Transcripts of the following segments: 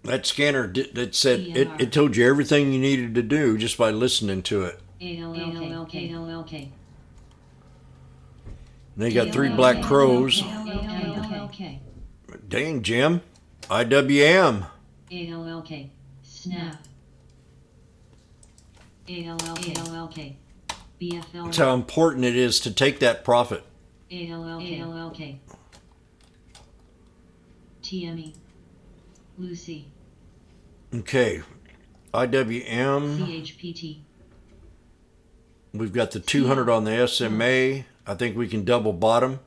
That scanner that said it told you everything you needed to do just by listening to it. ALLK. They got 3 black crows. ALLK. Dang, Jim. IWM. ALLK. Snap. ALLK. BFL. That's how important it is to take that profit. ALLK. TME. Lucy. Okay. IWM. CHPT. We've got the 200 on the SMA. I think we can double bottom.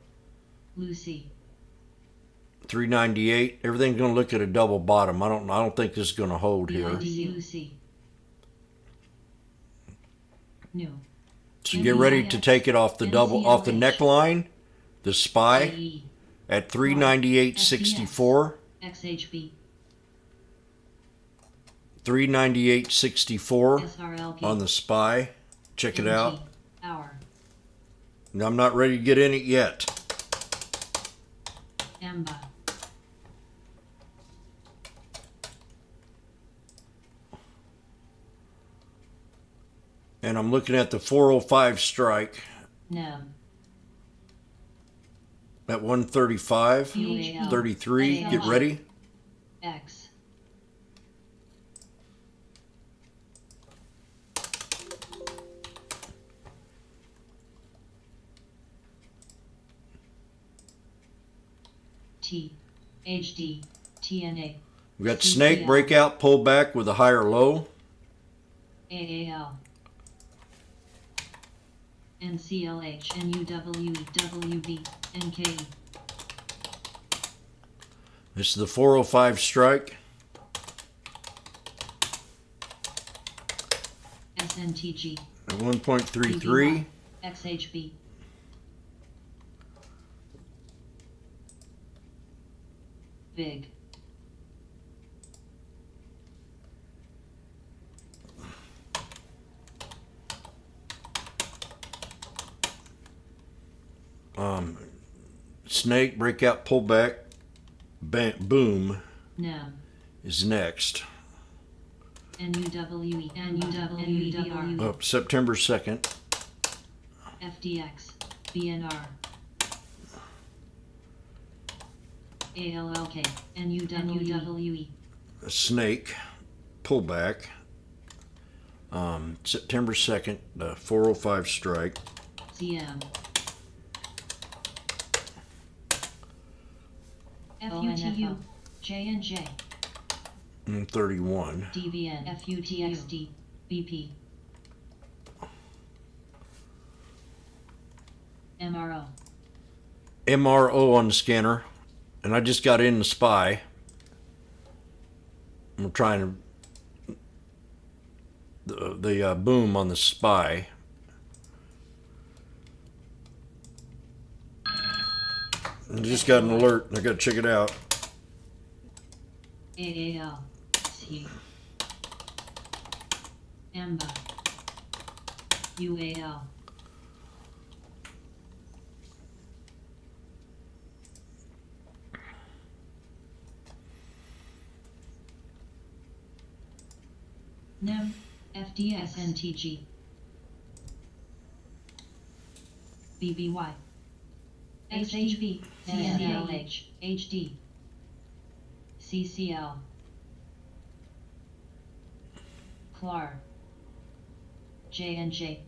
Lucy. 398. Everything's going to look at a double bottom. I don't think this is going to hold here. Lucy. New. So get ready to take it off the neckline. The SPY at 398.64. XHB. 398.64 on the SPY. Check it out. Hour. I'm not ready to get in it yet. Amba. And I'm looking at the 405 strike NEM. at 135, 33. Get ready. X. T. HD. TNA. We got snake breakout, pull back with a higher low. AAL. NCLH. NUWE. WB. NKE. This is the 405 strike. SNTG. At 1.33. XHB. Big. Snake breakout, pull back, boom NEM. is next. NUWE. NUWE. Up September 2nd. FDX. BNR. ALLK. NUWE. A snake pullback. September 2nd, the 405 strike. CM. FUTU. J&J. 31. DVN. FUTXD. BP. MRO. MRO on the scanner. And I just got in the SPY. I'm trying to the boom on the SPY. I just got an alert. I got to check it out. AAL. C. EMBA. UAL. NEM. FDS. NTG. BBY. HHB. CNLH. HD. CCL. CLAR. J&J.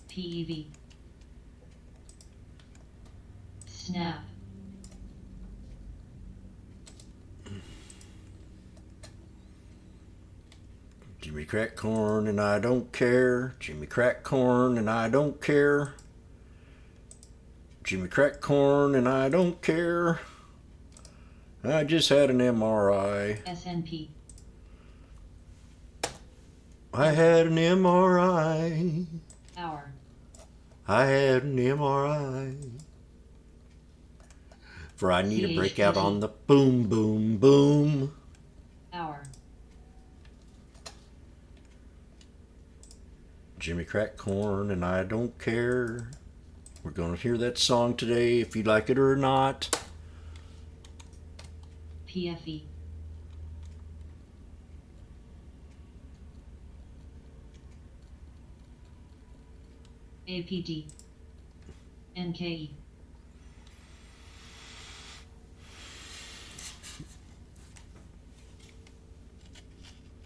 PEV. SNAP. Jimmy crack corn and I don't care. Jimmy crack corn and I don't care. Jimmy crack corn and I don't care. I just had an MRI. SNP. I had an MRI. Hour. I had an MRI. For I need a breakout on the boom, boom, boom. Hour. Jimmy crack corn and I don't care. We're going to hear that song today, if you like it or not. PFE. APD. NKE.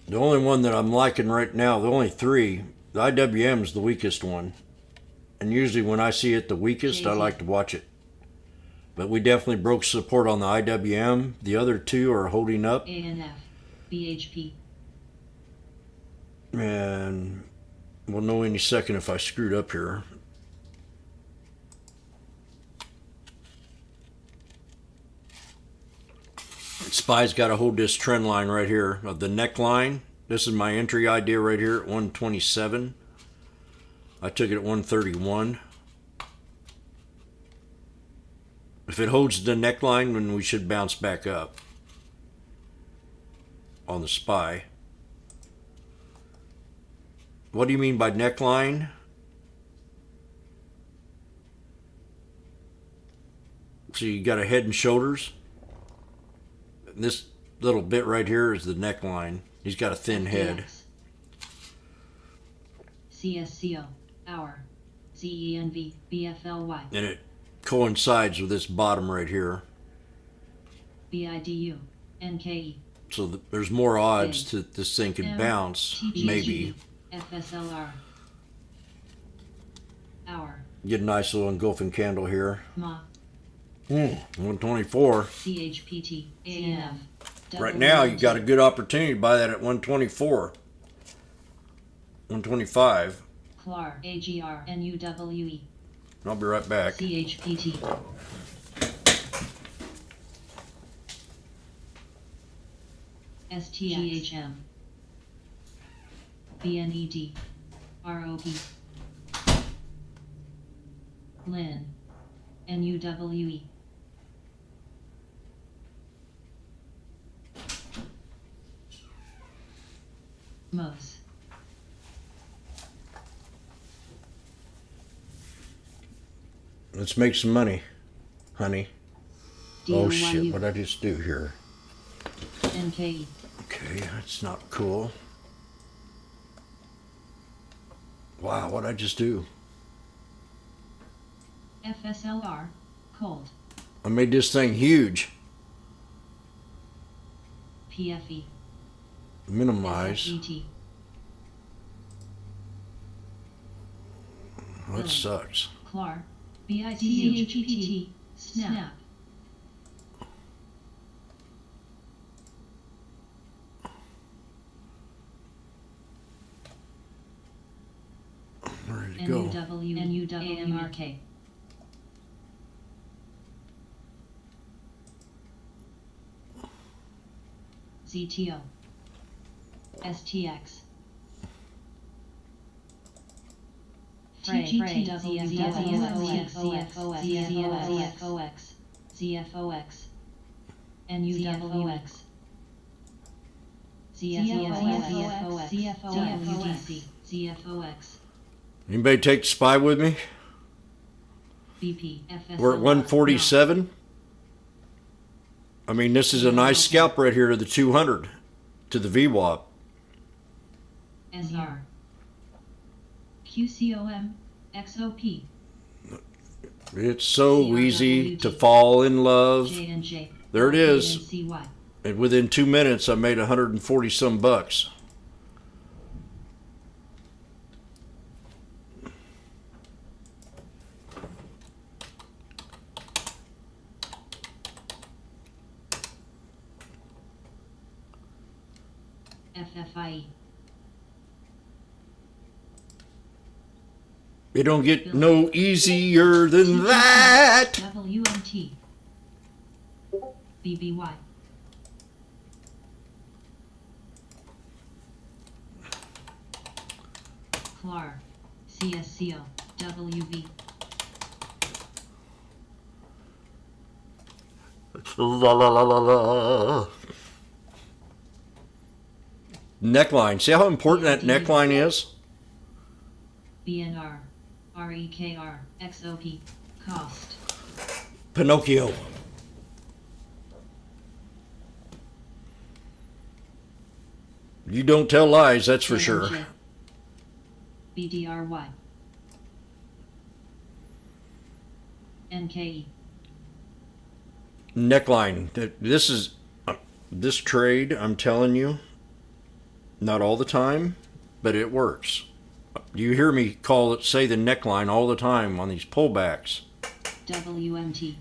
The only one that I'm liking right now, the only three, the IWM is the weakest one. And usually when I see it the weakest, I like to watch it. But we definitely broke support on the IWM. The other two are holding up. ANF. BHP. And we'll know any second if I screwed up here. SPY's got to hold this trend line right here of the neckline. This is my entry idea right here at 127. I took it at 131. If it holds the neckline, then we should bounce back up on the SPY. What do you mean by neckline? So you got a head and shoulders. This little bit right here is the neckline. He's got a thin head. CSCO. Hour. CENV. BFLY. And it coincides with this bottom right here. BIDU. NKE. So there's more odds that this thing can bounce, maybe. FSLR. Hour. Get a nice little engulfing candle here. MA. 124. CHPT. ANF. Right now, you got a good opportunity to buy that at 124. 125. CLAR. AGR. NUWE. I'll be right back. CHPT. STGHM. BNED. ROP. LIN. NUWE. MOS. Let's make some money, honey. Oh shit, DOYU. what'd I just do here? NKE. Okay, that's not cool. Wow, what'd I just do? FSLR. Cold. I made this thing huge. PFE. Minimize. SFET. That sucks. CLAR. BICHPT. Snap. Where did it go? NUWAMRK. ZTO. STX. ZFOX. NUWX. ZFOX. Anybody take the SPY with me? BP. We're at 147. I mean, this is a nice scalp right here to the 200, to the VWAP. SR. QCOM. XOP. It's so easy to fall in love. J&J. There it is. CY. And within 2 minutes, I made 140 some bucks. FFIE. It don't get no easier than that. WMT. BBY. CLAR. CSCO. WV. La la la la la. Neckline. See how important that neckline is? BNR. REKR cost. Pinocchio. You don't tell lies, that's for sure. BDRY NKE Neckline. This is this trade, I'm telling you, not all the time, but it works. You hear me say the neckline all the time on these pullbacks. WMT.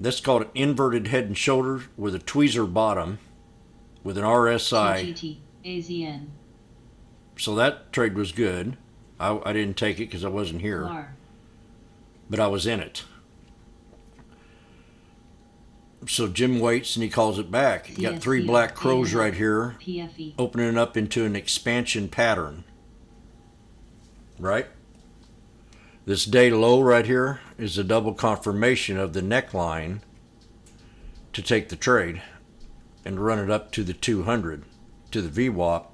That's called an inverted head and shoulder with a tweezer bottom with an RSI. TGT AZN. So that trade was good. I didn't take it because I wasn't here, LAR. but I was in it. So Jim waits and he calls it back. You got three black crows right here, PFE. opening up into an expansion pattern. Right? This day low right here is a double confirmation of the neckline to take the trade and run it up to the 200, to the VWAP,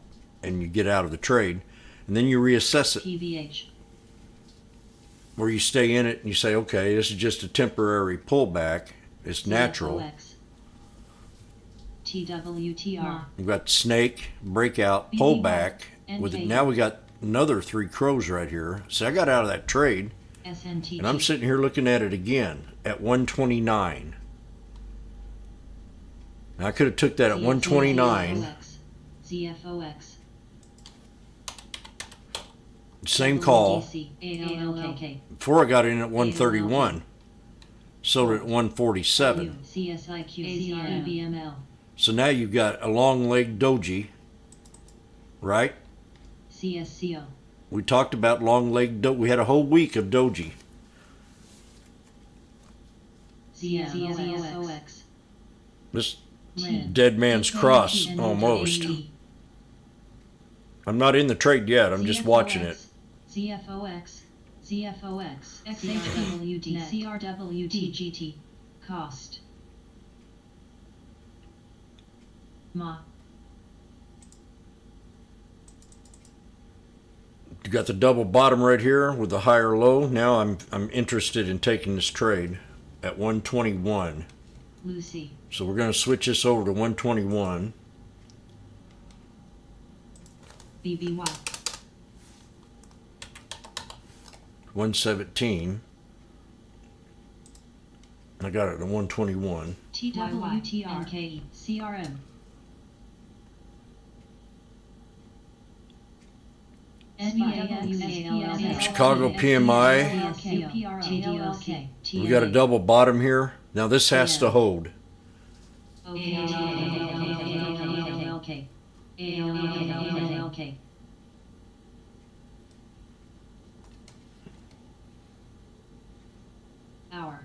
and you get out of the trade. And then you reassess it. PVH. Where you stay in it and you say, okay, this is just a temporary pullback. It's natural. CFOX. TWTR. We've got snake, breakout, pullback. With it, now we got another three crows right here. See, I got out of that trade, SNTG. and I'm sitting here looking at it again at 129. Now, I could have took that at 129. ZFOX. Same call. ALLK. Before I got in at 131. Sold it at 147. CSIQ BML. So now you've got a long leg doji, right? CSCO. We talked about long leg doji. We had a whole week of doji. ZFOX. This dead man's cross, almost. I'm not in the trade yet. I'm just watching it. ZFOX. ZFOX. XHWD. CRWD. GT. Cost. Ma. You got the double bottom right here with the higher low. Now I'm interested in taking this trade at 121. Lucy. So we're going to switch this over to 121. BBY. 117. I got it at 121. TWTRNKE. CRM. Chicago PMI. We got a double bottom here. Now this has to hold. Hour.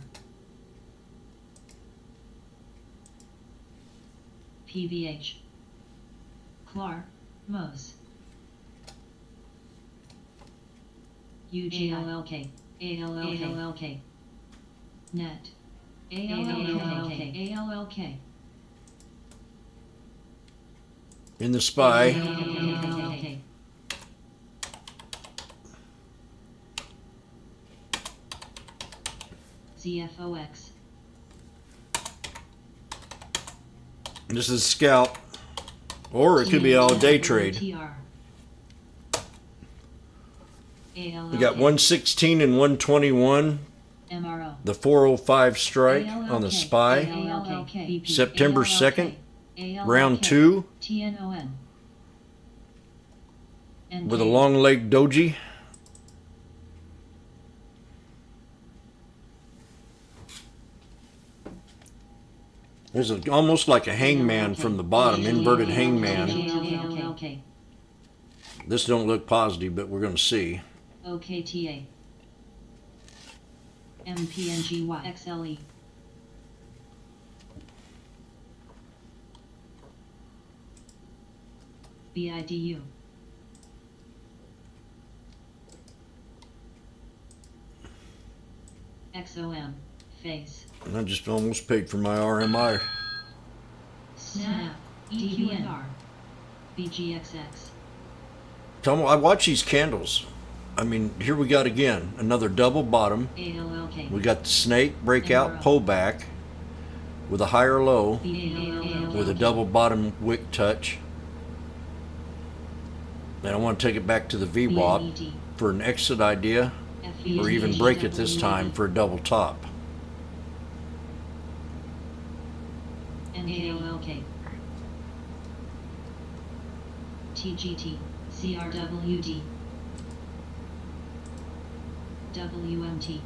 PVH. Clark, Mose. UGLLK. ALLK. Net. ALLK. In the SPY. ALLK. ZFOX. This is scalp. Or it could be all day trade. We got 116 and 121. MRO. The 405 strike on the SPY. September 2nd. Round 2. TNON. With a long leg doji. There's almost like a hangman from the bottom, inverted hangman. This don't look positive, but we're going to see. OKTA. MPNGY XLE. BIDU. XOM. Face. And I just almost paid for my RMI. Snap. EQNR. BGXX. Tell me, I watch these candles. I mean, here we got again another double bottom. ALLK. We got the snake breakout pullback with a higher low with a double bottom wick touch. And I want to take it back to the VWAP for an exit idea, or even break it this time for a double top. ALLK. TGT. CRWD. WMT.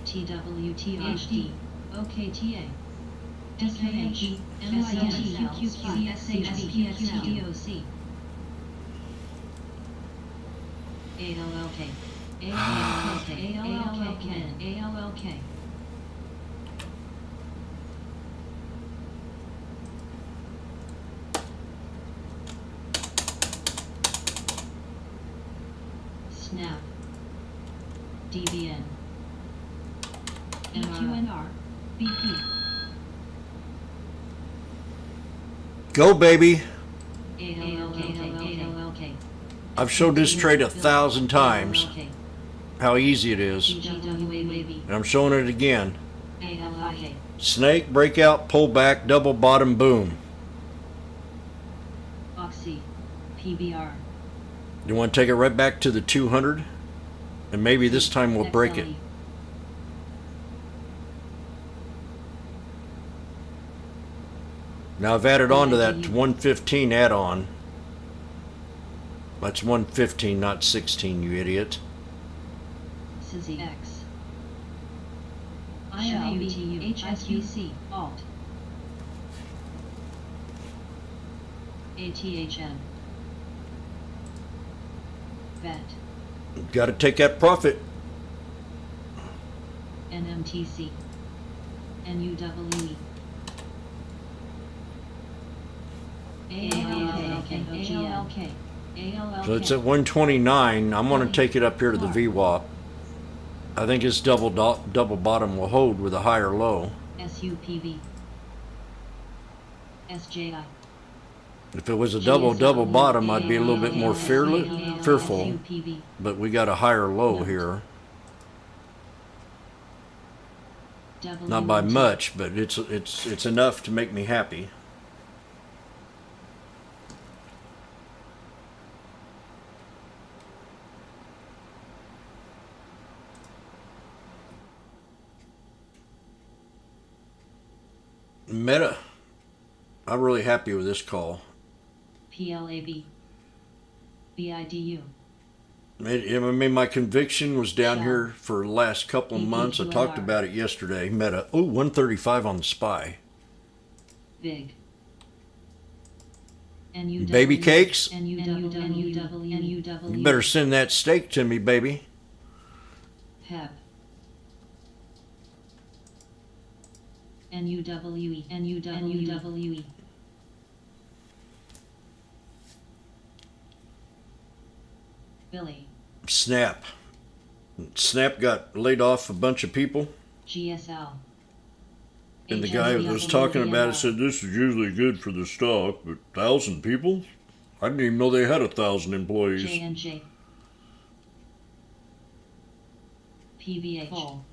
TWTHD. OKTA. SKH. NYT. SHBQQDOC. ALLK. ALLK. ALLK. ALLK. Snap. DBN. EQNR. BP. Go, baby. ALLK. I've showed this trade 1,000 times, how easy it is. And I'm showing it again. ALLK. Snake, breakout, pullback, double bottom, boom. Oxy. PBR. You want to take it right back to the 200? And maybe this time we'll break it. XLE. Now I've added on to that 115 add-on. That's 115, not 16, you idiot. SYSY X. ILUTU. HSBC. Alt. ATHM. VET. Got to take that profit. NMTC. NUWE. ALLK. So it's at 129. I'm going to take it up here to the VWAP. I think this double bottom will hold with a higher low. SUPV. SJI. If it was a double bottom, I'd be a little bit more fearful. But we got a higher low here. Not by much, but it's enough to make me happy. Meta. I'm really happy with this call. PLAB. BIDU. I mean, my conviction was down here for the last couple of months. I talked about it yesterday. Meta. Oh, 135 on the SPY. Big. Baby cakes? You You better send that steak to me, baby. PEP. NUWE. Billy. Snap. Snap got laid off a bunch of people. GSL. And the guy who was talking about it said this is usually good for the stock, but 1,000 people? I didn't even know they had 1,000 employees. J&J. PVH. Full.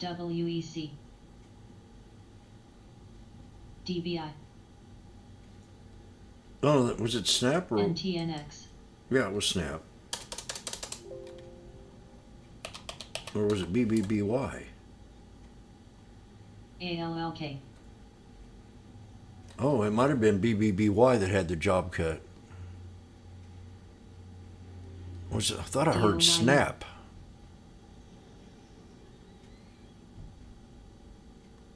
WEC. DBI. Oh, was it Snap or? NTNX. Yeah, it was Snap. Or was it BBBY? ALLK. Oh, it might have been BBBY that had the job cut. I thought I heard Snap.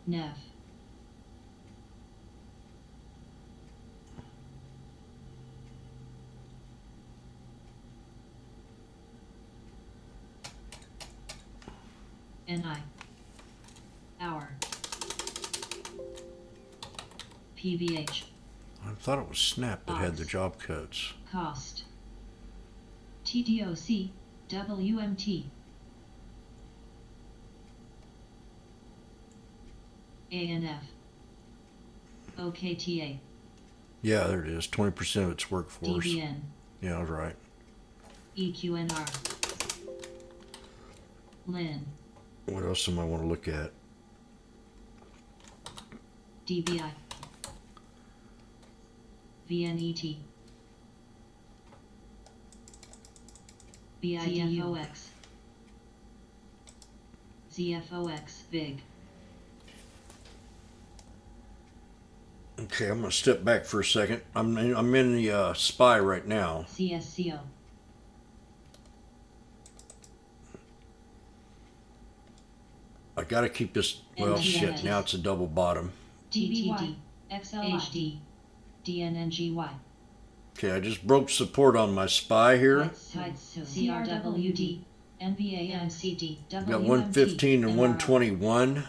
NEF. NI. Hour. PVH. I thought it was Snap that had the job cuts. Cost. TDOC. WMT. ANF. OKTA. Yeah, there it is. 20% of its workforce. DBN. Yeah, I was right. EQNR. LIN. What else am I want to look at? DBI. VNET. BIDUX. ZFOX. Big. Okay, I'm going to step back for a second. I'm in the SPY right now. CSCO. I got to keep this. Well, shit. Now it's a double bottom. TTD. XLHD. DNNGY. Okay, I just broke support on my SPY here. CRWD. NVAMCD. Got 115 and 121.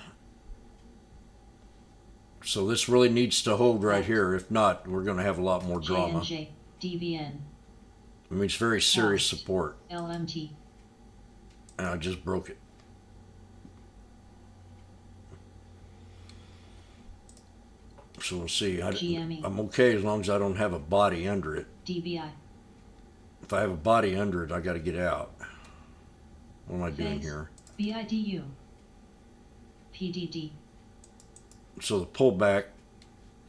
So this really needs to hold right here. If not, we're going to have a lot more drama. JNJ. DBN. I mean, it's very serious support. LMT. And I just broke it. So we'll see. GME. I'm okay as long as I don't have a body under it. DBI. If I have a body under it, I got to get out. What am I doing here? BIDU. PDD. So the pullback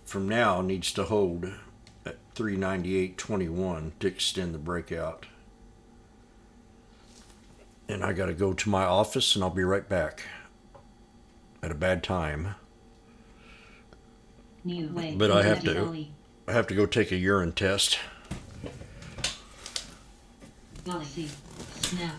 from now needs to hold at 398.21 to extend the breakout. And I got to go to my office, and I'll be right back at a bad time. But I have to go take a urine test. Galaxy. Snap.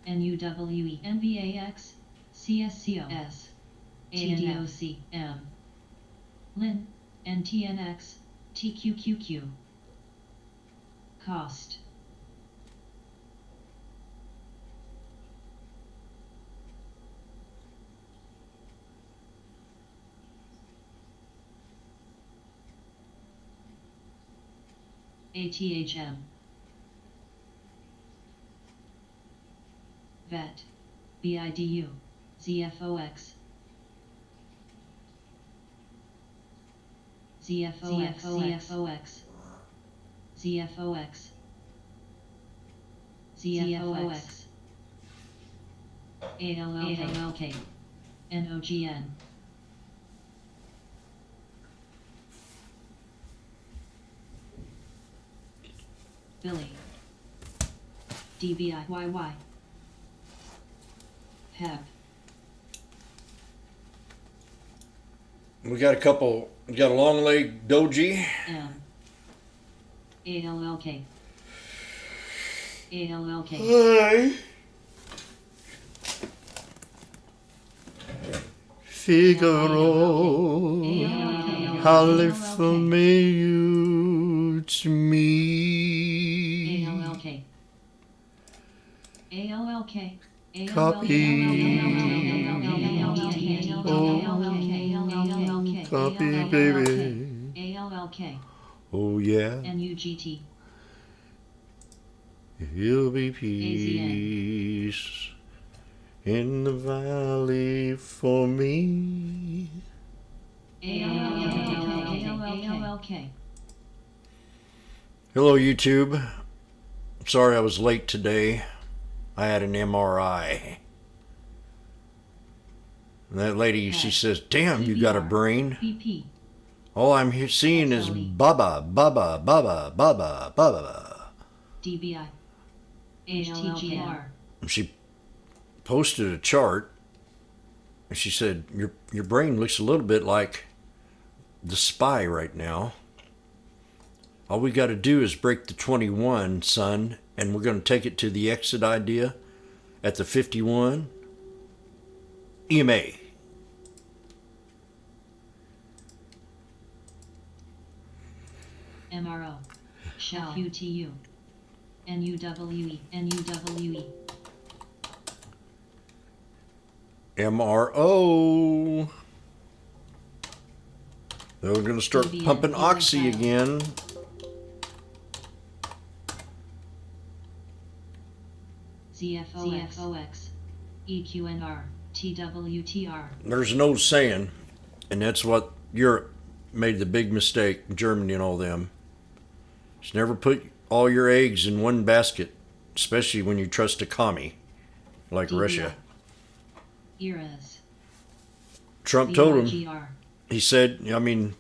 NUWE. NVAX. CSCO. S. TDOC. M. LIN. NTNX. TQQQ. Cost. ATHM. VET. BIDU. ZFOX. ZFOX. ZFOX. ZFOX. ZFOX. ALLK. NOGN. Billy. DBIYY. PEP. We got a long leg doji. M. ALLK. ALLK. Hi. Figaro, halle familiar to me. ALLK. ALLK. Copy. Copy, baby. ALLK. Oh, yeah. NUGT. He'll be peace in the valley for me. ALLK. Hello, YouTube. Sorry I was late today. I had an MRI. And that lady, she says, damn, you got a brain. BP. All I'm seeing is baba, baba, baba, baba, baba. DBI. HTGR. She posted a chart, and she said, your brain looks a little bit like the SPY right now. All we got to do is break the 21, son, and we're going to take it to the exit idea at the 51. EMA. MRO. Shell. QTU. NUWE. NUWE. MRO. They're going to start DBN, pumping oxy DBN. again. ZFOX, EQNR, TWTR. There's no saying, and that's what Europe made the big mistake, Germany and all them. Just never put all your eggs in one basket, especially when you trust a commie like DBI. Russia. Eras. Trump told him, VRGR. he said, I mean,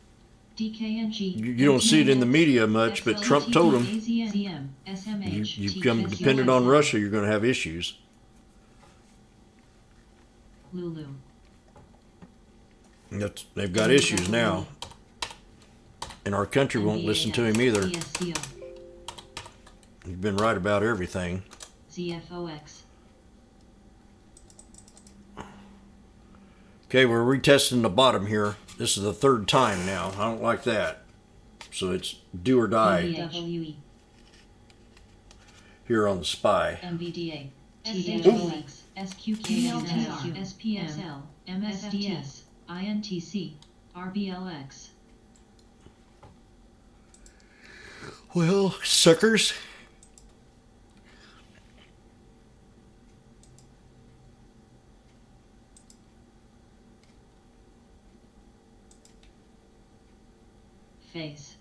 DKNG. you don't see it in the media much, but Trump told him, AZM, you become dependent on Russia, you're going to have issues. Lulu. They've got issues now. And our country won't listen to him either. ESCO. He's been right about everything. ZFOX. Okay, we're retesting the bottom here. This is the third time now. I don't like that. So it's do or die PVWE. here on the spy. MVDA. SHOX. SQKNR. SPSL. MSDS. INTC. RBLX. Well, suckers. Face.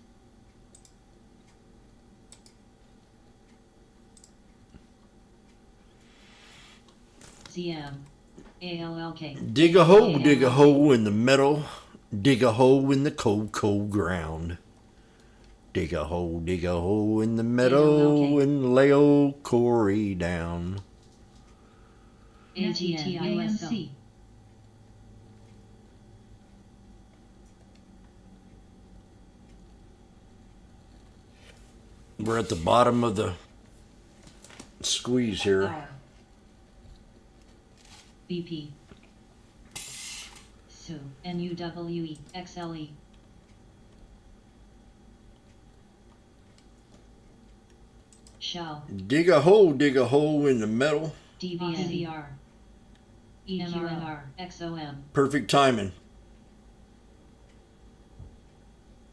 ZM. ALLK. Dig a hole in the metal. Dig a hole in the cold, cold ground. Dig a hole in the meadow and lay old Corey down. ATNIMC. We're at the bottom of the squeeze here. R. BP. SU. NUWE. XLE. Shell. Dig a hole in the metal. DVR. EQNR. XOM. Perfect timing.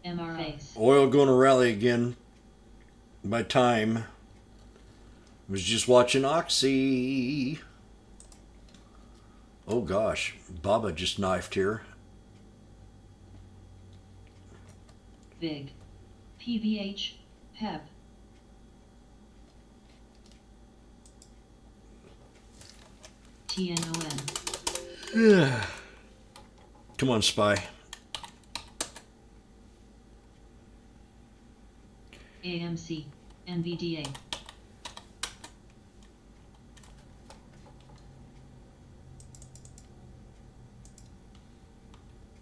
MRS. Oil going to rally again. By time. Was just watching Oxy. Oh gosh, Baba just knifed here. Big. PVH. PEP. TNON. Come on, spy. AMC. NVDA.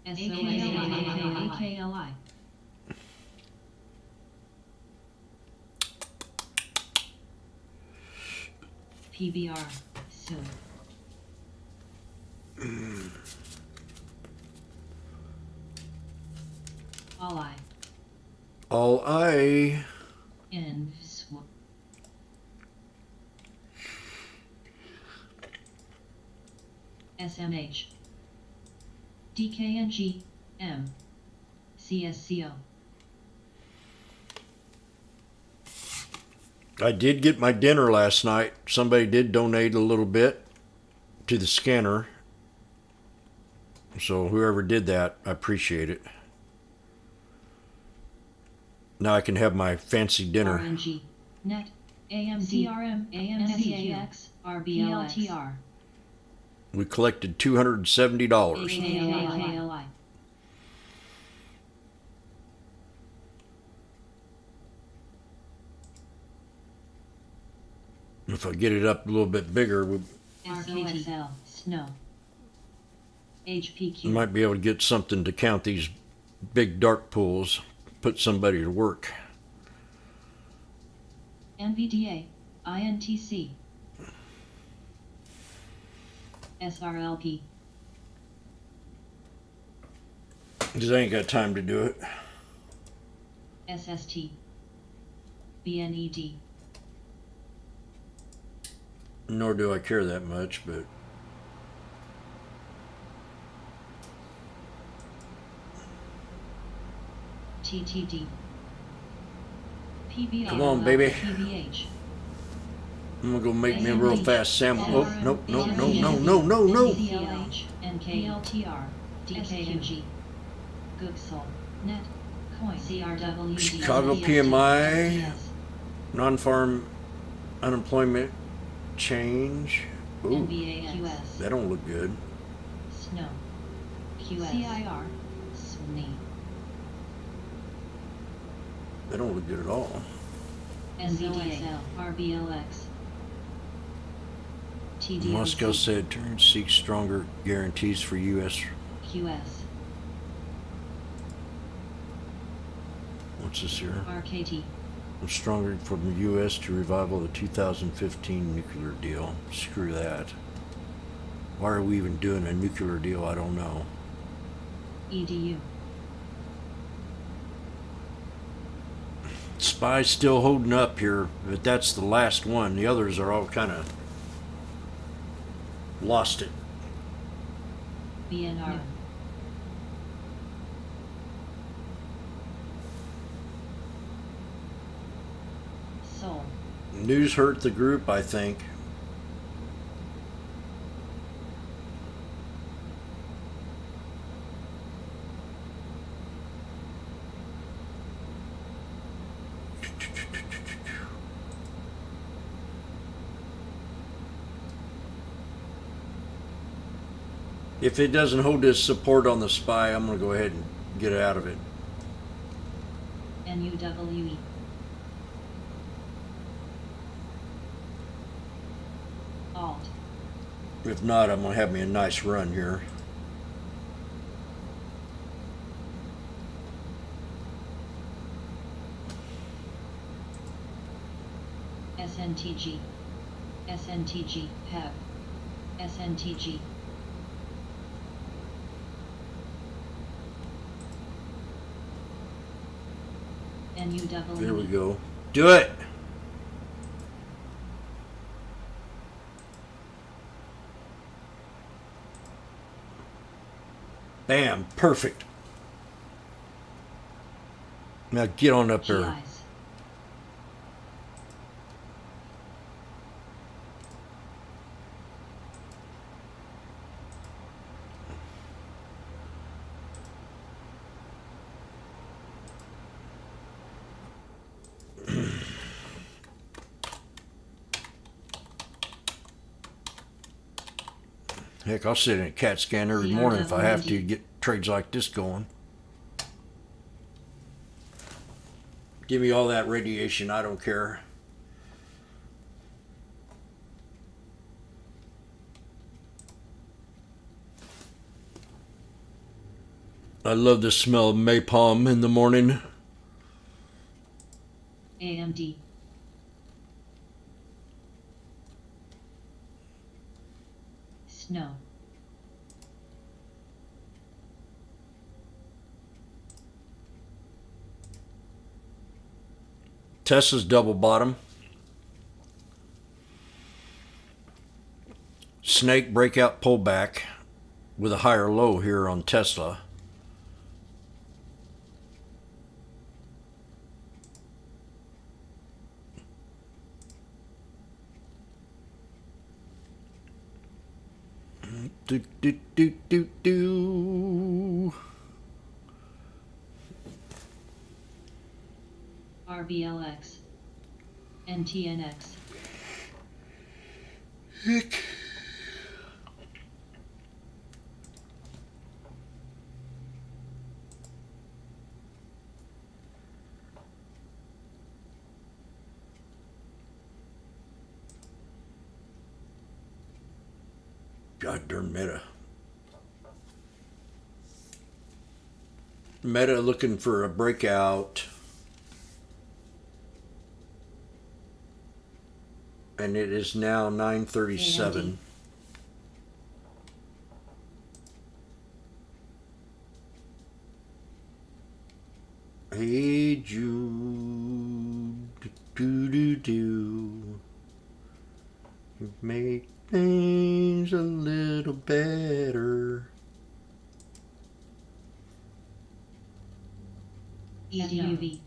AKLI. PBR. Soon. All I. SMH. DKNG. M. CSCO. I did get my dinner last night. Somebody did donate a little bit to the scanner. So whoever did that, I appreciate it. Now I can have my fancy dinner. RNG. Net. AMD. CRM. AMCAX. RBLTR. We collected $270. AKLI. If I get it up a little bit bigger, we RKTL. Snow. HPQ. might be able to get something to count these big dark pools. Put somebody to work. NVDA. INTC. SRLP. Because I ain't got time to do it. SST. BNED. Nor do I care that much, but TTD. PBR. Come on, baby. PVH. I'm gonna go make me a real fast sandwich. Oh, no. DLH, NKLTR, DKMG, Gooksel, Net, Coin, CRW, Chicago PMI, non-farm unemployment change. Ooh, NBAQS, that don't look good. Snow, QS, CIR, SNE, That don't look good at all. NVDA, RBLX, TDOC, Moscow said turn seeks stronger guarantees for U.S. QS, What's this here? RKT, Stronger from the U.S. to revival the 2015 nuclear deal. Screw that. Why are we even doing a nuclear deal? I don't know. EDU, SPY's still holding up here, but that's the last one. The others are all kind of lost it. BNR, Seoul, News hurt the group, I think. If it doesn't hold this support on the SPY, I'm going to go ahead and get out of it. NUWE, Alt, If not, I'm going to have me a nice run here. SNTG, SNTG, HEV, SNTG, NUWE, There we go. Do it! Bam, perfect. Now get on up there. GIs, Heck, I'll sit in a CAT scan every morning if I have to get trades like this going. Give me all that radiation, I don't care. I love the smell of napalm in the morning. AMD, Snow, Tesla's double bottom. Snake breakout pullback with a higher low here on Tesla. Do, do, do, do, do. RBLX, NTNX, Heck. God darn Meta. Meta looking for a breakout. And it is now 9:37. Hey Jude, do do do, you make things a little better. EDUV,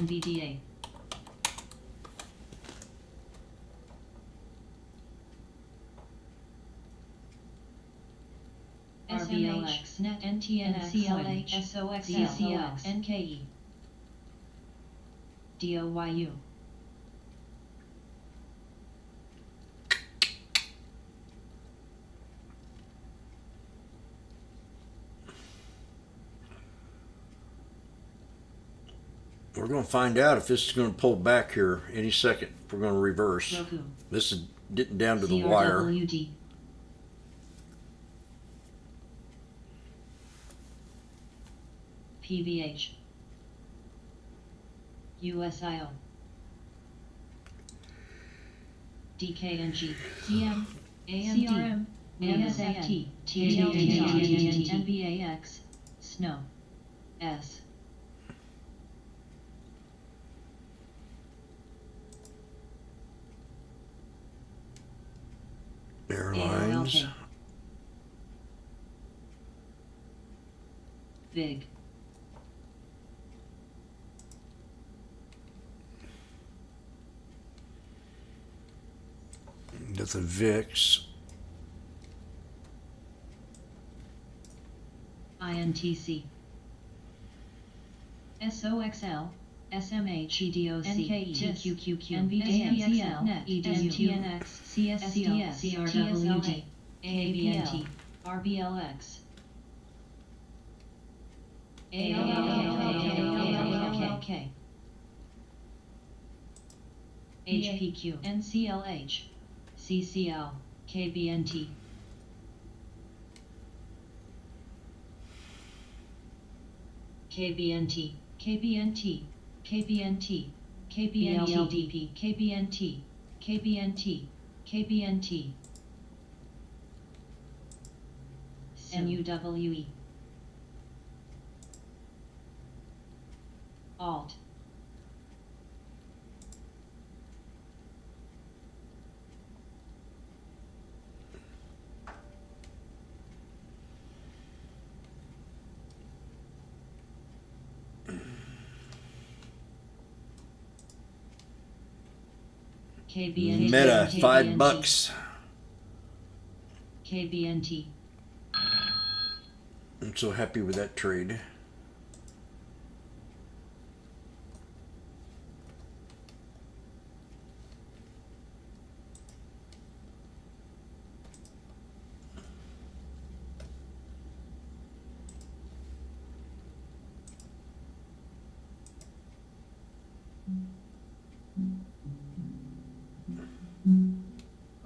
NVDA. SBLX, Net, NTNX, CLH, SOXL, CCL, NKE, DOYU. We're going to find out if this is going to pull back here any second. We're going to reverse. Roku. This is getting down to the wire. CRWD. PVH. USIO. DKNG. CM. AMD. CRM. ASFT. TLT. NBAX. SNOW. S. Airlines. AOLK. Big. Got the VIX. INTC. SOXL. SMH, EDOC, NKE, TQQQ, NVDA, Net, NTNX, CSCL, CRWD, ABNT, RBLX, ALK, HPQ, NCLH, CCL, KBNT, KBNT, KBNT, KBNT, KBNT, KBNT, KBNT, KBNT, NUWE, Alt, KBNT, Meta, $5. KBNT, I'm so happy with that trade.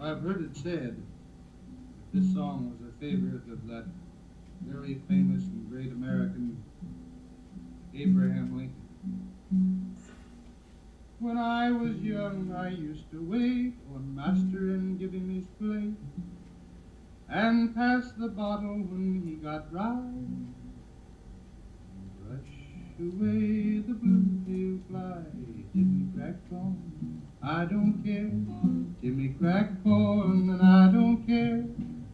I've heard it said that this song was a favorite of that very famous and great American Abraham Lincoln. When I was young, I used to wait on master and give him his plate, and pass the bottle when he got dry, and brush away the blue-tailed fly. Jimmy cracked corn, I don't care. Jimmy cracked corn and I don't care.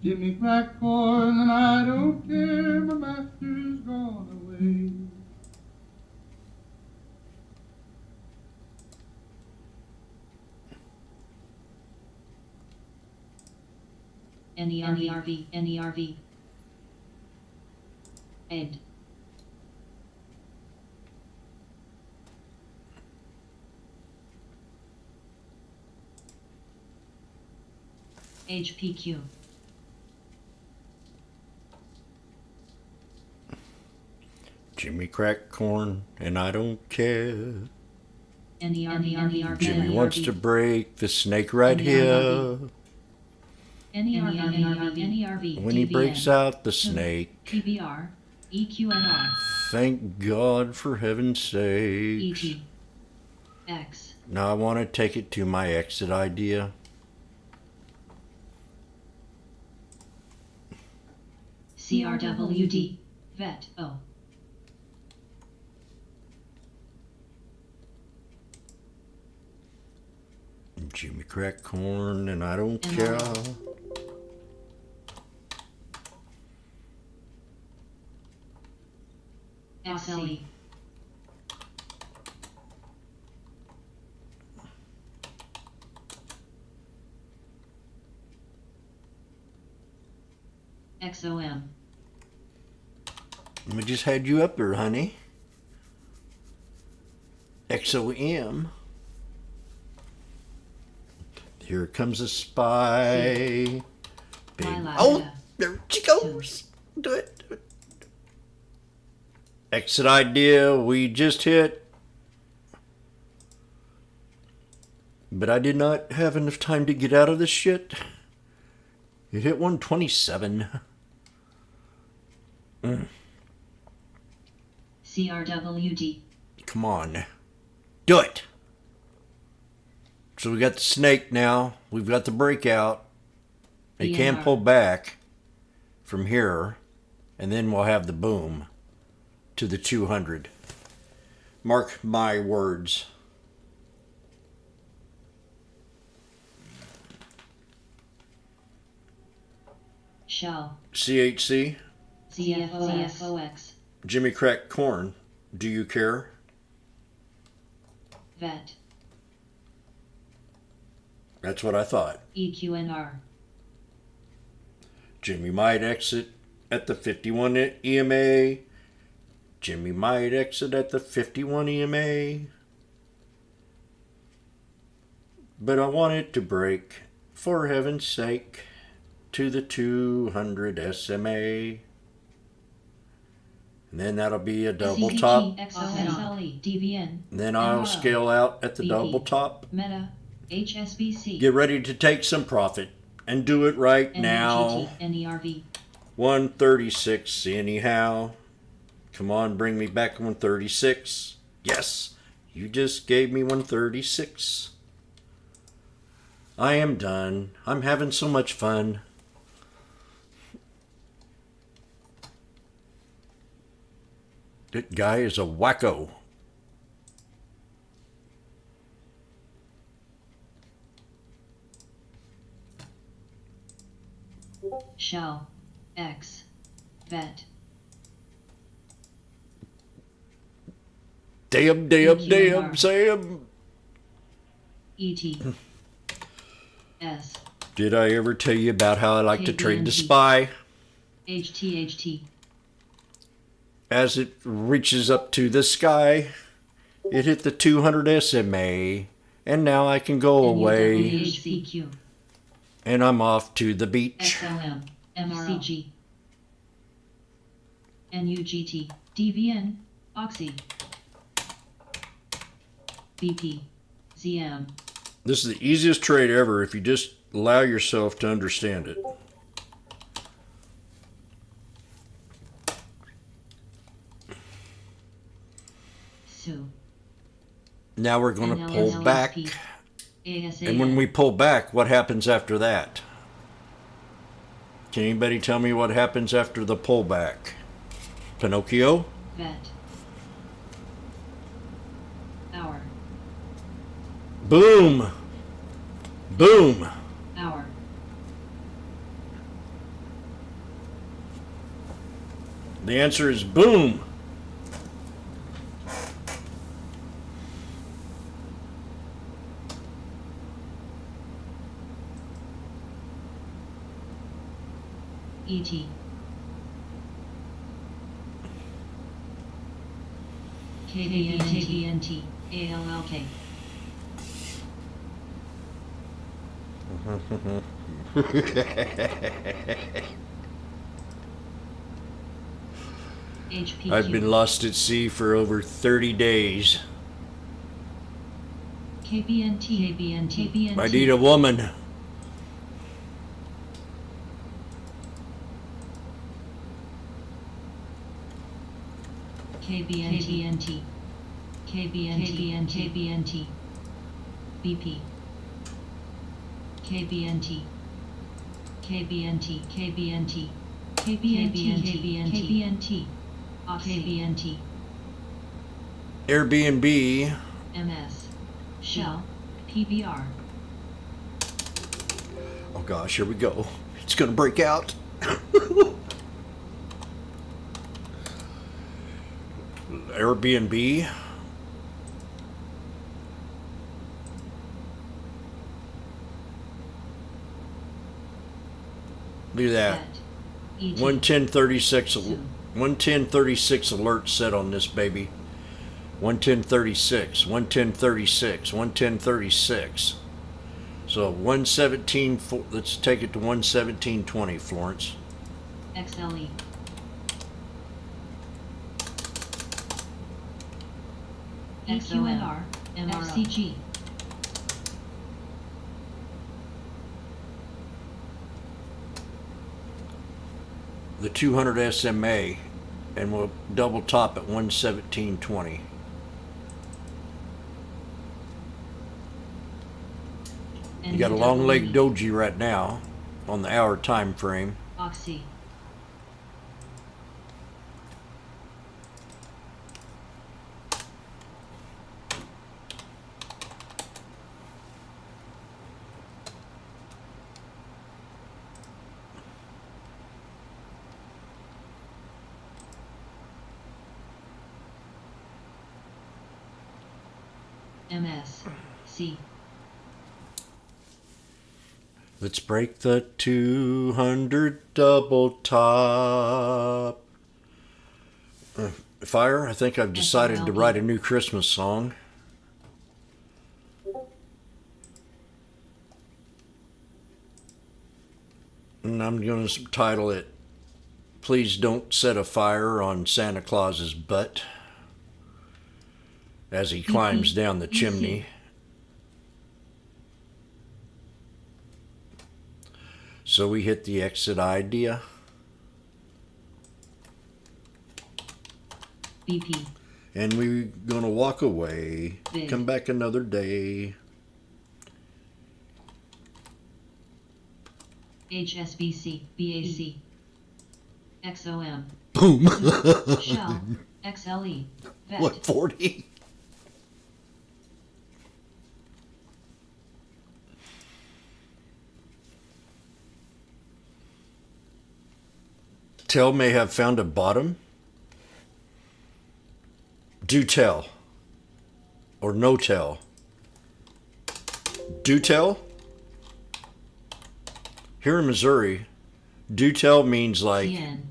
Jimmy cracked corn and I don't care. My master's gone away. NERV, NERV, Ed, HPQ, Jimmy cracked corn, and I don't care. NERV, Jimmy wants to break the snake right here. NERV, When he breaks out the snake, PBR, EQNR, thank God for heaven's sake. ET, X, Now I want to take it to my exit idea. CRWD, VET, O, Jimmy cracked corn, and I don't And care. XLE, XOM. Let me just head you up there, honey. XOM. Here comes a spy. Big. Lilac. Oh, there she goes. Do it. Do it. Exit idea we just hit. But I did not have enough time to get out of this shit. It hit 127. CRWD. Come on. Do it. So we got the snake now. We've got the breakout. They can BNR. pull back from here. And then we'll have the boom to the 200. Mark my words. Shell. CHC. CFOX. Jimmy Crack Corn. Do you care? VET. That's what I thought. EQNR. Jimmy might exit at the 51 EMA. Jimmy might exit at the 51 EMA. But I want it to break, for heaven's sake, to the 200 SMA. And then that'll be a double top. XOSLE. DVN. And then I'll MRO. scale out at the BP. double top. Meta. HSBC. Get ready to take some profit. And do it right now. NERV. 136 anyhow. Come on, bring me back 136. Yes, you just gave me 136. I am done. I'm having so much fun. That guy is a wacko. Shell. X. VET. Damn, Sam. ET. S. Did I ever tell you about how I like to trade the KBNG. SPY? HTHT. As it reaches up to the sky, it hit the 200 SMA, and now I can go away, HCQ. and I'm off to the beach. XLM. MRCG. NUGT. DVN. Oxy. BP. ZM. This is the easiest trade ever if you just allow yourself to understand it. SU. Now we're going to pull back, ASA. and when we pull back, what happens after that? Can anybody tell me what happens after the pullback? Pinocchio? VET. Hour. Boom! Boom! Hour. The answer is boom! ET. KBNT. ALLK. HPQ. I've been lost at sea for over 30 days. KBNT. I need a woman. KBNT. KBNT. BP. KBNT. KBNT. Airbnb. MS. Shell. PBR. Oh gosh, here we go. It's gonna break out. Airbnb. Look at that. ET. 11036 Zoom. 11036 alert set on this baby. 11036, 11036, 11036. So 117. Let's take it to 11720, Florence. XLE. EQNR. MRCG. The 200 SMA, and we'll double top at 11720. You got a long leg doji right now on the hour time frame. Oxy. MS. C. Let's break the 200 double top. Fire, I think I've decided to write a new Christmas song. And I'm going to title it, Please Don't Set a Fire on Santa Claus's Butt as he climbs down the chimney. So we hit the exit idea. BP. And we're going to walk away. Big. Come back another day. HSBC. BAC. XOM. Boom. Shell. XLE. VET. What, 40? Tell may have found a bottom. Do tell. Or no tell. Do tell? Here in Missouri, do tell means like, CN.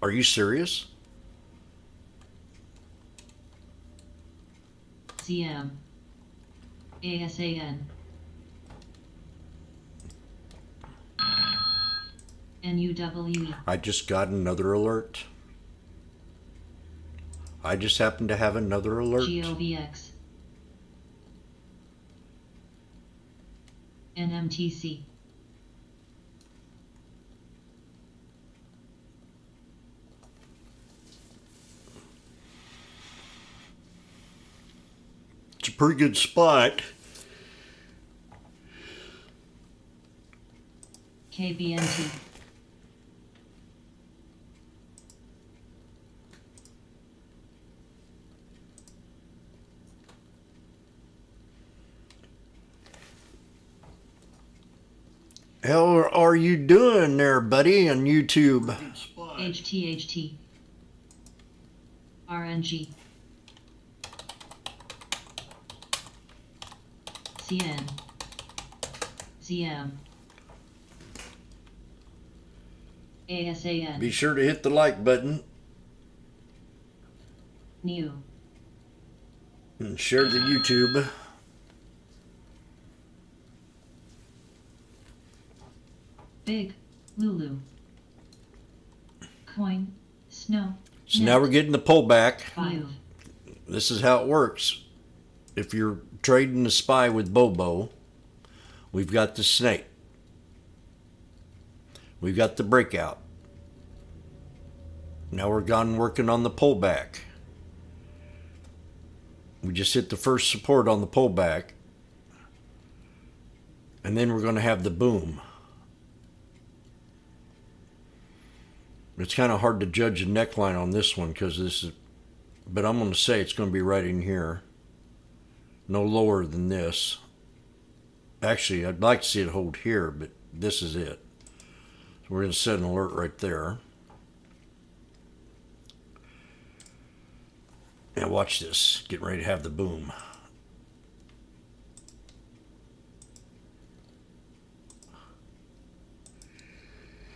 are you serious? CM. ASAN. NUWE. I just got another alert. I just happened to have another alert. GOVX. NMTC. It's a pretty good spot. KBNT. How are you doing there, buddy, on YouTube? HTHT. RNG. CN. ZM. ASAN. Be sure to hit the like button New. and share the YouTube. Big. Lulu. Coin. Snow. So now we're getting the pullback. 5. This is how it works. If you're trading the SPY with Bobo, we've got the snake. We've got the breakout. Now we're gone working on the pullback. We just hit the first support on the pullback. And then we're going to have the boom. It's kind of hard to judge the neckline on this one because this is, but I'm going to say it's going to be right in here. No lower than this. Actually, I'd like to see it hold here, but this is it. So we're going to set an alert right there. Now watch this. Getting ready to have the boom.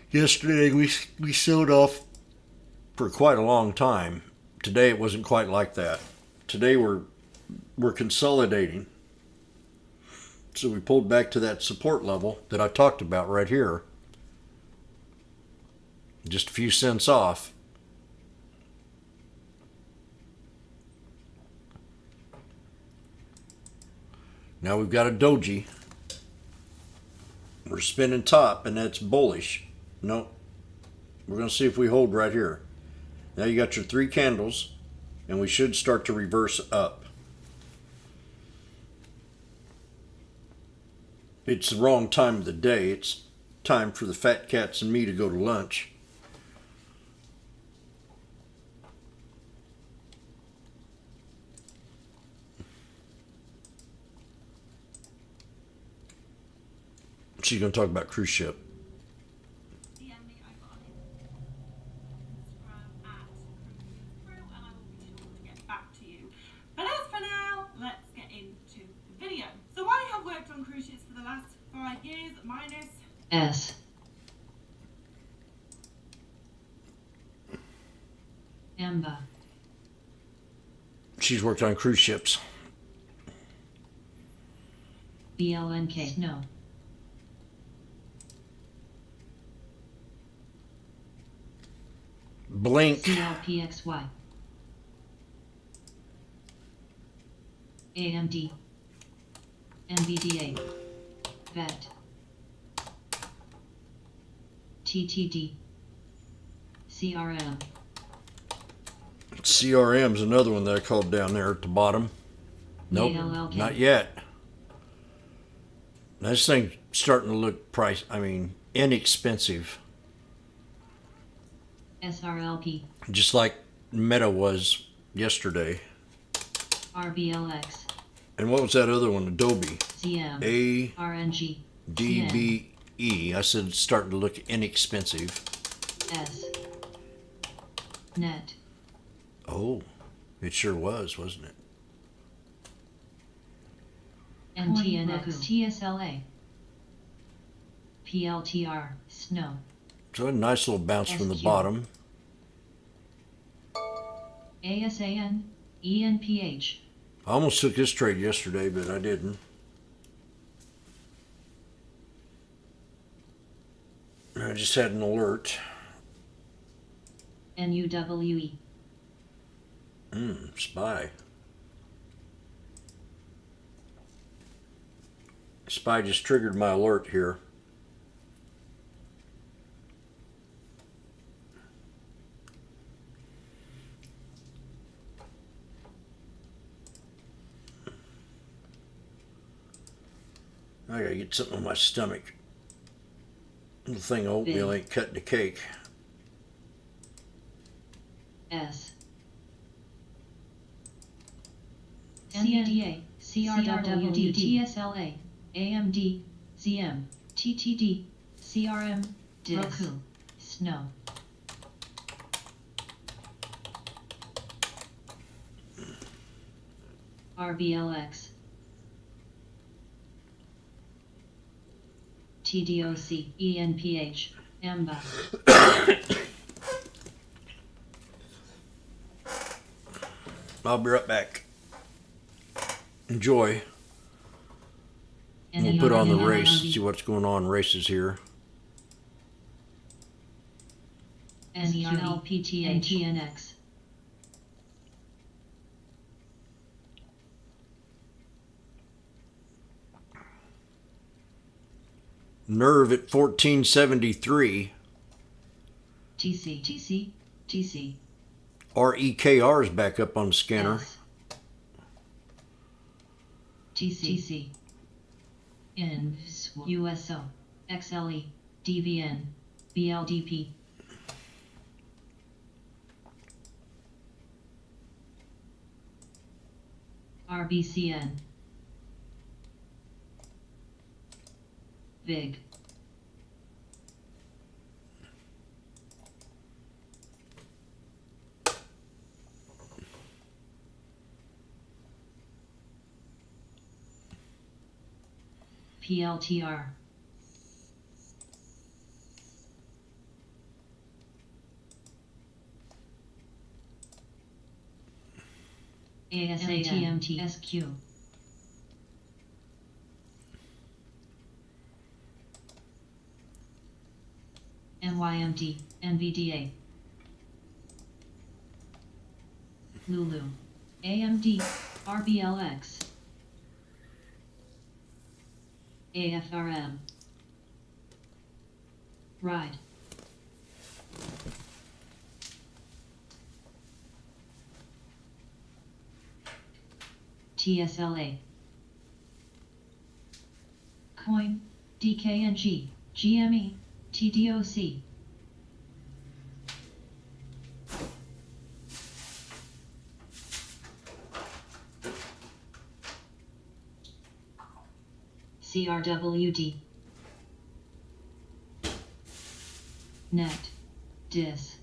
Yesterday we sewed off for quite a long time. Today it wasn't quite like that. Today we're consolidating. So we pulled back to that support level that I talked about right here. Just a few cents off. Now we've got a doji. We're spinning top, and that's bullish. Nope. We're going to see if we hold right here. Now you got your 3 candles, and we should start to reverse up. It's the wrong time of the day. It's time for the fat cats and me to go to lunch. She's going to talk about cruise ship. DM me over on Instagram at Crew, and I will be sure to get back to you. But as for now, let's get into the video. So I have worked on cruise ships for the last 5 years, minus S. Amba. She's worked on cruise ships. BLNK. Snow. Blink. CLPXY. AMD. MBDA. VET. TTD. CRM. CRM's another one that I called down there at the bottom. Nope, ALLK. not yet. This thing's starting to look inexpensive. SRLP. Just like Meta was yesterday. RBLX. And what was that other one? Adobe. CM. RNG. ADBE. I said it's starting to look inexpensive. S. Net. Oh, it sure was, wasn't it? NTNX. TSLA. PLTR. Snow. So a nice little bounce from the SQ. bottom. ASAN. ENPH. I almost took this trade yesterday, but I didn't. I just had an alert. NUWE. Spy. Spy just triggered my alert here. I gotta get something on my stomach. The thing of oatmeal ain't cutting the cake. S. CNDA. CRWD. TSLA. AMD. ZM. TTD. CRM. DIS. Roku. Snow. RBLX. TDOC. ENPH. EMBA. I'll be right back. Enjoy. We'll put on the race, see what's going on in races here. NERLPT and TNX. Nerve at 1473. TC. REKR is back up on the scanner. S. TC. USO. XLE. DVN. BLDP. RBCN. VIG. PLTR. ASATMT SQ. NYMT NVDA. Lulu. AMD RBLX. AFRM. Ride. TSLA. Coin, DKNG, GME, TDOC. CRWD. Net. DIS.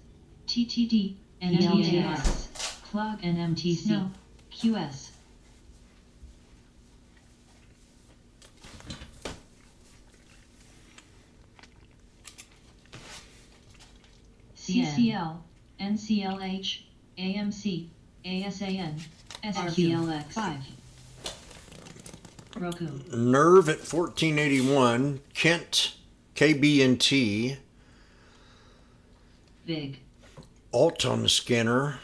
TTD. NLTS. Plug and MTC. No. QS. CCL, NCLH, AMC, ASAN, SQLX 5. Roku. Nerve at 1481. Kent, KBNT. VIG. Alt on the scanner.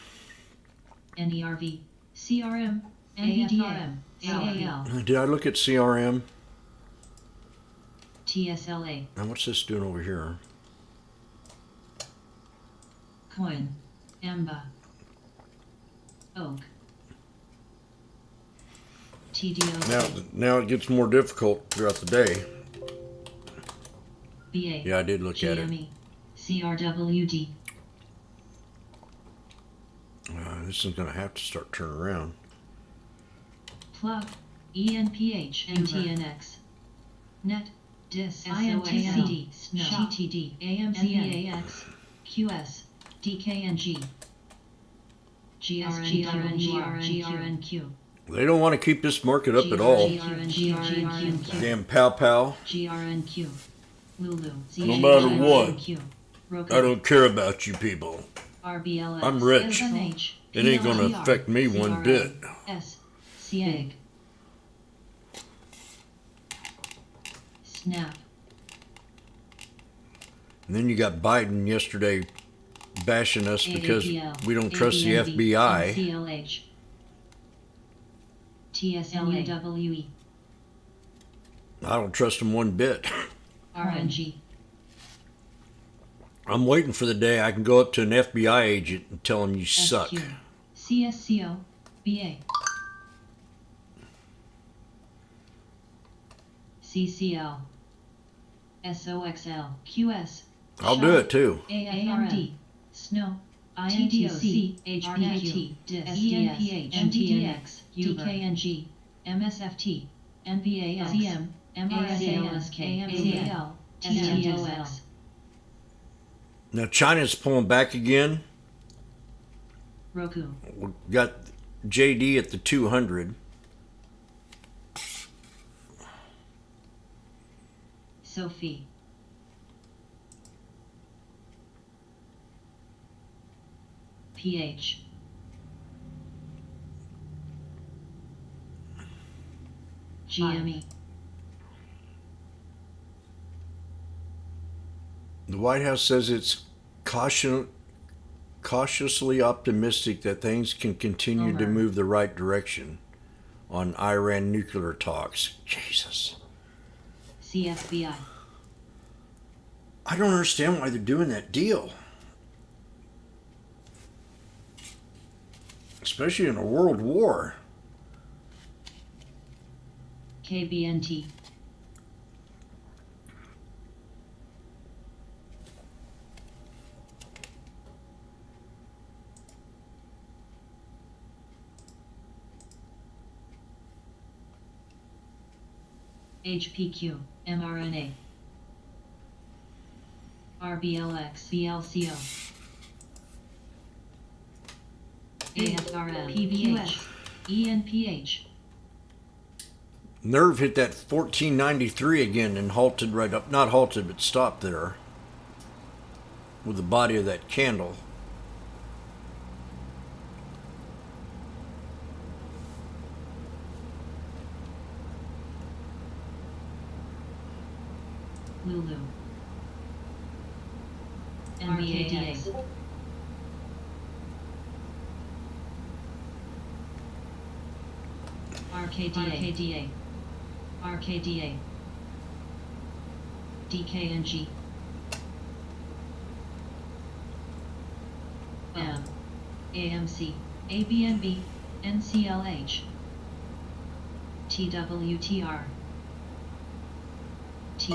NERV, CRM, NVDA, AAL, Did I look at CRM? TSLA, Now what's this doing over here? Coin, EMBA, Oak, TDO, Now it gets more difficult throughout the day. BA, Yeah, I did look at it. GME, CRWD, This is going to have to start turning around. Plug, ENPH, MTNX, Net, DIS, IMTCD, GTD, AMZAX, QS, DKNG, GRNQ, They don't want to keep this market up at all. Damn pow pow. GRNQ, Lulu, No matter what, Roku, I don't care about you people. RBLX, I'm rich. SNH, It ain't going to affect me one bit. S, CAG, Snap, And then you got Biden yesterday bashing us because AAPL, we don't trust the ABNV, FBI. CLH, TSLAWE, I don't trust them one bit. RNG, I'm waiting for the day I can go up to an FBI agent and tell him you suck. SQ, CSCO, BA, CCL, SOXL, QS, I'll do it too. AMD, SNO, INTOC, HPT, DIS, MTNX, DKNG, MSFT, NVAL, ZM, MRSALSK, AMZAL, TTOX. Now China's pulling back again. Roku, We got JD at the 200. Sophie, PH, GME, The White House says it's cautiously optimistic that things can continue to Homer. move the right direction on Iran nuclear talks. Jesus. CSBI, I don't understand why they're doing that deal. Especially in a world war. KBNT, HPQ, mRNA, RBLX, BLCO, AFRM, PVH, ENPH, Nerve hit that 1493 again and halted right up. Not halted, but stopped there with the body of that candle. Lulu. NBAX. RKDA. RKDA. DKNG. AMC. ABNB. NCLH. TWTR. T.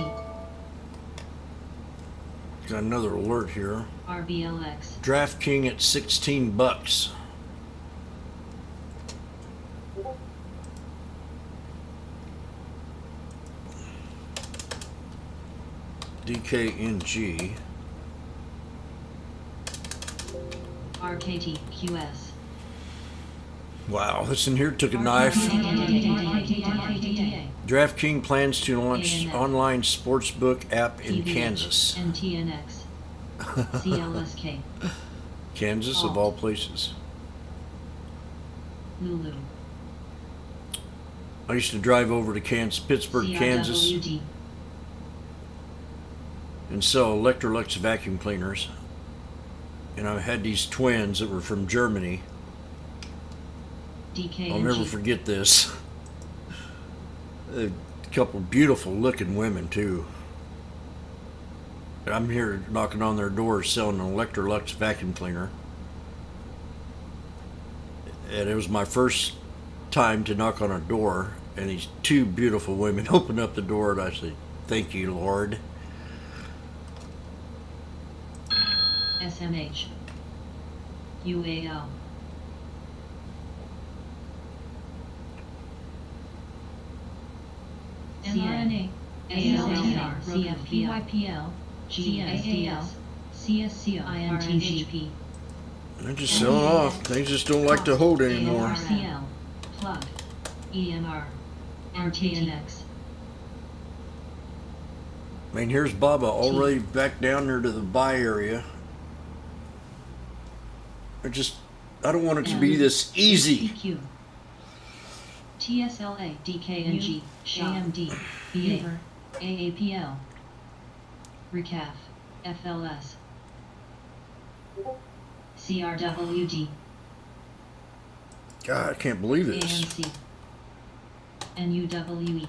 Got another alert here. RBLX. DraftKings at $16. DKNG. RKT. QS. Wow, this in here took a knife. DraftKings plans to launch online sportsbook app in Kansas. NTNX. CLSK. Kansas, of all places. Lulu. I used to drive over to Pittsburgh, Kansas, CRWD. and sell Electrolux vacuum cleaners. And I had these twins that were from Germany. DKNG. I'll never forget this. A couple beautiful looking women too. And I'm here knocking on their doors selling an Electrolux vacuum cleaner. And it was my first time to knock on a door, and these two beautiful women opened up the door, and I said, "Thank you, Lord." SMH. UAL. mRNA. ALTR. CFPYPL. GSDL. CSCO. INTHP. They're just selling off. They just don't like to hold anymore. RCL. Plug. EMR. RTNX. I mean, here's Baba already back down there to the buy area. I don't want it to be this easy. PQ. TSLA. DKNG. AMD. BA. AAPL. RECAF. FLS. CRWD. God, I can't believe this. AMC. NUWE.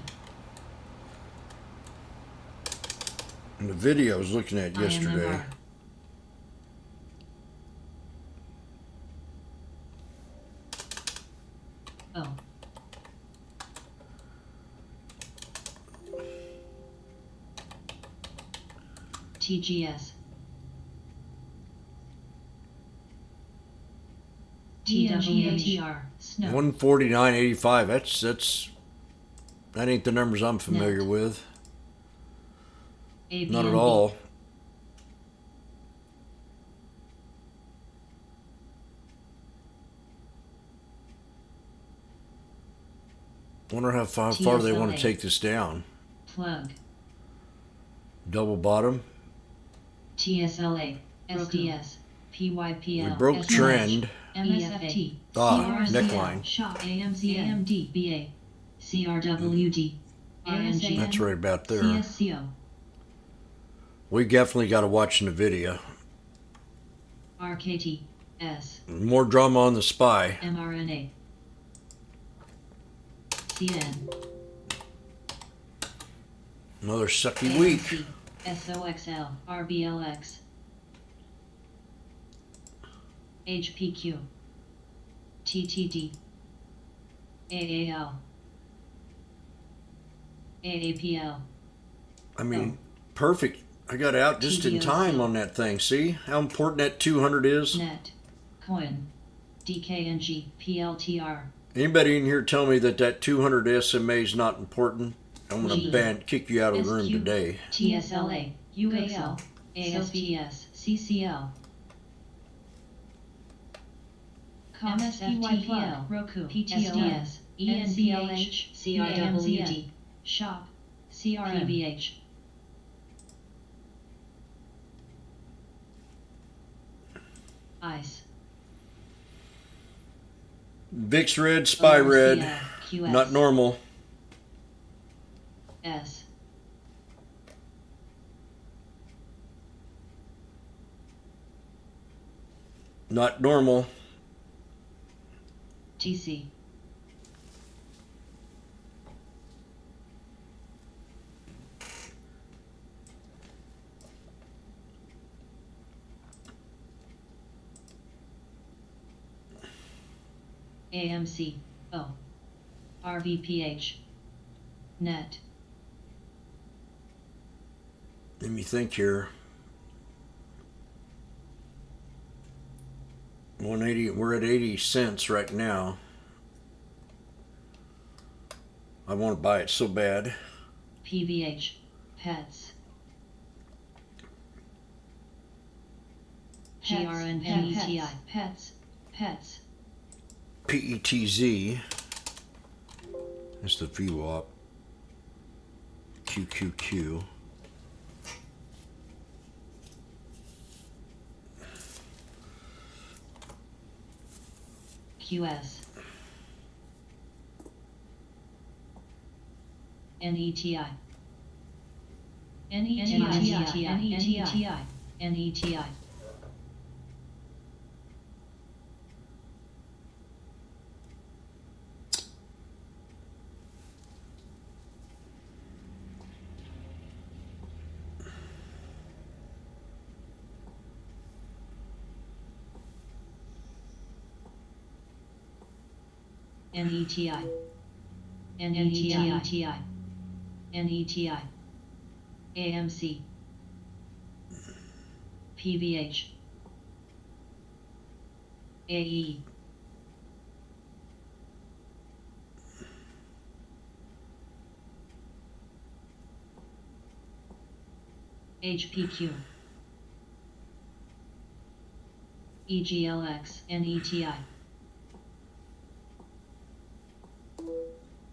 And the video I was looking at yesterday. IMMR. Oh. TGS. TWATR. Snow. 149.85. That ain't the numbers I'm familiar Net. with. ABNB. Not at all. Wonder how far they want to TSLA. take this down. Plug. Double bottom. TSLA. SDS. PYPL. We broke SMH, trend. MSFT. Ah, CRCL, neckline. SHOP. AMC. AMD. BA. CRWD. RNG. That's right about there. CSCO. We definitely got to watch in the video. RKT. S. More drama on the spy. mRNA. CN. Another sucky week. AMC, SOXL. RBLX. HPQ. TTD. AAL. AAPL. I mean, perfect. I got out just in time on that thing. See how important that 200 is? Net. Coin. DKNG. PLTR. Anybody in here tell me that 200 SMA is not important? I'm going to kick you out of the room SQ, today. TSLA. UAL. ASGS. CCL. MSFTPL. Roku. PTSDS. ENCLH. CRWD. SHOP. CRMBH. ICE. VIX red, SPY red. ORCL, QS. Not normal. S. Not normal. TC. AMC. O. RVPH. Net. Let me think here. 180. We're at 80 cents right now. I want to buy it so bad. PVH. Pets. GRNPETI. Pets. Pets. PETZ. That's the VWAP. QQQ. QS. NETI. NETI. NETI. AMC. PVH. AE. HPQ. EGLX. NETI.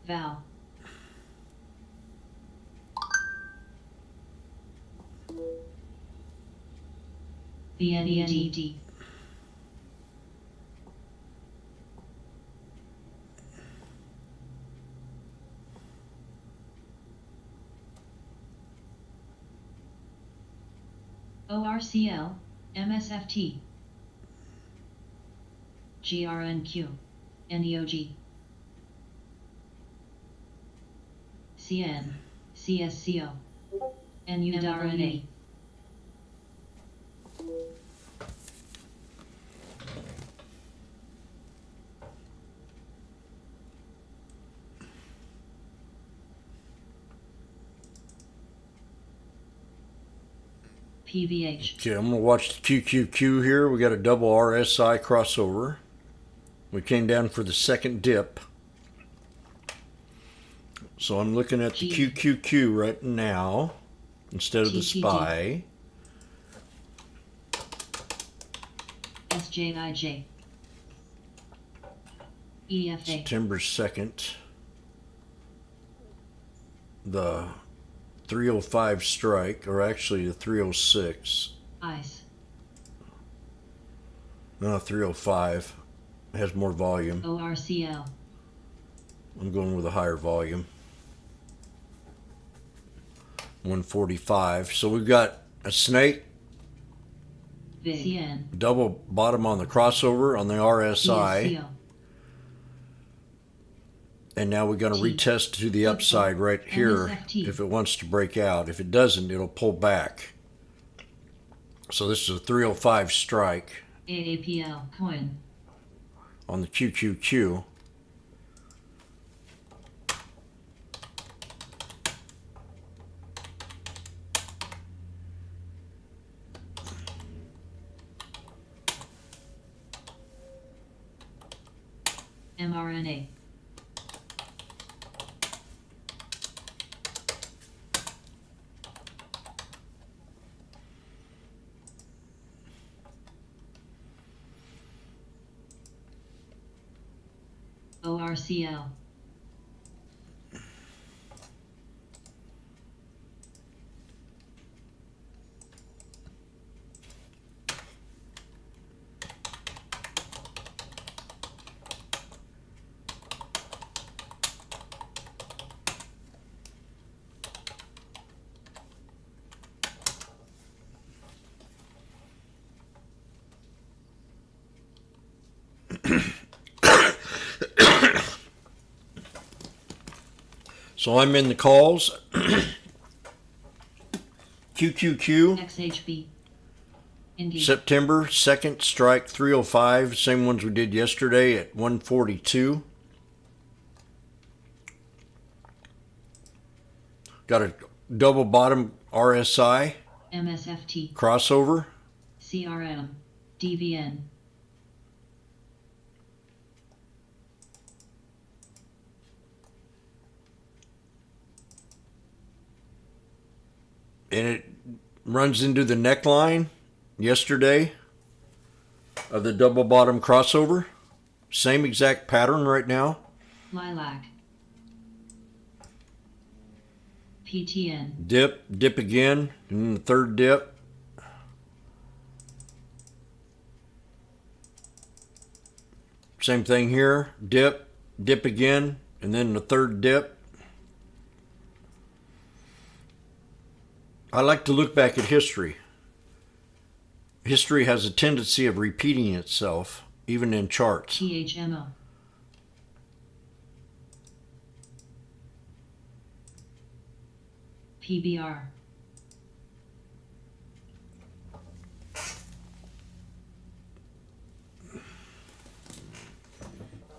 Val. VNED. ORCL. MSFT. GRNQ. NEOG. CN. CSCO. NURNA. PVH. Okay, I'm going to watch the QQQ here. We got a double RSI crossover. We came down for the second dip. So I'm looking at the G. QQQ right now instead of the TTD. SPY. SJIJ. EFA. September 2nd. The 305 strike, or actually the 306. ICE. No, 305. It has more volume. ORCL. I'm going with a higher volume. 145. So we've got a snake, CN. double bottom on the crossover on the RSI, CSCO. and now we're going to T. retest to the upside right here MSFT. if it wants to break out. If it doesn't, it'll pull back. So this is a 305 strike AAPL. Coin. on the QQQ. mRNA. ORCL. So I'm in the calls. QQQ, XHB. Engage. September 2nd, strike 305. Same ones we did yesterday at 142. Got a double bottom RSI MSFT. crossover. CRM. DVN. And it runs into the neckline yesterday of the double bottom crossover. Same exact pattern right now. Lilac. PTN. Dip again, and then the third dip. Same thing here. Dip again, and then the third dip. I like to look back at history. History has a tendency of repeating itself, even in charts. THMO. PBR.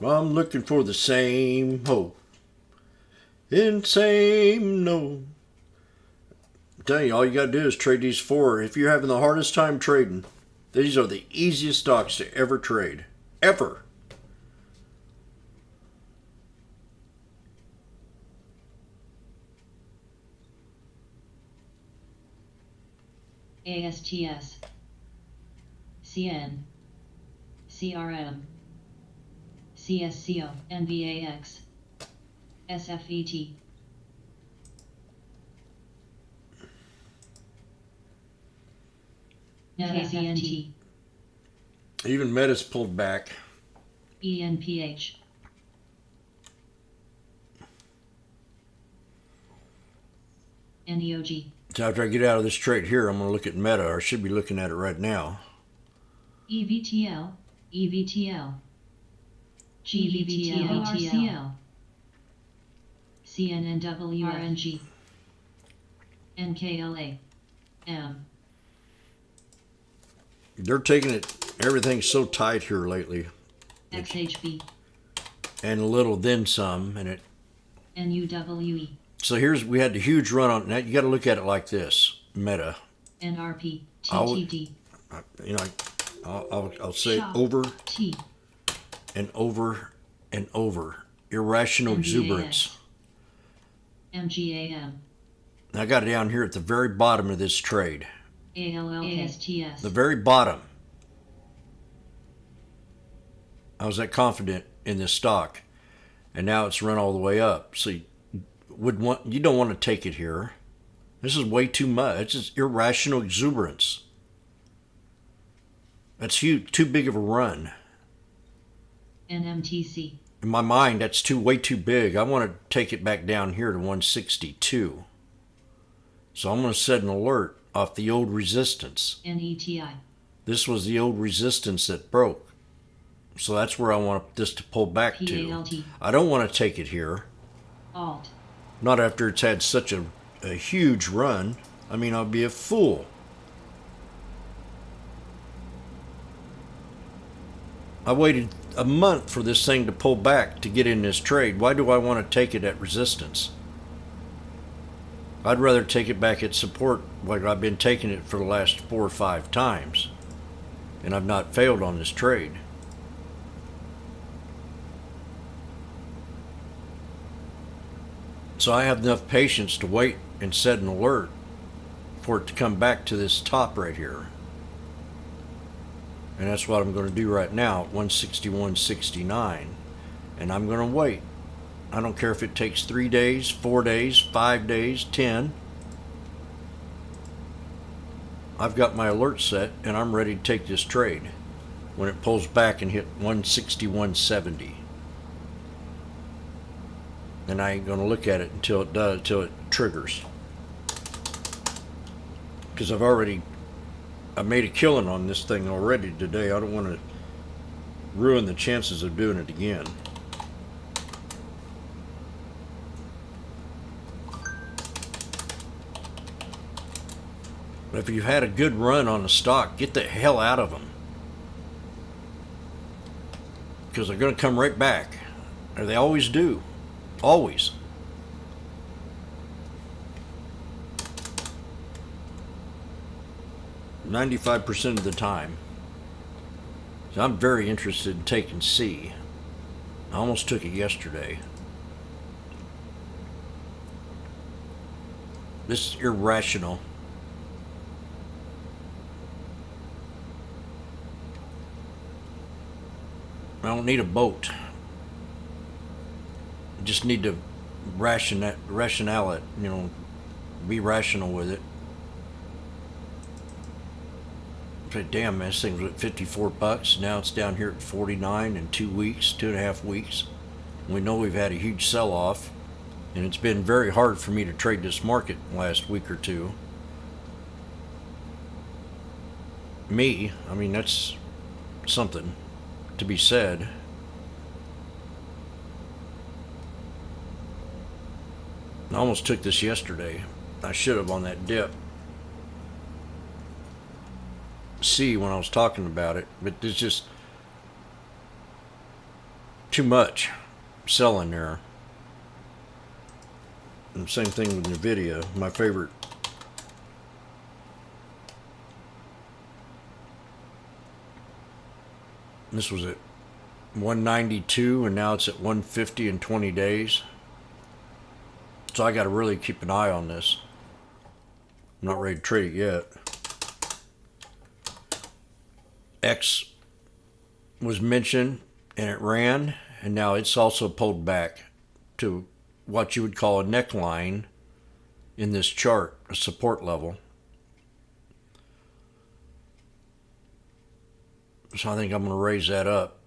I'm looking for the same hope and same no. I'm telling you, all you got to do is trade these four. If you're having the hardest time trading, these are the easiest stocks to ever trade. Ever. ASTS. CN. CRM. CSCO. NVAX. SFET. KCNT. Even Meta's pulled back. ENPH. NEOG. So after I get out of this trade here, I'm going to look at Meta, or I should be looking at it right now. EVTL. EVTL. GVTL. RCL. CNNWRNG. NKLA. M. They're taking it, everything's so tight here lately. XHB. And a little then some, and it. NUWE. So we had the huge run on that. You got to look at it like this, Meta. NRP. I'll- TTD. You know, I'll say Shop. over T. and over and over. Irrational exuberance. MGAM. And I got it down here at the very bottom of this trade. ALLKSTS. The very bottom. I was that confident in this stock, and now it's run all the way up. So you don't want to take it here. This is way too much. It's just irrational exuberance. That's huge, too big of a run. NMTC. In my mind, that's way too big. I want to take it back down here to 162. So I'm going to set an alert off the old resistance. NETI. This was the old resistance that broke. So that's where I want this to pull back to. PALT. I don't want to take it here. Alt. Not after it's had such a huge run. I mean, I'll be a fool. I waited a month for this thing to pull back to get in this trade. Why do I want to take it at resistance? I'd rather take it back at support like I've been taking it for the last 4 or 5 times. And I've not failed on this trade. So I have enough patience to wait and set an alert for it to come back to this top right here. And that's what I'm going to do right now at 161.69. And I'm going to wait. I don't care if it takes 3 days, 4 days, 5 days, 10. I've got my alert set and I'm ready to take this trade when it pulls back and hit 161.70. And I ain't going to look at it until it does, until it triggers. Because I made a killing on this thing already today. I don't want to ruin the chances of doing it again. If you've had a good run on the stock, get the hell out of them. Because they're going to come right back. Or they always do. Always. %95 of the time. So I'm very interested in taking C. I almost took it yesterday. This is irrational. I don't need a boat. I just need to rationale it, you know, be rational with it. Say, damn, man, this thing was at $54. Now it's down here at 49 in 2 weeks, 2.5 weeks. We know we've had a huge sell-off, and it's been very hard for me to trade this market last week or two. Me, I mean, that's something to be said. I almost took this yesterday. I should have on that dip. See when I was talking about it, but there's just too much selling there. And same thing with Nvidia, my favorite. This was at 192 and now it's at 150 in 20 days. So I got to really keep an eye on this. I'm not ready to trade it yet. X was mentioned and it ran, and now it's also pulled back to what you would call a neckline in this chart, a support level. So I think I'm going to raise that up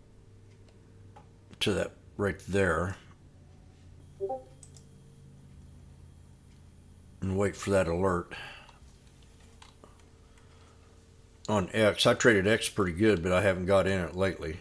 to that right there and wait for that alert. On X, I traded X pretty good, but I haven't got in it lately.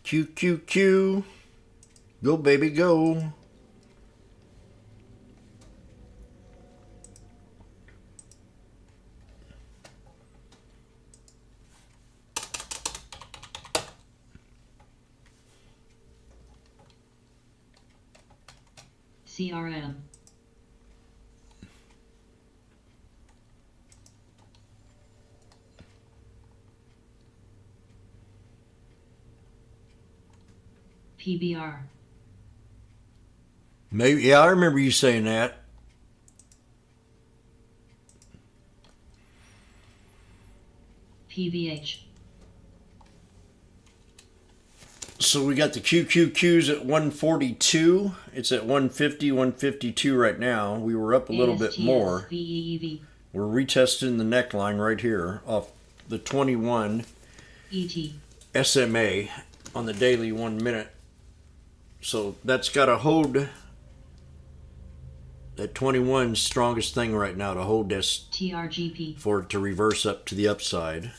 Q, Q, Q. Go, baby, go. CRM. PBR. Maybe, yeah, I remember you saying that. PVH. So we got the QQQs at 142. It's at 150, 152 right now. We were up a little bit more. VEEV. We're retesting the neckline right here off the 21 ET. SMA on the daily 1 minute. So that's got to hold. That 21 strongest thing right now to hold this TRGP. for it to reverse up to the upside.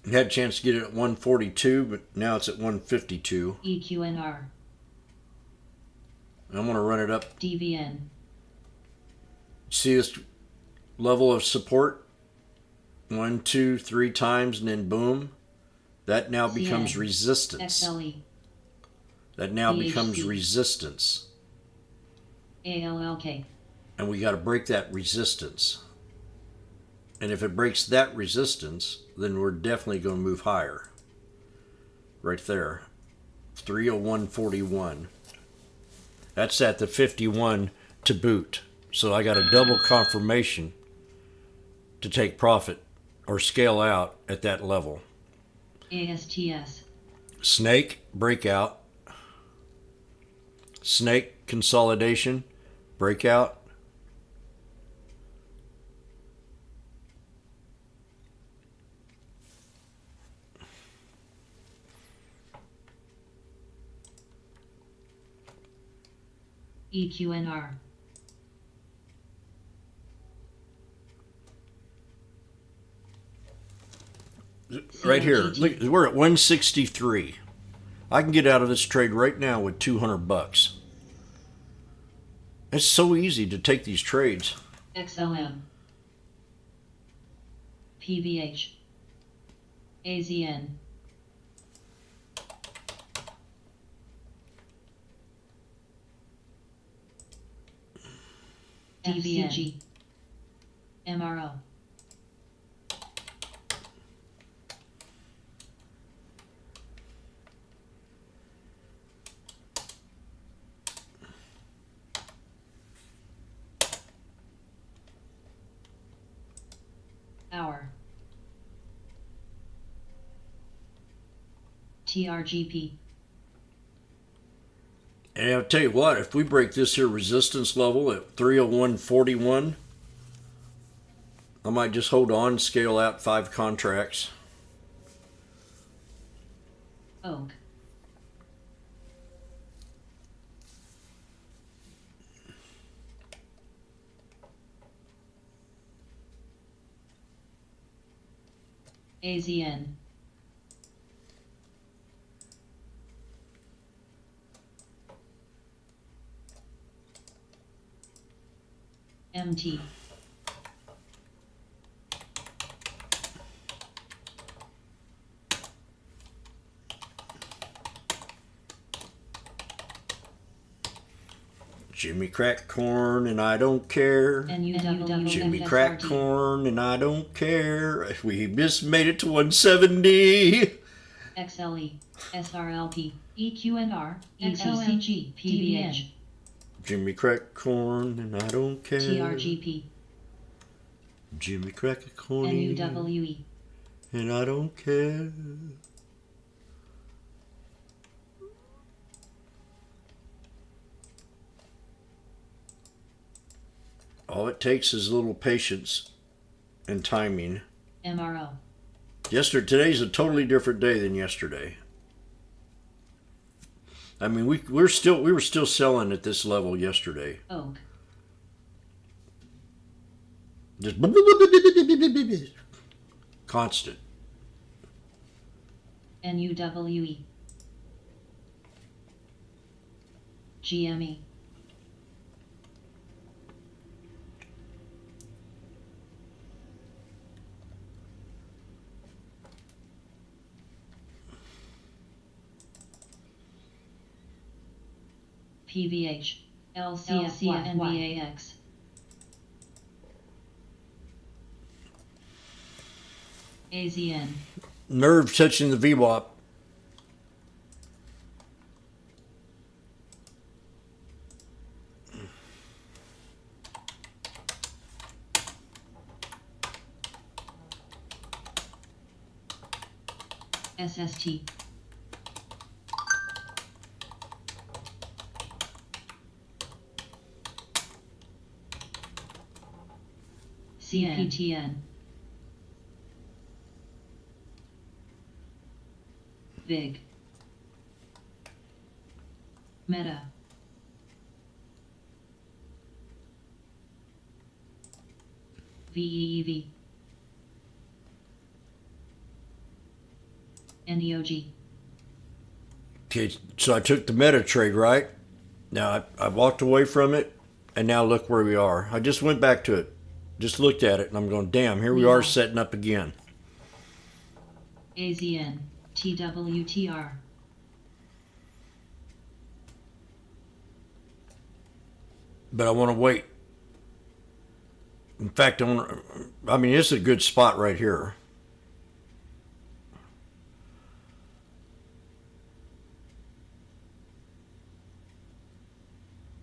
Had a chance to get it at 142, but now it's at 152. EQNR. I'm going to run it up. DVN. See this level of support? 1, 2, 3 times, and then boom. That now becomes CN. resistance. XLE. That now DHC. becomes resistance. ALLK. And we got to break that resistance. And if it breaks that resistance, then we're definitely going to move higher. Right there. 301.41. That's at the 51 to boot. So I got a double confirmation to take profit or scale out at that level. ASTS. Snake breakout. Snake consolidation breakout. EQNR. Right here. Look, we're at 163. I can get out of this trade right now with $200. It's so easy to take these trades. XLM. PBH. AZN. DBG. MRO. Hour. TRGP. And I'll tell you what, if we break this here resistance level at 301.41, I might just hold on and scale out 5 contracts. Oak. AZN. MT. Jimmy crack corn and I don't care. NUW. Jimmy crack corn and I don't care. We just made it to 170. XLE. SRLP. EQNR. ECCG. PBH. Jimmy crack corn and I don't care. TRGP. Jimmy crack a corn NUWE. and I don't care. All it takes is a little patience and timing. MRO. Today's a totally different day than yesterday. I mean, we were still selling at this level yesterday. Oak. Just constant. NUWE. GME. PVH. LCFYNBAX. AZN. Nerve touching the VWAP. SST. CPTN. Big. Meta. VEEV. NEOG. Okay, so I took the meta trade, right? Now I walked away from it, and now look where we are. I just went back to it, just looked at it, and I'm going, damn, here we are setting up again. AZN. TWTR. but I want to wait. In fact, I mean, this is a good spot right here.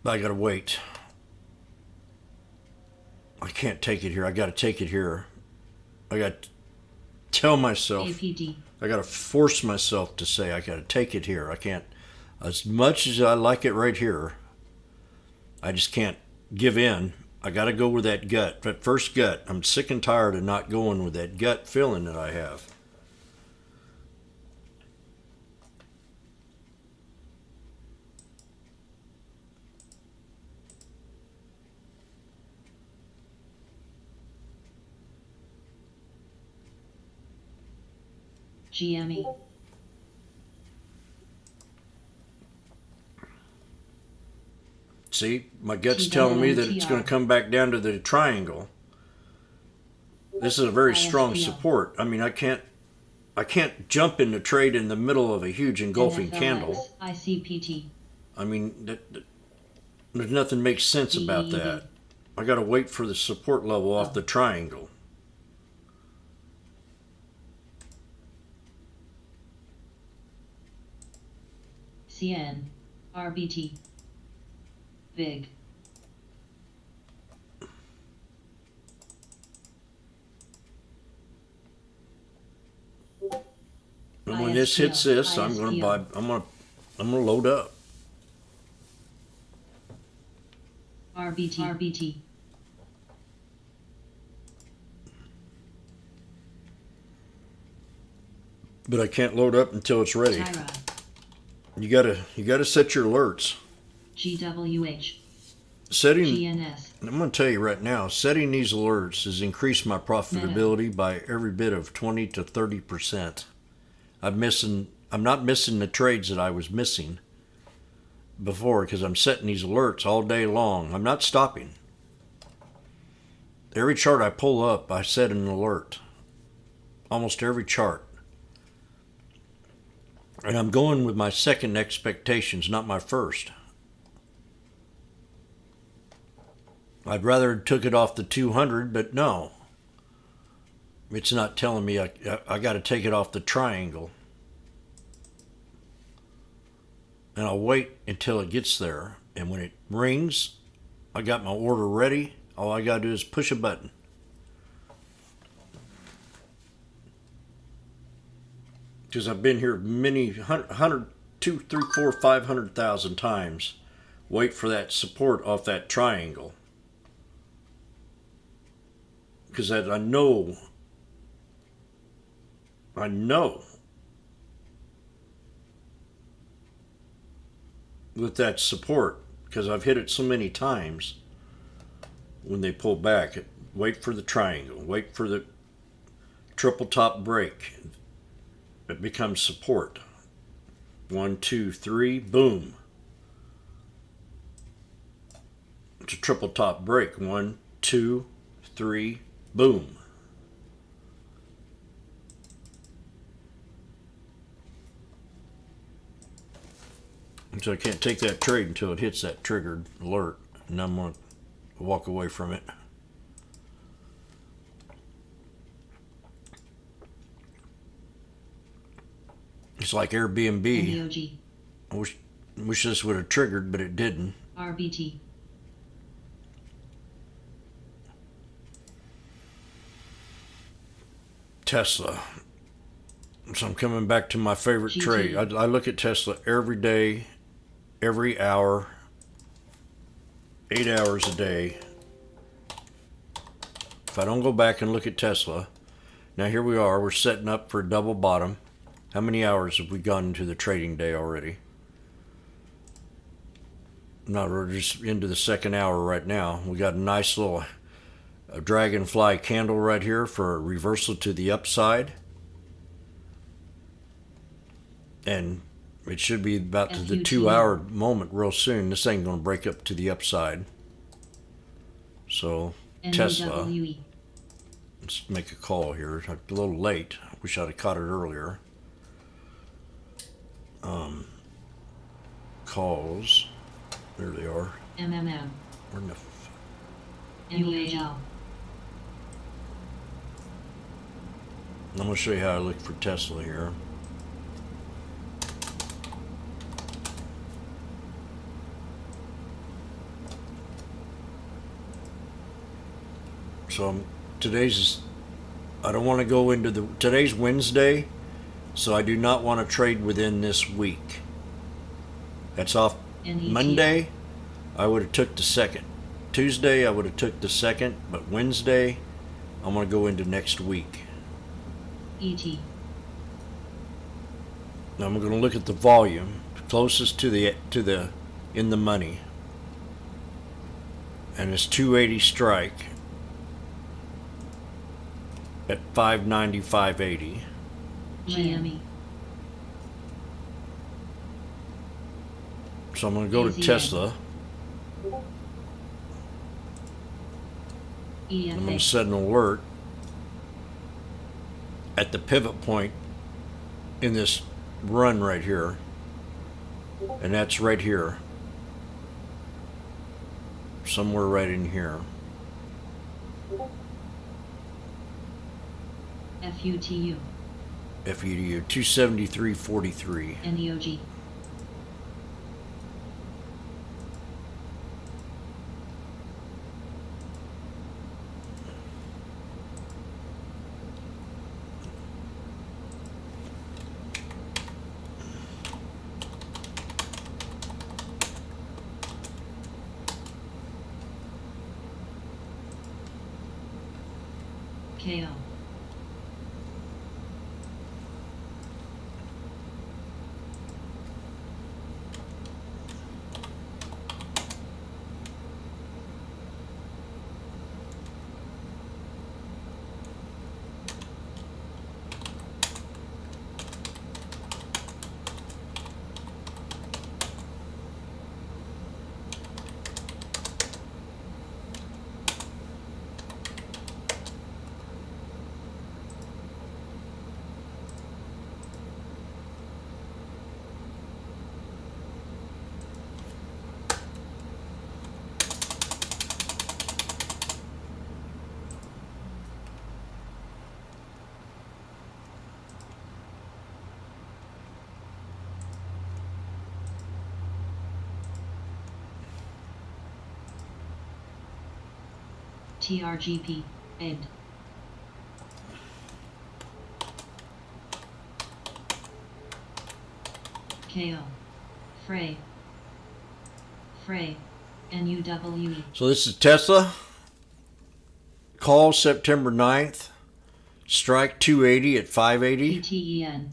But I gotta wait. I can't take it here. I gotta take it here. I gotta tell myself. APD. I gotta force myself to say I gotta take it here. I can't. As much as I like it right here, I just can't give in. I gotta go with that gut. That first gut. I'm sick and tired of not going with that gut feeling that I have. GME. See, my gut's telling me that it's going to come back down to the triangle. This is a very strong support. I mean, I can't jump into trade in the middle of a huge engulfing candle. ICPT. I mean, there's nothing makes sense about that. I got to wait for the support level off the triangle. CN. RBT. VIG. And when this hits this, I'm going to buy. I'm going to load up. RBT. But I can't load up until it's ready. Tyra. You gotta set your alerts. GWH. Setting. GNS. I'm going to tell you right now, setting these alerts has increased my profitability by every bit of 20 to 30%. I'm not missing the trades that I was missing before because I'm setting these alerts all day long. I'm not stopping. Every chart I pull up, I set an alert. Almost every chart. And I'm going with my second expectations, not my first. I'd rather have took it off the 200, but no. It's not telling me I got to take it off the triangle. And I'll wait until it gets there. And when it rings, I got my order ready. All I got to do is push a button. Because I've been here many 100, 2, 3, 4, 500,000 times. Wait for that support off that triangle. Because I know with that support, because I've hit it so many times, when they pull back, wait for the triangle, wait for the triple top break. It becomes support. 1, 2, 3, boom. It's a triple top break. 1, 2, 3, boom. So I can't take that trade until it hits that triggered alert, and I'm going to walk away from it. It's like Airbnb. NEOG. I wish this would have triggered, but it didn't. RBT. Tesla. So I'm coming back to my favorite GT. trade. I look at Tesla every day, every hour, 8 hours a day. If I don't go back and look at Tesla, now here we are, we're setting up for a double bottom. How many hours have we gone into the trading day already? No, we're just into the second hour right now. We got a nice little dragonfly candle right here for a reversal to the upside. And it should be about to the 2 hour moment real soon. This ain't going to break up to the upside. So, Tesla. NEWE. Let's make a call here. A little late. I wish I'd have caught it earlier. Calls. There they are. MMM. Where the UHL. I'm going to show you how I look for Tesla here. So I don't want to go into today's Wednesday, so I do not want to trade within this week. That's off NETL. Monday. I would have took the second. Tuesday I would have took the second, but Wednesday I'm going to go into next week. ET. Now I'm going to look at the volume closest to the in the money, and it's 280 strike at 590.580. GME. So I'm going to go to AZN. Tesla. I'm going to EFA. set an alert at the pivot point in this run right here, and that's right here, somewhere right in here. FUTU. FUDU 273.43. NEOG. KO. TRGP. End. KO. Frey. NUWE. So this is Tesla. Call September 9th. Strike 280 at 580. PTEN.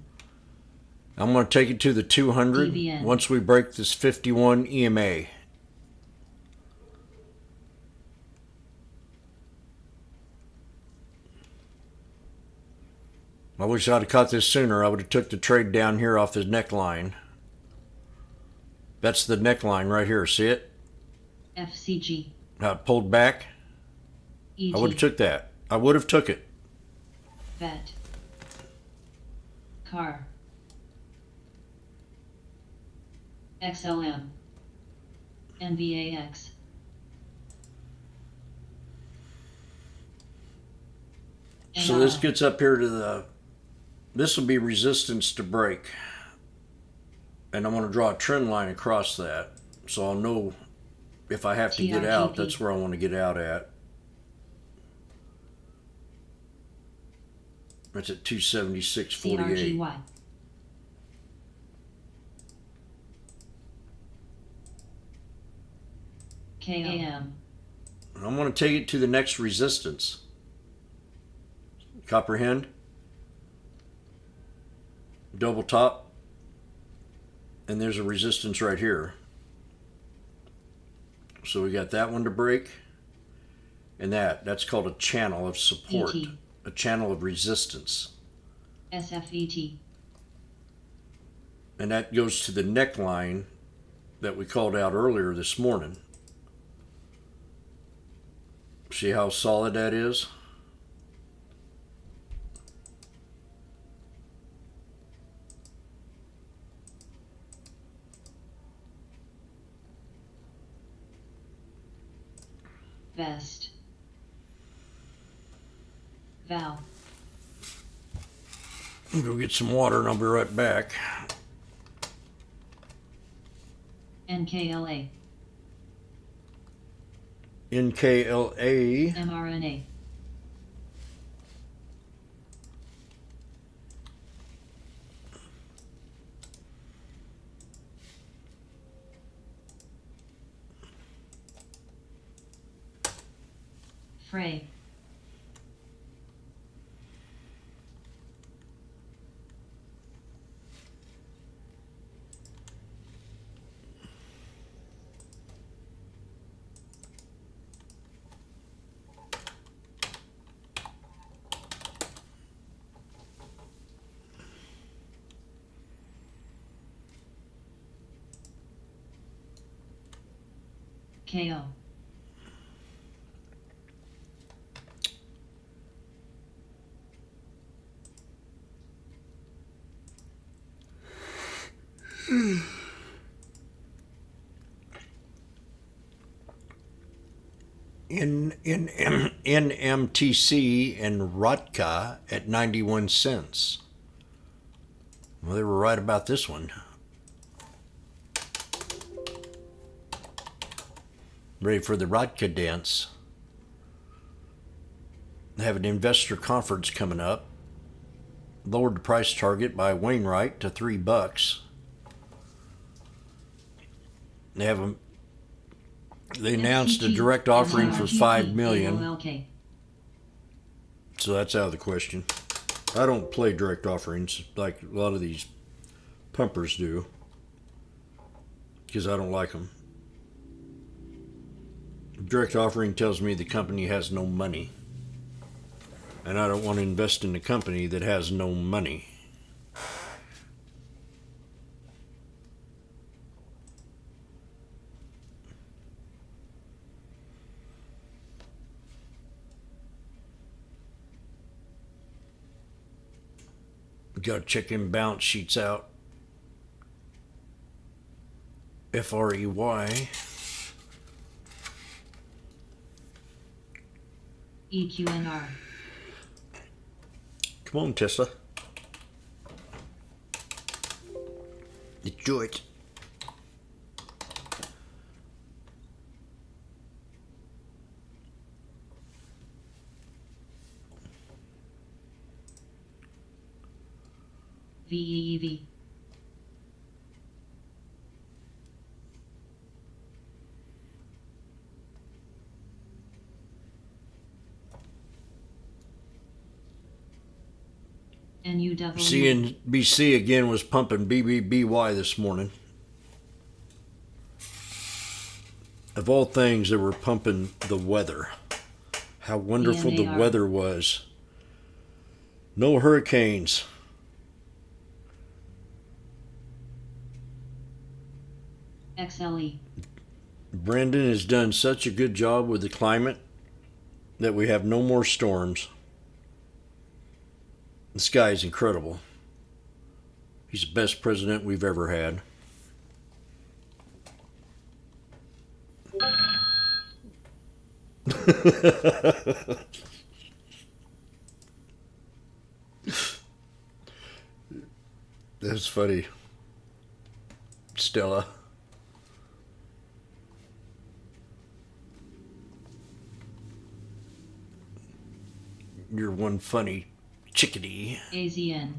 I'm going to take it to the 200 DVN. once we break this 51 EMA. I wish I'd have caught this sooner. I would have took the trade down here off his neckline. That's the neckline right here. See it? FCG. How it pulled back? ET. I would have took that. I would have took it. Vet. Car. XLM. NVAX. So this gets up here to the, this will be resistance to break. And I'm going to draw a trend line across that. So I'll know if I have to get out, TRGP. that's where I want to get out at. That's at 276.48. CRGY. KAM. And I'm going to take it to the next resistance. Comprehend? Double top. And there's a resistance right here. So we got that one to break. And that's called a channel of support. ET. A channel of resistance. SFET. And that goes to the neckline that we called out earlier this morning. See how solid that is? Vest. Val. I'll go get some water and I'll be right back. NKLA. NKLA. mRNA. Fray. KO. NMTC and Rotka at 91 cents. Well, they were right about this one. Ready for the Rotka dance. They have an investor conference coming up. Lowered the price target by Wainwright to $3. They announced a direct offering for $5 million. So that's out of the question. I don't play direct offerings like a lot of these pumpers do, because I don't like them. Direct offering tells me the company has no money, and I don't want to invest in a company that has no money. Got to check in balance sheets out. FREY. EQNR. Come on, Tesla. Detroit. VEEV. NUW. CNBC again was pumping BBBY this morning. Of all things, they were pumping the weather. How wonderful the weather was. No hurricanes. XLE. Brandon has done such a good job with the climate that we have no more storms. This guy is incredible. He's the best president we've ever had. That's funny. Stella. You're one funny chickadee. AZN.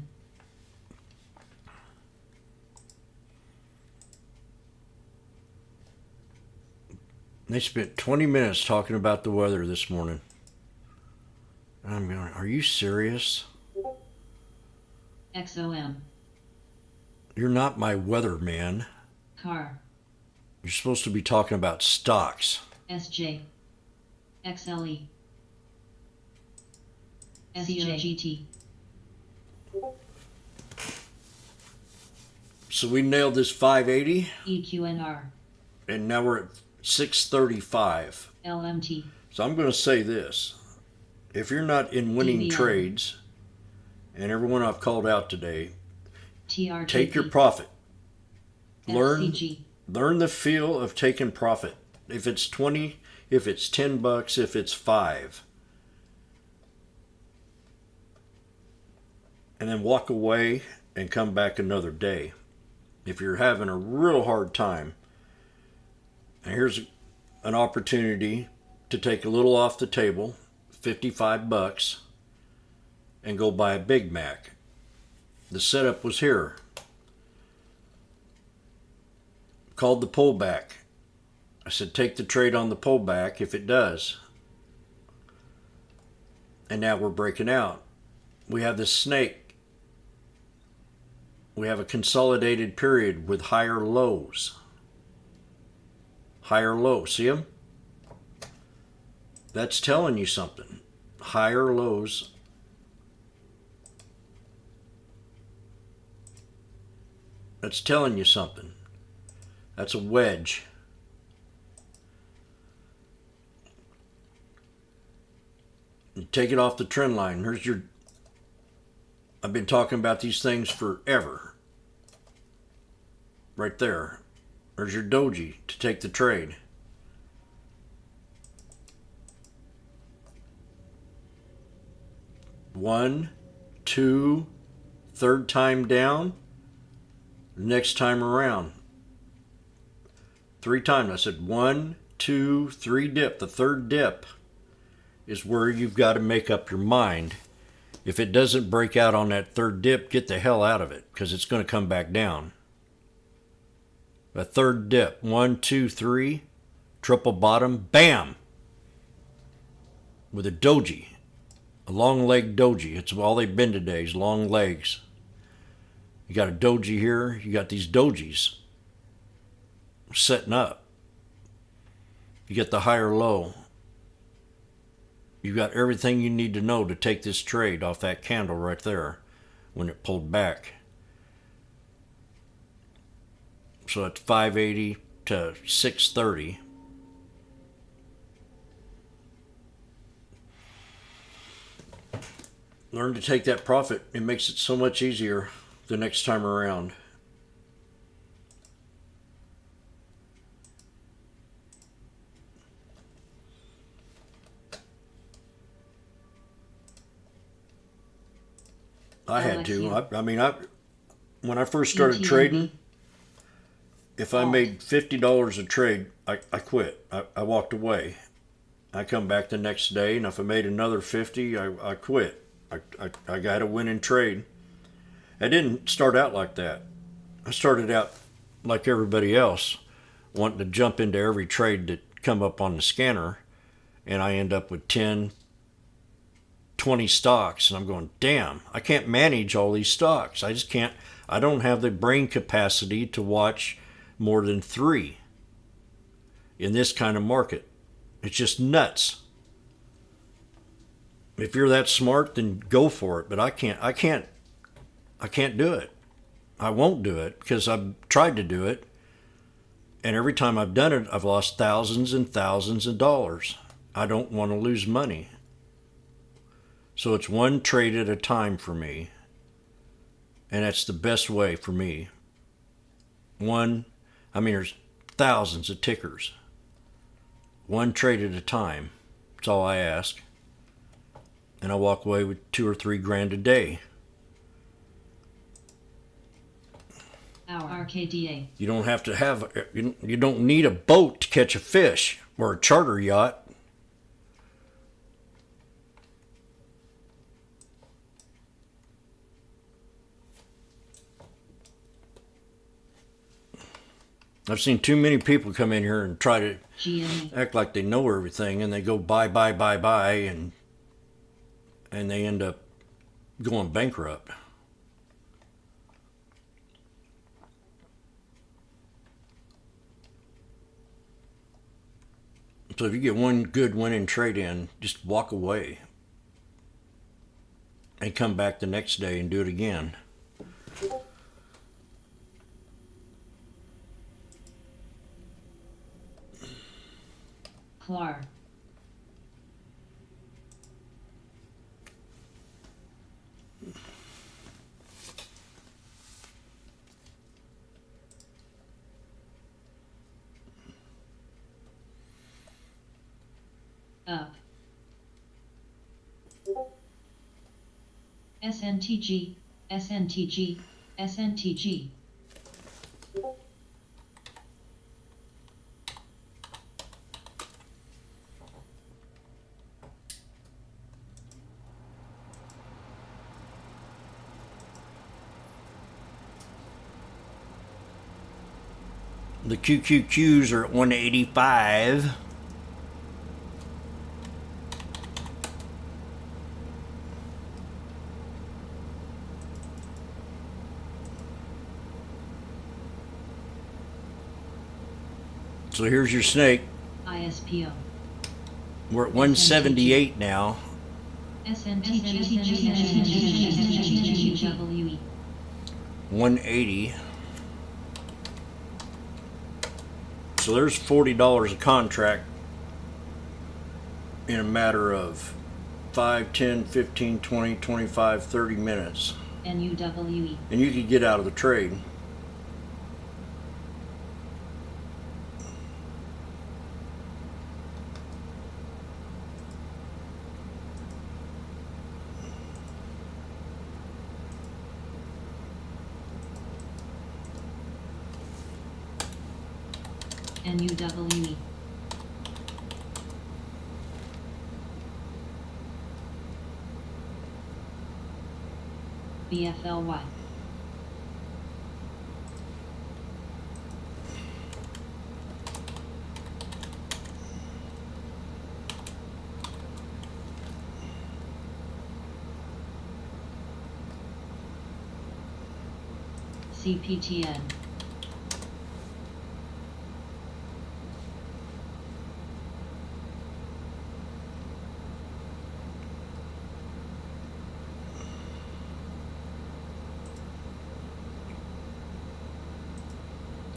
They spent 20 minutes talking about the weather this morning. I'm going, are you serious? XOM. You're not my weather man. Car. You're supposed to be talking about stocks. SJ. XLE. COGT. So we nailed this 580, EQNR. and now we're at 635. LMT. So I'm going to say this. If you're not in winning DVR. trades, and everyone I've called out today, TRTP. take your profit. FCG. Learn the feel of taking profit. If it's 20, if it's $10, if it's 5. And then walk away and come back another day. If you're having a real hard time, and here's an opportunity to take a little off the table, $55, and go buy a Big Mac. The setup was here. Called the pullback. I said, take the trade on the pullback if it does. And now we're breaking out. We have this snake. We have a consolidated period with higher lows. Higher low. See them? That's telling you something. Higher lows. That's telling you something. That's a wedge. You take it off the trend line. Here's your... I've been talking about these things forever. Right there. There's your doji to take the trade. One, two, third time down. Next time around. 3 times. I said 1, 2, 3 dip. The third dip is where you've got to make up your mind. If it doesn't break out on that third dip, get the hell out of it, because it's going to come back down. A third dip. 1, 2, 3. Triple bottom. Bam! With a doji. A long leg doji. It's all they've been today is long legs. You got a doji here. You got these dojis setting up. You get the higher low. You got everything you need to know to take this trade off that candle right there when it pulled back. So it's 580 to 630. Learn to take that profit. It makes it so much easier the next time around. I had to. When I first started trading, if I made $50 a trade, I quit. I walked away. I come back the next day, and if I made another 50, I quit. I got a winning trade. I didn't start out like that. I started out like everybody else, wanting to jump into every trade that come up on the scanner, and I end up with 10, 20 stocks, and I'm going, damn, I can't manage all these stocks. I just can't. I don't have the brain capacity to watch more than 3 in this kind of market. It's just nuts. If you're that smart, then go for it. But I can't do it. I won't do it because I've tried to do it, and every time I've done it, I've lost thousands and thousands of dollars. I don't want to lose money. So it's one trade at a time for me. And that's the best way for me. There's thousands of tickers. One trade at a time. That's all I ask. And I walk away with 2 or 3 grand a day. Our RKDA. You don't have to have, you don't need a boat to catch a fish or a charter yacht. I've seen too many people come in here and try to act like they know everything, and they go buy, and they end up going bankrupt. So if you get one good winning trade in, just walk away and come back the next day and do it again. Clar. Up. SNTG, SNTG, SNTG. The QQQs are at 185. So here's your snake. ISPO. We're at 178 now. SNTG. 180. So there's $40 a contract in a matter of 5, 10, 15, 20, 25, 30 minutes. NUWE. And you could get out of the trade. NUWE. BFLY. CPTN.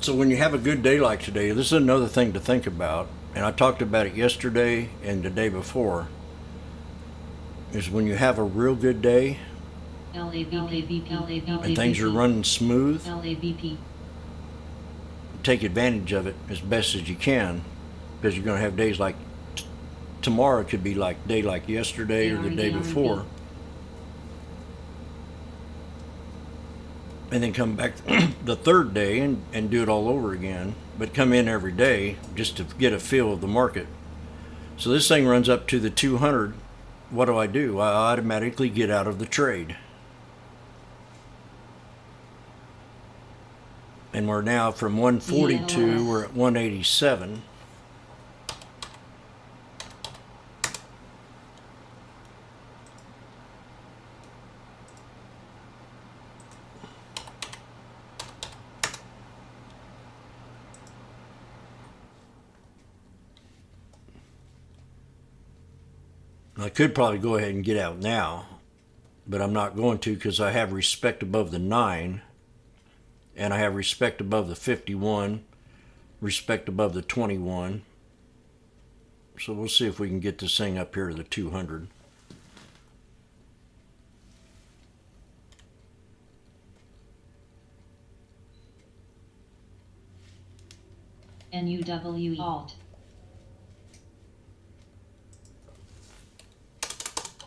So when you have a good day like today, this is another thing to think about, and I talked about it yesterday and the day before, is when you have a real good day and things are running smooth, LAVP. take advantage of it as best as you can, because you're going to have days like tomorrow could be like day like yesterday or the day before. And then come back the third day and do it all over again, but come in every day just to get a feel of the market. So this thing runs up to the 200. What do? I automatically get out of the trade. And we're now from 142, we're at 187. I could probably go ahead and get out now, but I'm not going to because I have respect above the 9, and I have respect above the 51, respect above the 21. So we'll see if we can get this thing up here to the 200. NUWE. Alt.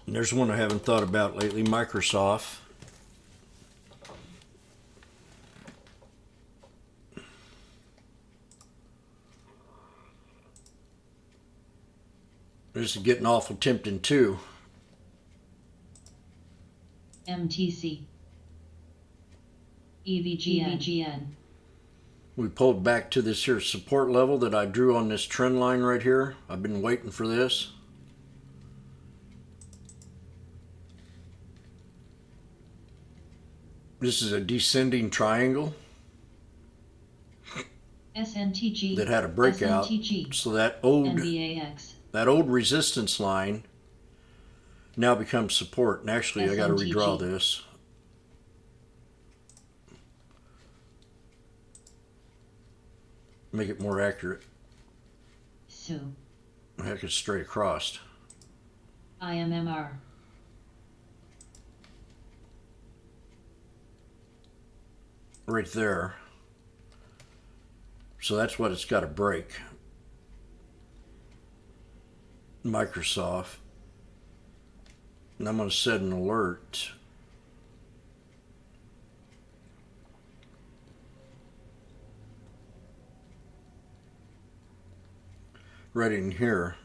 And there's one I haven't thought about lately, Microsoft. This is getting awful tempting too. MTC. EVGN. We pulled back to this here support level that I drew on this trend line right here. I've been waiting for this. This is a descending triangle SNTG. that had a breakout. SNTG. So that old resistance line now becomes support. And actually I got to redraw this. Make it more accurate. So. Heck, it's straight across. IMMR. Right there. So that's what it's got to break. Microsoft. And I'm going to set an alert. Right in here.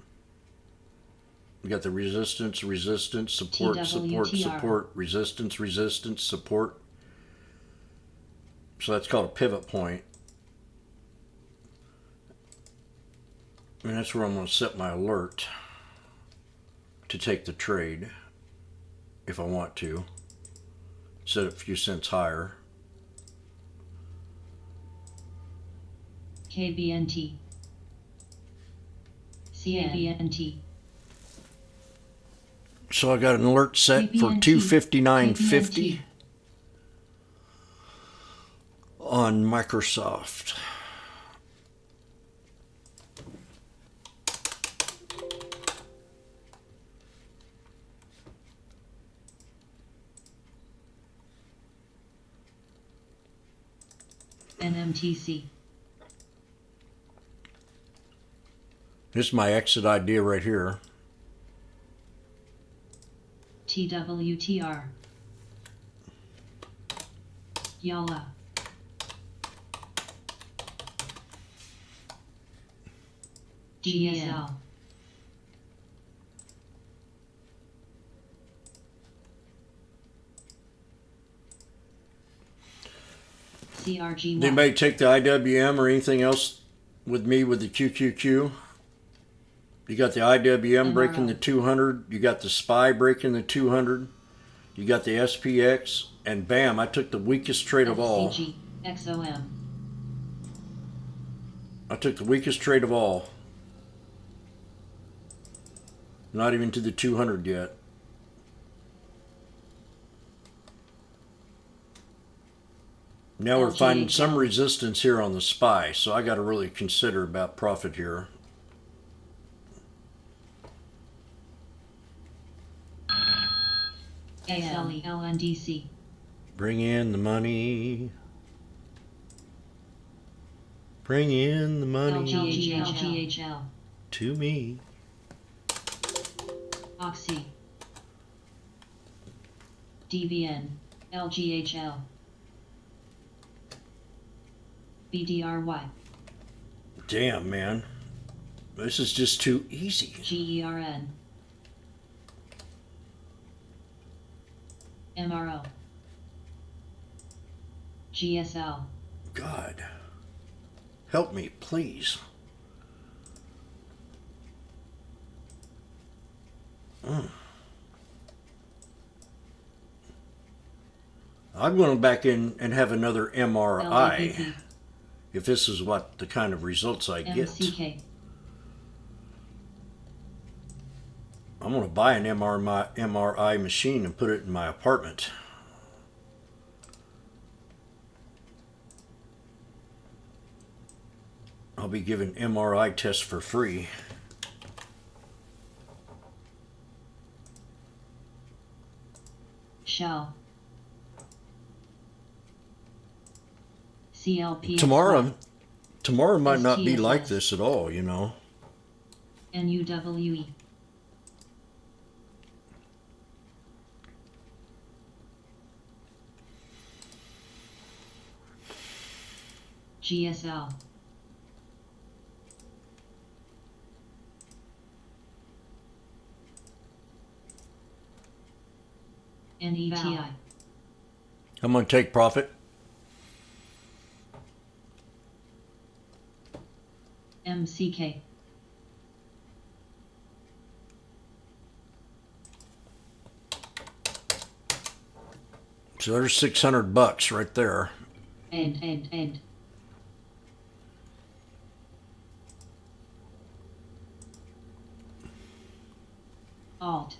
We got the resistance, support, TWTR. support, resistance, support. So that's called a pivot point. And that's where I'm going to set my alert to take the trade if I want to. Set it a few cents higher. KBNT. CABNT. So I got an alert set for KBNT. 259.50 on Microsoft. NMTC. This is my exit idea right here. TWTR. Yalla. GSL. CRG. Did anybody take the IWM or anything else with me with the QQQ? You got the IWM breaking the 200. You got the SPY breaking the 200. You got the SPX. And bam, I took the weakest trade of all. FCG. XOM. I took the weakest trade of all. Not even to the 200 yet. Now we're finding some resistance here on the SPY, so I got to really consider about profit here. ALE. LNDC. Bring in the money. Bring in the money LGHL. to me. Oxy. DBN. LGHL. BDRY. Damn, man. This is just too easy. GERN. MRO. GSL. God. Help me, please. I'm going back in and have another MRI. LAPP. If this is what the kind of results I get. MCK. I'm going to buy an MRI machine and put it in my apartment. I'll be giving MRI tests for free. Shell. CLP. Tomorrow might not be STSS. like this at all, you know. NUWE. GSL. NETI. I'm going to take profit. MCK. So there's $600 right there. End. Alt.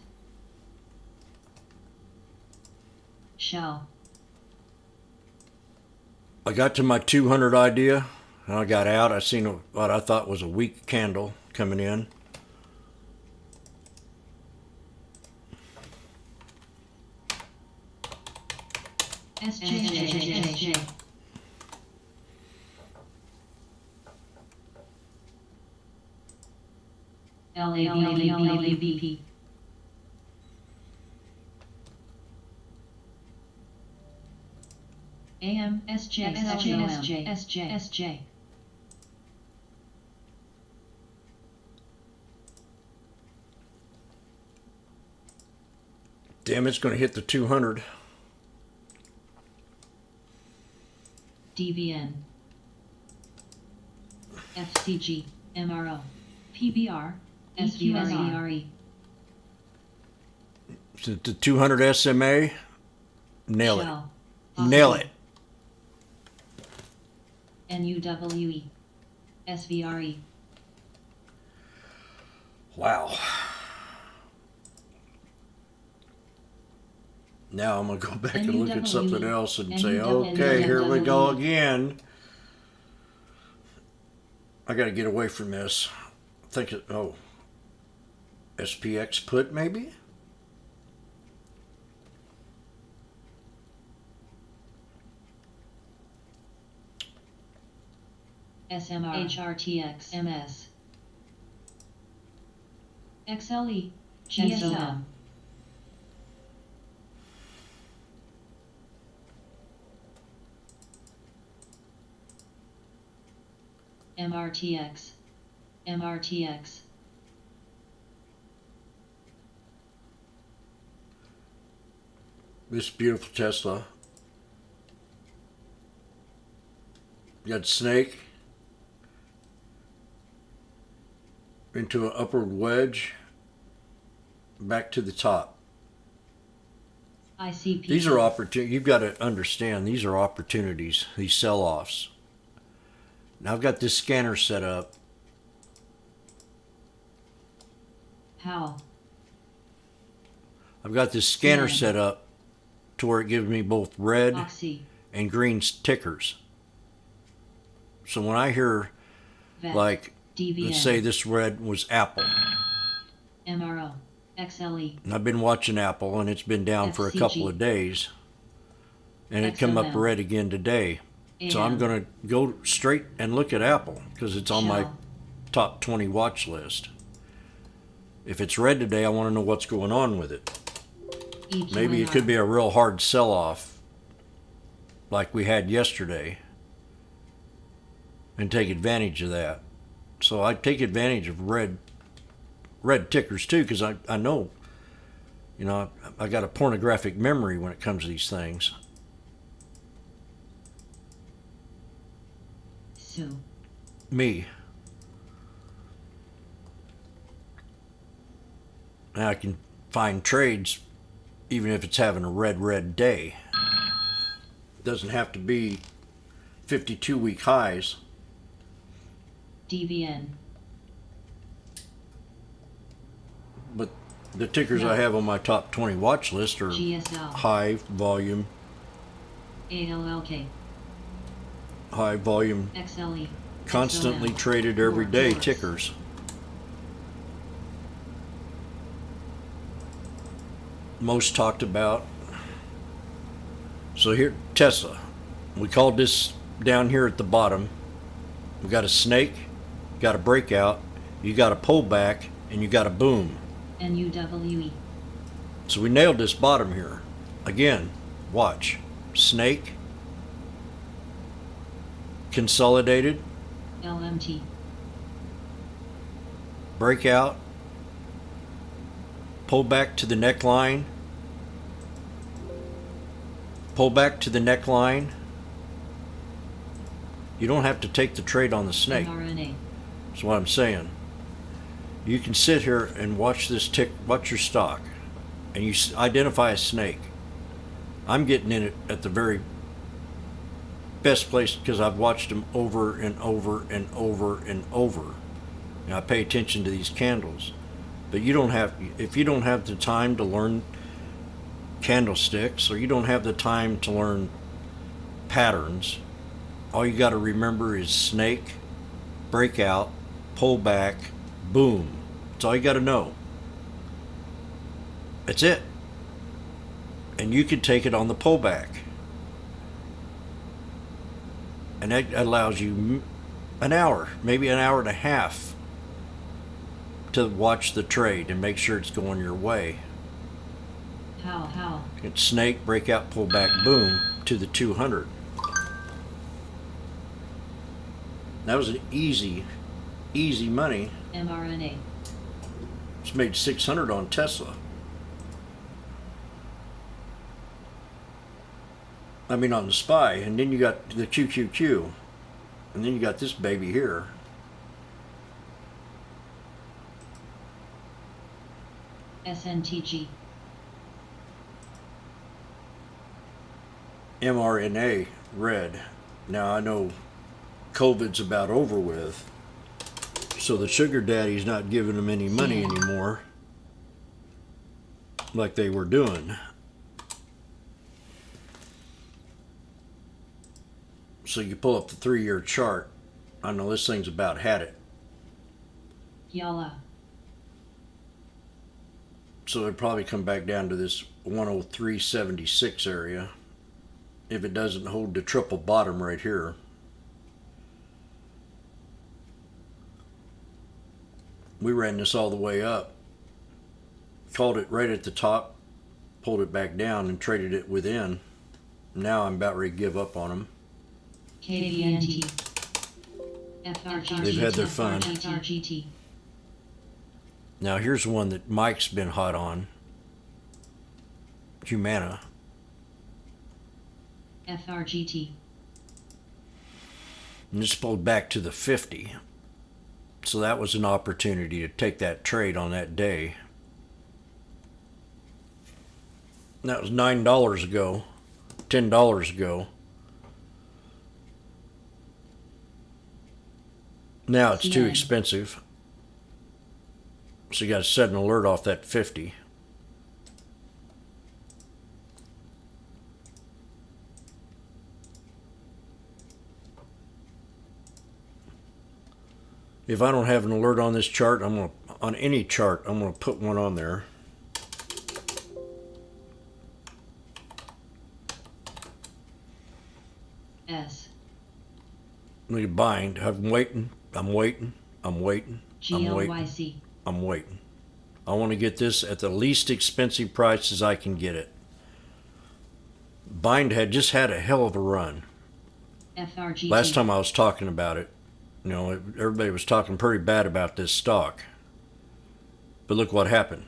Shell. I got to my 200 idea, and I got out. I seen what I thought was a weak candle coming in. SJ. LABP. AM, SJ, SJ. Damn, it's going to hit the 200. DVN. FCG, MRO, PBR, SVRE. The 200 SMA. Nail it. Shell. Nail it. NUWE, SVRE. Wow. Now I'm going to go back and look at something else and say, okay, here we go again. I got to get away from this. I think it, oh, SPX put maybe? SMR, HRTX, MS. XLE, GSM. MRTX. This beautiful Tesla. You got snake into an upward wedge back to the top. ICP. These are opportunities. You've got to understand, these are opportunities, these sell-offs. Now I've got this scanner set up. How? I've got this scanner Yeah. set up to where it gives me both red Oxy, and green tickers. So when I hear, VET, like, DVN, let's say this red was Apple, MRO, XLE, and I've been watching Apple, and it's been down for a FCG, couple of days, and it come up XML, red again today. So I'm AM, going to go straight and look at Apple because it's on my Shell, top 20 watch list. If it's red today, I want to know what's going on with it. Maybe it could be a real hard sell-off like we had yesterday and take advantage of that. So I take advantage of red tickers too because I know, you know, I got a pornographic memory when it comes to these things. Sue, Me. Now I can find trades even if it's having a red day. It doesn't have to be 52-week highs. DVN, But the tickers I have on my top 20 watch list are GSL, high volume, ALLK, XLE, constantly XOM, traded every day Taurus. tickers. Most talked about. So here, Tesla. We called this down here at the bottom. We got a snake, got a breakout, you got a pullback, and you got a boom. NUWE, So we nailed this bottom here. Again, watch. Snake, consolidated, LMT, breakout, pull back to the neckline, pull back to the neckline. You don't have to take the trade on the snake. mRNA, That's what I'm saying. You can sit here and watch this tick, watch your stock, and you identify a snake. I'm getting in it at the very best place because I've watched them over and over and over and over. And I pay attention to these candles. But you don't have, if you don't have the time to learn candlesticks or you don't have the time to learn patterns, all you got to remember is snake, breakout, pull back, boom. That's all you got to know. That's it. And you can take it on the pullback. And that allows you an hour, maybe an hour and a half to watch the trade and make sure it's going your way. How? It's snake, breakout, pull back, boom, to the 200. That was an easy money. mRNA. It's made 600 on Tesla. I mean on the SPY, and then you got the QQQ, and then you got this baby here. SNTG. mRNA red. Now I know COVID's about over with, so the sugar daddy's not giving them any money anymore like they were doing. So you pull up the 3-year chart. I know this thing's about had it. Yalla. So it'd probably come back down to this 103.76 area if it doesn't hold the triple bottom right here. We ran this all the way up, called it right at the top, pulled it back down and traded it within. Now I'm about ready to give up on them. KVNT. FRGT. They've had their fun. FRGT. Now here's one that Mike's been hot on. Humana. FRGT. And this pulled back to the 50. So that was an opportunity to take that trade on that day. And that was $9 ago, $10 ago. Now it's too Yeah. expensive. So you got to set an alert off that 50. If I don't have an alert on this chart, on any chart, I'm gonna put one on there. S. Look at bind. I'm waiting. I'm waiting. I'm waiting. I'm waiting. GLYC. I'm waiting. I want to get this at the least expensive price as I can get it. Bind had just had a hell of a run. FRGT. Last time I was talking about it, you know, everybody was talking pretty bad about this stock. But look what happened.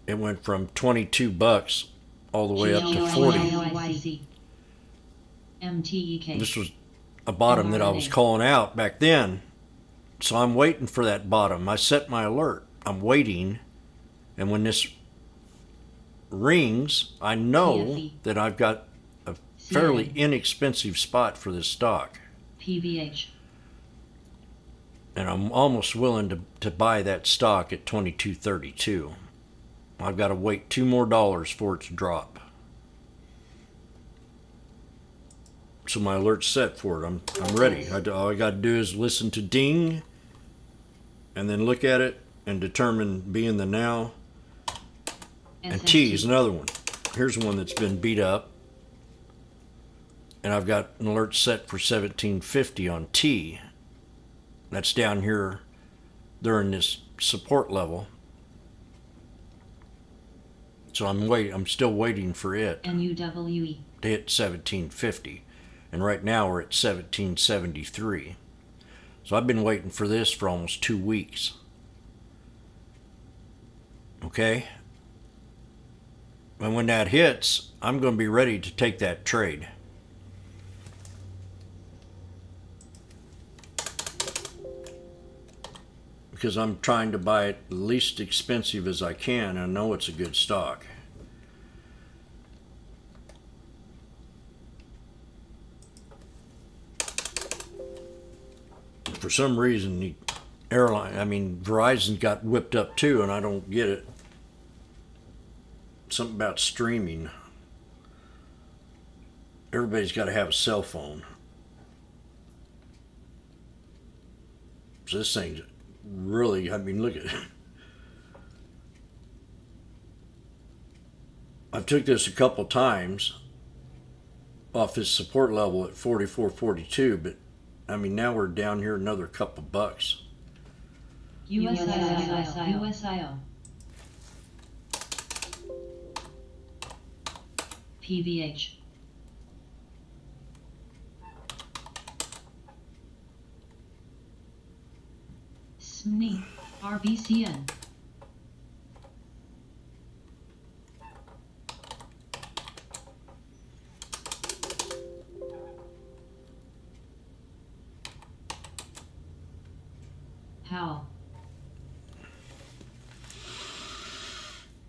It went from $22 all the way up to 40. GLYC. MTEK. This was a bottom that I was calling out back then. So I'm waiting for that bottom. I set my alert. I'm waiting. And when this rings, I know CFE. that I've got a fairly inexpensive spot for this stock. PVH. And I'm almost willing to buy that stock at $22.32. I've got to wait $2 more for it to drop. So my alert's set for it. I'm ready. All I got to do is listen to ding, and then look at it and determine be in the now. And T is another one. Here's one that's been beat up, and I've got an alert set for 1750 on T. That's down here during this support level. So I'm still waiting for it NUWE. to hit 1750. And right now we're at 1773. So I've been waiting for this for almost 2 weeks. Okay? And when that hits, I'm going to be ready to take that trade. Because I'm trying to buy it the least expensive as I can. I know it's a good stock. For some reason, the Verizon got whipped up too, and I don't get it. Something about streaming. Everybody's got to have a cell phone. So this thing's really, look at it. I've took this a couple times off this support level at 44.42, but now we're down here another couple bucks. USIO. PVH. SMNI. RBCN. How?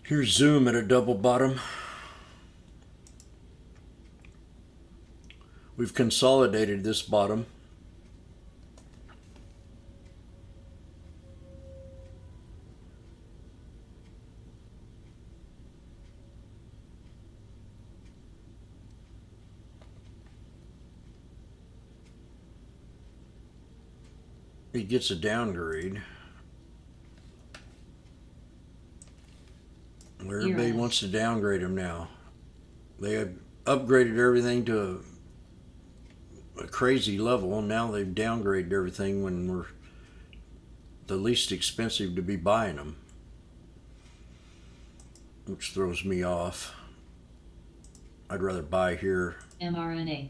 Here's Zoom at a double bottom. We've consolidated this bottom. It gets a downgrade. Where everybody Yes. wants to downgrade them now. They have upgraded everything to a crazy level, and now they've downgraded everything when we're the least expensive to be buying them, which throws me off. I'd rather buy here. mRNA.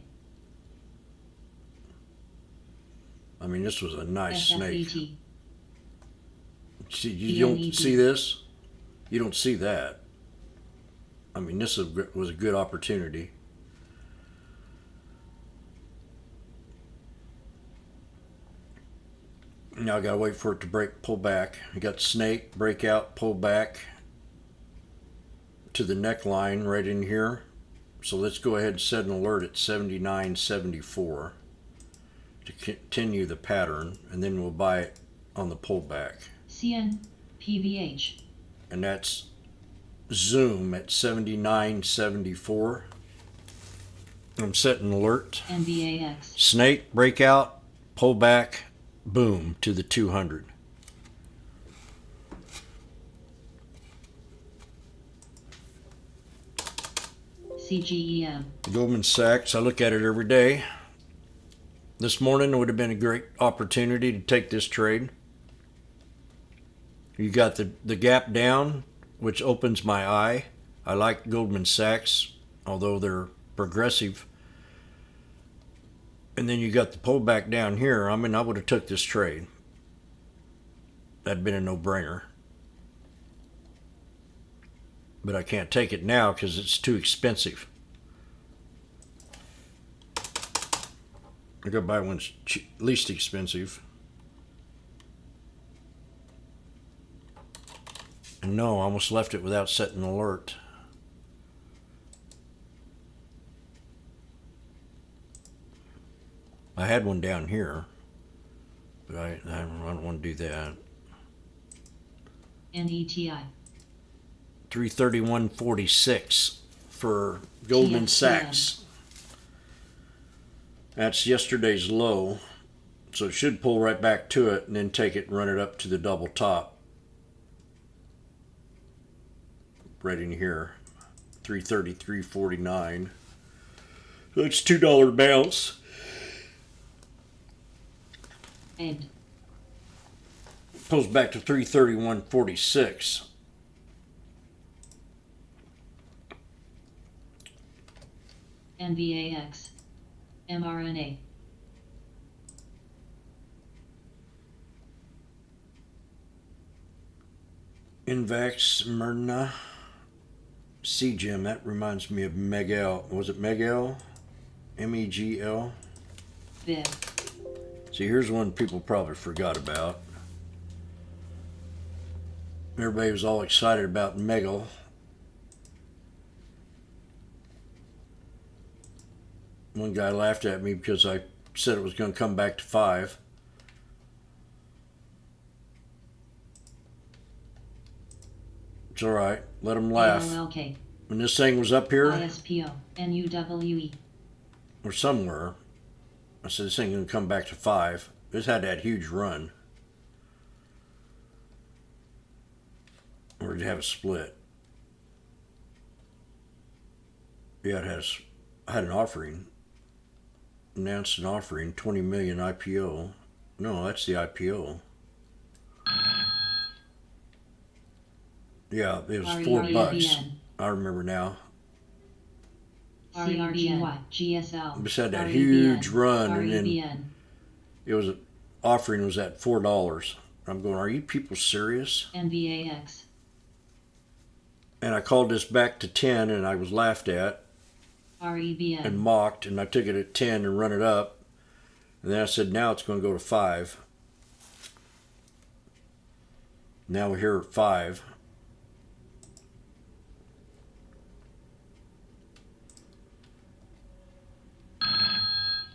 I mean, this was a nice snake. SFBT. See, you don't PNED. see this? You don't see that. I mean, this was a good opportunity. Now I gotta wait for it to pull back. You got snake, break out, pull back to the neckline right in here. So let's go ahead and set an alert at 79.74 to continue the pattern, and then we'll buy it on the pullback. CN. PVH. And that's Zoom at 79.74. I'm setting alert. NVAX. Snake, breakout, pull back, boom, to the 200. CGEM. Goldman Sachs, I look at it every day. This morning would have been a great opportunity to take this trade. You got the gap down, which opens my eye. I like Goldman Sachs, although they're progressive. And then you got the pullback down here. I mean, I would have took this trade. That'd been a no-brainer. But I can't take it now because it's too expensive. I gotta buy one least expensive. And no, I almost left it without setting an alert. I had one down here, but I don't want to do that. NETI. 331.46 for Goldman TXCM. Sachs. That's yesterday's low, so it should pull right back to it and then take it and run it up to the double top. Right in here, 333.49. So it's $2 bounce. End. Pulls back to 331.46. NVAX. mRNA. Invax, Myrna, CGM. That reminds me of Megel. Was it Megel? MEGL? Viv. See, here's one people probably forgot about. Everybody was all excited about Megel. One guy laughed at me because I said it was going to come back to 5. It's all right. Let him laugh. AOLK. When this thing was up here ISPO. NUWE. or somewhere, I said this thing going to come back to 5. This had that huge run. Or did it have a split? Yeah, it had an offering. Announced an offering, 20 million IPO. No, that's the IPO. Yeah, it was REBN. $4. I remember now. CRGY, GSL. Just had that REBN, huge run, and then REBN. it was offering was at $4. I'm going, are you people serious? NVAX. And I called this back to 10, and I was laughed at and REBN. mocked, and I took it at 10 and run it up. And then I said, now it's going to go to 5. Now we're here at 5.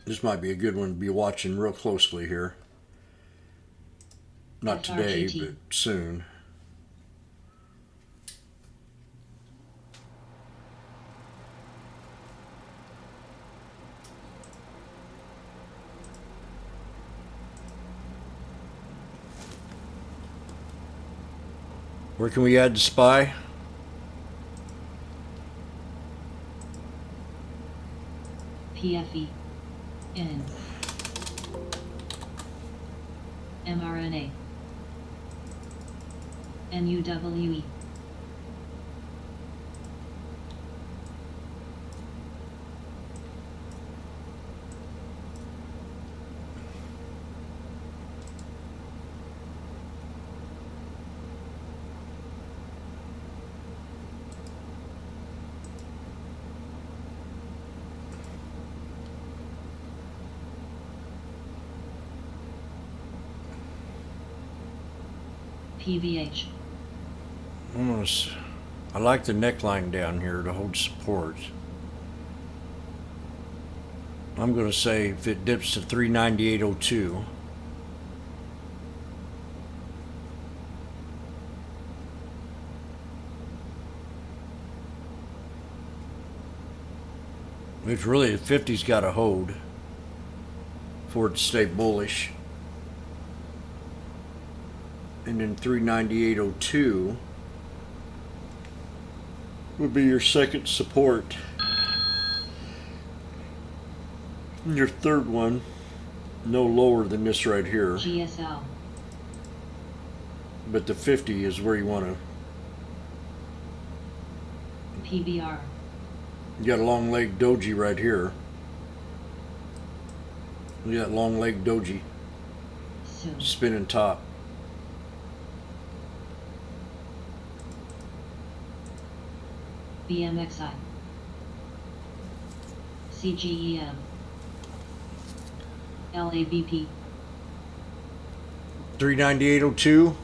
This might be a good one to be watching real closely here. Not today, FRGT. but soon. Where can we add the spy? PFE. N. mRNA. NUWE. PVH. I like the neckline down here to hold support. I'm going to say if it dips to 398.02. It's really the 50's got to hold for it to stay bullish. And then 398.02 would be your second support. And your third one, no lower than this right here. GSL. But the 50 is where you want to. PBR. You got a long leg doji right here. Look at that long leg doji Soon. spinning top. BMXI. CGEM. LABP. 398.02.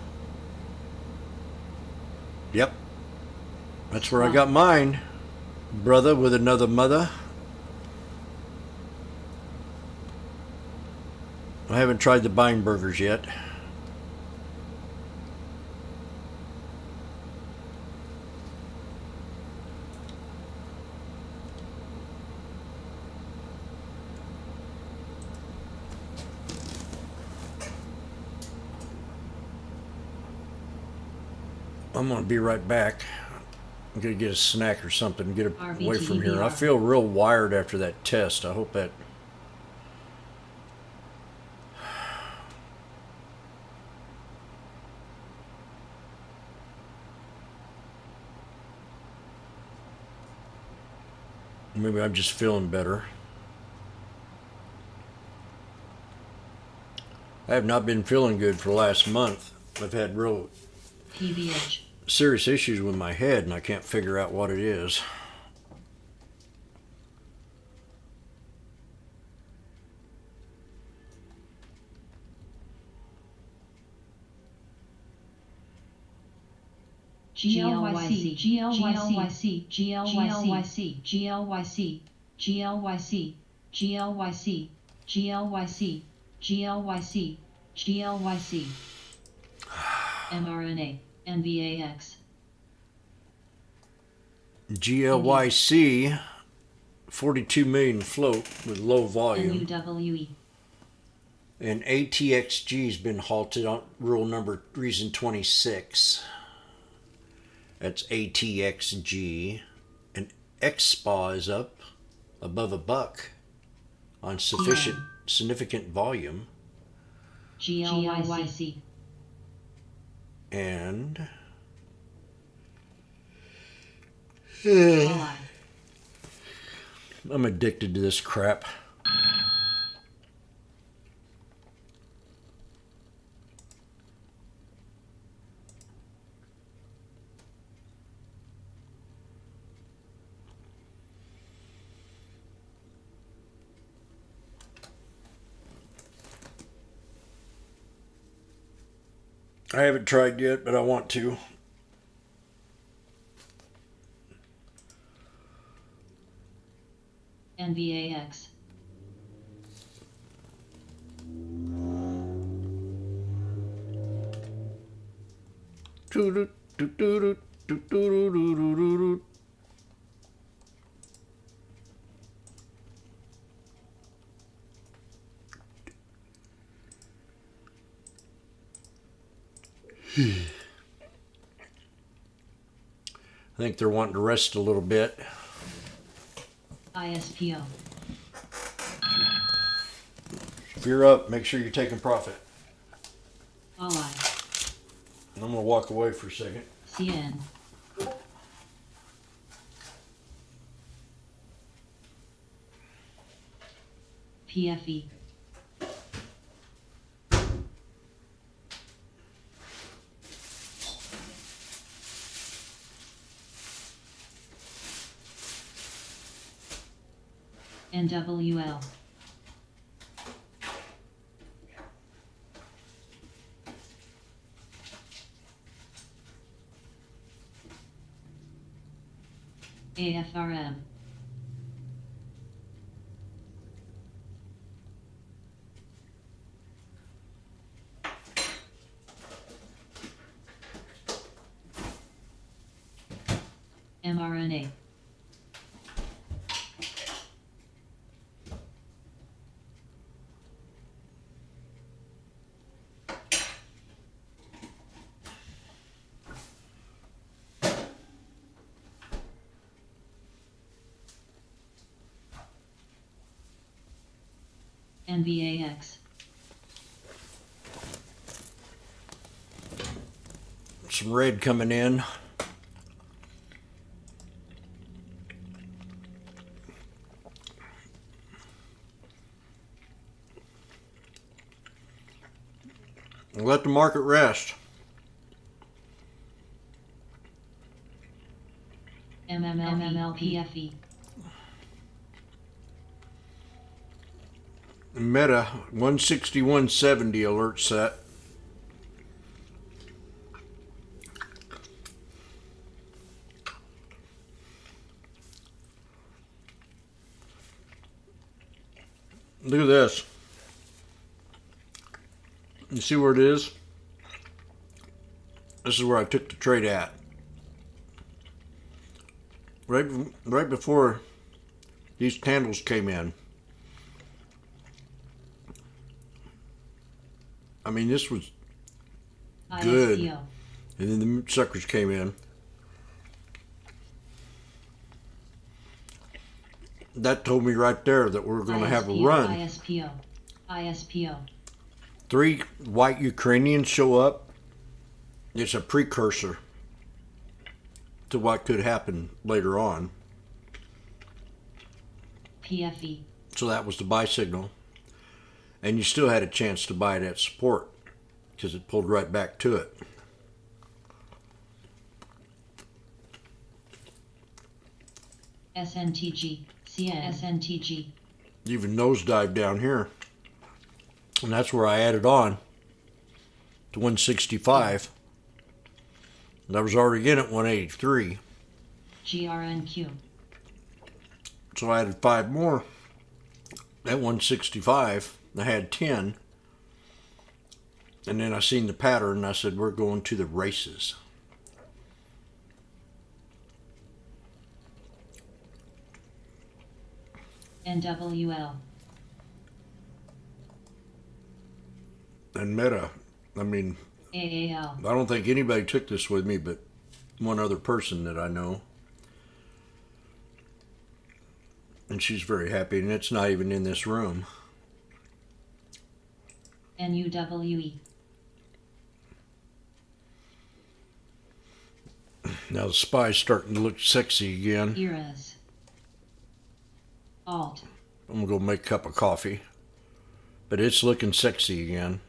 Yep. That's where I got mine. Brother with another mother. I haven't tried the Beinbergers yet. I'm going to be right back. I'm going to get a snack or something, get away from here. I feel real wired after that test. I hope that... Maybe I'm just feeling better. I have not been feeling good for the last month. I've had real PVH. serious issues with my head, and I can't figure out what it is. GLYC, GLYC, GLYC, GLYC, GLYC, GLYC, GLYC, GLYC, GLYC, mRNA, NVAX. GLYC, 42 million float with low volume. NUWE. And ATXG has been halted on rule number reason 26. That's ATXG. And XSPA is up above $1 on significant volume. GLYC. And Ally. I'm addicted to this crap. I haven't tried yet, but I want to. NVAX. I think they're wanting to rest a little bit. ISPO. If you're up, make sure you're taking profit. Ally. I'm going to walk away for a second. CN. PFE. NWL. AFRM. mRNA. NVAX. Some red coming in. Let the market rest. MMLPFE. Meta 161.70 alert set. Look at this. You see where it is? This is where I took the trade at. Right before these candles came in. I mean, this was good. ISPO. And then the suckers came in. That told me right there that we're going to have a run. ISPO. ISPO. 3 white Ukrainians show up. It's a precursor to what could happen later on. PFE. So that was the buy signal. And you still had a chance to buy it at support because it pulled right back to it. SNTG. CN. SNTG. Even nosedive down here. And that's where I added on to 165. And I was already in at 183. GRNQ. So I added 5 more at 165. I had 10. And then I seen the pattern and I said, we're going to the races. NWL. And Meta, I mean, AAL. I don't think anybody took this with me but one other person that I know. And she's very happy, and it's not even in this room. NUWE. Now the spy's starting to look sexy again. Eras. Alt. I'm gonna go make a cup of coffee. But it's looking sexy again.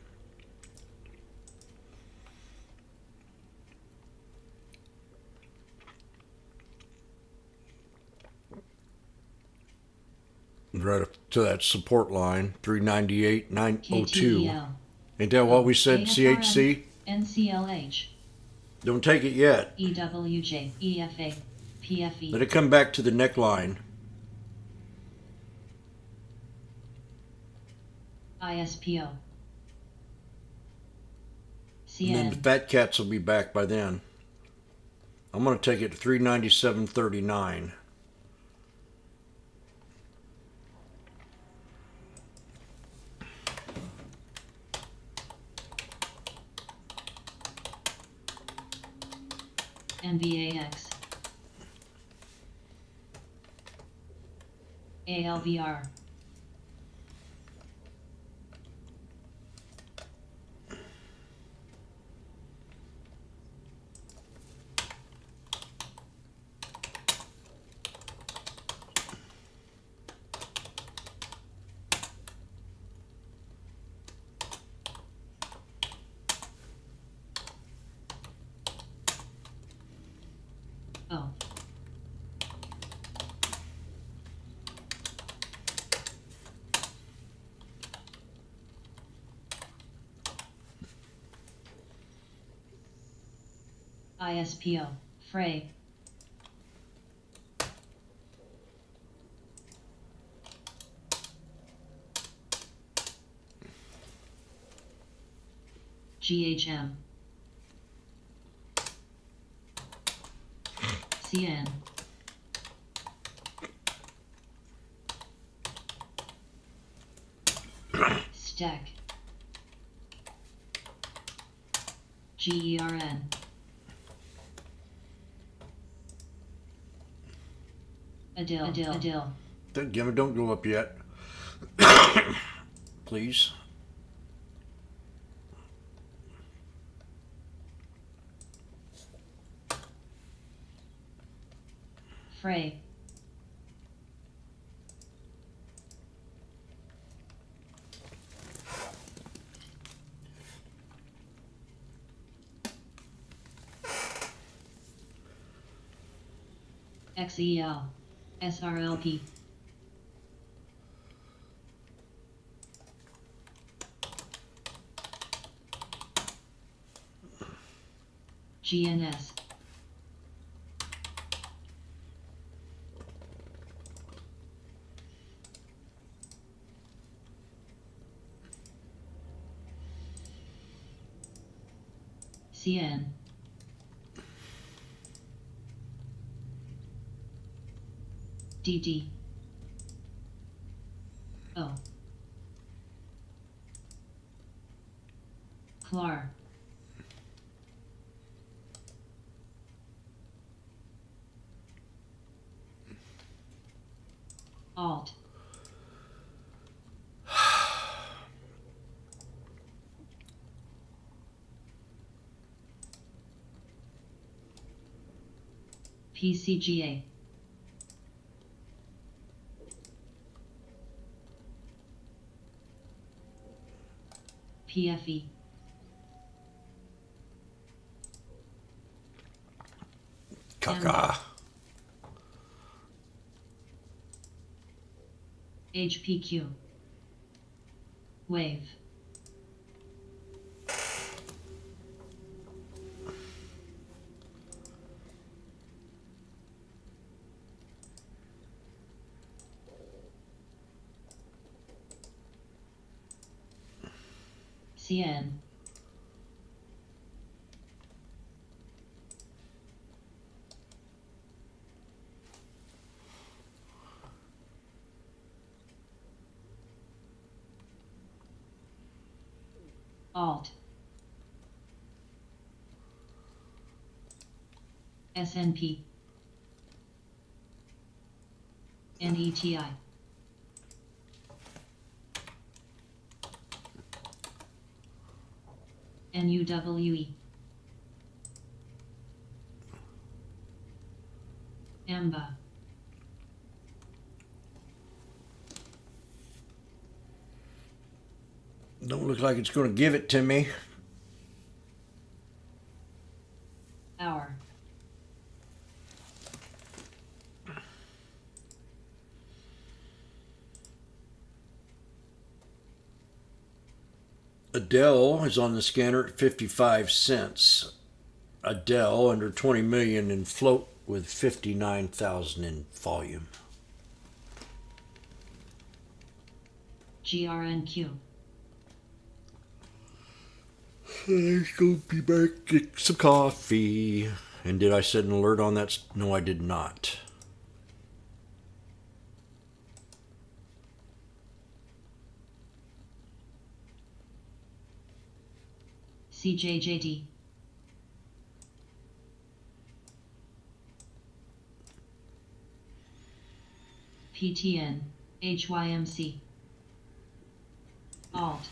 Right up to that support line, 398,902. KTEL. Ain't that what we said, AFRN, CHC? NCLH. Don't take it yet. EWJ. EFA. PFE. Let it come back to the neckline. ISPO. And then the CN. fat cats will be back by then. I'm going to take it to 397.39. NVAX. ALVR. Oh. ISPO. Fray. GHM. CN. Stack. GERN. Adil. Gimme, don't go up yet. Please. Fray. XEL. SRLP. GNS. CN. DD. O. Clar. Alt. PCGA. PFE. Caca. HPQ. Wave. CN. Alt. SNP. NETI. NUWE. Amba. Don't look like it's going to give it to me. Hour. Adele is on the scanner at 55 cents. Adele under 20 million in float with 59,000 in volume. GRNQ. Let's go be back, get some coffee. And did I set an alert on that? No, I did not. CJJD. PTN. HYMC. Alt.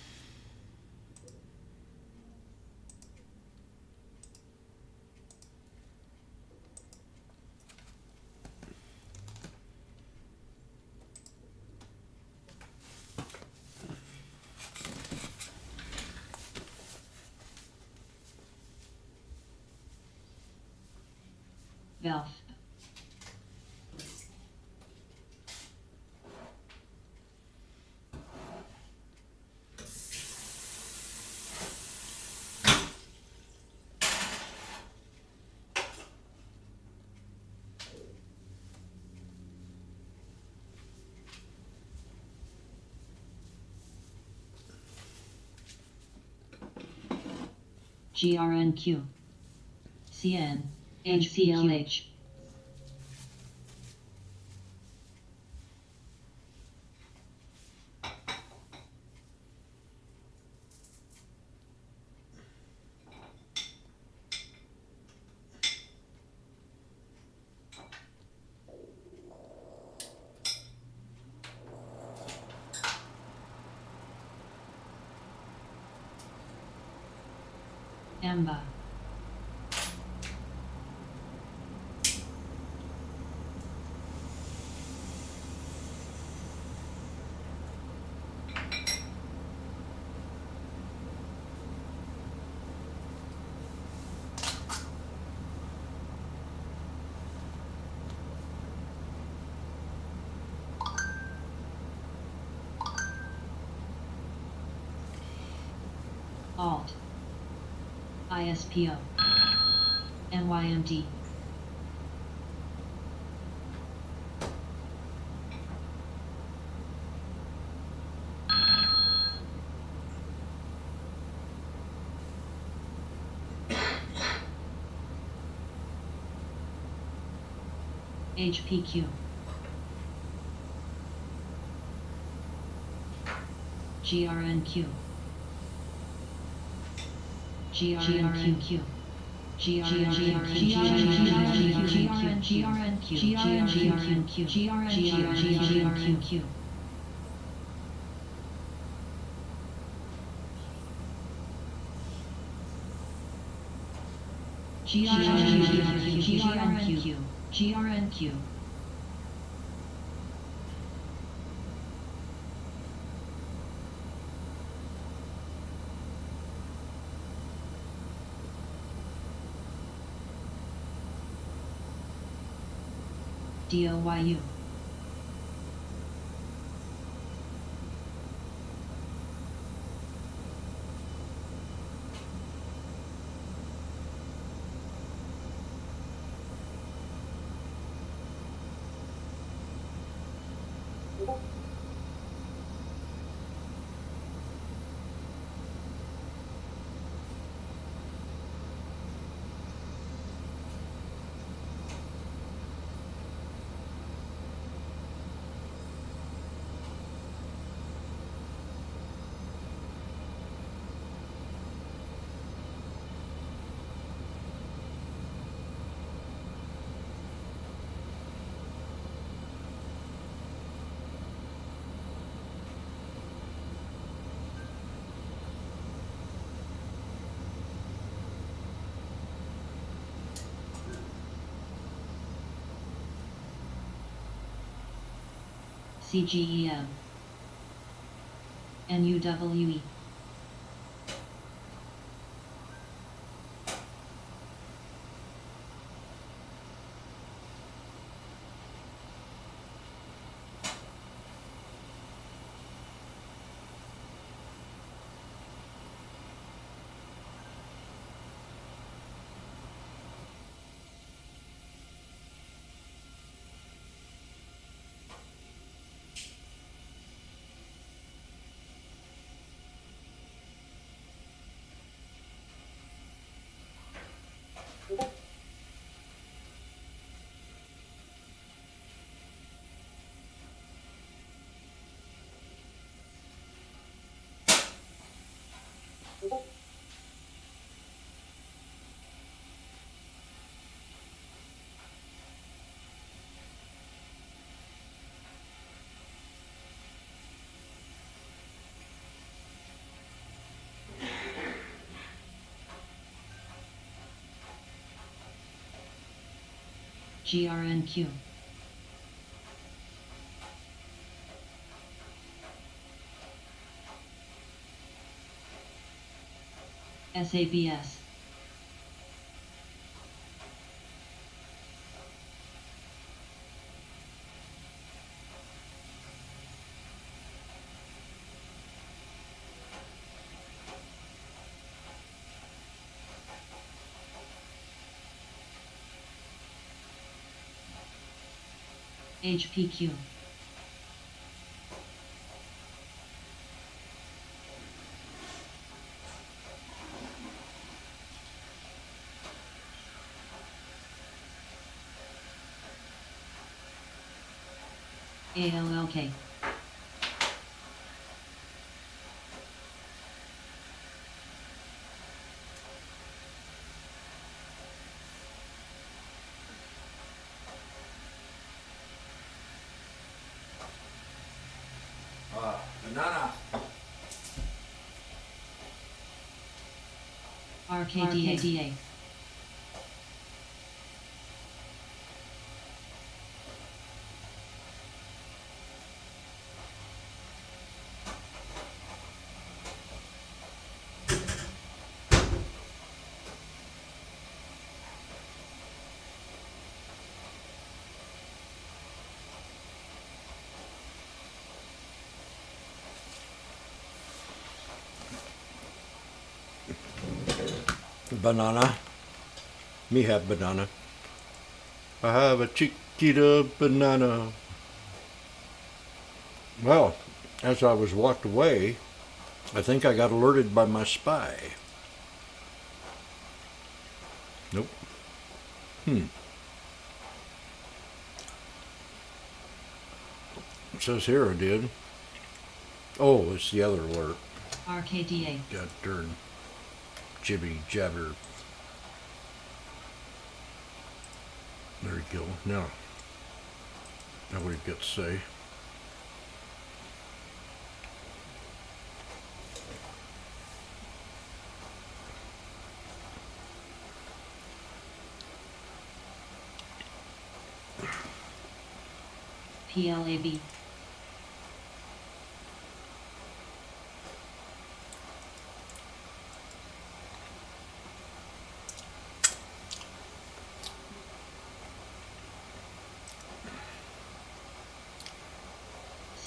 Valve. GRNQ. CN. HCLH. Amba. Alt. ISPO. NYMD. HPQ. GRNQ. GRNQ. GRNQ. GRNQ. DOYU. CGEM. NUWE. GRNQ. SABS. HPQ. ALLK. Banana. RKDA. Banana. Me have banana. I have a chiquita banana. Well, as I was walked away, I think I got alerted by my spy. Nope. It says here I did. Oh, it's the other alert. RKDA. God darn. Jibby jabber. There you go. Now what do you got to say? PLAB.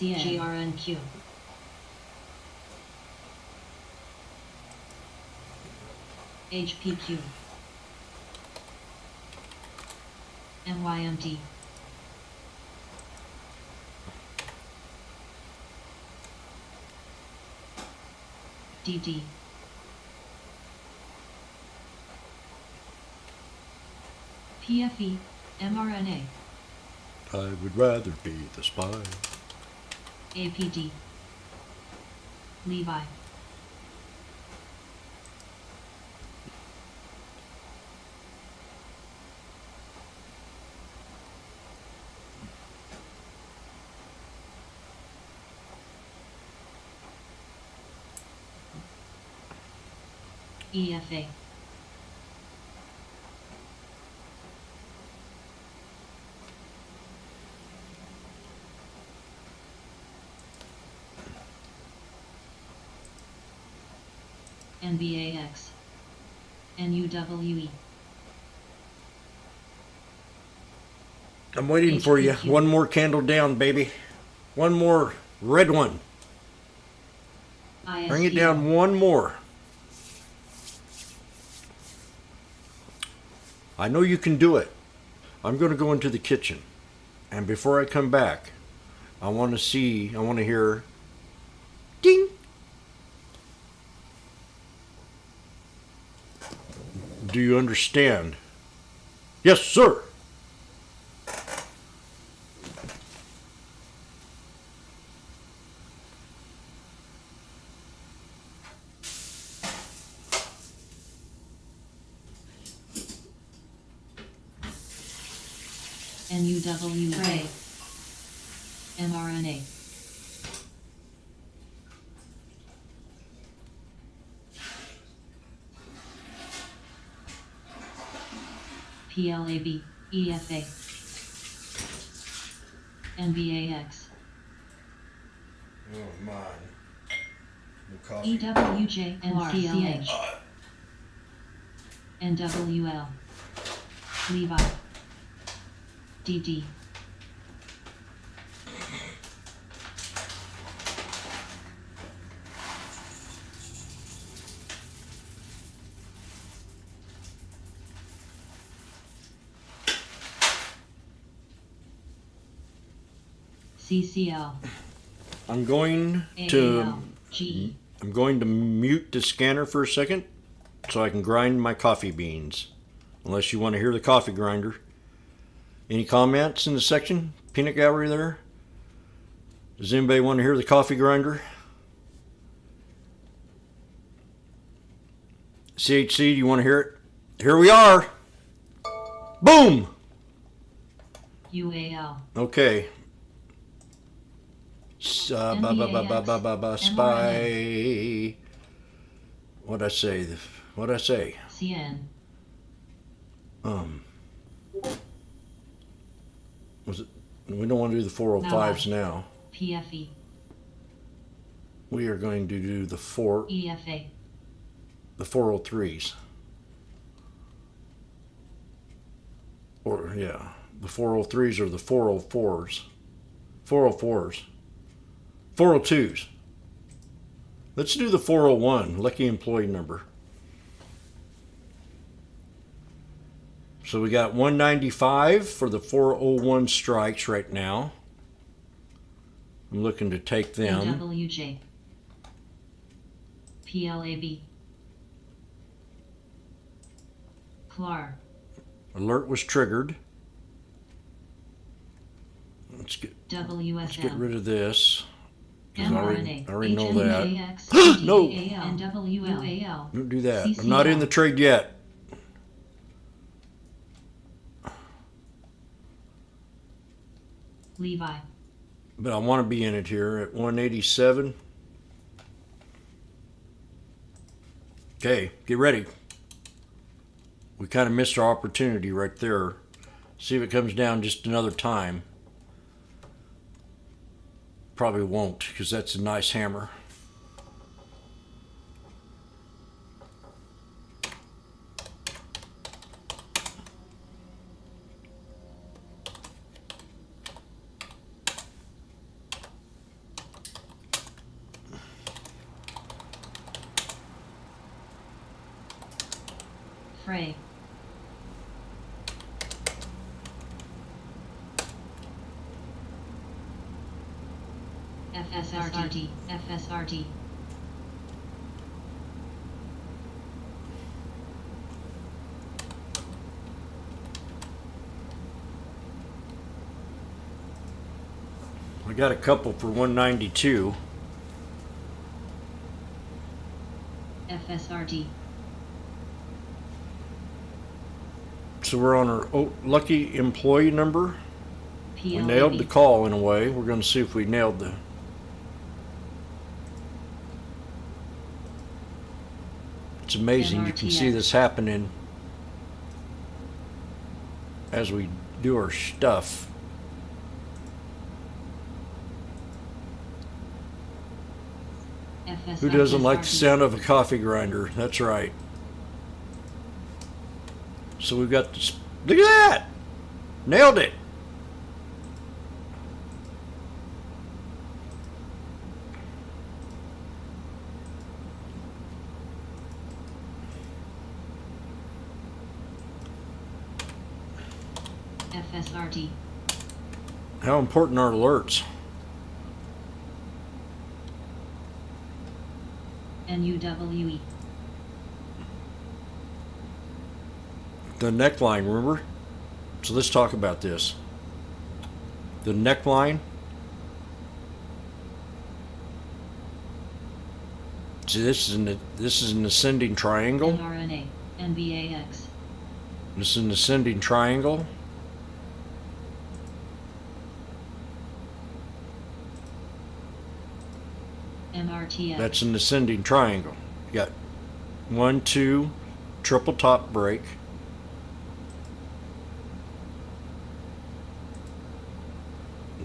GRNQ. HPQ. MYMD. DD. PFE. mRNA. I would rather be the spy. APD. Levi. EFA. NBAX, NUWE, I'm waiting for you. HPQ. One more candle down, baby. One more red one. Bring it ISPL, down one more. I know you can do it. I'm going to go into the kitchen. And before I come back, I want to hear ding. Do you understand? Yes, sir. NUWA, mRNA, PLAB, EFA, NBAX, Oh, man. EWJ, NCLH, NWL, Levi, DD, CCL, I'm going to AAL, GE, I'm going to mute the scanner for a second so I can grind my coffee beans. Unless you want to hear the coffee grinder. Any comments in the section? Peanut gallery there? Does anybody want to hear the coffee grinder? CHC, do you want to hear it? Here we are. Boom! UAL, Okay. Spy. What'd I say? What'd I say? CN, Was it? We don't want to do the 405s now. PFE, We are going to do the EFA, 403s. Or yeah, the 403s or the 404s. 404s. 402s. Let's do the 401, lucky employee number. So we got 195 for the 401 strikes right now. I'm looking to take them. NWJ, PLAB, CLAR, Alert was triggered. Let's get WSM, rid of this. 'Cause I mRNA, already know that. HMAX, No. NWL, Don't do that. I'm not in the trade yet. Levi, But I want to be in it here at 187. Okay, get ready. We kind of missed our opportunity right there. See if it comes down just another time. Probably won't, because that's a nice hammer. Frey, FSRT, FSRT, I got a couple for 192. FSRT, So we're on our lucky employee number. We PLAB, nailed the call in a way. We're going to see if we nailed the. It's amazing. You can see MRTX. this happening as we do our stuff. Who doesn't like the sound of a coffee grinder? That's right. So we've got this. Look at that! Nailed it! FSRT. How important are alerts? NUWE. The neckline, remember? So let's talk about this. The neckline. See, this is an ascending triangle. mRNA. NBAX. This is an ascending triangle. MRTX. That's an ascending triangle. You got 1, 2, triple top break.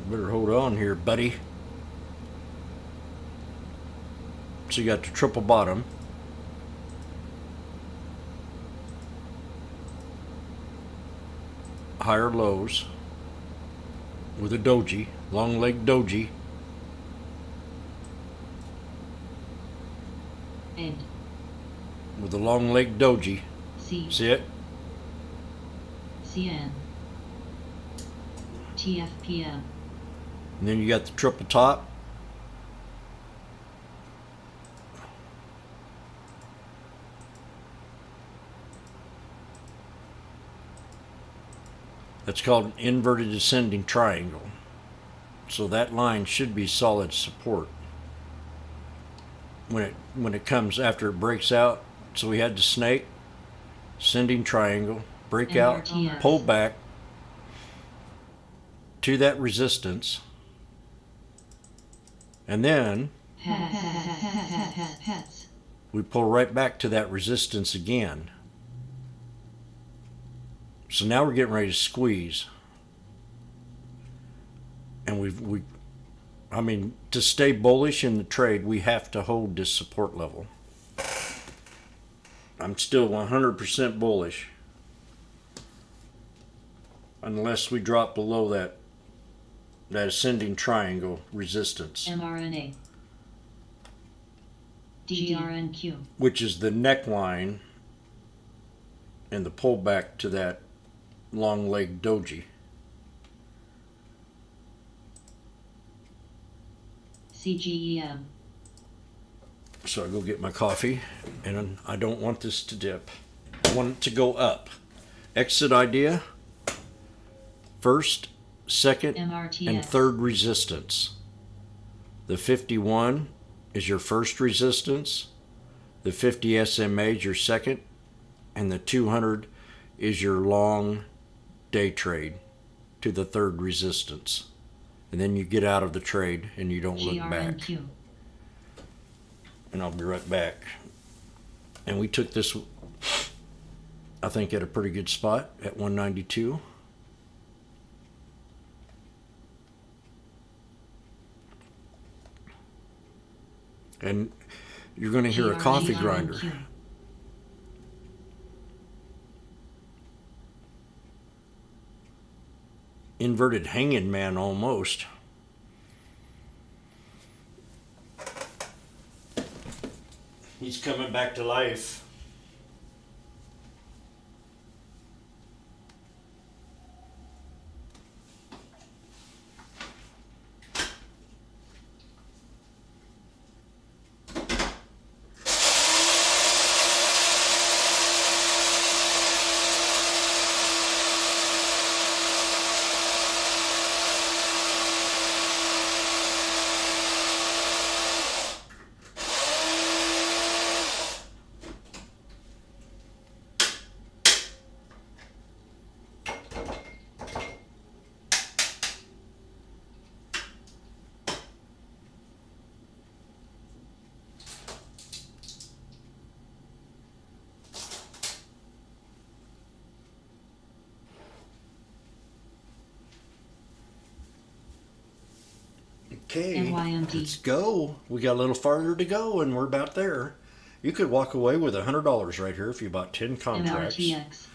Better hold on here, buddy. So you got the triple bottom. Higher lows with a doji, long leg doji. End. With a long leg doji. C. See it? CN. TFPM. And then you got the triple top. That's called an inverted ascending triangle. So that line should be solid support when it comes after it breaks out. So we had the snake, ascending triangle, break out, NRTX. pull back to that resistance, and then Pets. we pull right back to that resistance again. So now we're getting ready to squeeze. And I mean, to stay bullish in the trade, we have to hold this support level. I'm still 100% bullish. Unless we drop below that ascending triangle resistance, mRNA. DRNQ. which is the neckline and the pullback to that long leg doji. CGEM. So I go get my coffee, and I don't want this to dip. I want it to go up. Exit idea. First, second, MRTX. and third resistance. The 51 is your first resistance. The 50 SMA is your second. And the 200 is your long day trade to the third resistance. And then you get out of the trade and you don't look back. GRNQ. And I'll be right back. And we took this, I think, at a pretty good spot at 192. And you're going to hear a coffee grinder. GRNQ. Inverted hanging man almost. He's coming back to life. Okay, NYMD. let's go. We got a little farther to go, and we're about there. You could walk away with $100 right here if you bought 10 contracts. MRTX.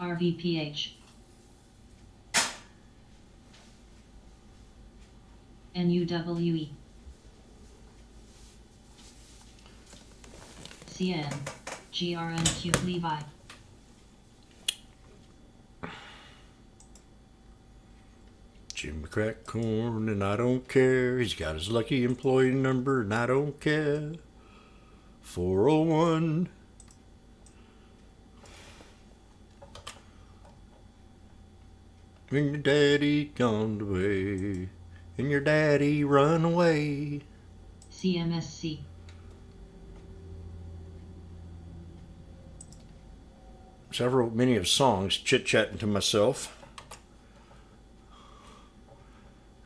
RVPH. NUWE. CN. GRNQ Levi. Jim crack corn, and I don't care. He's got his lucky employee number, and I don't care. 401. When your daddy gone away, and your daddy run away. CMSC. So I wrote many of songs, chit-chatting to myself.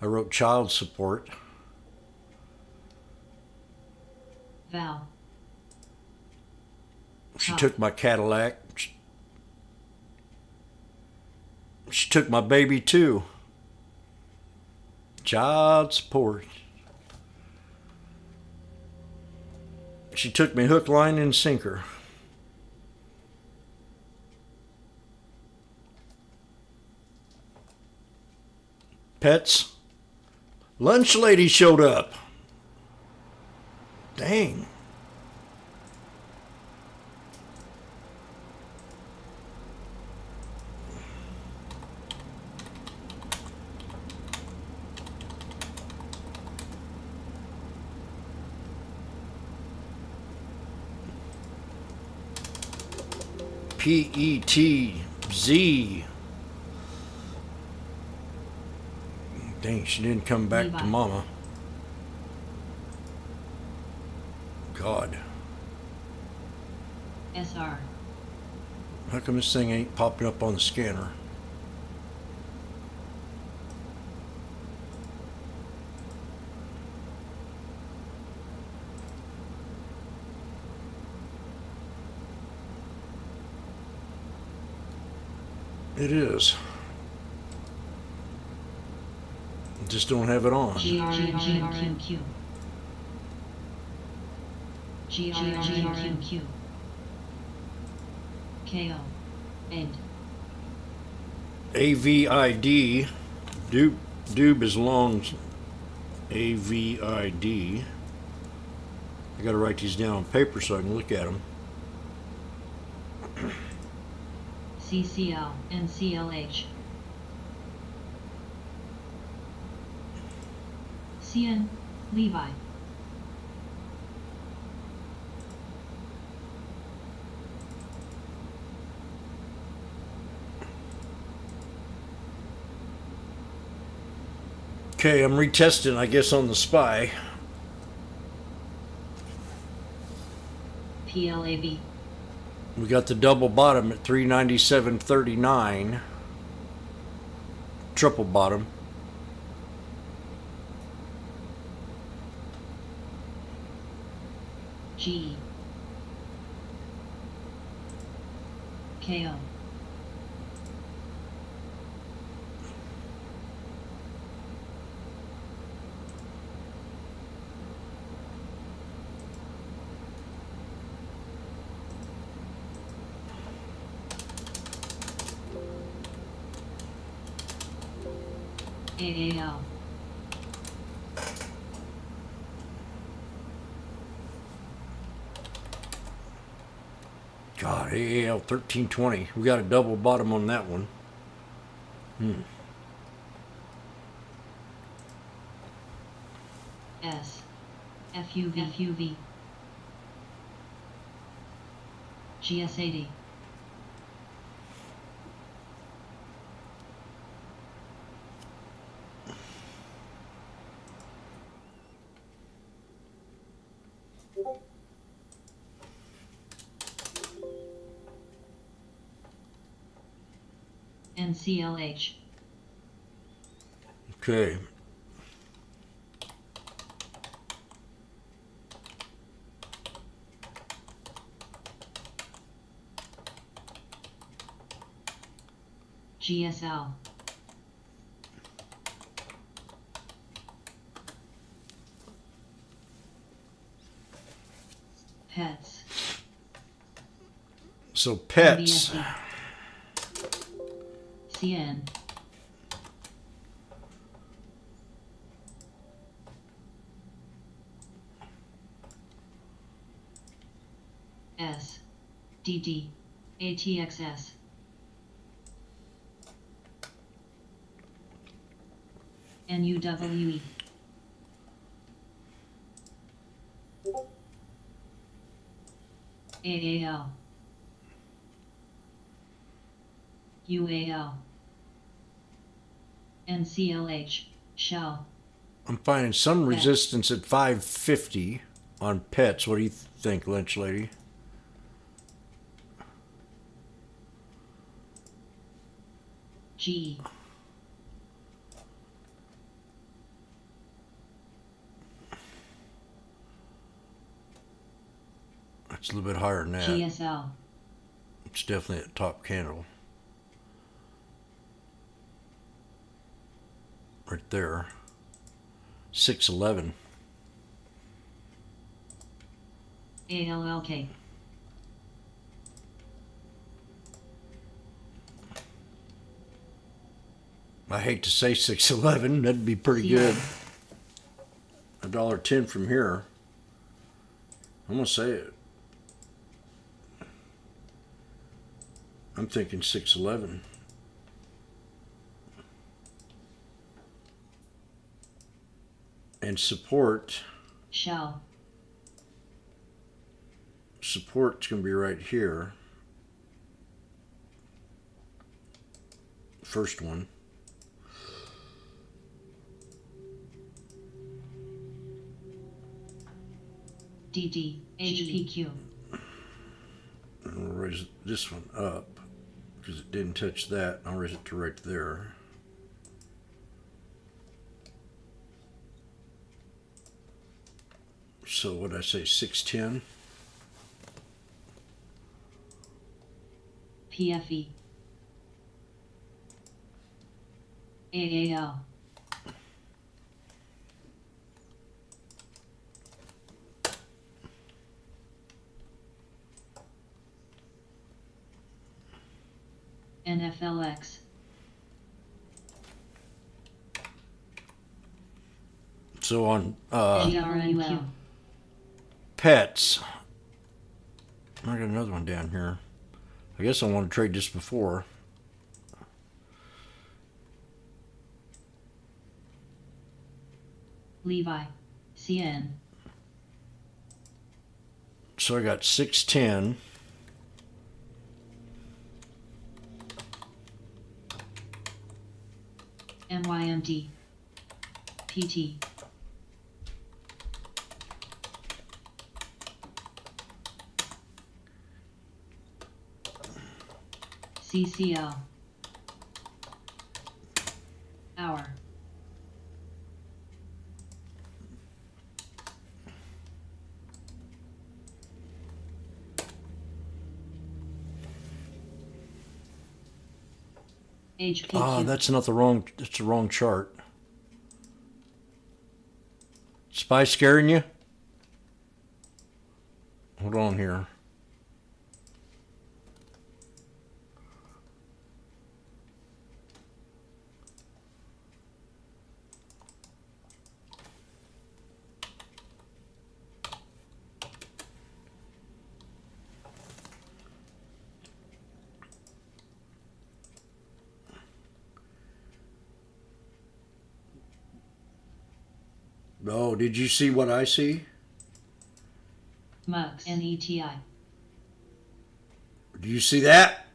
I wrote child support. Val. She Huh. took my Cadillac. She took my baby too. Child support. She took me hook, line, and sinker. Pets. Lunch lady showed up. Dang. PETZ. Dang, she didn't come back Levi. to mama. God. SR. How come this thing ain't popping up on the scanner? It is. Just don't have it on. GRNQ. GRNQ. KO. End. AVID. Doob is long. AVID. I gotta write these down on paper so I can look at them. CCL. NCLH. CN. Levi. Okay, I'm retesting, I guess, on the spy. PLAB. We got the double bottom at 397.39. Triple bottom. GE. KO. AAL. God, AAL 1320. We got a double bottom on that one. S. FUV, GS80, NCLH, Okay. GSL, Pets, So pets. MBSE, CN, S, DD, ATXS, NUWE, AAL, UAL, NCLH, Shell, I'm finding some resistance at 550 on pets. What do you think, Lynch Lady? GE, It's a little bit higher than that. GSL, It's definitely a top candle. Right there. 611. ALLK, I hate to say 611. That'd be pretty CN, good. $1.10 from here. I'm gonna say it. I'm thinking 611. And support's Shell, gonna be right here. First one. DD, HPQ, And I'll raise this one up because it didn't touch that. I'll raise it to right there. So what did I say, 610? PFE, AAL, NFLX, So on GRNQ, pets, I got another one down here. I guess I want to trade this before. Levi, CN, So I got 610. MYMD, PT, CCL, Hour, HPQ, Ah, that's not the wrong. That's the wrong chart. Spy scaring you? Hold on here. Oh, did you see what I see? Mux. NETI. Do you see that?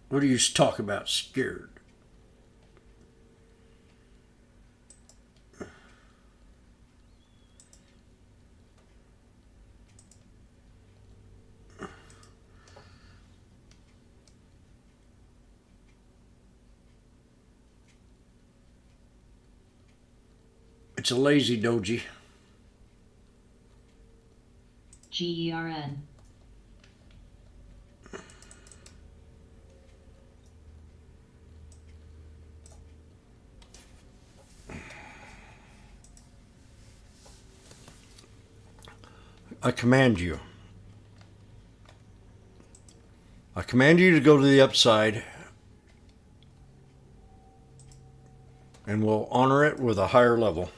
What do you talk about scared? It's a lazy doji. GERN. I command you. I command you to go to the upside, and we'll honor it with a higher level.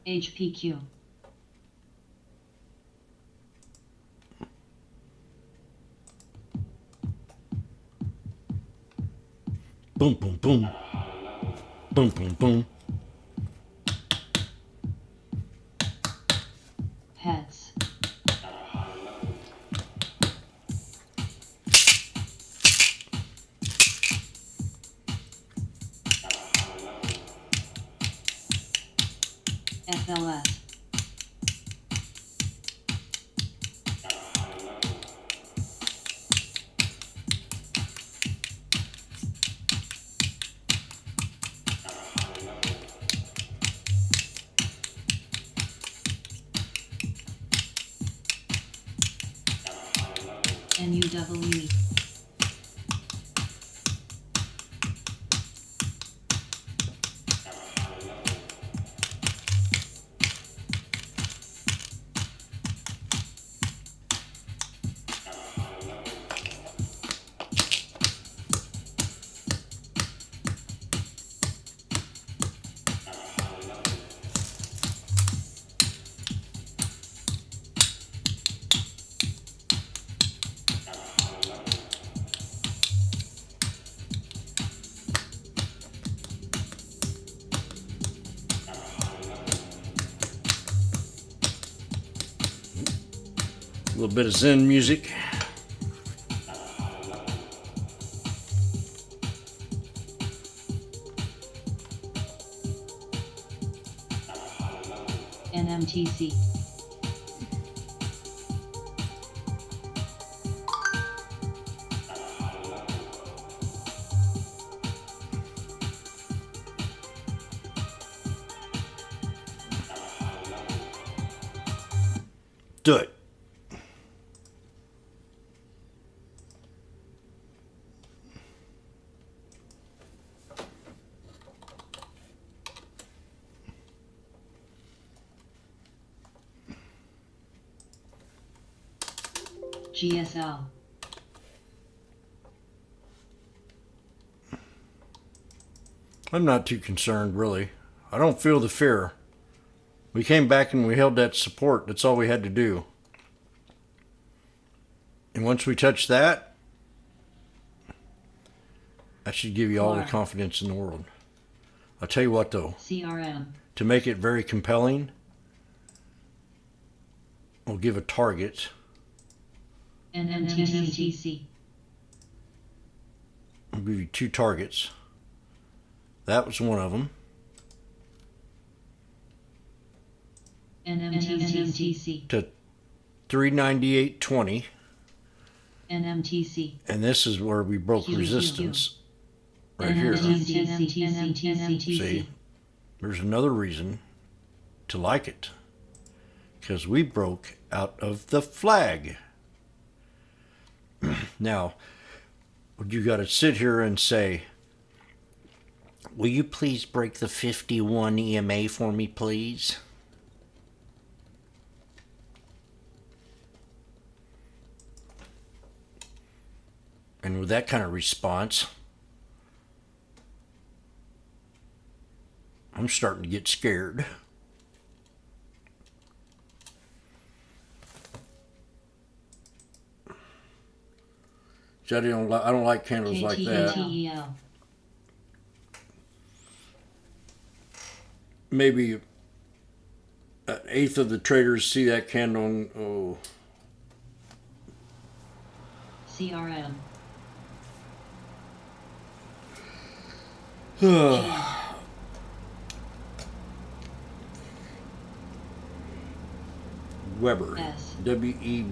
HPQ. Boom, boom, boom. Boom, boom, boom. Heads. FLS. NUWE. A little bit of Zen music. NMTC. Do it. GSL. I'm not too concerned, really. I don't feel the fear. We came back and we held that support. That's all we had to do. And once we touch that, that should give you all the Mark. confidence in the world. I'll tell you what, though. CRM. To make it very compelling, we'll give a target. NMTC. I'll give you 2 targets. That was one of them. NMTC. To 398.20. NMTC. And this is where we broke Q, Q, resistance. Right here. See, there's another reason to like it. Because we broke out of the flag. Now, you got to sit here and say, will you please break the 51 EMA for me, please? And with that kind of response, I'm starting to get scared. See, I don't like candles like that. KTEL. Maybe an eighth of the traders see that candle and, oh, CRM. Weber. S. WEBR.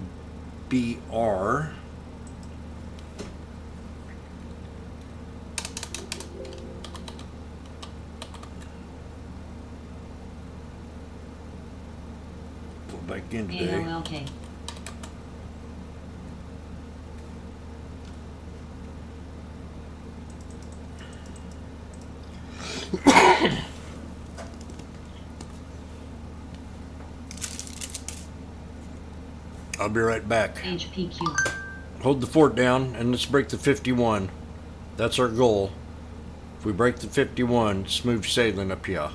Pull back in today. AOLK. I'll be right back. HPQ. Hold the fort down and let's break the 51. That's our goal. If we break the 51, smooth sailing up here.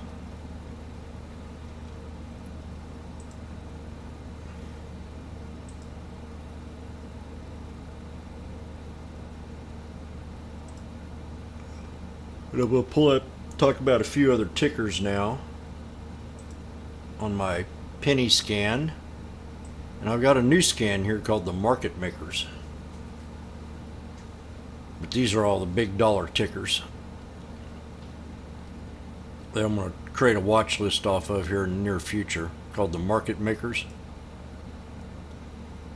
And we'll pull up, talk about a few other tickers now on my penny scan. And I've got a new scan here called the market makers. But these are all the big dollar tickers that I'm going to create a watch list off of here in the near future called the market makers.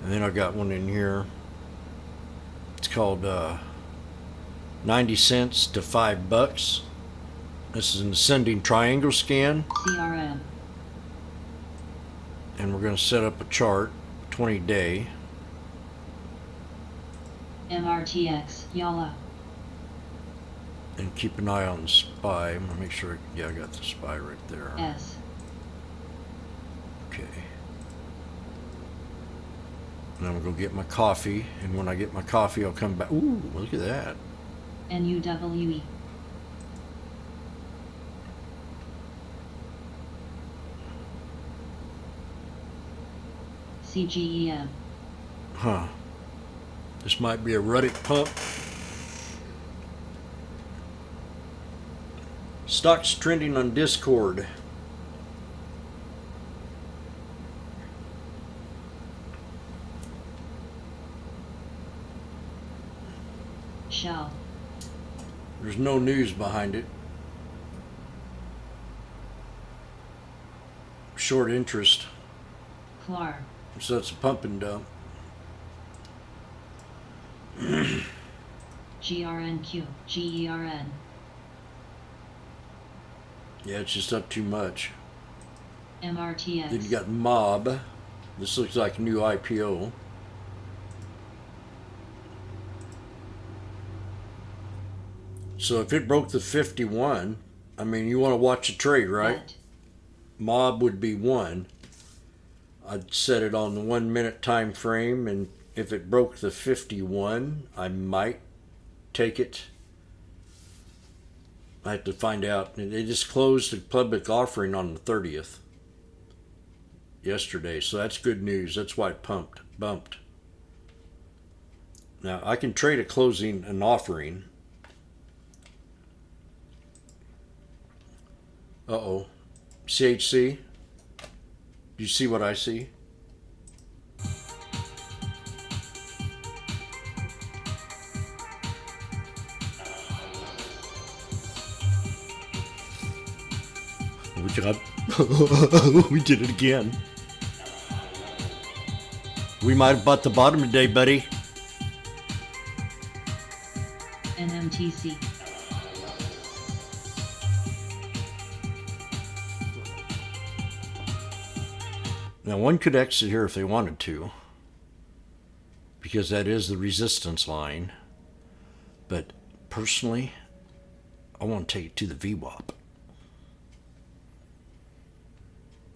And then I've got one in here. It's called 90 cents to $5. This is an ascending triangle scan. CRM. And we're going to set up a chart, 20-day. MRTX. YALA. And keep an eye on the SPY. I'm going to make sure, yeah, I got the SPY right there. S. Okay. And I'm going to go get my coffee. And when I get my coffee, I'll come back. Ooh, look at that. NUWE. CGEM. Huh. This might be a Ruddick pump. Stocks trending on Discord. Shell. There's no news behind it. Short interest. Clar. So it's a pump and dump. GRNQ. GERN. Yeah, it's just up too much. MRTX. Then you got Mob. This looks like a new IPO. So if it broke the 51, I mean, you want to watch a trade, right? Bet. Mob would be one. I'd set it on the 1 minute time frame, and if it broke the 51, I might take it. I have to find out. They just closed the public offering on the 30th yesterday, so that's good news. That's why it bumped. Now I can trade a closing and offering. Uh-oh. CHC? Do you see what I see? We did it again. We might have bought the bottom today, buddy. NMTC. Now one could exit here if they wanted to, because that is the resistance line. But personally, I want to take it to the VWAP.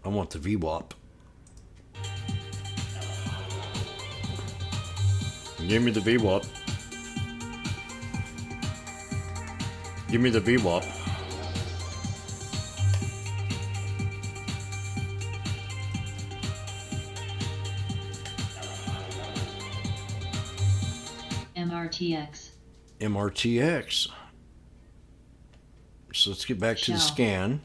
I want the VWAP. Give me the VWAP. Give me the VWAP. MRTX. MRTX. So let's get back to the Shell. scan.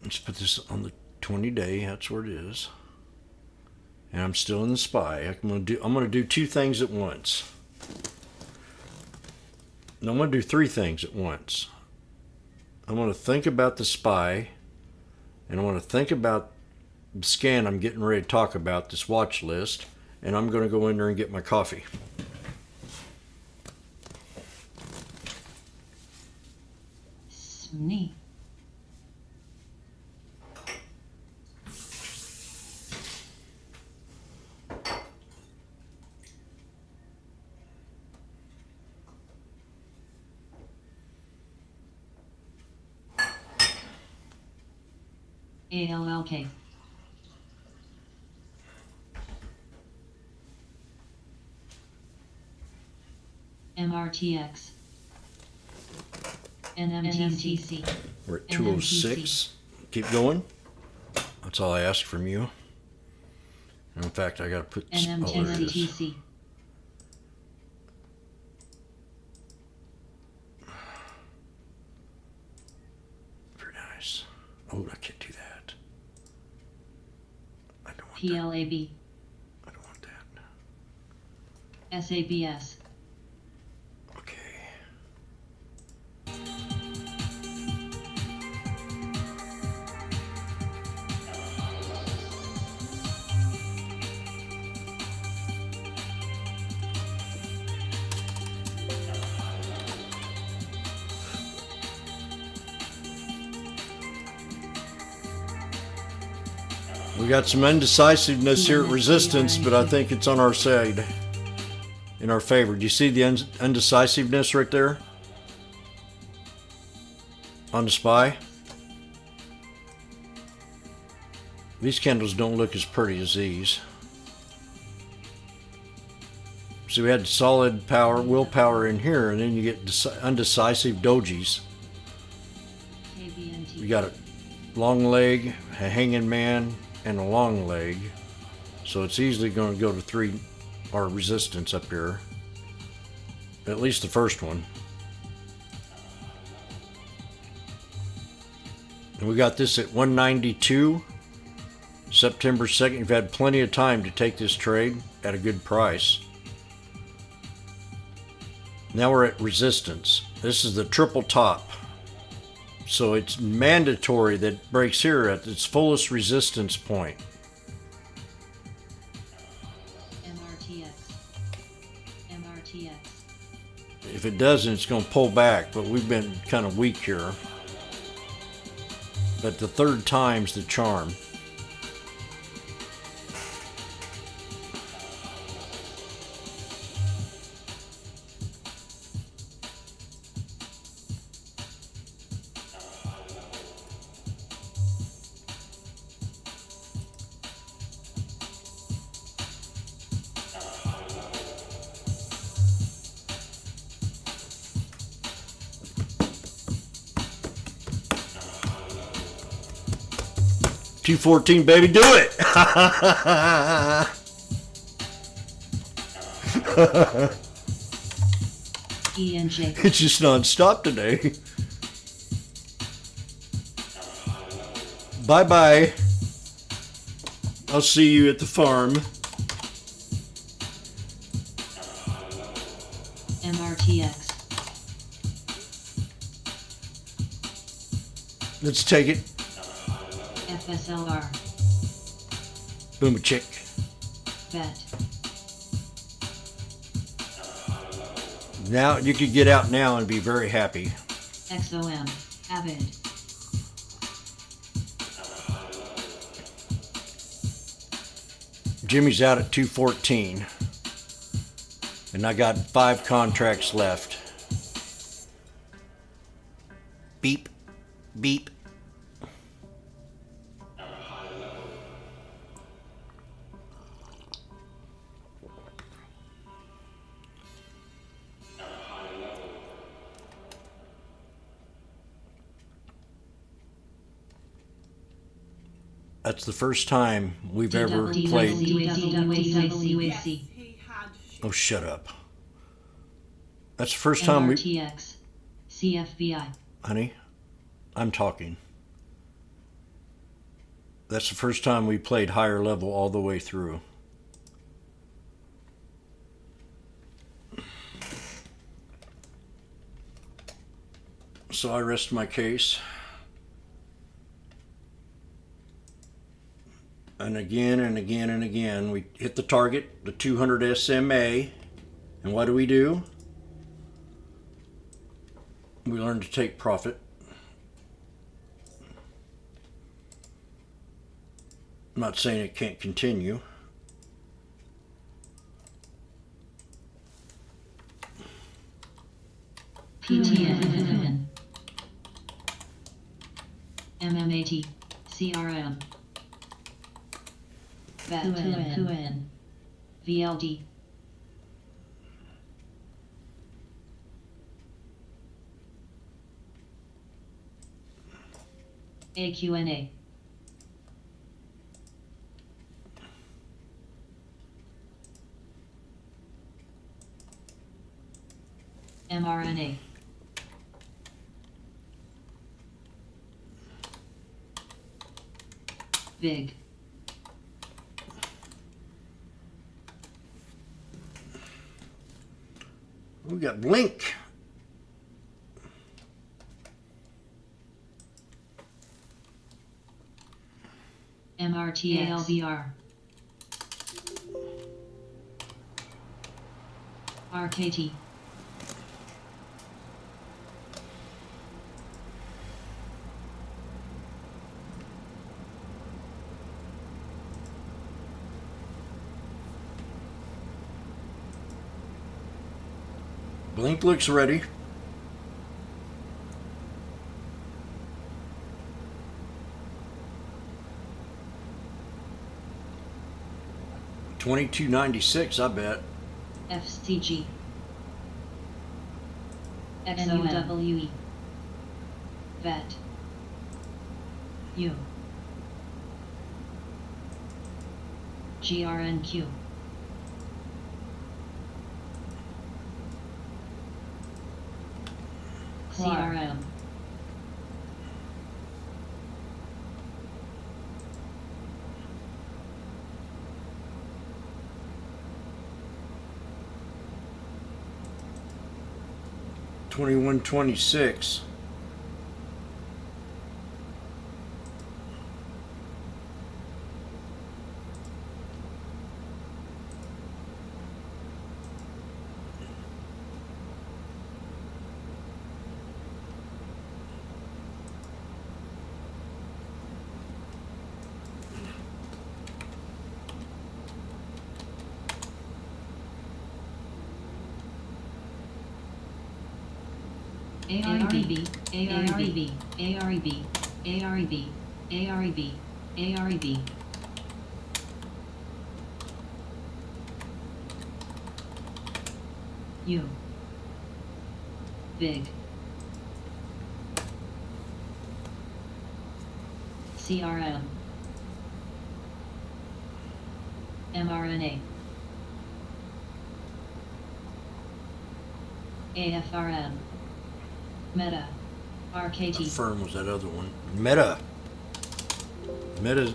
Let's put this on the 20-day. That's where it is. And I'm still in the SPY. I'm gonna do two things at once. And I'm gonna do three things at once. I'm gonna think about the SPY, and I want to think about the scan I'm getting ready to talk about, this watch list, and I'm gonna go in there and get my coffee. SMNI. ALLK. MRTX. NMTC. We're at 206. Keep going. That's all I asked from you. And in fact, I gotta put. Oh, there it is. NMTC. Very nice. Oh, I can't do that. I don't want that. PLAB. I don't want that. SABS. Okay. We got some indecisiveness here at Resistance, but I think it's on our side, in our favor. Do you see the undecisiveness right there on the SPY? These candles don't look as pretty as these. So we had solid power, willpower in here, and then you get undecisive dojis. KBNT. We got a long leg, a hanging man, and a long leg. So it's easily going to go to 3 or resistance up here. At least the first one. And we got this at 192. September 2nd. You've had plenty of time to take this trade at a good price. Now we're at resistance. This is the triple top. So it's mandatory that it breaks here at its fullest resistance point. MRTX. MRTX. If it doesn't, it's going to pull back, but we've been kind of weak here. But the third time's the charm. $214, baby, do it! ENJ. It's just non-stop today. Bye-bye. I'll see you at the farm. MRTX. Let's take it. FSLR. Boom a chick. Bet. Now you could get out now and be very happy. XOM. Avid. Jimmy's out at 214. And I got 5 contracts left. Beep. Beep. That's the first time we've ever played. WAC. Yes, he Oh, shut up. That's the first time we... NRTX. CFBI. Honey, I'm talking. That's the first time we played higher level all the way through. So I rest my case. And again and again and again, we hit the target, the 200 SMA. And what do? We learn to take profit. I'm not saying it can't continue. PTN. MMAT. CRM. VET. VLD. AQNA. mRNA. Big. We got Blink. MRTX. ALVR. RKT. Blink looks ready. $22.96, I bet. FCG. XOWE. VET. U. GRNQ. CRM. $21.26. AREB, AREB, AREB, AREB, AREB, AREB. U. Big. CRM. mRNA. AFRM. Meta. RKT. How firm was that other one? Meta. Meta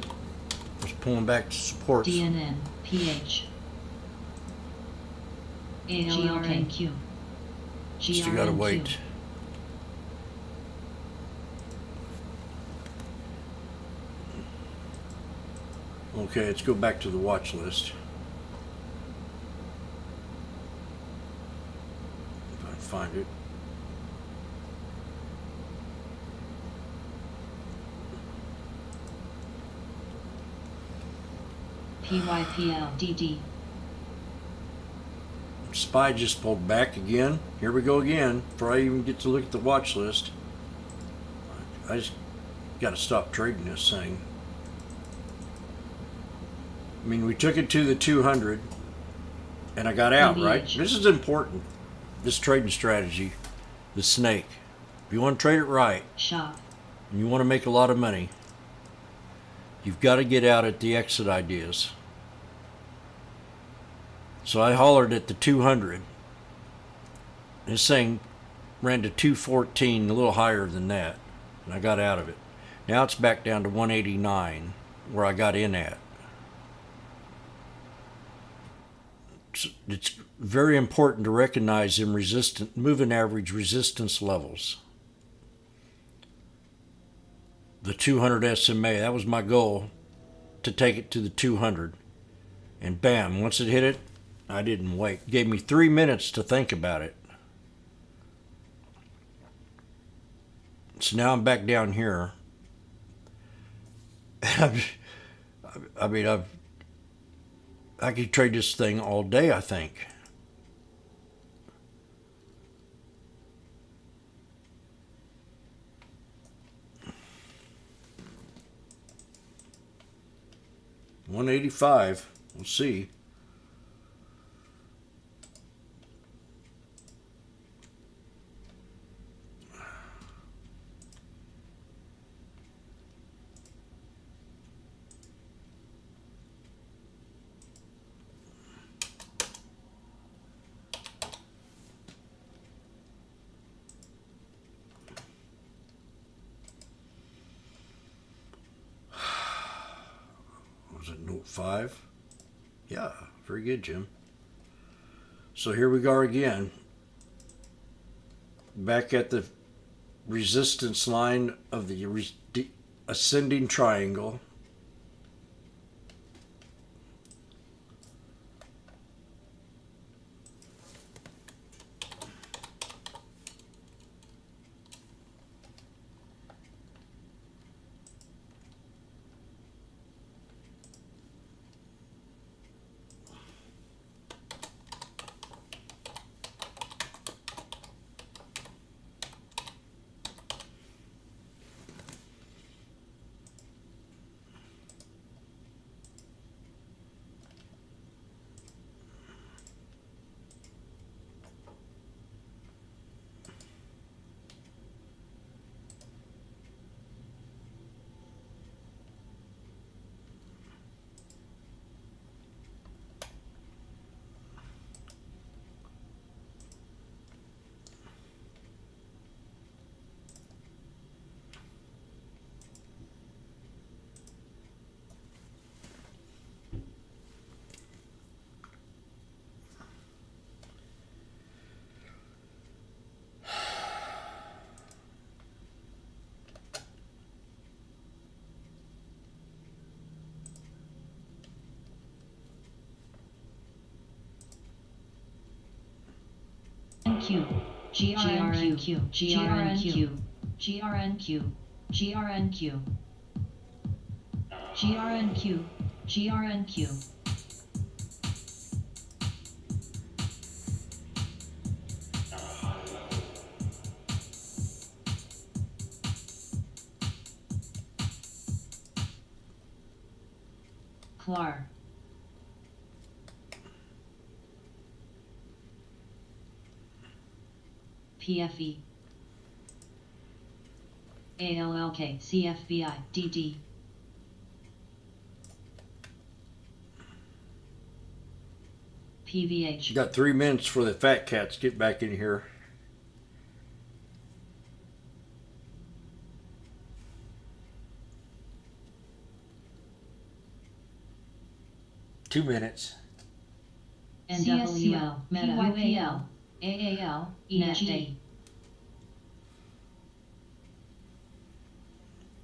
was pulling back to supports. DNN. PH. GRNQ. Still gotta wait. Okay, let's go back to the watch list. If I can find it. PYPLDD. SPY just pulled back again. Here we go again. Before I even get to look at the watch list, I just got to stop trading this thing. I mean, we took it to the 200 and I got out, right? This is important. This trading strategy, the snake. If you want to trade it right, Shop. and you want to make a lot of money, you've got to get out at the exit ideas. So I hollered at the 200. This thing ran to 214, a little higher than that, and I got out of it. Now it's back down to 189, where I got in at. It's very important to recognize them moving average resistance levels. The 200 SMA, that was my goal, to take it to the 200. And bam, once it hit it, I didn't wait. It gave me 3 minutes to think about it. So now I'm back down here. I could trade this thing all day, I think. $185. We'll see. Was it note 5? Yeah, very good, Jim. So here we go again. Back at the resistance line of the ascending triangle. GRNQ, GRNQ, GRNQ, GRNQ, GRNQ, GRNQ, GRNQ. Clar. PFE ALLK CFBI DD PVH. You got 3 minutes for the fat cats to get back in here. $2 minutes. NWL Meta UAL AAL EG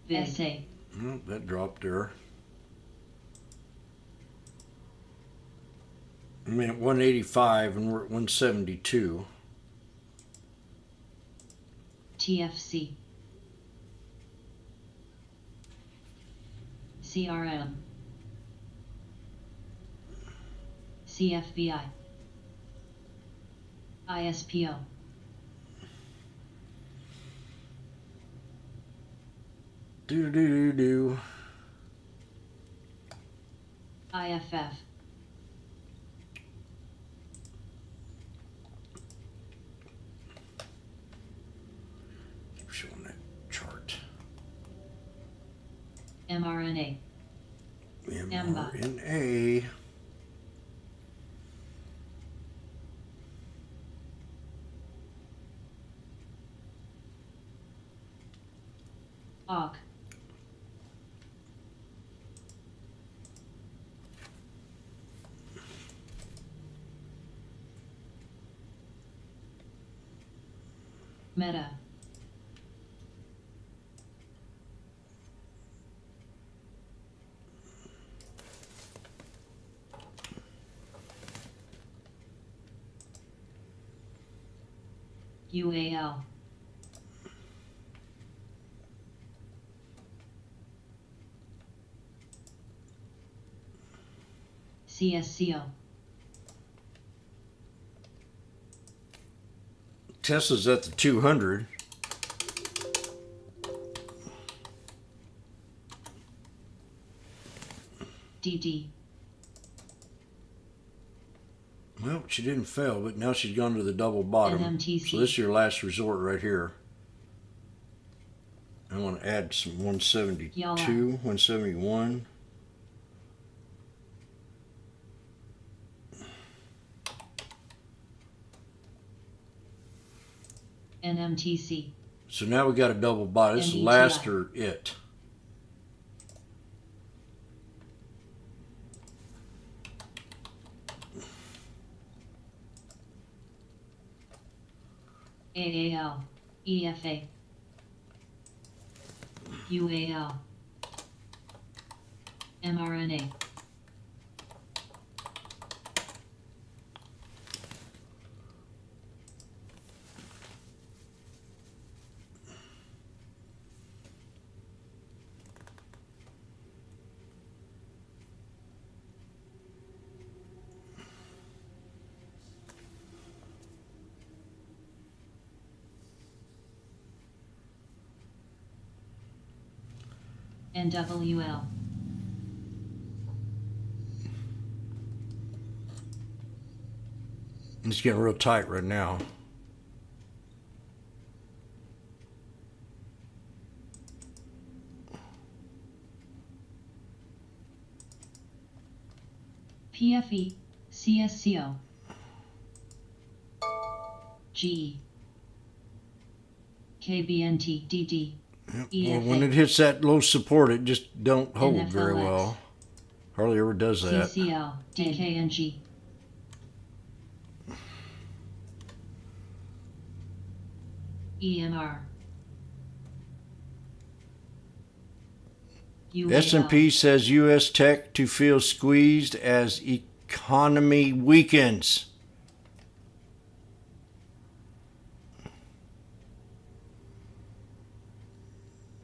VSA Oh, that dropped there. I'm at 185 and we're at 172. TFC CRM CFBI ISPO Do. IFF Keep showing that chart. mRNA mRNA. Awk. Meta. UAL. CSCO. Tesla's at the 200. DD. Well, she didn't fail, but now she's gone to the double bottom. NMTC. So this is your last resort right here. I want to add some 172, Yalla. 171. NMTC. So now we got a double bottom. This is NDTI. last or it. AAL. EFA. UAL. mRNA. NWL. It's getting real tight right now. PFE. CSCO. GE. KBNT. DD. Yep. EFA. Well, when it hits that low support, it just don't hold very NFLX. well. Hardly ever does that. CCL. DKNG. EMR. UAL. S&P says U.S. tech to feel squeezed as economy weakens.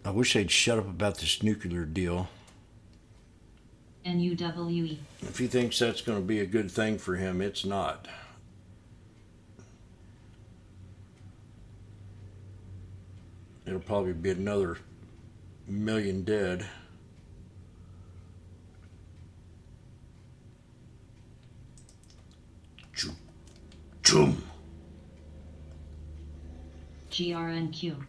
I wish they'd shut up about this nuclear deal. NUWE. If he thinks that's going to be a good thing for him, it's not. It'll probably be another million dead. Chum. GRNQ.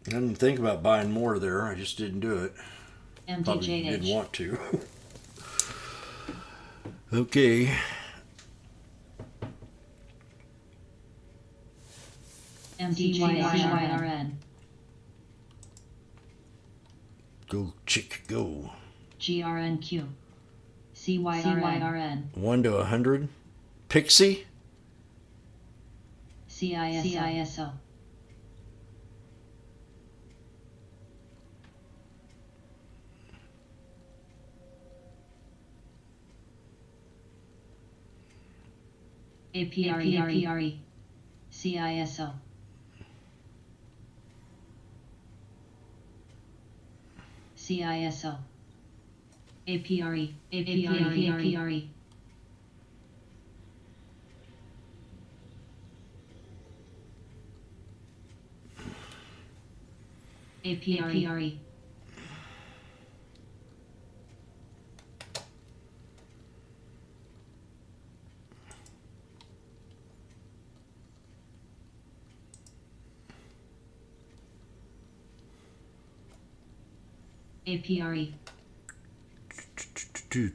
I didn't think about buying more there. I just didn't do it. Probably didn't MDJH. want to. Okay. MDJRN. Go, chick, go. GRNQ. CYRN. 1 to 100. Pixie. CISO. APRE. CISO. CISO. APRE. APRE. APRE. APRE.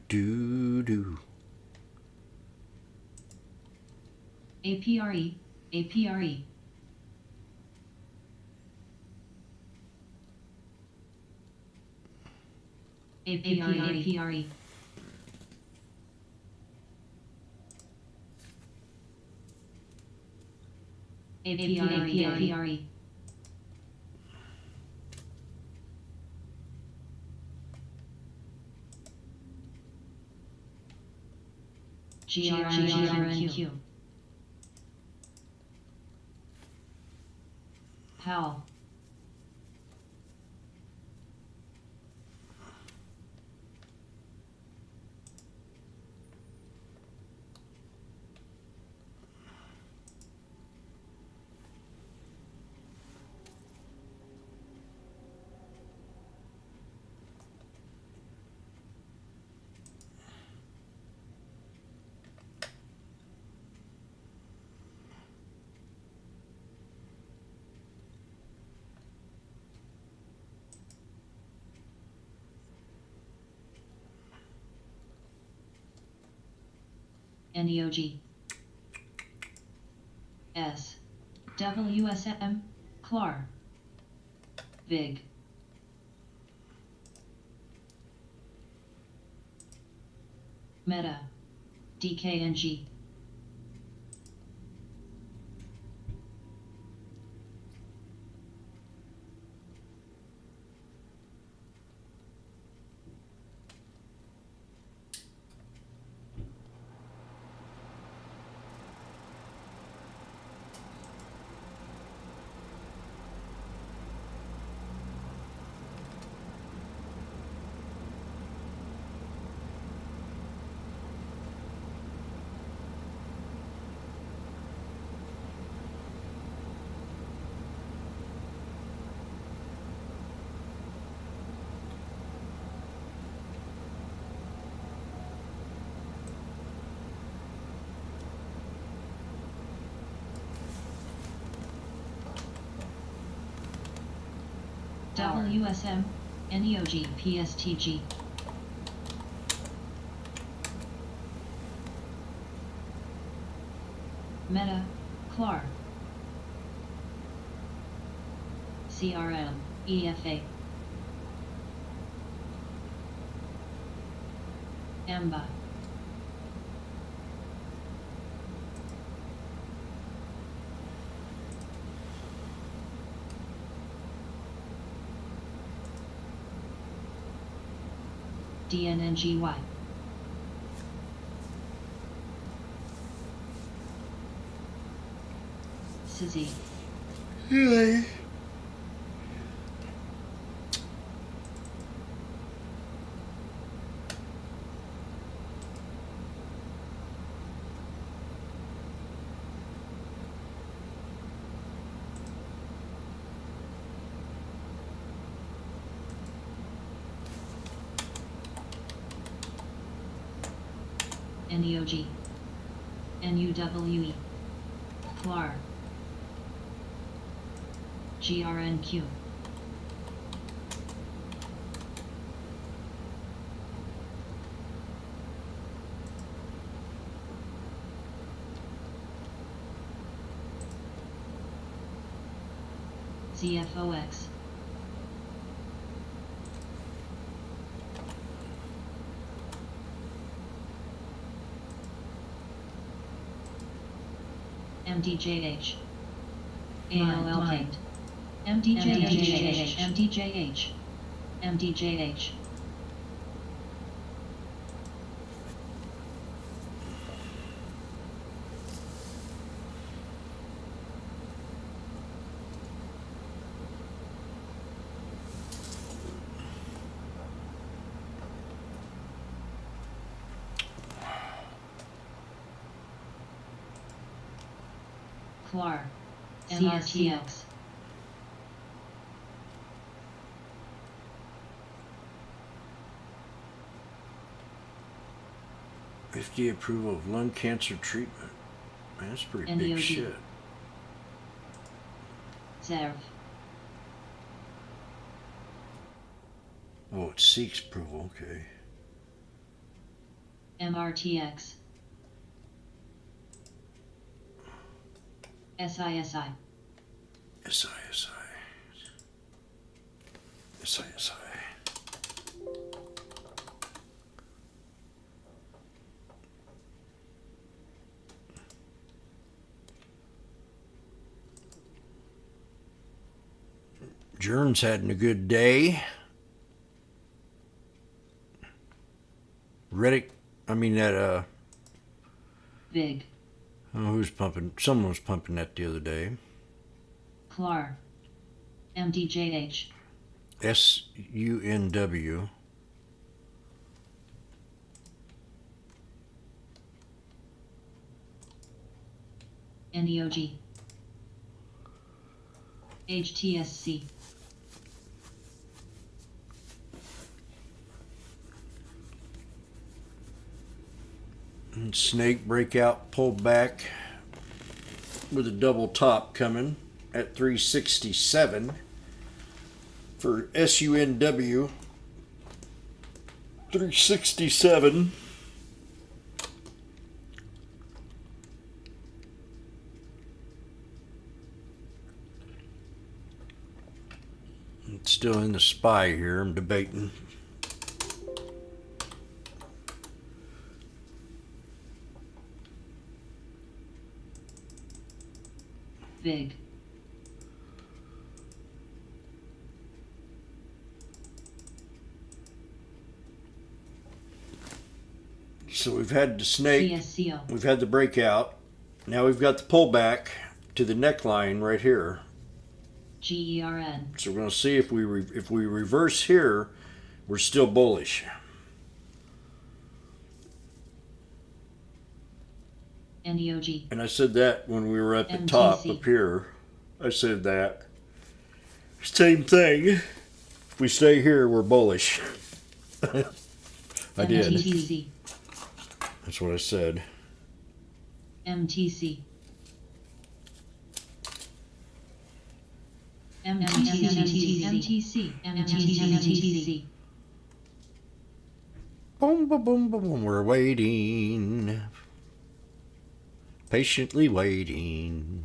Do. APRE. APRE. APRE. APRE. GRNQ. How? NEOG. S. WSM. Clar. Vig. Meta. DKNG. WSM, NEOG, PSTG. Meta, Clar. CRM, EFA. EMBA. DNNGY. Sizzy. NEOG. NUWE. Clar. GRNQ. ZFOX. MDJH. ALL. MDJH. MDJH. MDJH. Clar. MRTX. FDA approval of lung cancer treatment. Man, that's pretty big NEOD. shit. ZERV. Oh, it seeks approval. Okay. MRTX. SISI. SISI. SISI. Jern's having a good day. Reddick, Big. who's pumping? Someone was pumping that the other day. Clar. MDJH. SUNW. NEOG. HTSC. And snake breakout pulled back with a double top coming at 367 for SUNW. 367. It's still in the SPY here. I'm debating. Big. So we've had the snake. CSCO. We've had the breakout. Now we've got the pullback to the neckline right here. GERN. So we're going to see if we reverse here, we're still bullish. NEOG. And I said that when we were at the MTC. top up here. I said that. Same thing. If we stay here, we're bullish. I did. MTC. That's what I said. MTC. MTC. MTC. Boom, boom, boom, boom. We're waiting. Patiently waiting.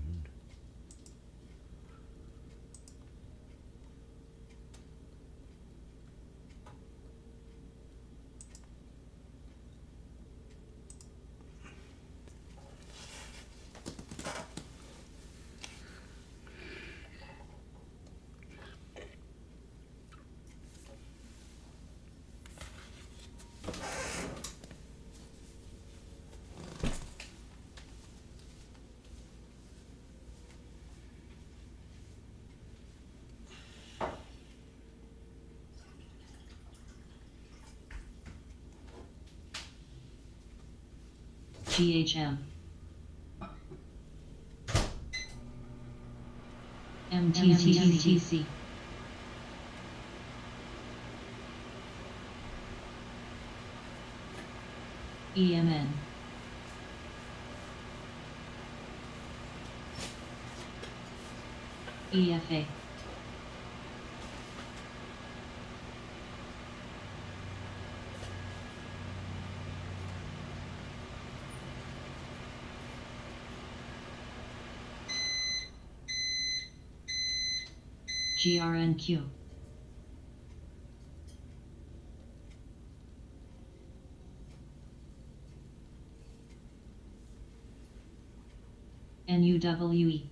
GHM. MTC. EMN. EFA. GRNQ. NUWE.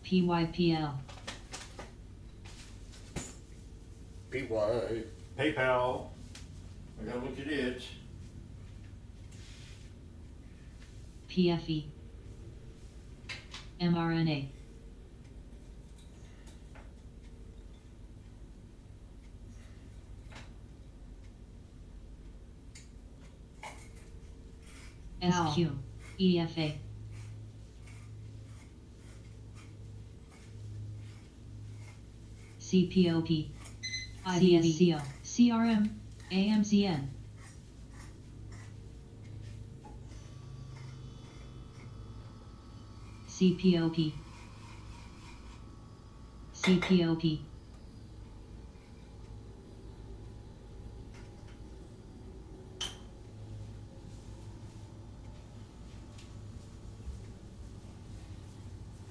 PYPL. PY. PayPal. I gotta look at it. PFE. mRNA. SQ. EFA. CPOP. IDSCO. CRM. AMCN. CPOP. CPOP.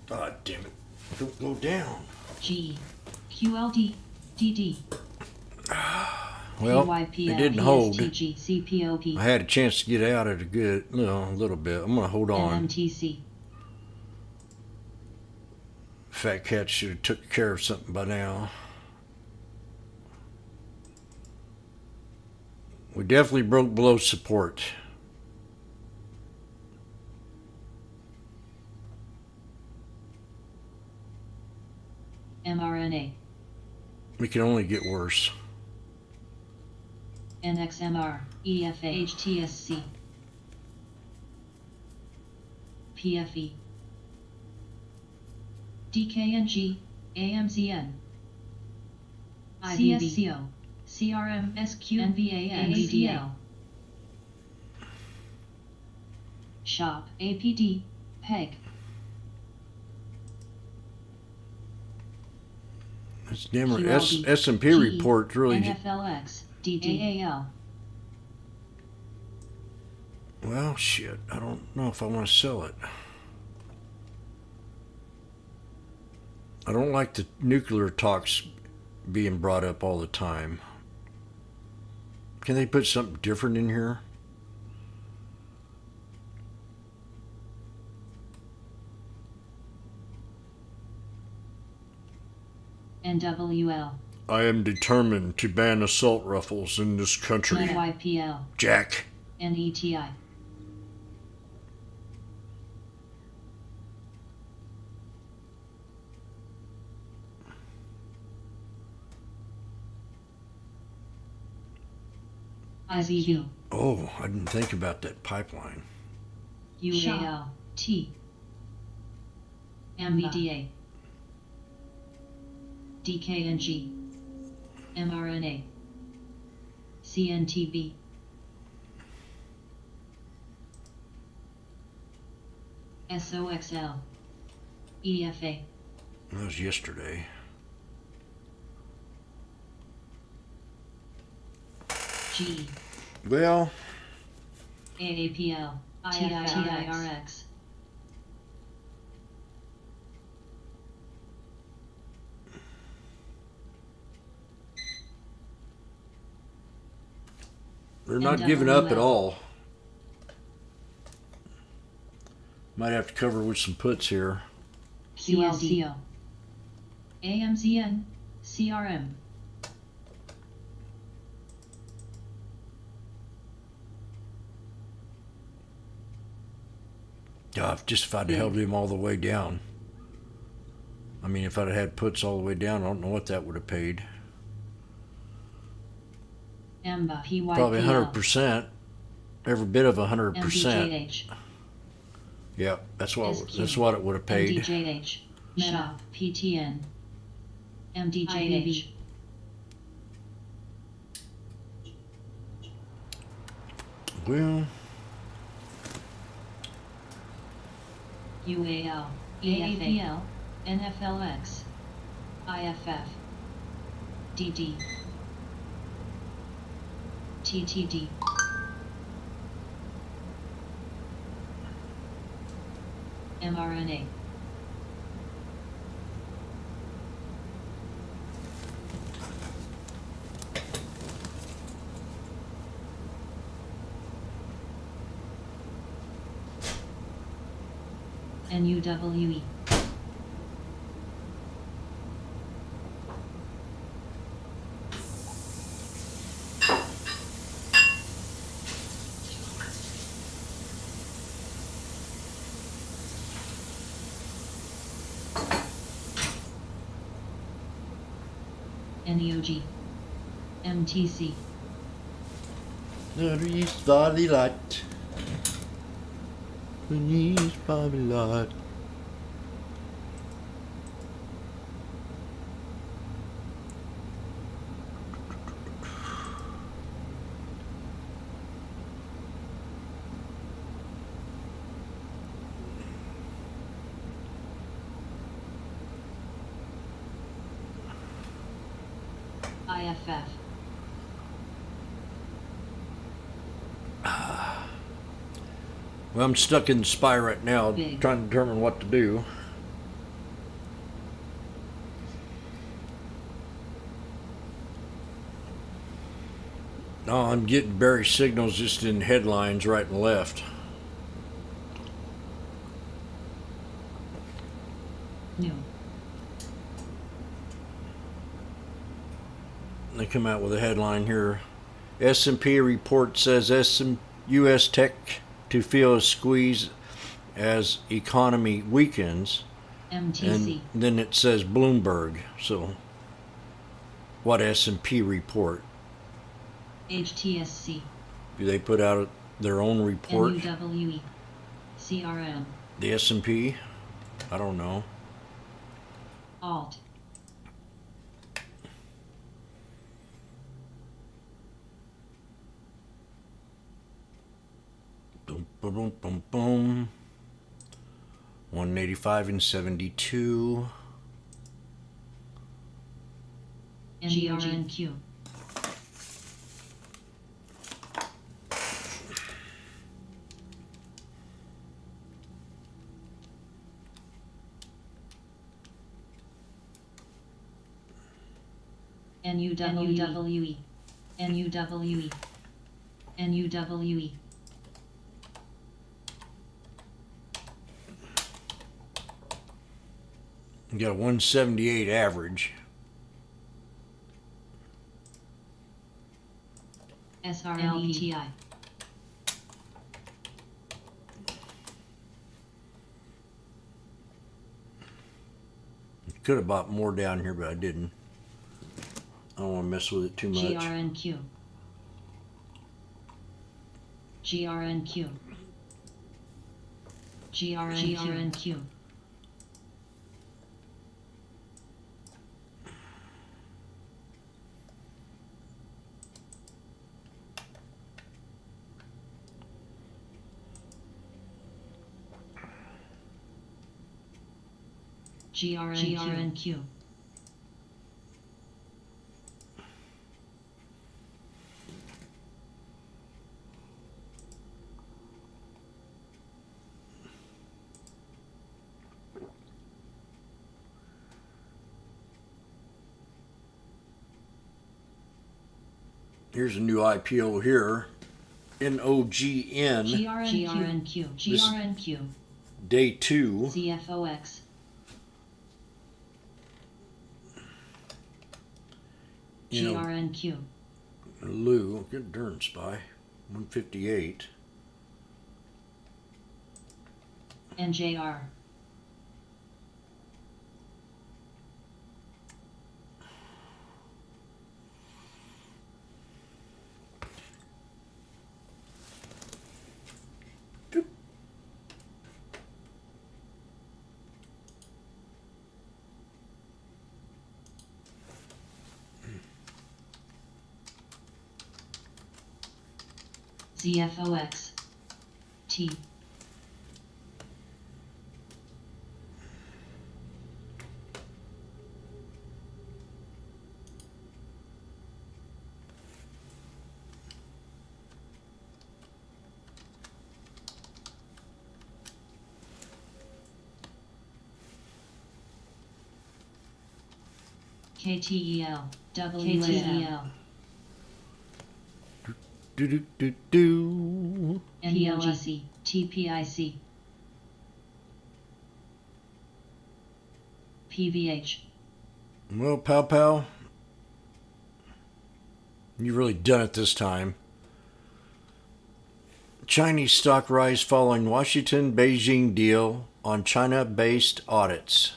God damn it. Don't go down. G. QLD. DD. Well, it didn't hold. PYPL I had a chance to get out at a little bit. I'm gonna hold on. MMTC. Fat cat should have took care of something by now. We definitely broke below support. mRNA. We can only get worse. NXMR. EFAHTSC. PFE. DKNG. AMZN. CSCO. CRM. SQ. NVA. SHOP. APD. PEG. It's dimmer. QLB, S&P G, report's really. NFLX. DDAL. Well, shit. I don't know if I want to sell it. I don't like the nuclear talks being brought up all the time. Can they put something different in here? NWL. I am determined to ban assault rifles in this country. NYPL. Jack. NETI. IZV. Oh, I didn't think about that pipeline. UAL. T. MVDA. DKNG. mRNA. CNTB. SOXL. EFA. That was yesterday. G. Well, AAPL. TIRX. they're not giving up at all. Might have to cover with some puts here. QLCO. AMZN. CRM. Yeah, if I'd held him all the way down. I mean, if I'd had puts all the way down, I don't know what that would have paid. EMBA. PYPL. Probably 100%. Every bit of 100%. MDJH. Yeah, that's what SQ. it would have paid. MDJH. SHOP. PTN. MDJH. Well, UAL. AAPL. NFLX. IFF. DD. TTD. mRNA. NUWE. NEOG. MTC. there is valley light. There is valley light. IFF. Well, I'm stuck in the spy right now, Big. trying to determine what to do. No, I'm getting bearish signals just in headlines right and left. New. They come out with a headline here. S&P report says U.S. tech to feel a squeeze as economy weakens. MTC. And then it says Bloomberg. So what S&P report? HTSC. Do they put out their own report? NUWE. CRM. The S&P? I don't know. Alt. Boom, boom, boom, boom, boom. 185 and 72. GRNQ. NUWE. NUWE. NUWE. You got a 178 average. SRLPTI. Could have bought more down here, but I didn't. I don't want to mess with it too much. GRNQ. GRNQ. GRNQ. GRNQ. Here's a new IPO here. NOGN. GRNQ. GRNQ. Day 2. CFOX. You know, GRNQ. Lou, good darn spy. 158. NJR. CFOX. T. KTEL. WAL. Do do do do. PLGC. TPIC. PVH. Well, pal, you've really done it this time. Chinese stock rise following Washington Beijing deal on China-based audits.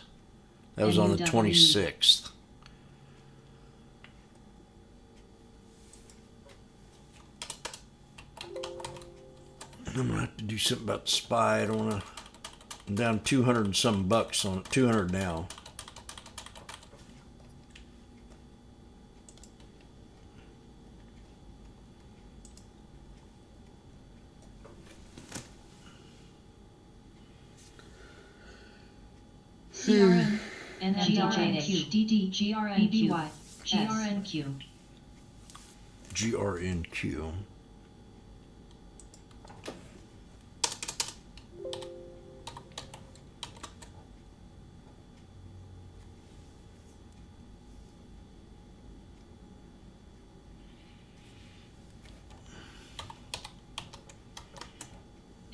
That was on the 26th. I'm gonna have to do something about the SPY. I don't wanna. I'm down 200 and some bucks on it. 200 now. CRM. NGJH. DD. GRNQ. GRNQ. GRNQ.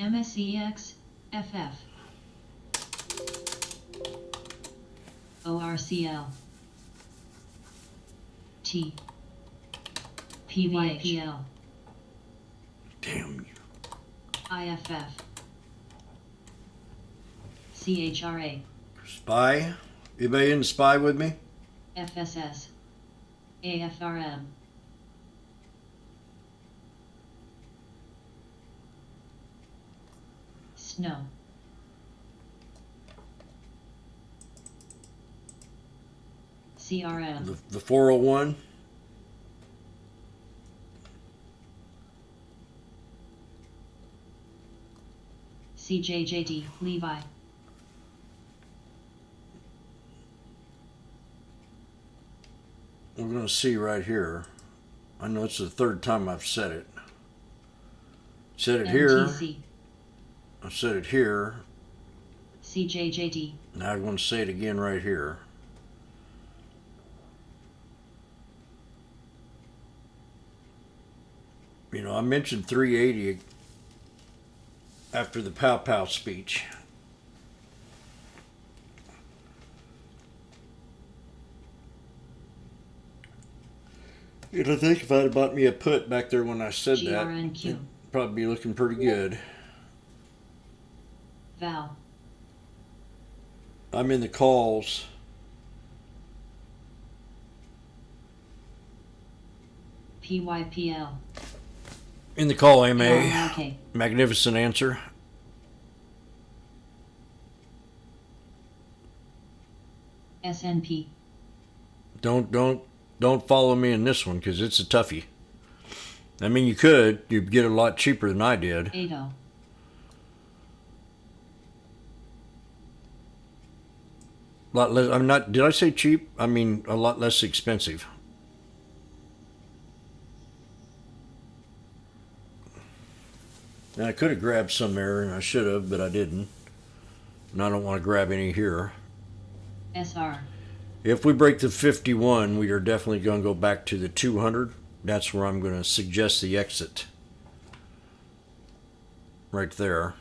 MSEX, FF. ORCL. T. PYPL. Damn you. IFF. CHRA. Spy? Anybody in spy with me? FSS. AFRM. Snow. CRM. The 401? CJJD. Levi. We're going to see right here. I know it's the third time I've said it. Said it here. MTC. I said it here. CJJD. Now I'm going to say it again right here. You know, I mentioned 380 after the Pow Pow speech. I think if I'd bought me a put back there when I said that, GRNQ. it'd probably be looking pretty good. Val. I'm in the calls. PYPL. In the call, MA. Okay. Magnificent answer. SNP. Don't follow me in this one because it's a toughie. I mean, you'd get it a lot cheaper than I did. ADO. Lot less. I'm not. Did I say cheap? I mean a lot less expensive. Now I could have grabbed some there, and I should have, but I didn't. And I don't want to grab any here. SR. If we break the 51, we are definitely going to go back to the 200. That's where I'm going to suggest the exit. Right there.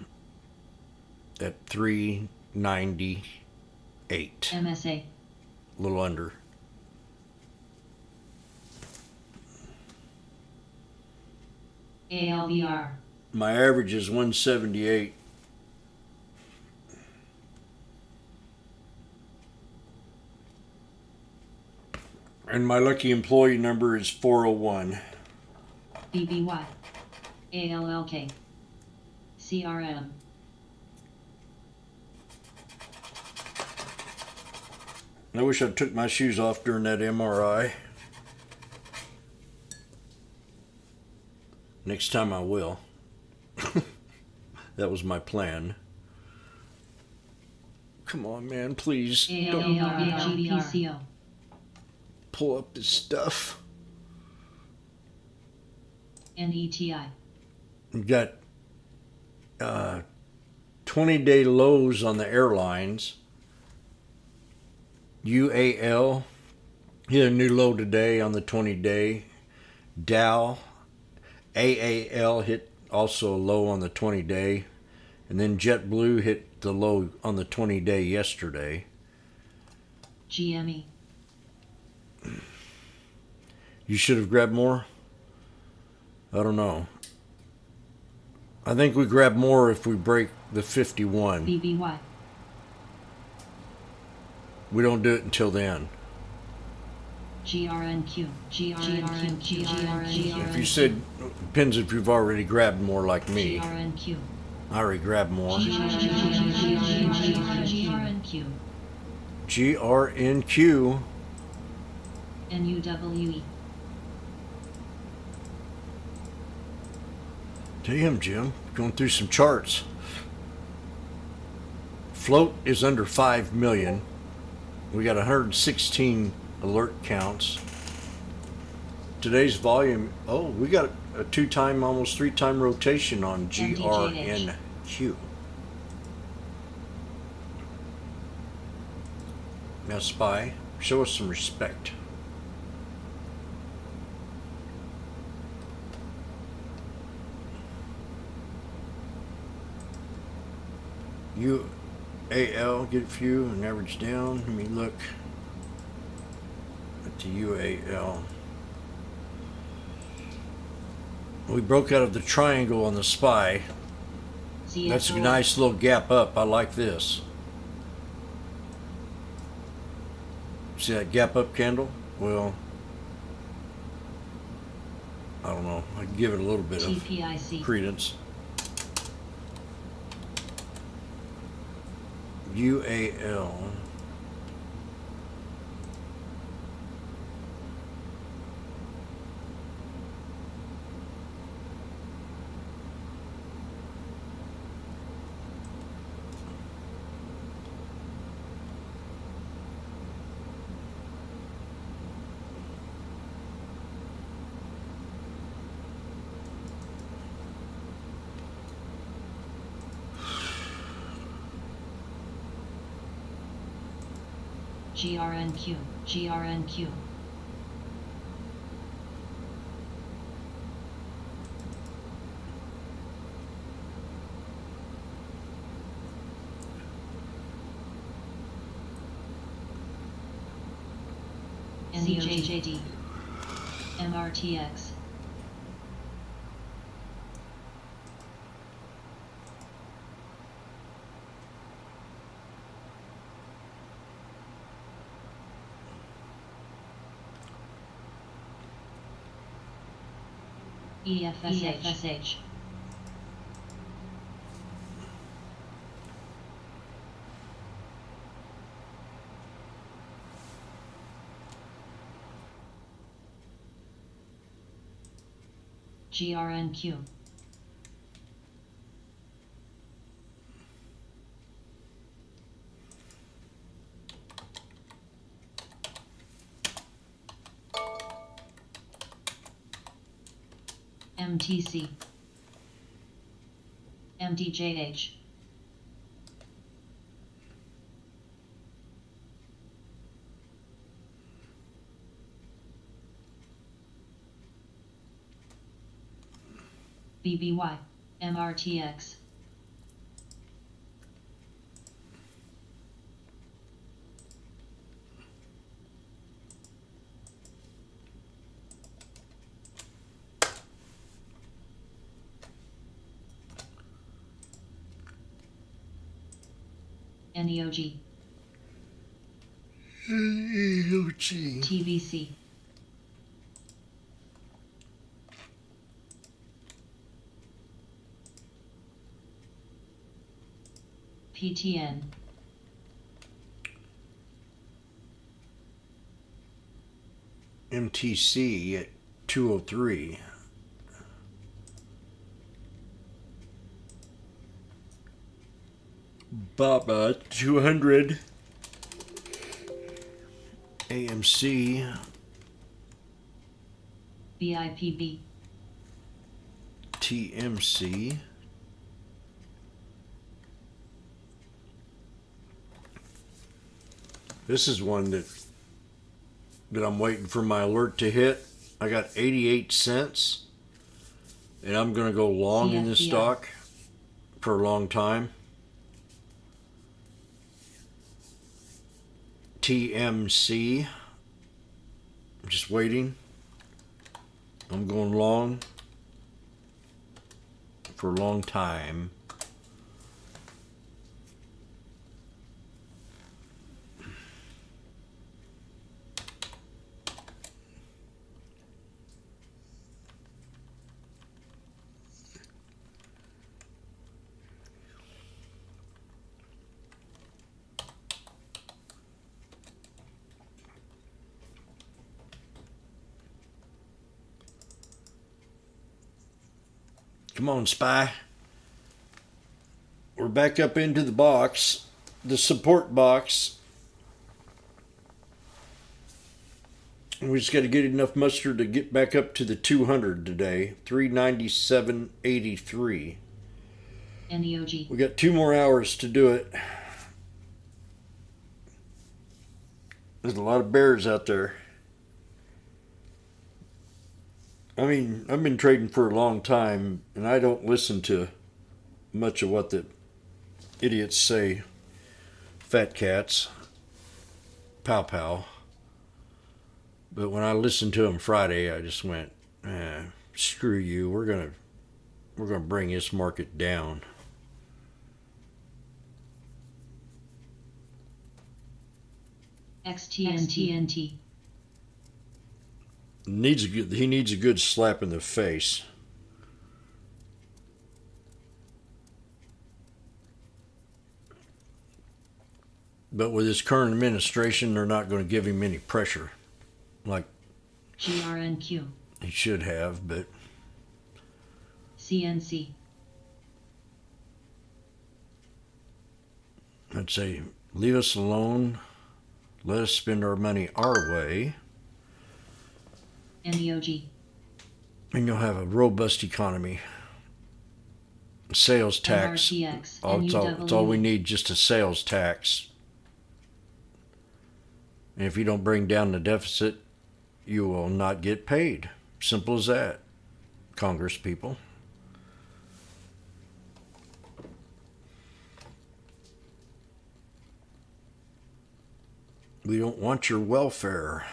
At 398. MSA. A little under. ALVR. My average is 178. And my lucky employee number is 401. BBY. ALLK. CRM. I wish I took my shoes off during that MRI. Next time I will. That was my plan. Come on, man, please. Don't ALVRGPCO. pull up this stuff. NETI. We've got 20-day lows on the airlines. UAL hit a new low today on the 20-day. Dow. AAL hit also a low on the 20-day. And then JetBlue hit the low on the 20-day yesterday. GME. You should have grabbed more? I don't know. I think we grab more if we break the 51. BBY. We don't do it until then. GRNQ. GRNQ. GRNQ. If you said, depends if you've already grabbed more like me. GRNQ. I already grabbed more. GRNQ. GRNQ. NUWE. Damn, Jim. Going through some charts. Float is under 5 million. We got 116 alert counts. Today's volume, we got a 2-time, almost 3-time rotation on GRNQ. Now, Spy, show us some respect. UAL, get a few and average down. Let me look at the UAL. We broke out of the triangle on the SPY. That's a CFO. nice little gap up. I like this. See that gap up candle? Well, I don't know. I give it a little bit of TPIC. credence. UAL. GRNQ. GRNQ. CJJD. MRTX. EFSH. GRNQ. MTC. MTJH. BBY. MRTX. NEOG. EOG. TVC. PTN. MTC at 203. Baba 200. AMC. BIPB. TMC. This is one that I'm waiting for my alert to hit. I got 88 cents, and I'm going to go long in this CFBR. stock for a long time. TMC. I'm just waiting. I'm going long for a long time. Come on, Spy. We're back up into the box, the support box. We just got to get enough mustard to get back up to the 200 today. 397.83. NEOG. We got 2 more hours to do it. There's a lot of bears out there. I mean, I've been trading for a long time, and I don't listen to much of what the idiots say fat cats, pow pow. But when I listened to him Friday, I just went, screw you. We're gonna bring this market down. XTNTNT. He needs a good slap in the face. But with his current administration, they're not going to give him any pressure like GRNQ. he should have, but CNC. I'd say leave us alone. Let us spend our money our way, NEOG. and you'll have a robust economy. Sales tax. MRTX. It's all we need, just a sales tax. And if you don't bring down the deficit, you will not get paid. Simple as that, Congress people. We don't want your welfare.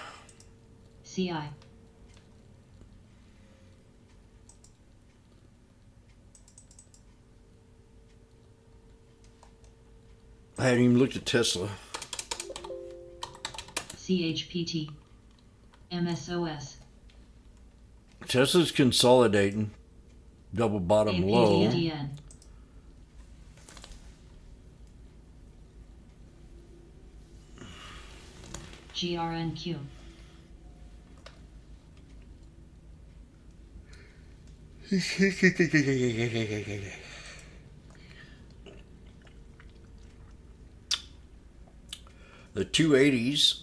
CI. I hadn't even looked at Tesla. CHPT. MSOS. Tesla's consolidating, double bottom low. APTN. GRNQ. The 280s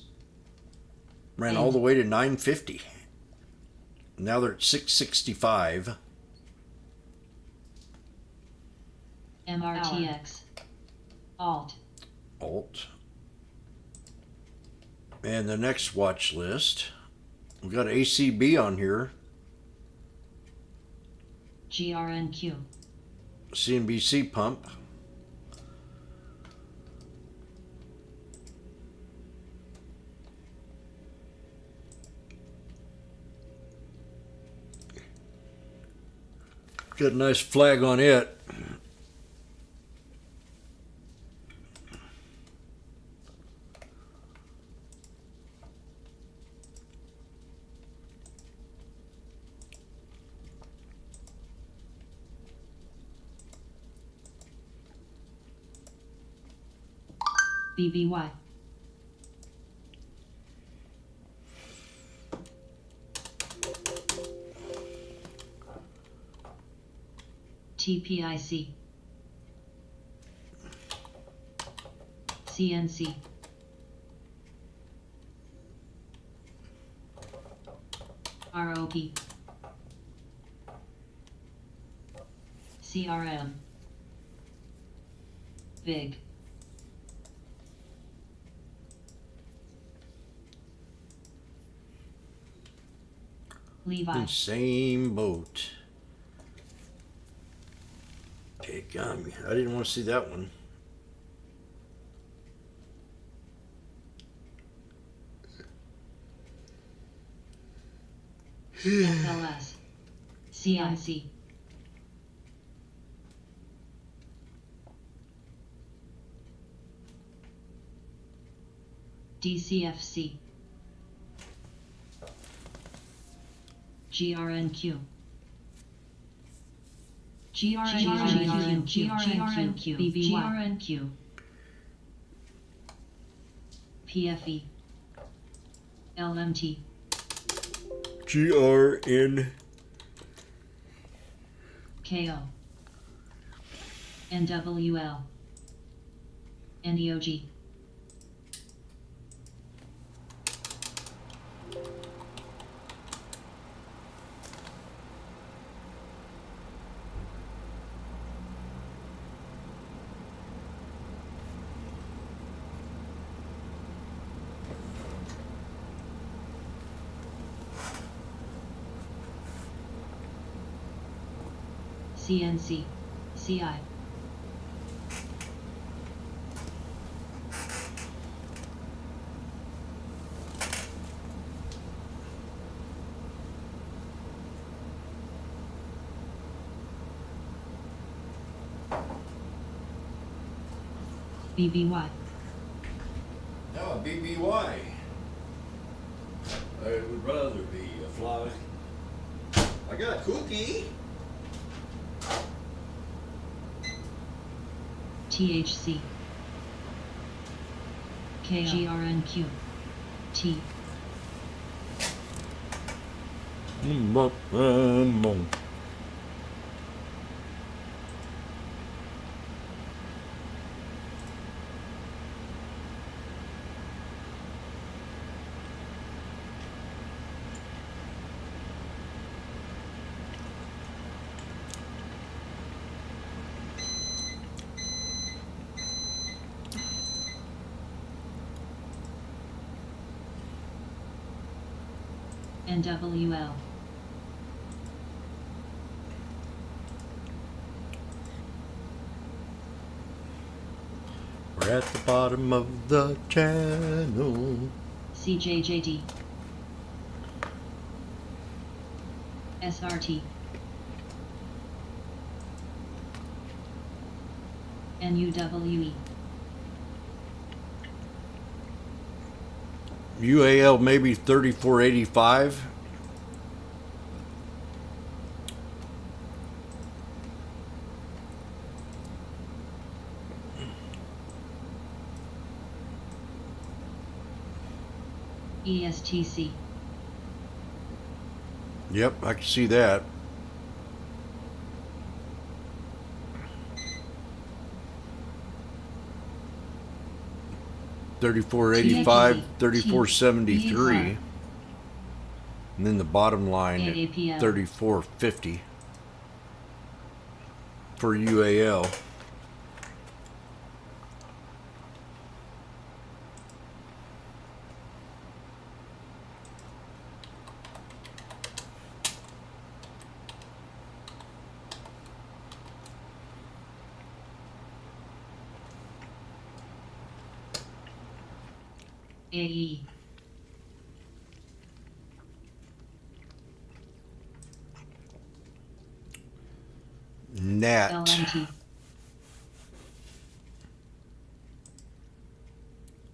ran all the way to 950. Now they're at 665. MRTX. Alt. And the next watch list, we got ACB on here, GRNQ. CNBC pump. Got a nice flag on it. BBY. TPIC. CNC. ROP. CRM. Big. Levi. Same boat. Okay, gummy. I didn't want to see that one. FLS. CNC. DCFC. GRNQ. GRNQ. BBY. PFE. LMT. GRN. KO. NWL. NEOG. CNC. CI. BBY. Now a BBY. I would rather be a fly. I got a cookie. THC. KGRNQ. T. NWL. We're at the bottom of the channel. CJJD. SRT. NUWE. UAL maybe 3485. ESTC. Yep, I can see that. $34.85, $34.73, and then the bottom line at AAPL. $34.50 for UAL. AE. Nat. LNT.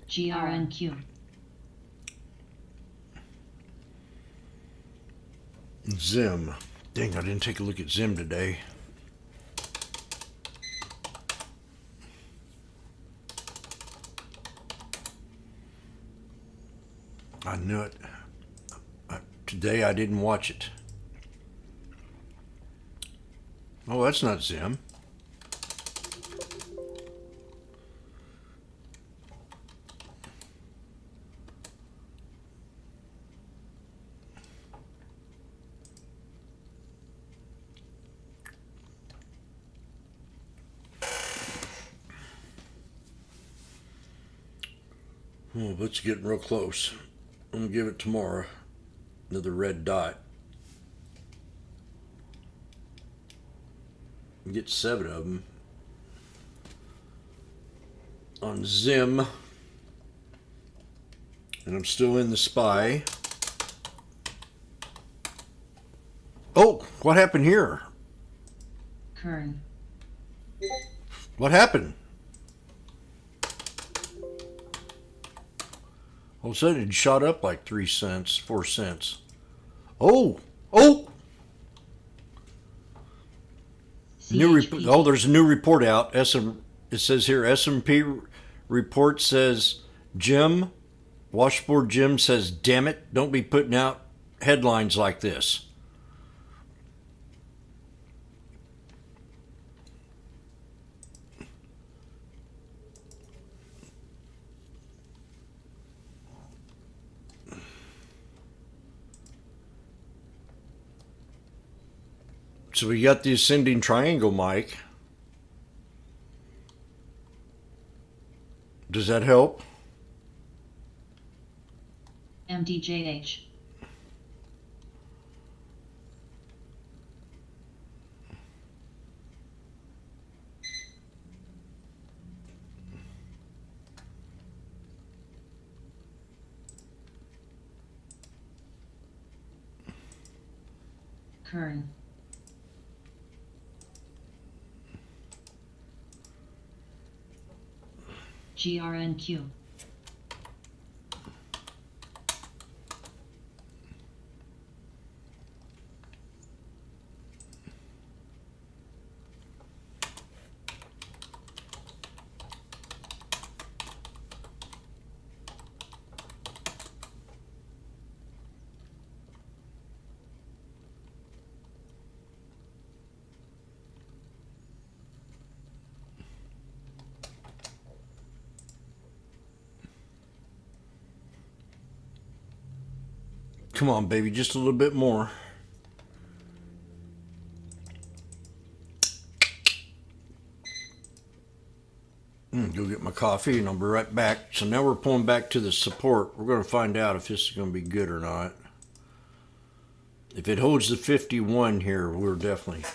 GRNQ. Zim. Dang, I didn't take a look at Zim today. I knew it. Today I didn't watch it. Oh, that's not Zim. Oh, but it's getting real close. I'm gonna give it tomorrow. Another red dot. Get 7 of them on Zim, and I'm still in the spy. Oh, what happened here? Kern. What happened? All of a sudden it shot up like 3 cents, 4 cents. Oh, oh! CHP. There's a new report out. It says here S&P report says Jim, Washboardjim says, damn it, don't be putting out headlines like this. So we got the ascending triangle, Mike. Does that help? MDJH. Kern. GRNQ. Come on, baby, just a little bit more. Go get my coffee and I'll be right back. So now we're pulling back to the support. We're going to find out if this is going to be good or not. If it holds the 51 here, we're definitely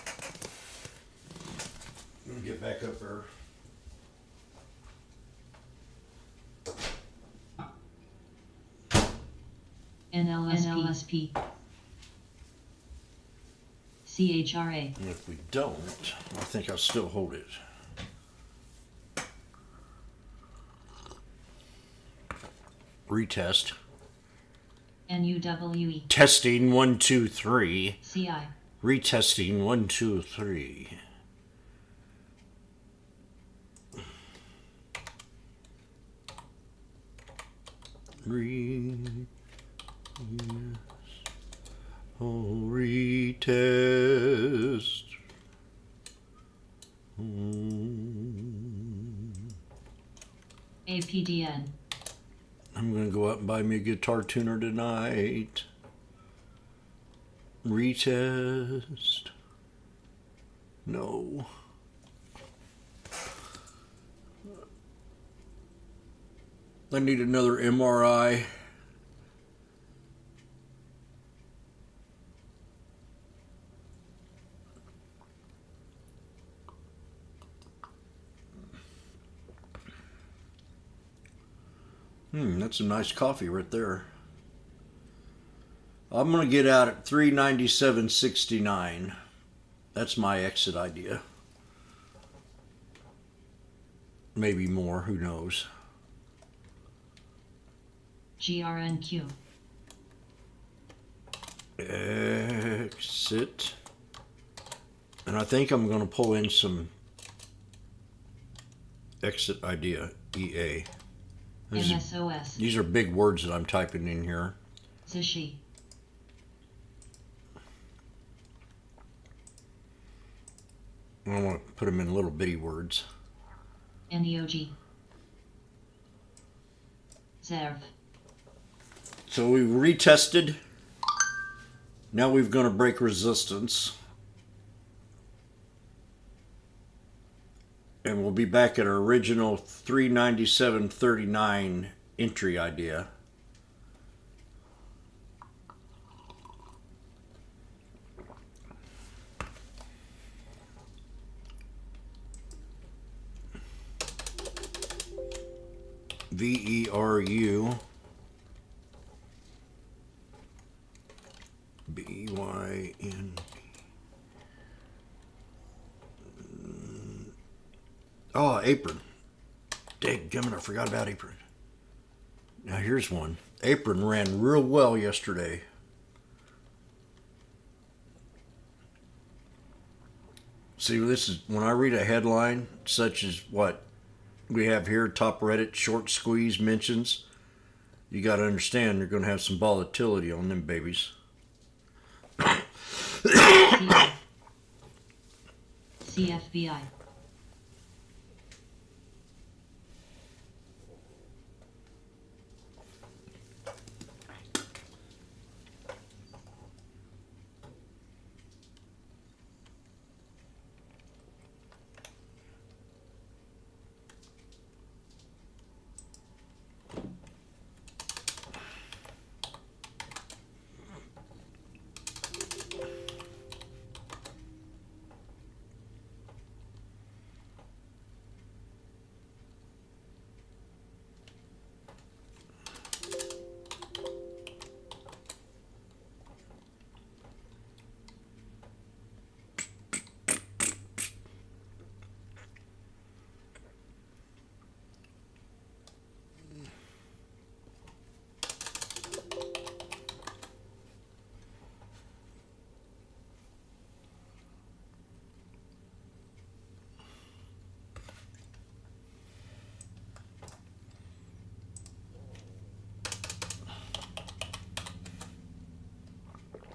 going to get back up there. NLSP. CHRA. And if we don't, I think I'll still hold it. Retest. NUWE. Testing 1, 2, 3. CI. Retesting 1, 2, 3. Retest. APDN. I'm gonna go out and buy me a guitar tuner tonight. Retest. No. I need another MRI. That's a nice coffee right there. I'm going to get out at 397.69. That's my exit idea. Maybe more, who knows. GRNQ. Exit. And I think I'm going to pull in some exit idea, EA. MSOS. These are big words that I'm typing in here. Zishi. I want to put them in little bitty words. NEOG. Zerv. So we retested. Now we're going to break resistance. And we'll be back at our original 397.39 entry idea. VERU BYN. Oh, apron. Dadgummit, I forgot about apron. Now here's one. Apron ran real well yesterday. See, this is when I read a headline such as what we have here, top Reddit, short squeeze mentions, you got to understand they're going to have some volatility on them babies. CFBI.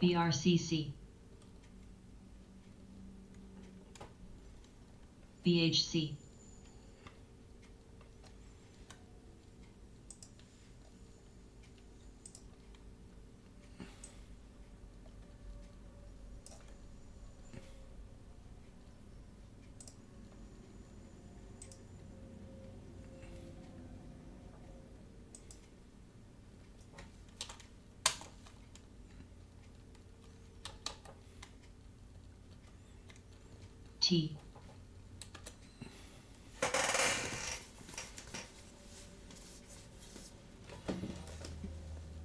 BRCC, BHC, T,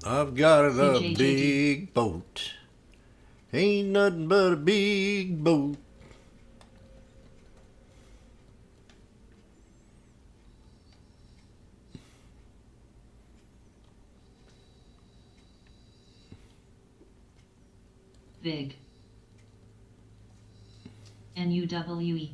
I've got a CJJD. big boat. Ain't nothing but a big boat. VIG, NUWE,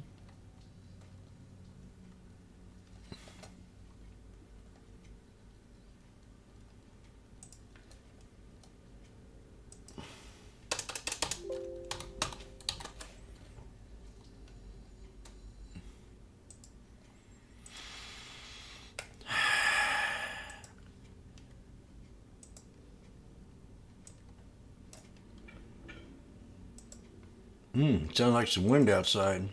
Sounds like some wind outside.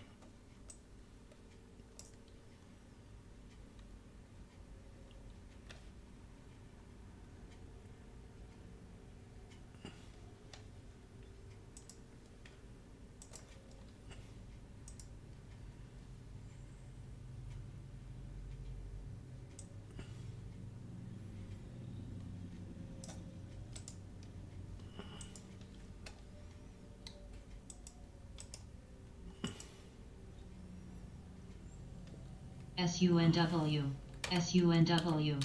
SUNW, SUNW,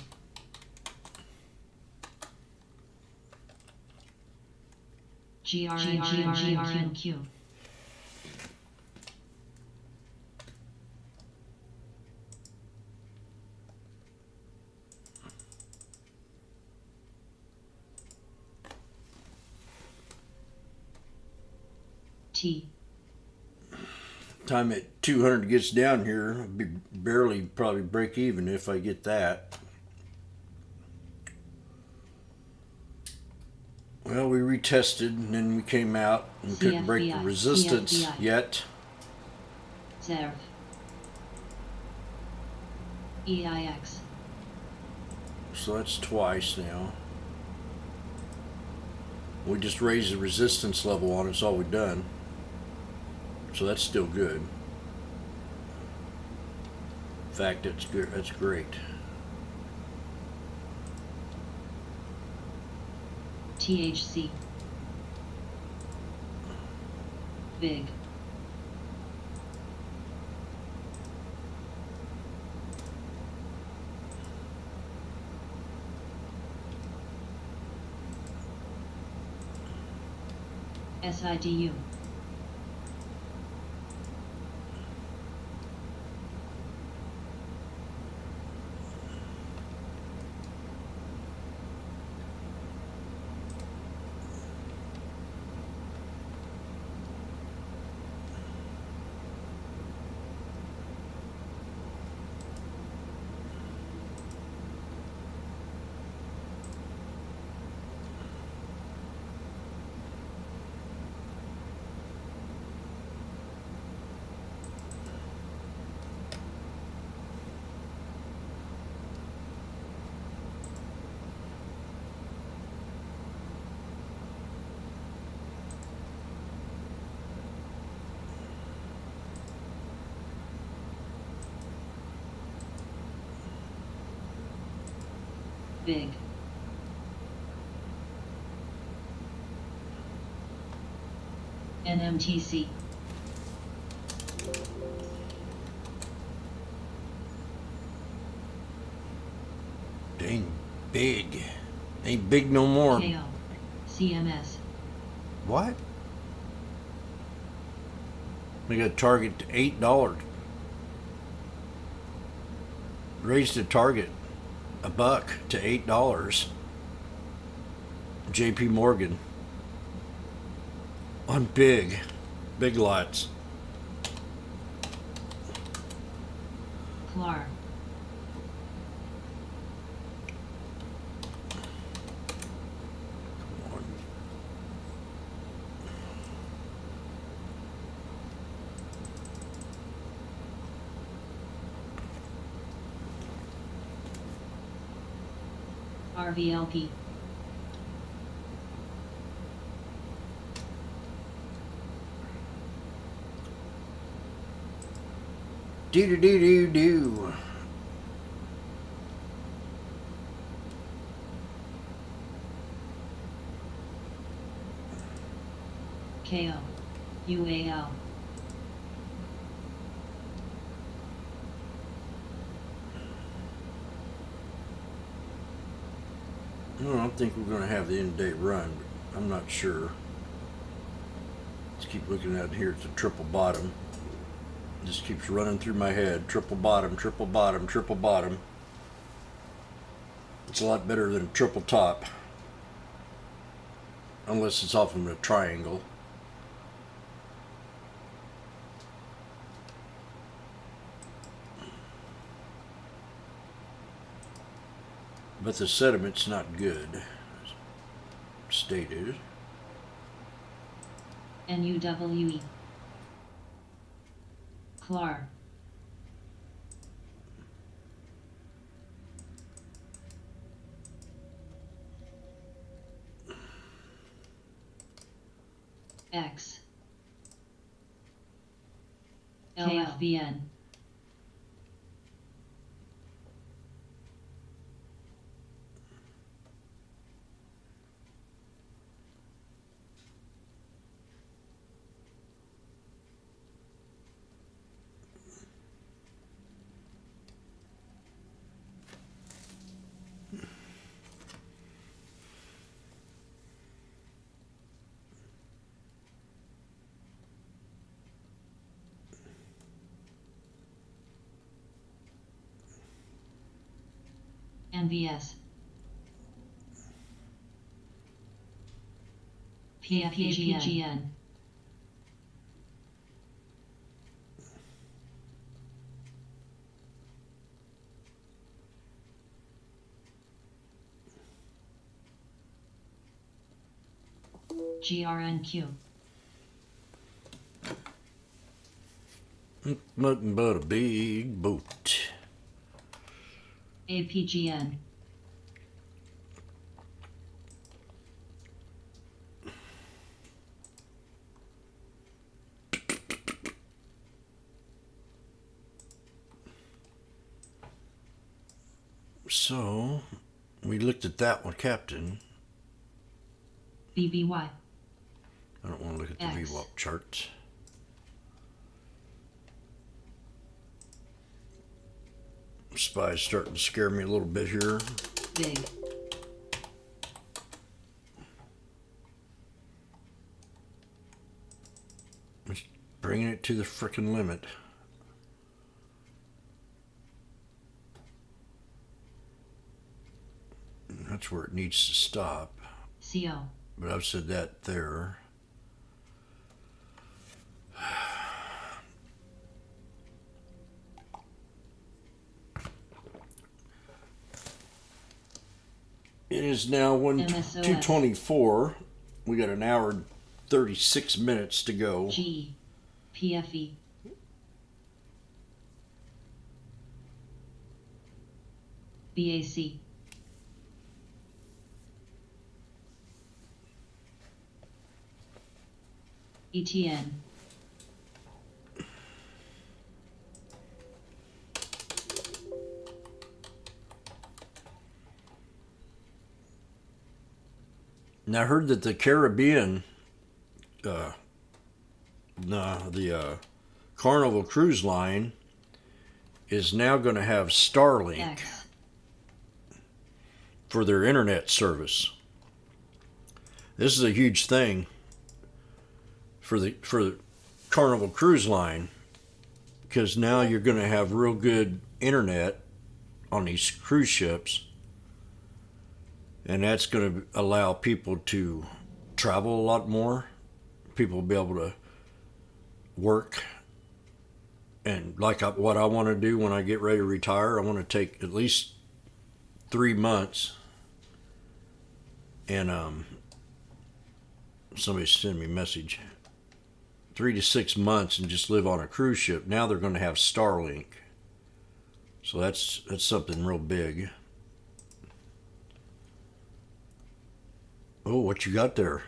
GRNQ, T, Time at 200 gets down here, I'll be barely probably break even if I get that. Well, we retested and then we came out and couldn't break the CFBI, resistance CFBI. yet. ZERV, EIX, So that's twice now. We just raised the resistance level on it, that's all we've done. So that's still good. In fact, that's good. That's great. THC, VIG, SIDU, VIG, NMTC, Dang big. Ain't big no more. KO, CMS, What? We got a target to $8. Raised the target $1 to $8. JP Morgan. on big lots. Clark. RVLP. Do do do do do. KO. UAL. I don't think we're going to have the end of day run, but I'm not sure. Let's keep looking at here. It's a triple bottom. It just keeps running through my head. Triple bottom, triple bottom, triple bottom. It's a lot better than triple top. Unless it's off in a triangle. But the sediment's not good, as stated. NUWE. Clark. X. LFBN. NVS. PFPGN. GRNQ. Nothing but a big boat. APGN. So, we looked at that one, Captain. BBY. I don't want to look at the X. VWAP charts. Spy's starting to scare me a little bit here. Big. It's bringing it to the frickin' limit. And that's where it needs to stop. CO. But I've said that there. It is now MSOS. 2:24. We got an hour and 36 minutes to go. G. PFE. BAC. ETN. Now I heard that the Caribbean, Carnival Cruise Line is now going to have Starlink X. for their internet service. This is a huge thing for the Carnival Cruise Line, because now you're going to have real good internet on these cruise ships, and that's going to allow people to travel a lot more, people will be able to work. And like what I want to do when I get ready to retire, I want to take at least 3 months. And somebody sent me a message. 3 to 6 months and just live on a cruise ship. Now they're going to have Starlink. So that's something real big. Oh, what you got there?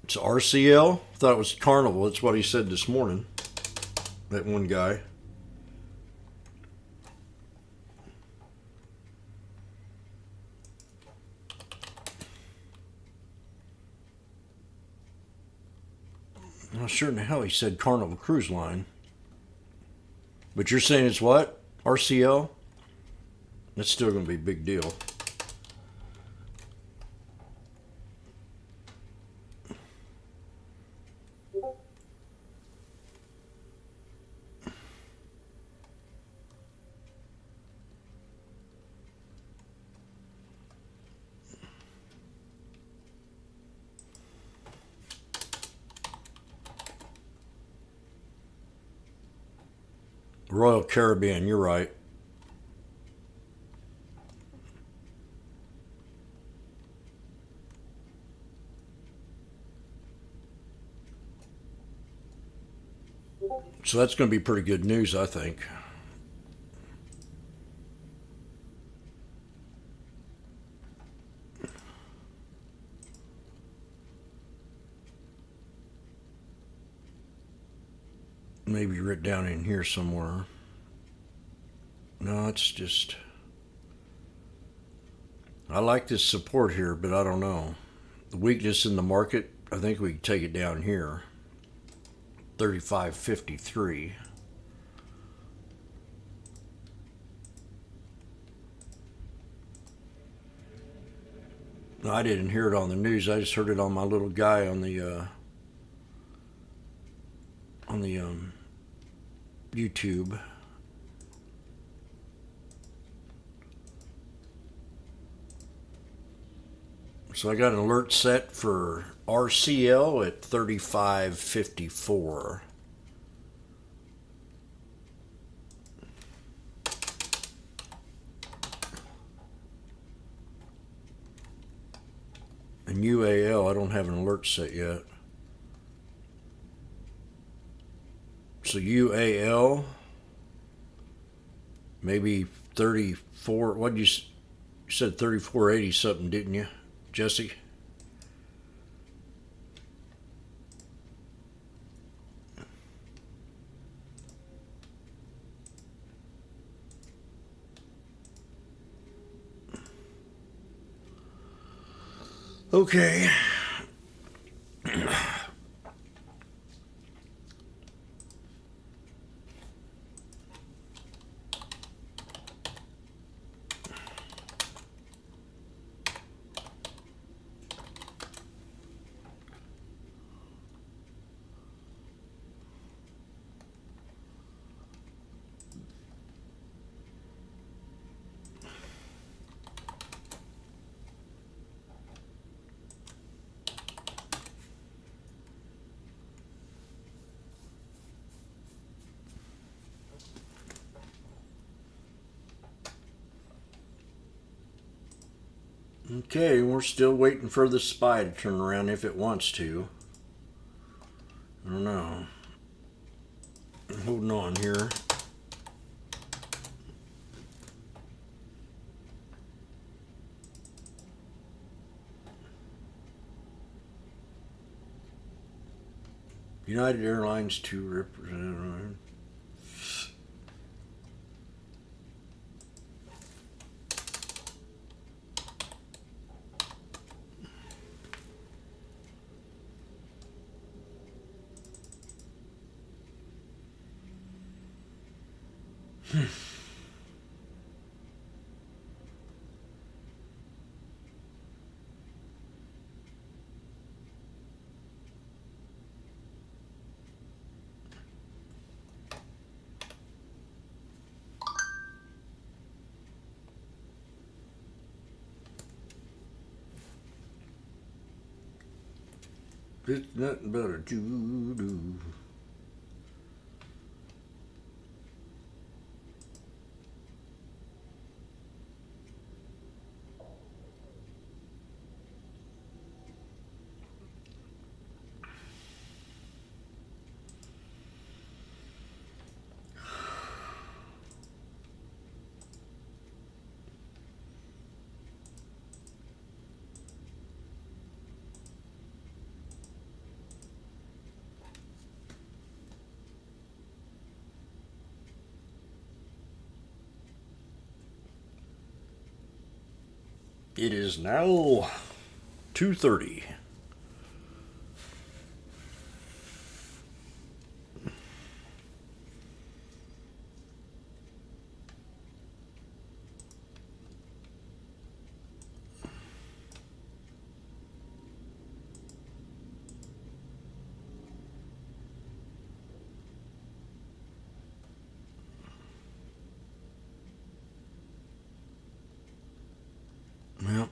It's RCL? Thought it was Carnival. That's what he said this morning. That one guy. Well, sure in the hell he said Carnival Cruise Line. But you're saying it's what? RCL? That's still going to be a big deal. Royal Caribbean, you're right. So that's going to be pretty good news, I think. Maybe written down in here somewhere. No, it's just... I like this support here, but I don't know. The weakness in the market, I think we can take it down here. 35.53. No, I didn't hear it on the news. I just heard it on my little guy on the YouTube. So I got an alert set for RCL at 35.54. And UAL, I don't have an alert set yet. So UAL, maybe 34. What did you said 34.80 something, didn't you, Jesse? Okay. Okay, we're still waiting for the SPY to turn around if it wants to. I don't know. I'm holding on here. United Airlines to represent. It's nothing but a doo-doo. It is now 2:30. Well,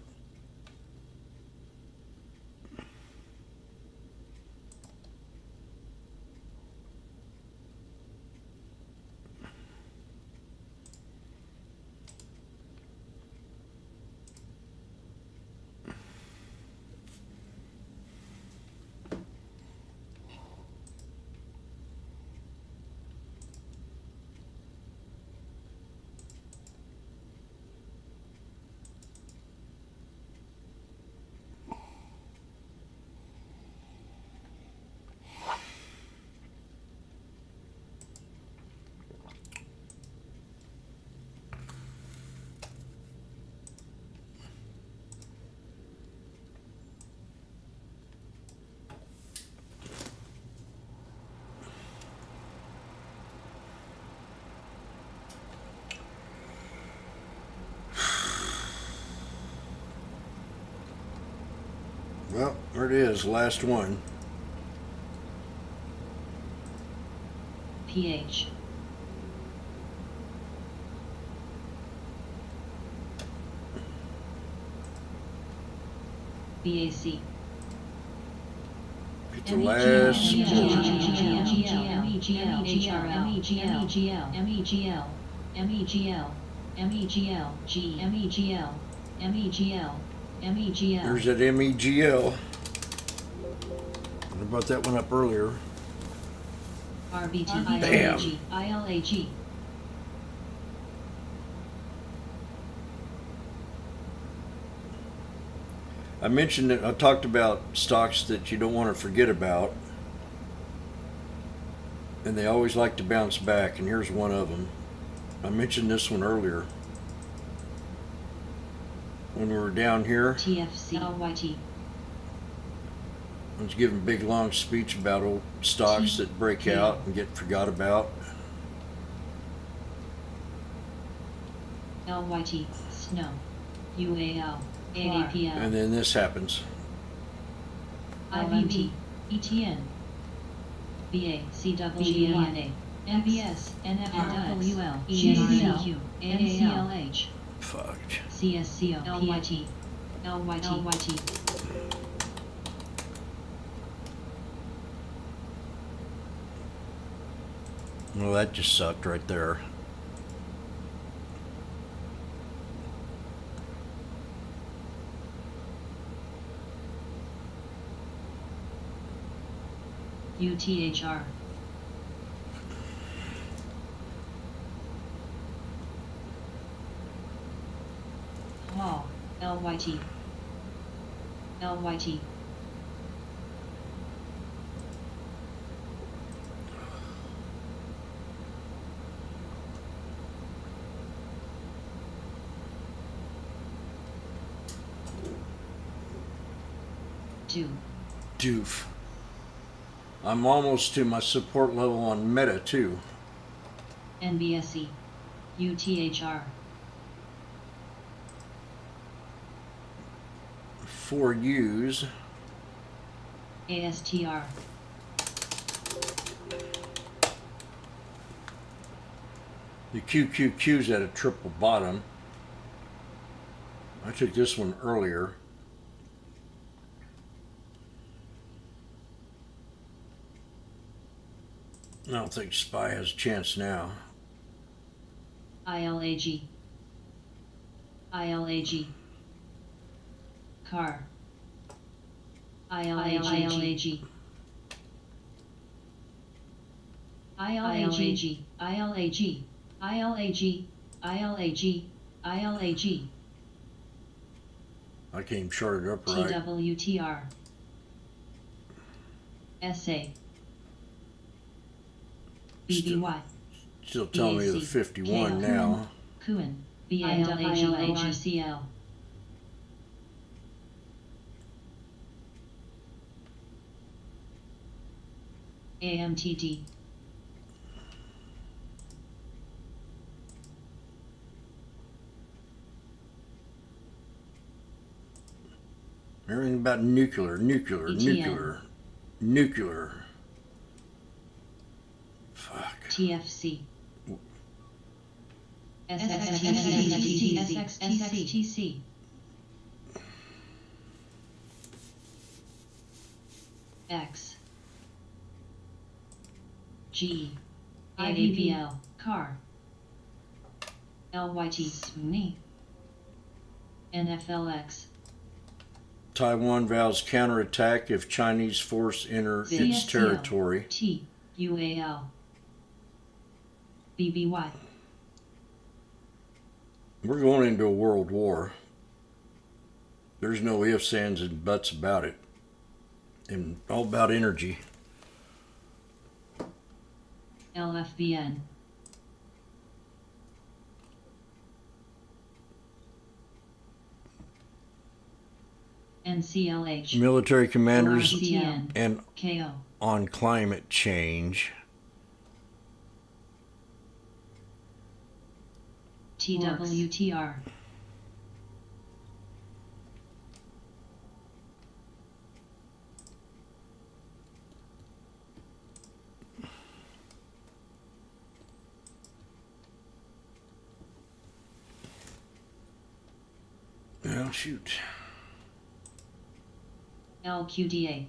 well, there it is, last one. PH. BAC. It's the last There's that MEGL. I brought that one up earlier. Bam. ILAG. I mentioned that I talked about stocks that you don't want to forget about, and they always like to bounce back, and here's one of them. I mentioned this one earlier when we were down here. TFC LYT. I was giving a big long speech about old stocks that break out and get forgot about. LYT Snow UAL AAPL And then this happens. IVT ETN BA CWGNA NBS NFWL EACQ NCLH Fuck. CSCO LYT LYT Well, that just sucked right there. UTHR Hall LYT LYT Doof. I'm almost to my support level on Meta too. NBSE UTHR 4U's. ASTR The QQQ's at a triple bottom. I took this one earlier. don't think Spy has a chance now. ILAG. ILAG. Car. ILAG. ILAG. ILAG. ILAG. ILAG. ILAG. ILAG. I can't even chart it up right. TWTR. SA. BBY. Still telling me the 51 now. Kuan. BALAGLAGCL. AMTD. Everything about nuclear. Fuck. TFC. SXTC. X. G. AAPL. Car. LYT. SMNI. NFLX. Taiwan vows counterattack if Chinese force enter its territory. T. UAL. BBY. We're going into a world war. There's no ifs, ands, and buts about it. And all about energy. LFBN. NCLH. Military commanders ORCN. and KO. on climate change. TWTR. Well, shoot. LQDA.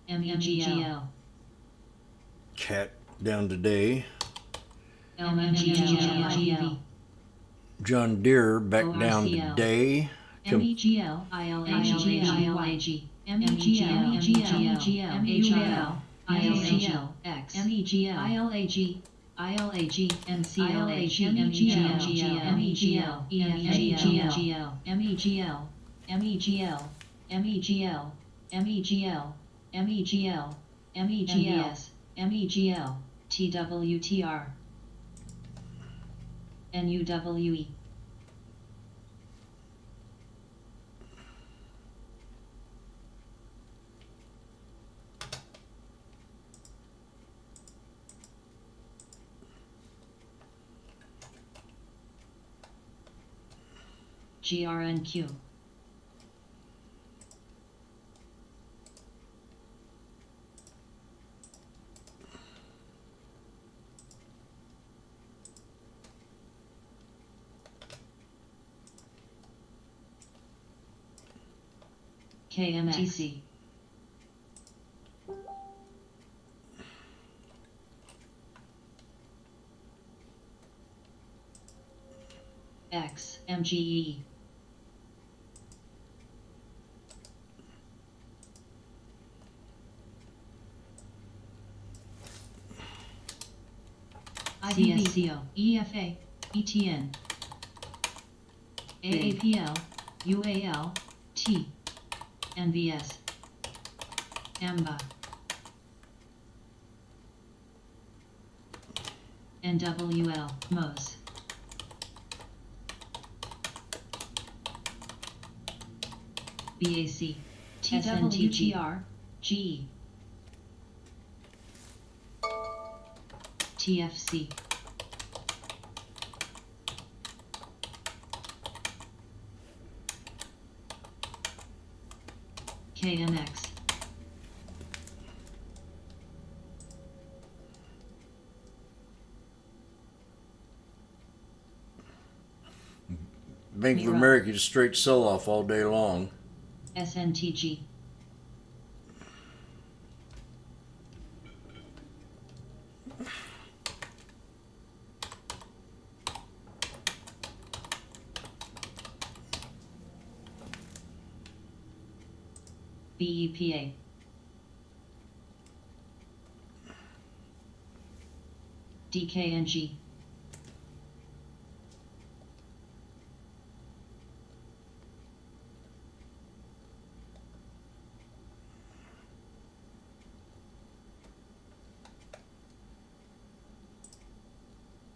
MEGL. Cat down today. LMGL. John Deere back down ORCL. today. MEGL. ILAG. MEGL. MHIL. ILGL. X. MEGL. ILAG. ILAG. NCLH. MEGL. MEGL. EFGL. MEGL. MEGL. MEGL. MEGL. MEGL. MEGS. MEGL. TWTR. NUWE. GRNQ. KMTC. X. MGE. CSCO. EFA. ETN. AAPL. UAL. T. NVS. AMBA. NWL. MOS. BAC. TWTR. GE. TFC. KMX. Bank of Mira. America just straight sell off all day long. SNTG. BEPA. DKNG.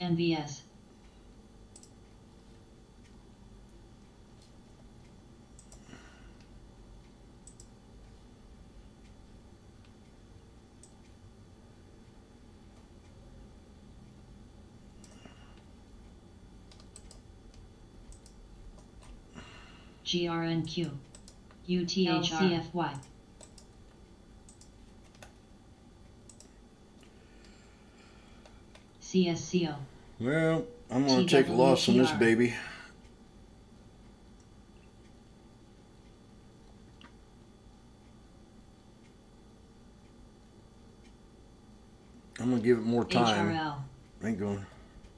NVS. GRNQ. UTHRCFY. CSCO. Well, I'm going to take a loss on this TWTR. baby. I'm going to give it more time. HRL.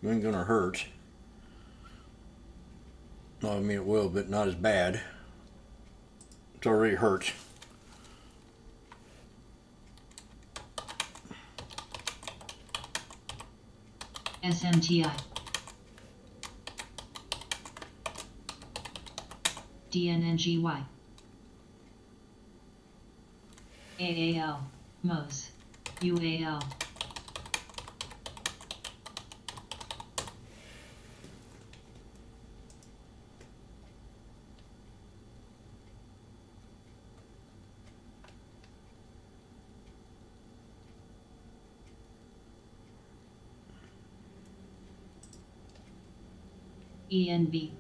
Ain't gonna hurt. No, I mean it will, but not as bad. It's already hurt. SMTI. DNNGY. AAL. MOS. UAL. ENB.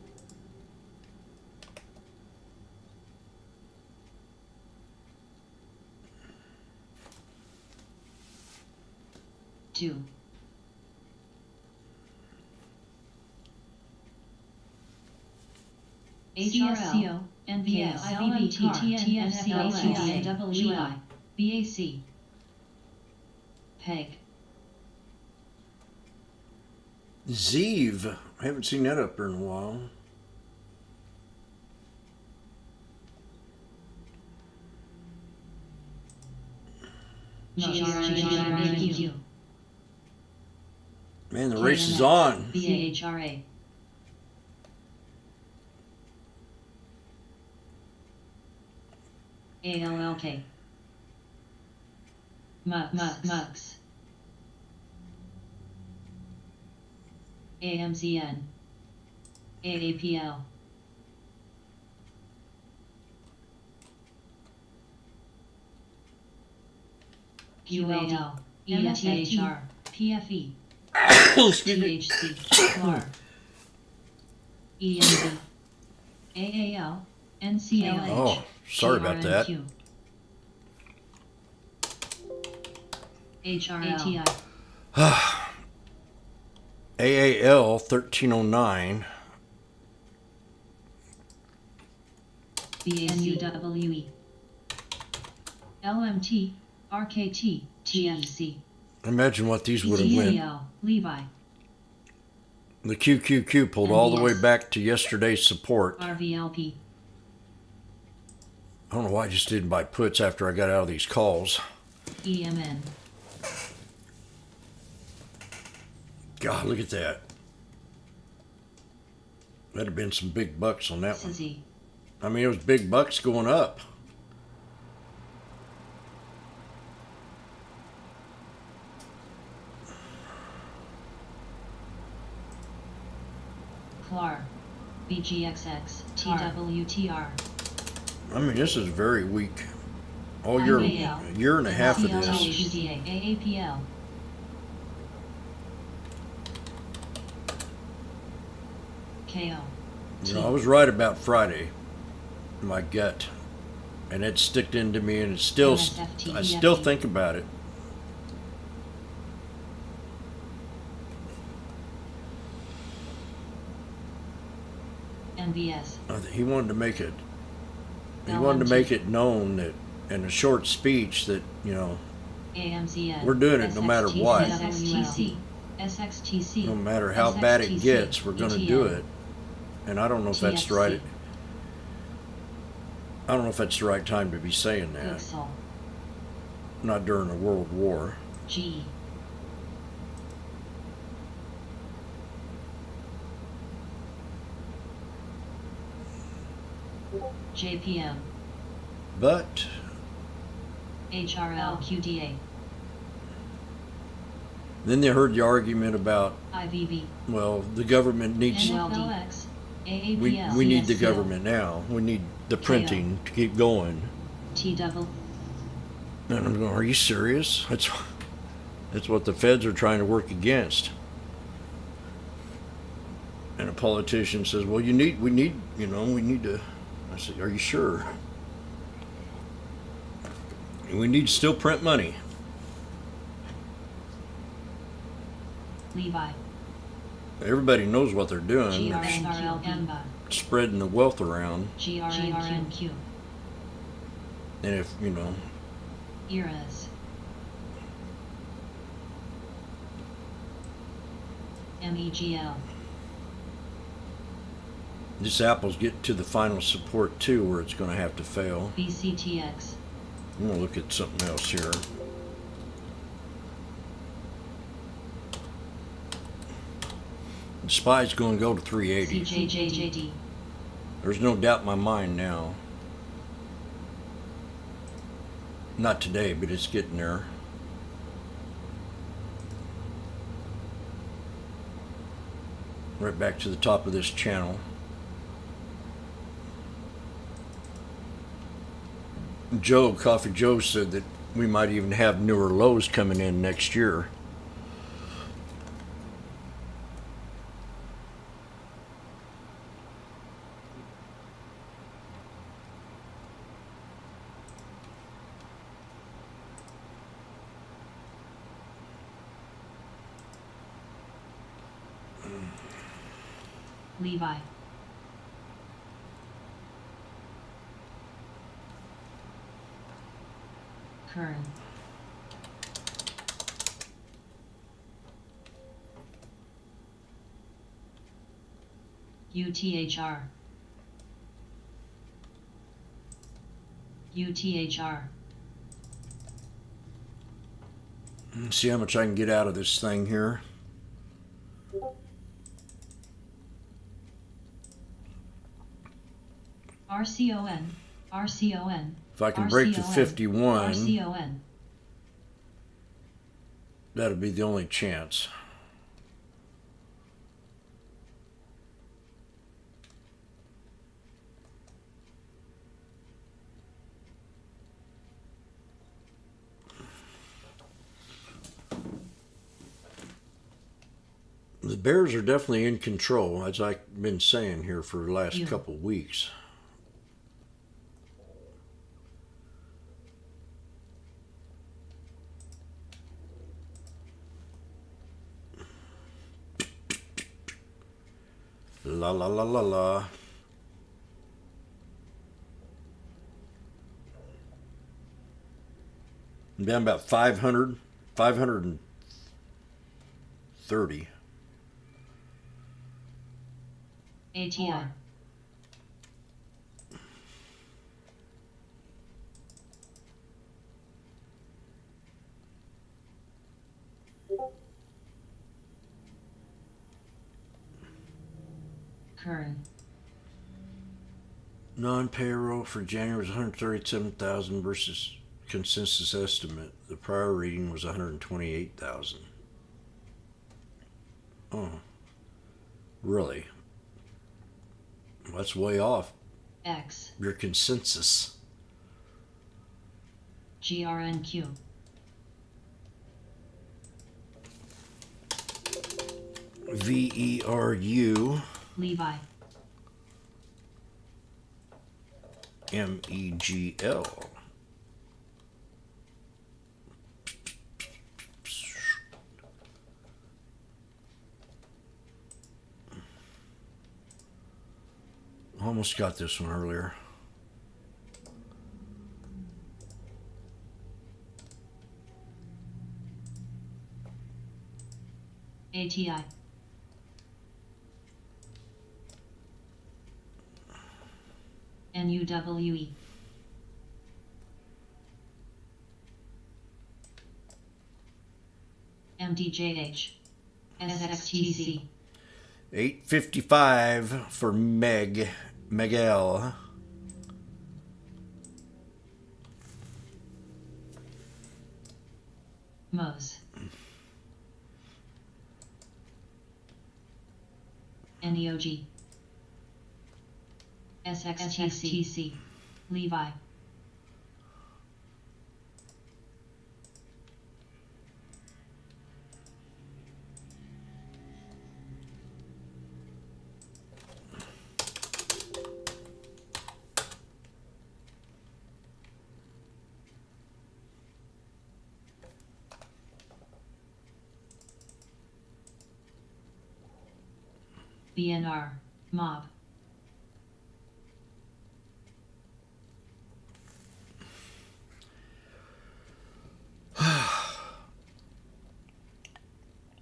Two. HRL, NVS, IBT, TFC, NWI, BAC, PEG. Zeev. I haven't seen that up there in a while. GRNQ. Man, the race is on. CHRA. ALLK. MUX. AMCN. AAPL. QAL. ENTHR. PFE. Excuse me. THC. CLAR. ENB. AAL. NCLH. Oh, sorry about that. GRNQ. HRL. AAL 1309. BACWE. LMT. RKT. TFC. Imagine what these would have went. CAL. Levi. The QQQ pulled all the way back to yesterday's support. RVLP. I don't know why I just didn't buy puts after I got out of these calls. EMN. God, look at that. That'd have been some big bucks on that one. SIZY. I mean, it was big bucks going up. CLAR. BGXX. TWTR. I mean, this is very weak. All year and a half of this. CLHCA. AAPL. KO. You know, I was right about Friday. My gut. and it sticked into me, and it's still, I still think about it. NBS. He wanted to make it. He wanted to make it known that in a short speech that, you know, AMZN. we're doing it no matter what. SXTC. SXTC. No matter how bad it gets, we're going to do it. And I don't know if that's the right. I don't know if that's the right time to be saying that. Not during a world war. G. JPM. But HRLQDA. then they heard the argument about, IVB. well, the government needs, NFLX. we need the government now. We need the printing to keep going. T-double. And I'm going, are you serious? That's what the feds are trying to work against. And a politician says, well, we need to. I said, are you sure? We need to still print money. Levi. Everybody knows what they're doing. They're GRNQ. spreading the wealth around. GRNQ. And if, you know, Eras. MEGL. this Apple's getting to the final support too, where it's going to have to fail. BCTX. I'm going to look at something else here. The SPY's going to go to 380. CJJJD. There's no doubt in my mind now. Not today, but it's getting there. Right back to the top of this channel. Coffee Joe said that we might even have newer lows coming in next year. Levi. Kern. UTHR. UTHR. Let's see how much I can get out of this thing here. RCON. RCON. If I can break the 51, RCON. that'll be the only chance. The Bears are definitely in control, as I've been saying here for the last couple of weeks. La la la la la. I'm down about 500, 530. ATR. Kern. Non-payroll for January was 137,000 versus consensus estimate. The prior reading was 128,000. Oh, really? That's way off X. your consensus. GRNQ. VERU. Levi. MEGL. Almost got this one earlier. ATI. NUWE. MDJH. SXTC. 855 for Miguel. MOS. NEOG. SXTC. Levi. BNR. Mob.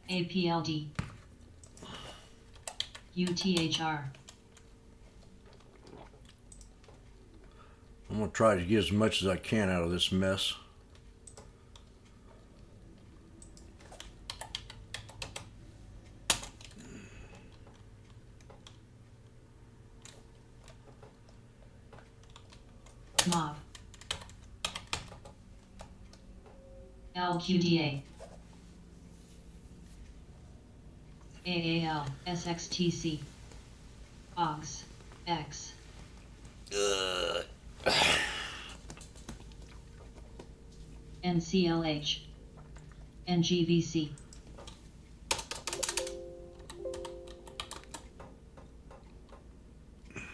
APLD. UTHR. I'm going to try to get as much as I can out of this mess. MOB. LQDA. AAL. SXTC. OGS. X. NCLH. NGVC.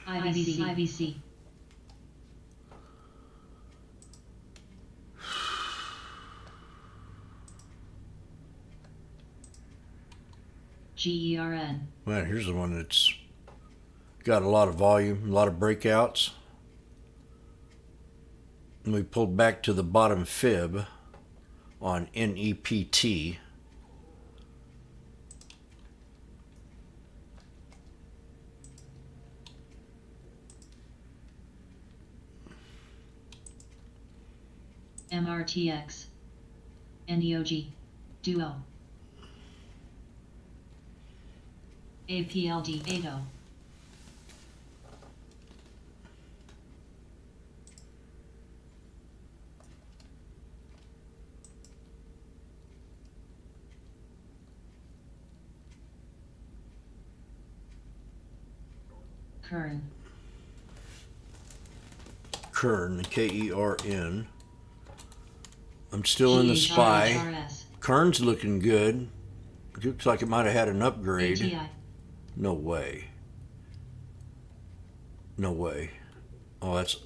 IVC. GERN. Man, here's the one that's got a lot of volume, a lot of breakouts. And we pulled back to the bottom fib on NEPT. MRTX. NEOG. Duo. APLD. ADO. Kern. Kern, Kern. I'm still in the SPY. GHRS. Kern's looking good. Looks like it might have had an upgrade. ATI. No way. No way. Oh, that's...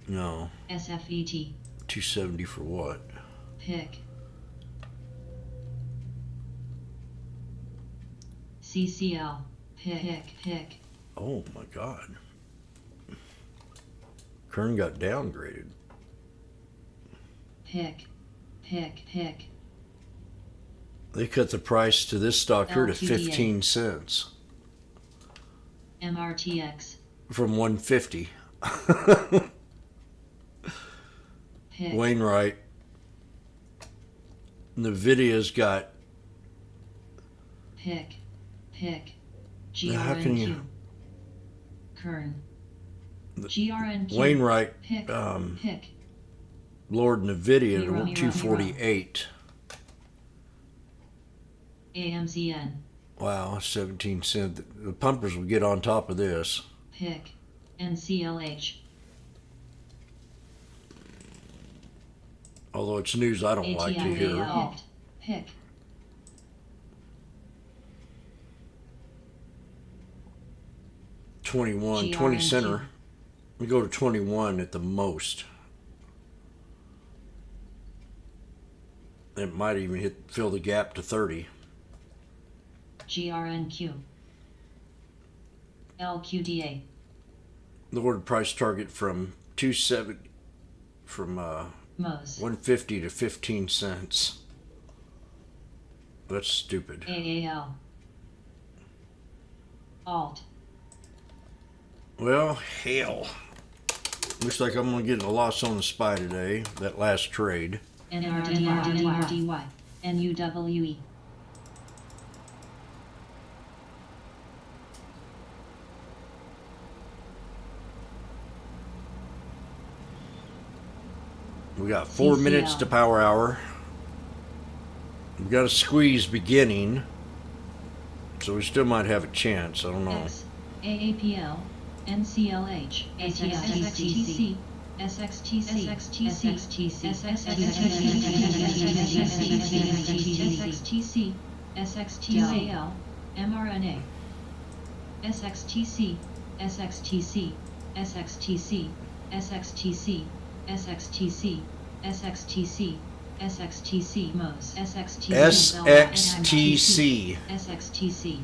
No. SFET. 270 for what? PIC. CCL. PIC. Oh my God. Kern got downgraded. PIC. They cut the price to this stock here to LQDA. 15 cents MRTX. from 150. PIC. Wainwright. Nvidia's got... PIC. Now, how can you- GRNQ. Kern. GRNQ. Wainwright PIC. PIC. Lord Nvidia Miro. to 248. AMZN. Wow, 17 cents. The pumpers will get on top of this. PIC. NCLH. Although it's news I don't like to hear. ATIAL. PIC. 21, 20 center. We go to 21 at the most. It might even fill the gap to 30. GRNQ. LQDA. The order price target from 270 from Mose. 150 to 15 cents. That's stupid. AAL. Alt. Well, hell. Looks like I'm gonna get a loss on the SPY today. That last trade. NRDY. NUWE. We got 4 CCL. minutes to power hour. We got a squeeze beginning, so we still might have a chance. I don't know. X. AAPL. NCLH. SXTC. SXTC. SXTC. SXTC. SXTCL. mRNA. SXTC. SXTC. SXTC. SXTC. SXTC. SXTC. SXTC. Mose. SXTC. SXTC. SXTC.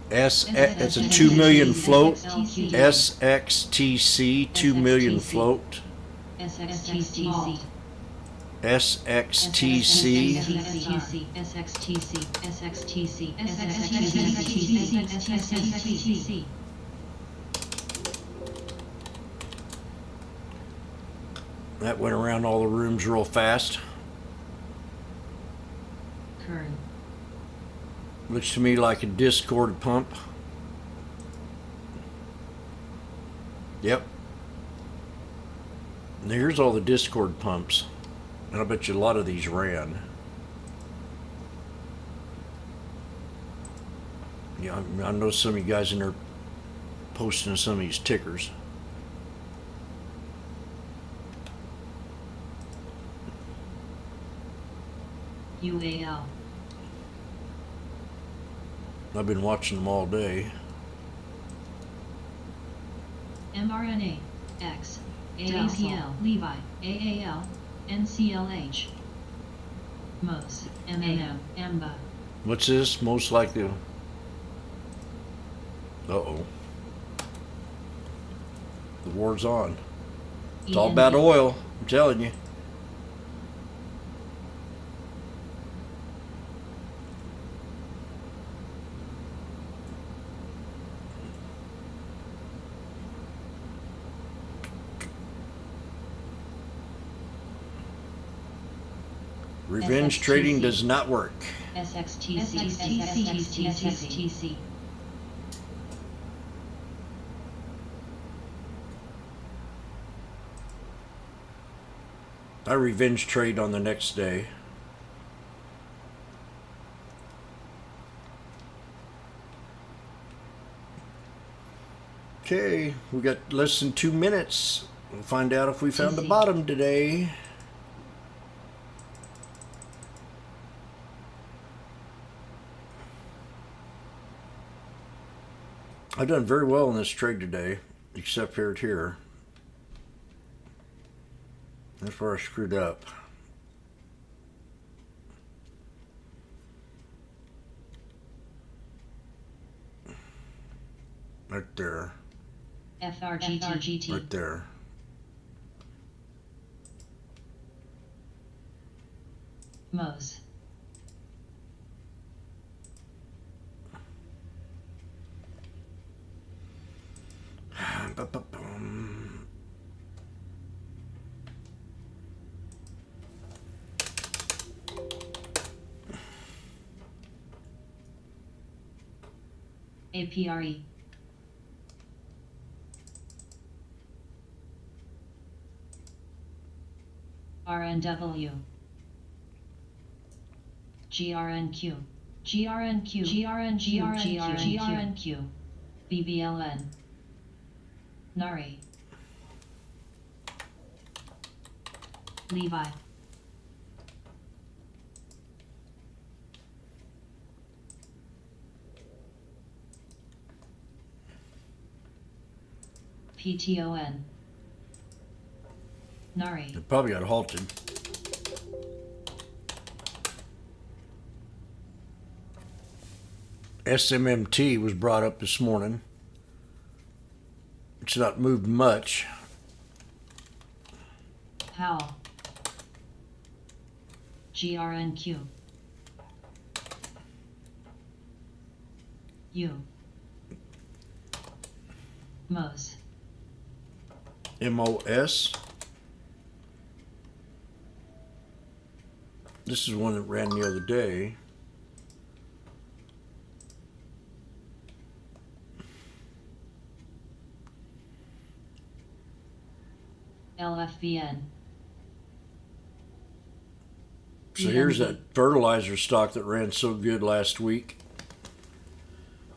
It's a 2 million float. SXTC, 2 million float. SXTC. SXTC. SXTC. That went around all the rooms real fast. Kern. Looks to me like a Discord pump. Yep. And here's all the Discord pumps. And I bet you a lot of these ran. Yeah, I know some of you guys in there posting some of these tickers. UAL. I've been watching them all day. mRNA. X. AAPL. Levi. AAL. NCLH. Mose. MAM. AMBA. What's this? Most likely. Uh-oh. The war's on. It's all about oil, I'm telling you. Revenge trading does not work. SXTC. I revenge trade on the next day. Okay, we got less than 2 minutes. We'll find out if we found the bottom today. I've done very well in this trade today, except here. That's where I screwed up. Right there. FRGT. Right there. Mose. APRE. RNW. GRNQ. GRNQ. BBLN. Nari. Levi. SFPTON. Nari. It probably got halted. SMMT was brought up this morning. It's not moved much. How? GRNQ. U. MOS. MOS. This is one that ran the other day. LFBN. So here's that fertilizer stock that ran so good last week.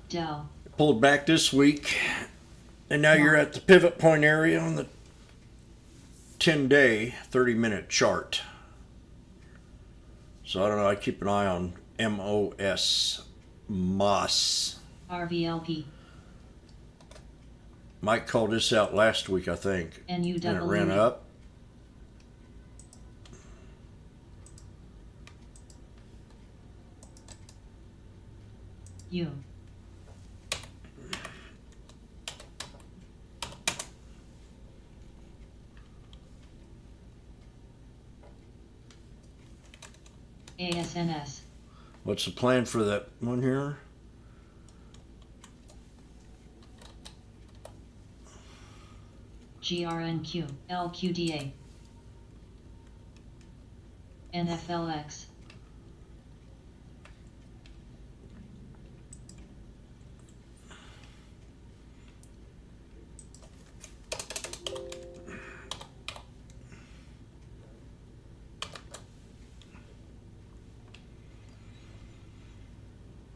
Dell. Pulled back this week, and now you're at the pivot point area on the 10-day, 30-minute chart. So I don't know, I keep an eye on MOS. RVLP. Mike called this out last week, I think. And it ran up. U. ASNS. What's the plan for that one here? GRNQ. LQDA. NFLX.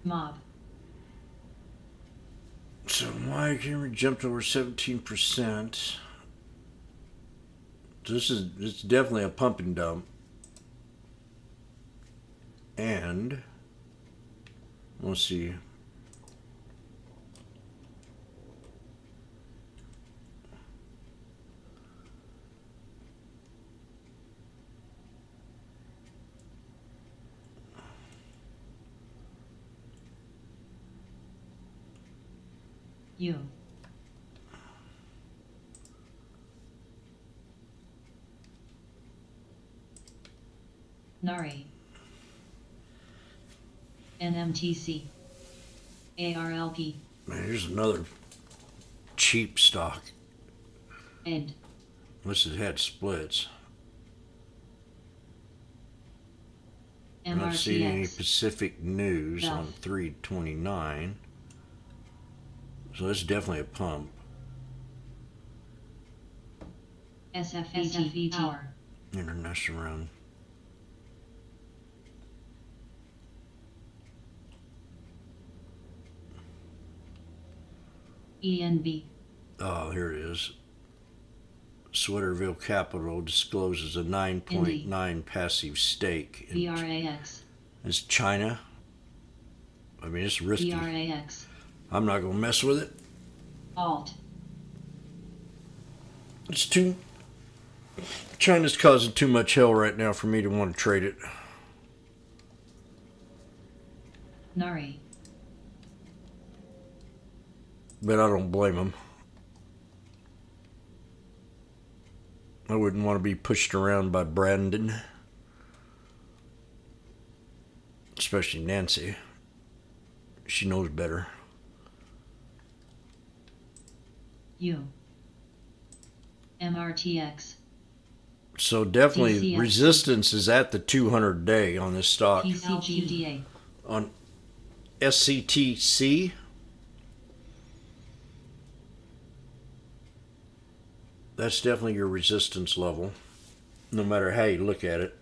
Mob. So why camera jumped over 17%? It's definitely a pump and dump. And let's see. U. Nari. NMTC. ARLP. Man, here's another cheap stock. End. Unless it had splits. I'm not seeing any MRTX. Pacific News No. on 329. So that's definitely a pump. SFET. Power. International round. ENB. Oh, here it is. Sweaterville Capital discloses a 9.9 passive stake in VRAX. it's China. I mean, it's risky. VRAX. I'm not going to mess with it. Alt. It's too. China's causing too much hell right now for me to want to trade it. Nari. But I don't blame them. I wouldn't want to be pushed around by Brandon. Especially Nancy. She knows better. U. MRTX. So definitely DCX. resistance is at the 200 day on this stock. PCGDA. On SCTC. That's definitely your resistance level, no matter how you look at it.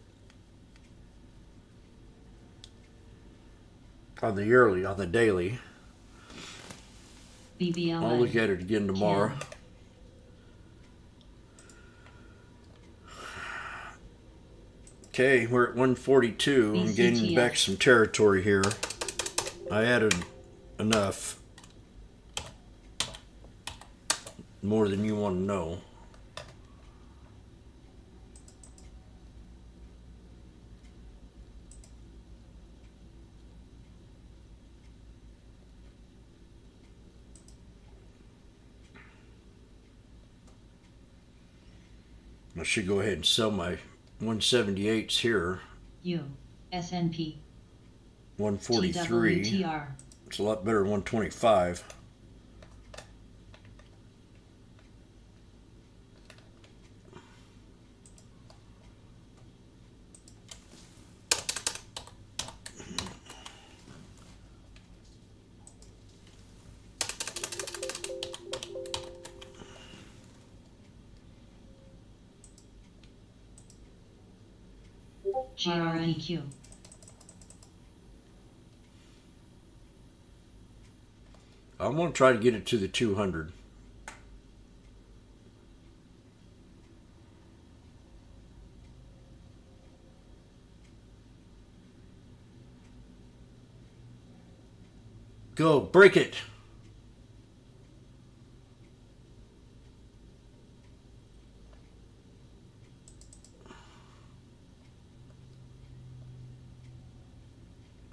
On the yearly, on the daily. BBLN. I'll look at it again tomorrow. Ken. Okay, we're at 142. I'm gaining BCTX. back some territory here. I added enough. more than you want to know. I should go ahead and sell my 178s here. U. SNP. 143. TWTR. It's a lot better than 125. GRNQ. I want to try to get it to the 200. Go, break it.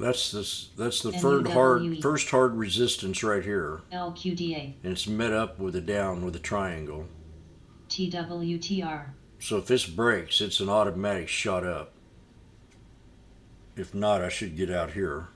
That's the first hard resistance right here. LQDA. And it's met up with a down with a triangle. TWTR. So if this breaks, it's an automatic shot up. If not, I should get out here.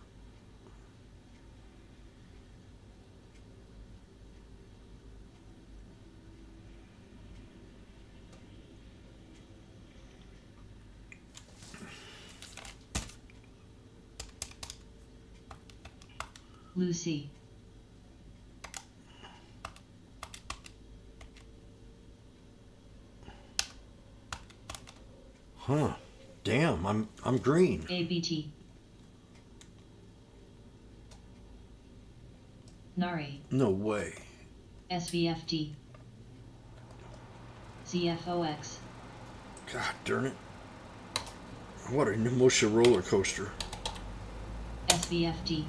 Lucy. Huh. Damn, I'm green. ABT. Nari. No way. SVFD. CFOX. God darn it. What an emotional roller coaster. SVFD.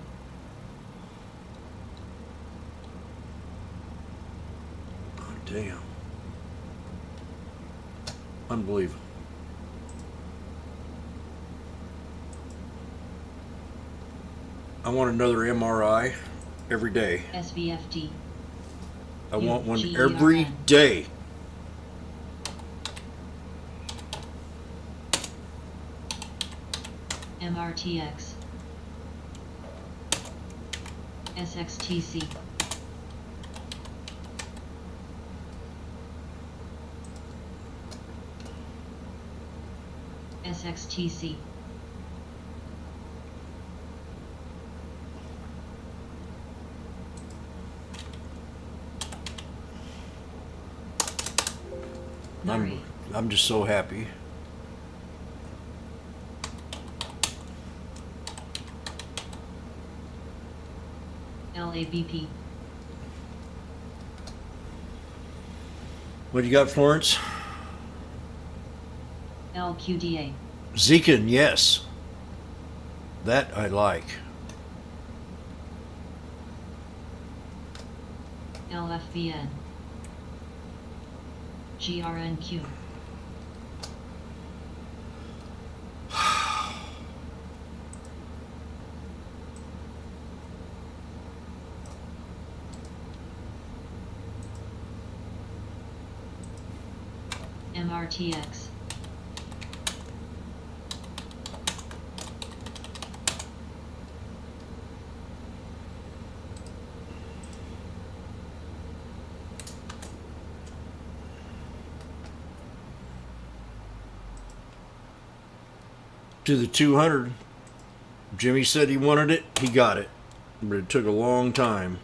Oh, damn. Unbelievable. I want another MRI every day. SVFD. I want one every day. MRTX. SXTC. SXTC. Nari. I'm just so happy. LABP. What do you got, Florence? LQDA. Zekin, yes. That I like. LFBN. GRNQ. MRTX. To the 200. Jimmy said he wanted it. He got it. But it took a long time.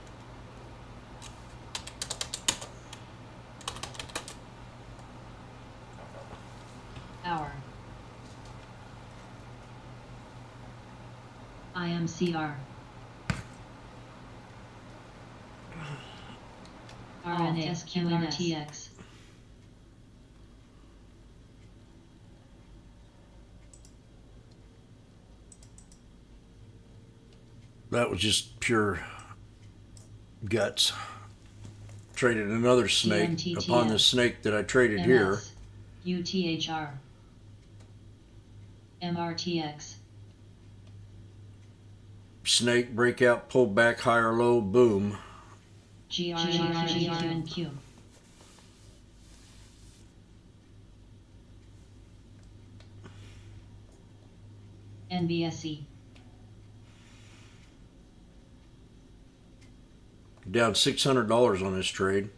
Hour. IMCR. RNSQNTX. That was just pure guts. traded another snake GMTTF. upon the snake that I traded here. MS. UTHR. MRTX. Snake, breakout, pull back, higher, low, boom. GRNQ. NBSE. Down $600 on this trade.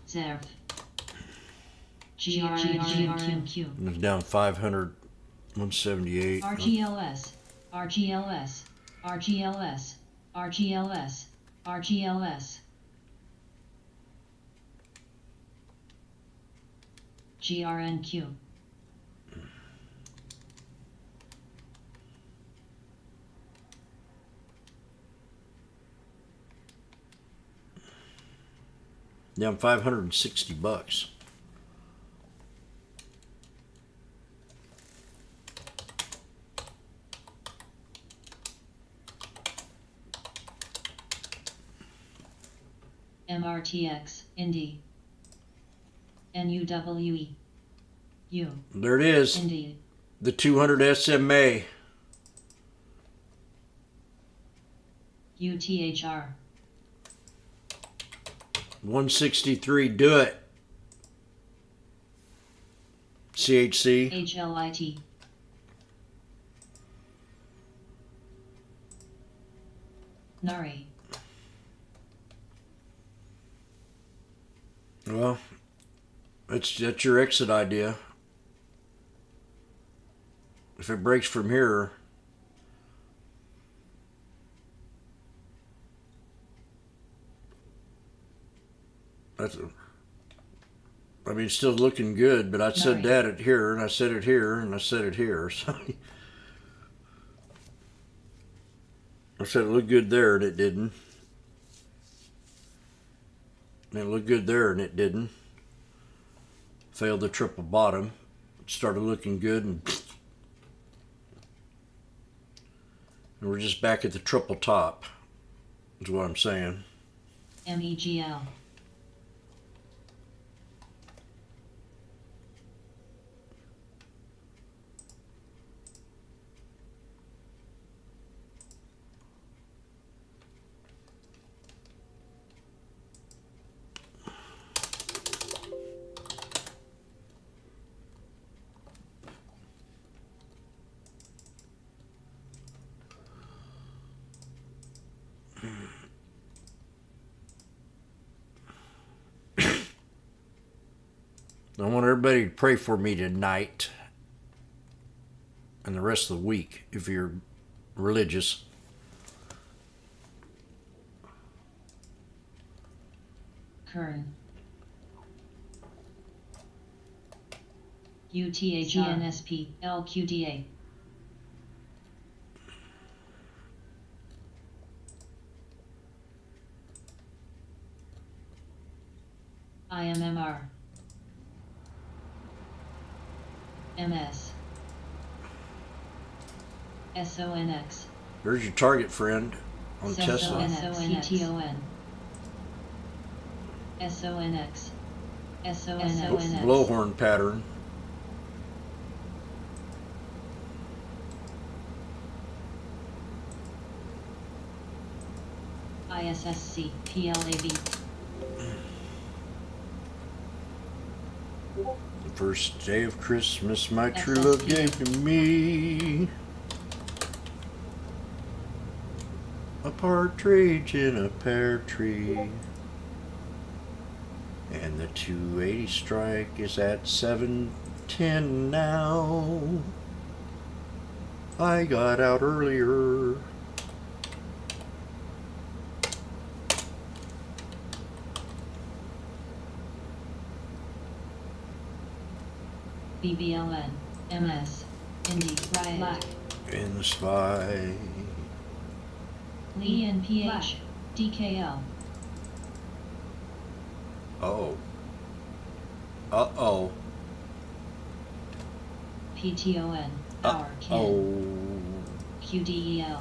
ZERF. GRNQ. It's down 500, 178. RGLS. RGLS. RGLS. RGLS. RGLS. GRNQ. Down $560. MRTX. Indy. NUWE. U. There it is. Indy. The 200 SMA. UTHR. 163. Do it. CHC. HLIT. Nari. Well, that's your exit idea. If it breaks from here, I mean, it's still looking good, but I said Right. that at here, and I said it here, and I said it here. So I said it looked good there, and it didn't. And it looked good there, and it didn't. Failed the triple bottom. Started looking good, and we're just back at the triple top, is what I'm saying. MEGL. I want everybody to pray for me tonight and the rest of the week if you're religious. Kern. UTHRNSP. LQDA. IMMR. MS. SONX. There's your target, friend, on Tesla. SONX. SONX. SONX. Blowhorn pattern. ISSC. PLAB. The first day of Christmas my true love gave to me a partridge in a pear tree. And the 280 strike is at 7:10 now. I got out earlier. BBLN. MS. Indy. Riot. Black. In the spy. Lee and PH. DKL. Uh-oh. Uh-oh. PTON, power can, Oh. QDEL,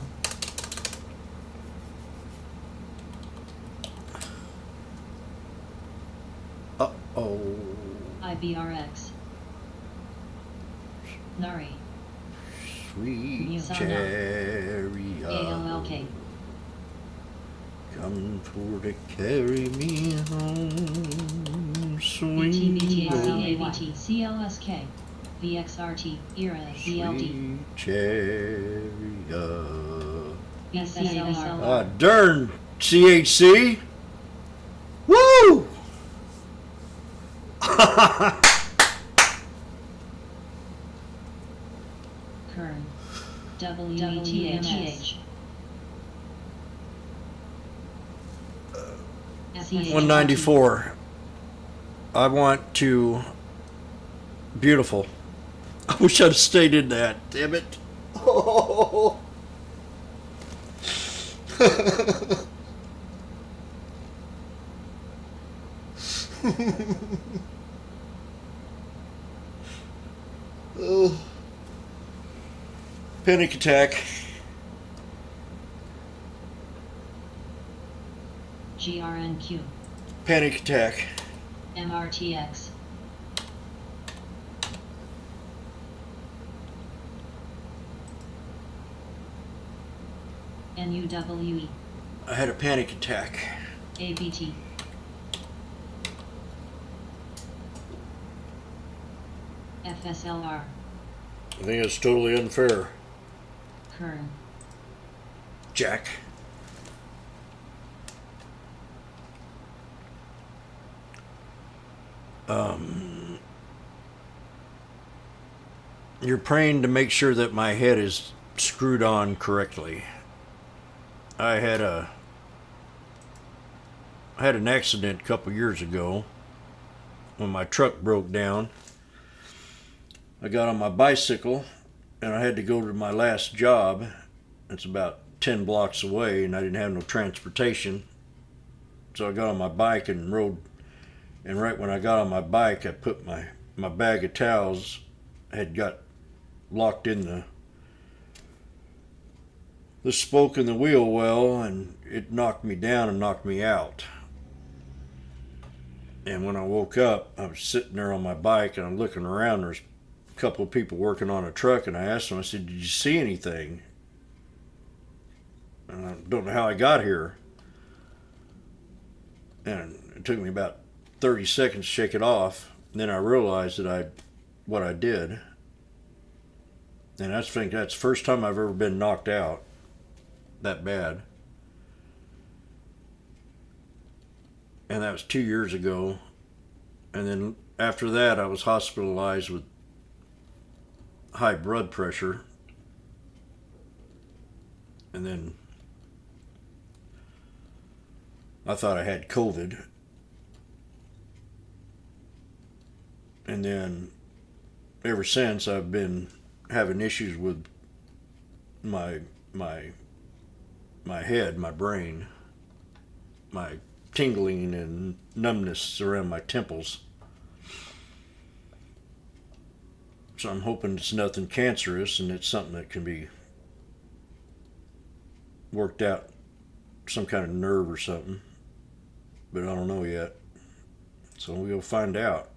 Oh. IBRX, Nari, Sweet Musana, chariot, ALLK, come for to carry me home, sweet BTBTSCABT, CLSK, VXRT, ERA, VLD, sweet chariot. BCASLR, Darn CHC. Woo! Kern, WETH, 194. I want to. Beautiful. I wish I'd stayed in that. Damn it. Oh. Oh. Panic attack. GRNQ, Panic attack. MRTX, NUWE, I had a panic attack. ABT, FSLR, I think it's totally unfair, Kern, Jack. You're praying to make sure that my head is screwed on correctly. I had an accident a couple years ago when my truck broke down. I got on my bicycle and I had to go to my last job. It's about 10 blocks away and I didn't have no transportation. So I got on my bike and rode, and right when I got on my bike I put my bag of towels had got locked in the spoke in the wheel well, and it knocked me down and knocked me out. And when I woke up, I was sitting there on my bike and I'm looking around. There's a couple of people working on a truck, and I asked them, I said, "Did you see anything?" And I don't know how I got here. And it took me about 30 seconds to shake it off. And then I realized what I did. And I think that's the first time I've ever been knocked out that bad. And that was 2 years ago. And then after that, I was hospitalized with high blood pressure. And then I thought I had COVID. And then ever since, I've been having issues with my head, my brain, my tingling and numbness around my temples. So I'm hoping it's nothing cancerous and it's something that can be worked out, some kind of nerve or something. But I don't know yet. So we'll find out.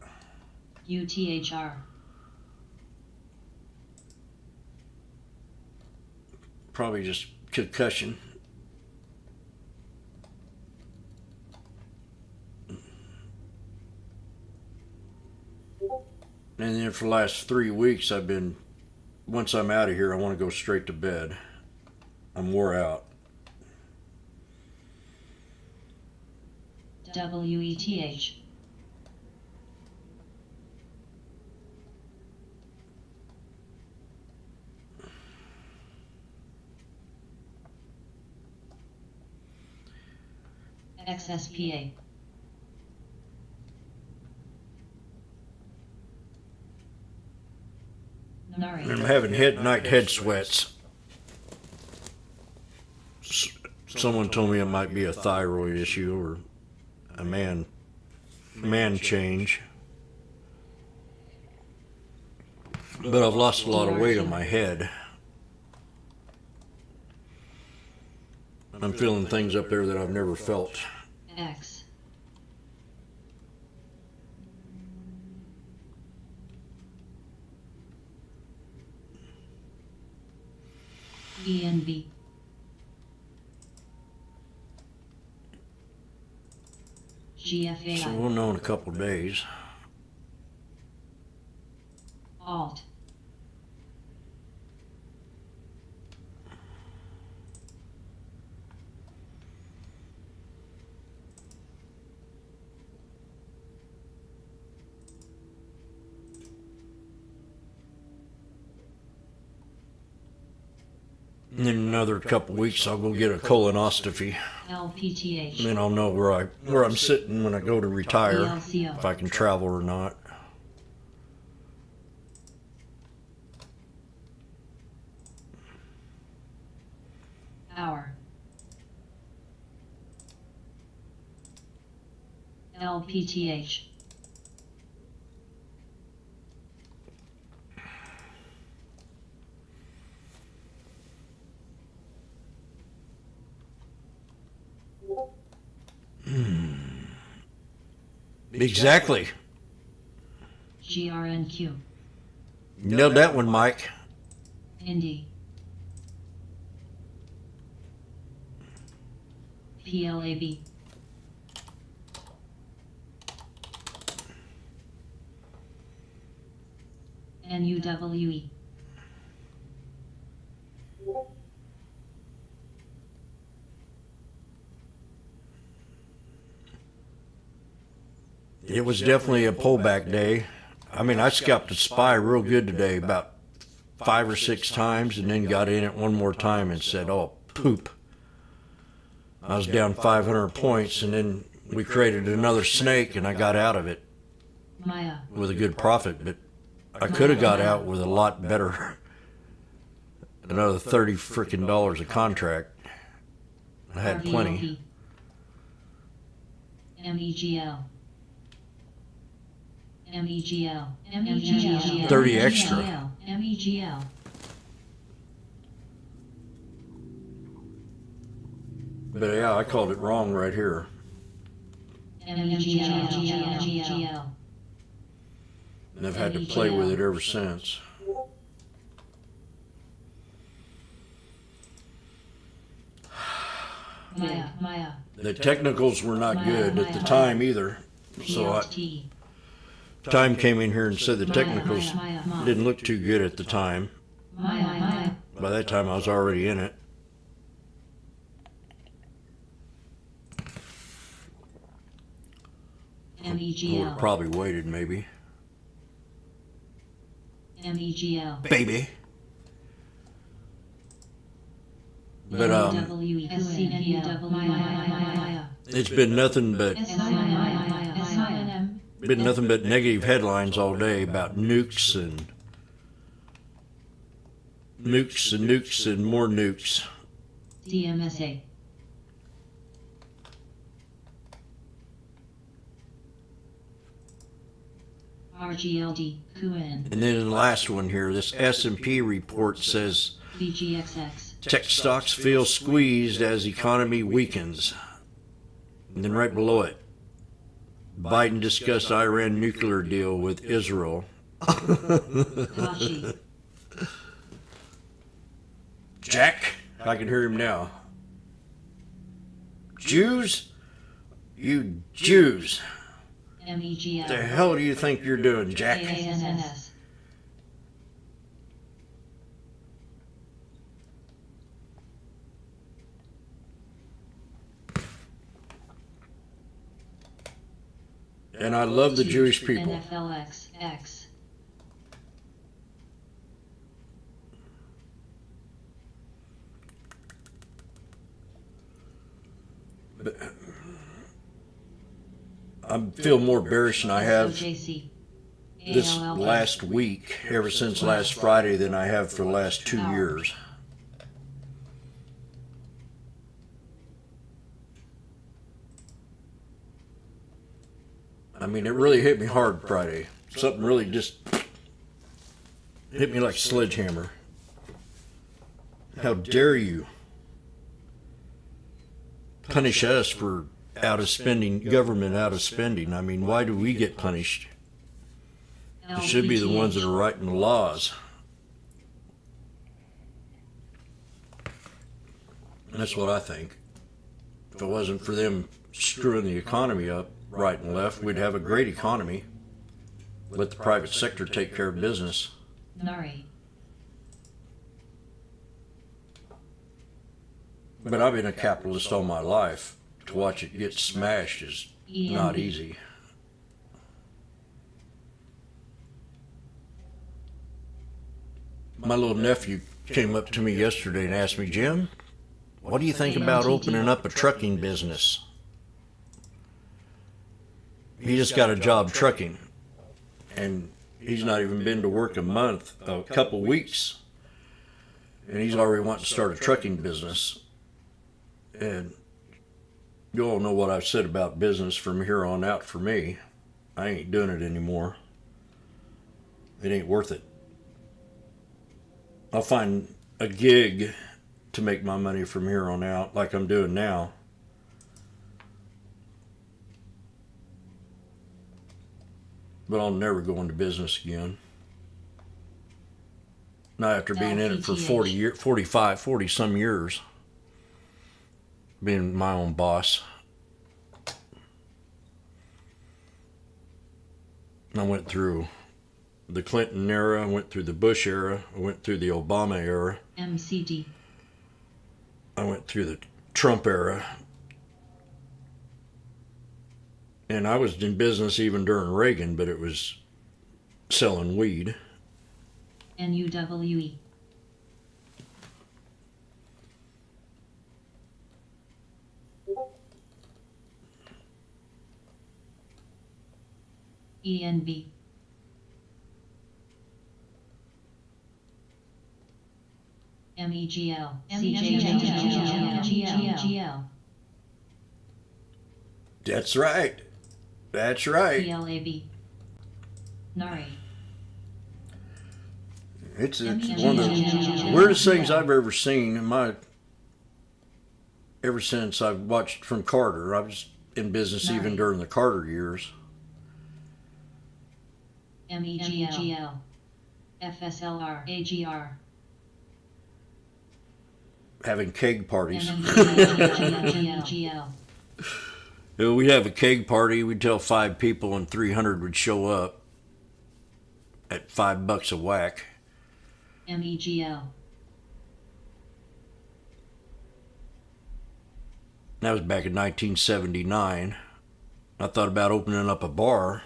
UTHR, Probably just concussion. And then for the last 3 weeks, once I'm out of here, I want to go straight to bed. I'm wore out. WETH, XSPA, Nari, I'm having night head sweats. Someone told me it might be a thyroid issue or a man change. But I've lost a lot of weight on my head. I'm feeling things up there that I've never felt. X. ENV. GFA. So we'll know in a couple of days. Alt. In another couple of weeks, I'll go get a colonoscopy. LPTH. And then I'll know where I'm sitting when I go to retire, ELCO. if I can travel or not. Hour. LPTH. Exactly. GRNQ. You nailed that one, Mike. Indie. PLAB. NUWE. It was definitely a pullback day. I mean, I scalped a SPY real good today, about 5 or 6 times, and then got in it one more time and said, oh, poop. I was down 500 points, and then we created another snake, and I got out of it Maya. with a good profit. But I could have got out with a lot better, another $30 frickin' a contract. I had plenty. MEGL. MEGL. MEGL. 30 extra. MEGL. But yeah, I called it wrong right here. MEGL. And I've had to play with it ever since. Maya. The technicals were not good at the time either. So time came in here and said the technicals didn't look too good at the time. Maya. By that time I was already in it. I would have MEGL. probably waited maybe. MEGL. Baby. But it's been nothing but negative headlines all day about nukes and more nukes. DMSA. RGLD. Kuan. And then the last one here, this S&P report says VGXX. tech stocks feel squeezed as economy weakens. And then right below it, Biden discussed Iran nuclear deal with Israel. Kashi. Jack, I can hear him now. Jews? You Jews. MEGL. What the hell do you think you're doing, Jack? ASNS. And I love the Jewish people. NFLX. But I feel more bearish than I have SOJC. this ALL. last week, ever since last Friday, than I have for the last 2 years. I mean, it really hit me hard Friday. Something really just Hit me like a sledgehammer. How dare you punish us for out of spending, government out of spending? I mean, why do we get punished? It should be the ones that are writing the laws. That's what I think. If it wasn't for them screwing the economy up right and left, we'd have a great economy. Let the private sector take care of business. Nari. But I've been a capitalist all my life. To watch it get smashed is not easy. My little nephew came up to me yesterday and asked me, Jim, what do you think about opening up a trucking business? He just got a job trucking, and he's not even been to work a couple weeks, and he's already wanting to start a trucking business. And you all know what I've said about business from here on out for me. I ain't doing it anymore. It ain't worth it. I'll find a gig to make my money from here on out, like I'm doing now. But I'll never go into business again. Not after being in it for 40 some years. Being my own boss. I went through the Clinton era, I went through the Bush era, I went through the Obama era. MCD. I went through the Trump era. And I was in business even during Reagan, but it was selling weed. NUWE. ENB. MEGL. CJGL. That's right. That's right. PLAB. Nari. It's one of the weirdest things I've ever seen ever since I've watched from Carter. I was in business even during the Carter years. MEGL. FSLR. AGR. Having keg parties. MMGL. We'd have a keg party. We'd tell 5 people and 300 would show up at $5 a whack. MEGL. That was back in 1979. I thought about opening up a bar.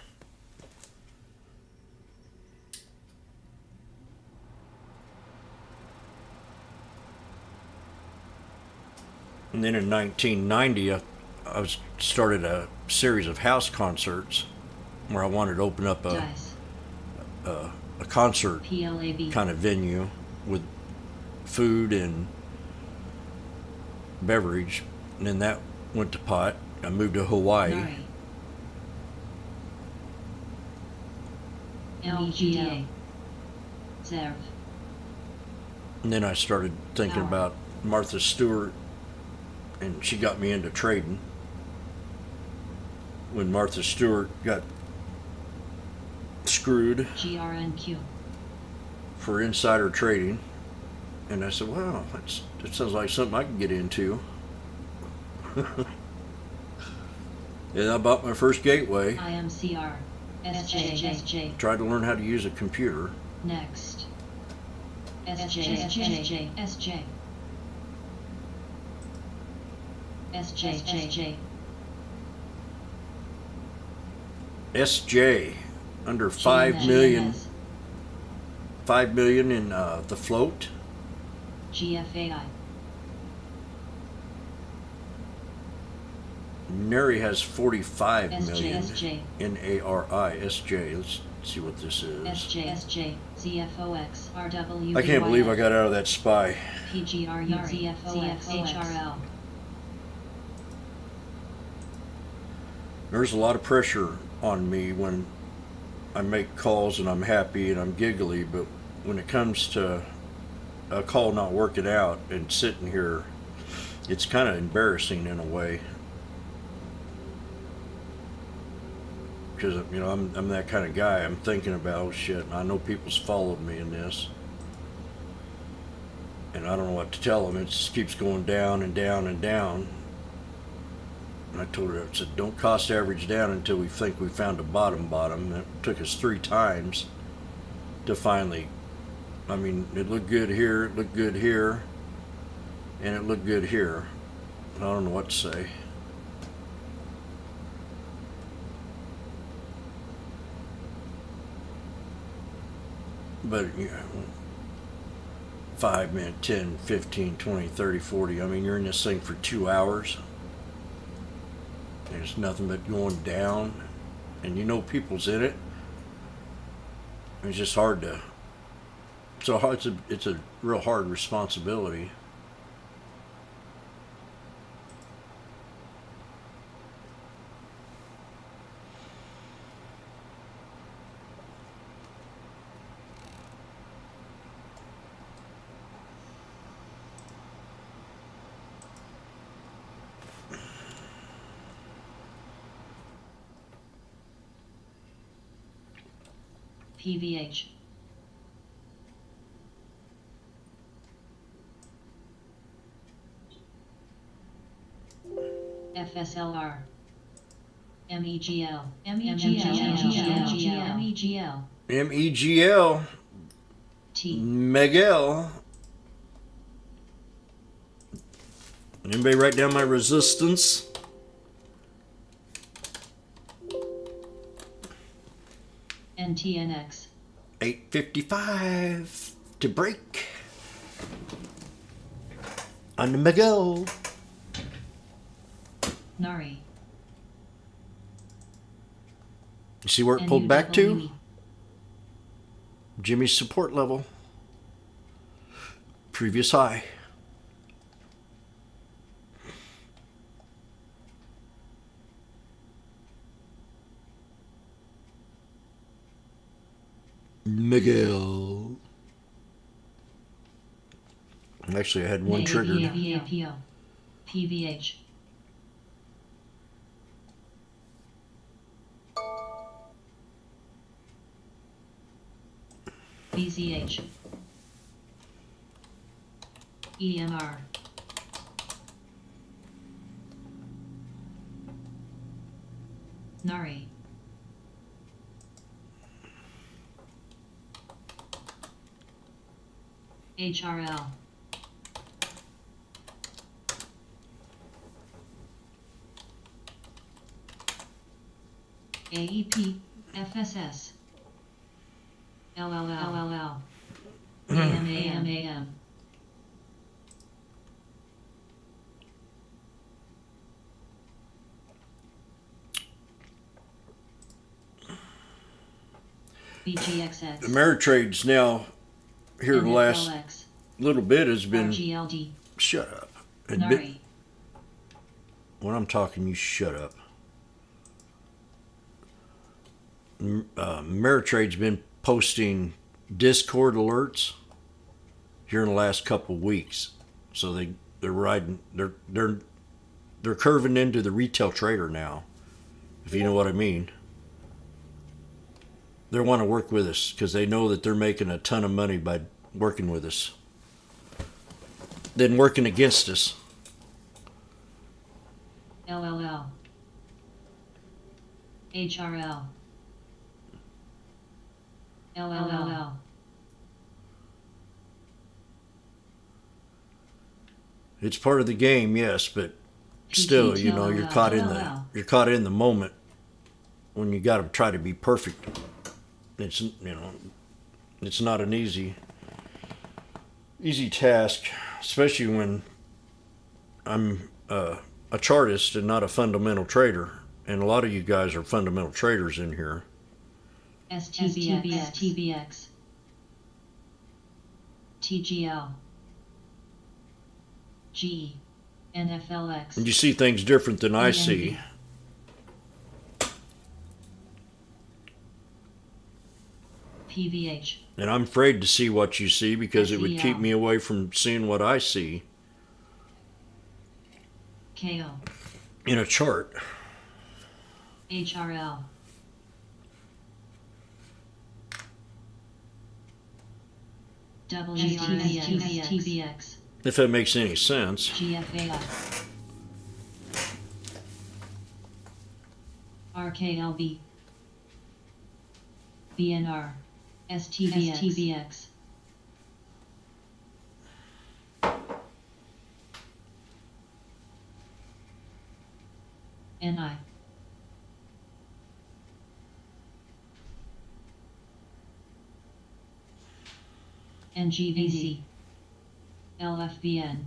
And then in 1990, I started a series of house concerts where I wanted to open up a concert PLAB. kind of venue with food and beverage. And then that went to pot. I moved to Hawaii. Nari. LGA. Zerv. And then I started thinking about Martha Stewart, and she got me into trading. When Martha Stewart got screwed GRNQ. for insider trading, and I said, wow, that sounds like something I can get into. And I bought my first gateway. IMCR. SJ. Tried to learn how to use a computer. Next. SJ. SJ, under 5 million. 5 million in the float. GFAI. Neri has 45 million SJ. in ARI. SJ, let's see what this is. SJ. ZFOX. RW. I can't believe I got out of that spy. PGRU. ZFOX. HRL. There's a lot of pressure on me when I make calls and I'm happy and I'm giggly, but when it comes to a call not working out and sitting here, it's kind of embarrassing in a way. Because, you know, I'm that kind of guy. I'm thinking about, oh shit, I know people's followed me in this. And I don't know what to tell them. It just keeps going down and down and down. And I told her, I said, don't cost average down until we think we found a bottom. And it took us 3 times to finally, I mean, it looked good here, it looked good here, and it looked good here. I don't know what to say. But, you know, 5 minutes, 10, 15, 20, 30, 40. I mean, you're in this thing for 2 hours. There's nothing but going down. And you know people's in it. It's just hard to... It's a real hard responsibility. PVH. FSLR. MEGL. MEGL. MEGL. T. Miguel. Anybody write down my resistance? NTNX. 855 to break. On the Miguel. Nari. You see where it pulled back to? NUWE. Jimmy's support level. Previous high. Miguel. Actually, I had one triggered. PVH. BCH. EMR. Nari. HRL. AEP. FSS. LLL. AM. BGXX. Ameritrade's now here the last NFLX. little bit has been. RGLD. Shut up. Had been- Nari. when I'm talking, you shut up. Ameritrade's been posting Discord alerts here in the last couple of weeks, so they're riding they're curving into the retail trader now, if you know what I mean. They want to work with us because they know that they're making a ton of money by working with us than working against us. LLL. HRL. LLL. It's part of the game, yes, but still, you know, you're caught in the moment when you got to try to be perfect. It's, you know, it's not an easy task, especially when I'm a chartist and not a fundamental trader, and a lot of you guys are fundamental traders in here. STBX. TGL. G. NFLX. And you see things different than I see. PVH. And I'm afraid to see what you see because it would keep me away from seeing what I see KO. in a chart. HRL. WRSTVX. If that makes any sense. GFAI. RKLB. BNR. STVX. NI. NGVC. LFBN.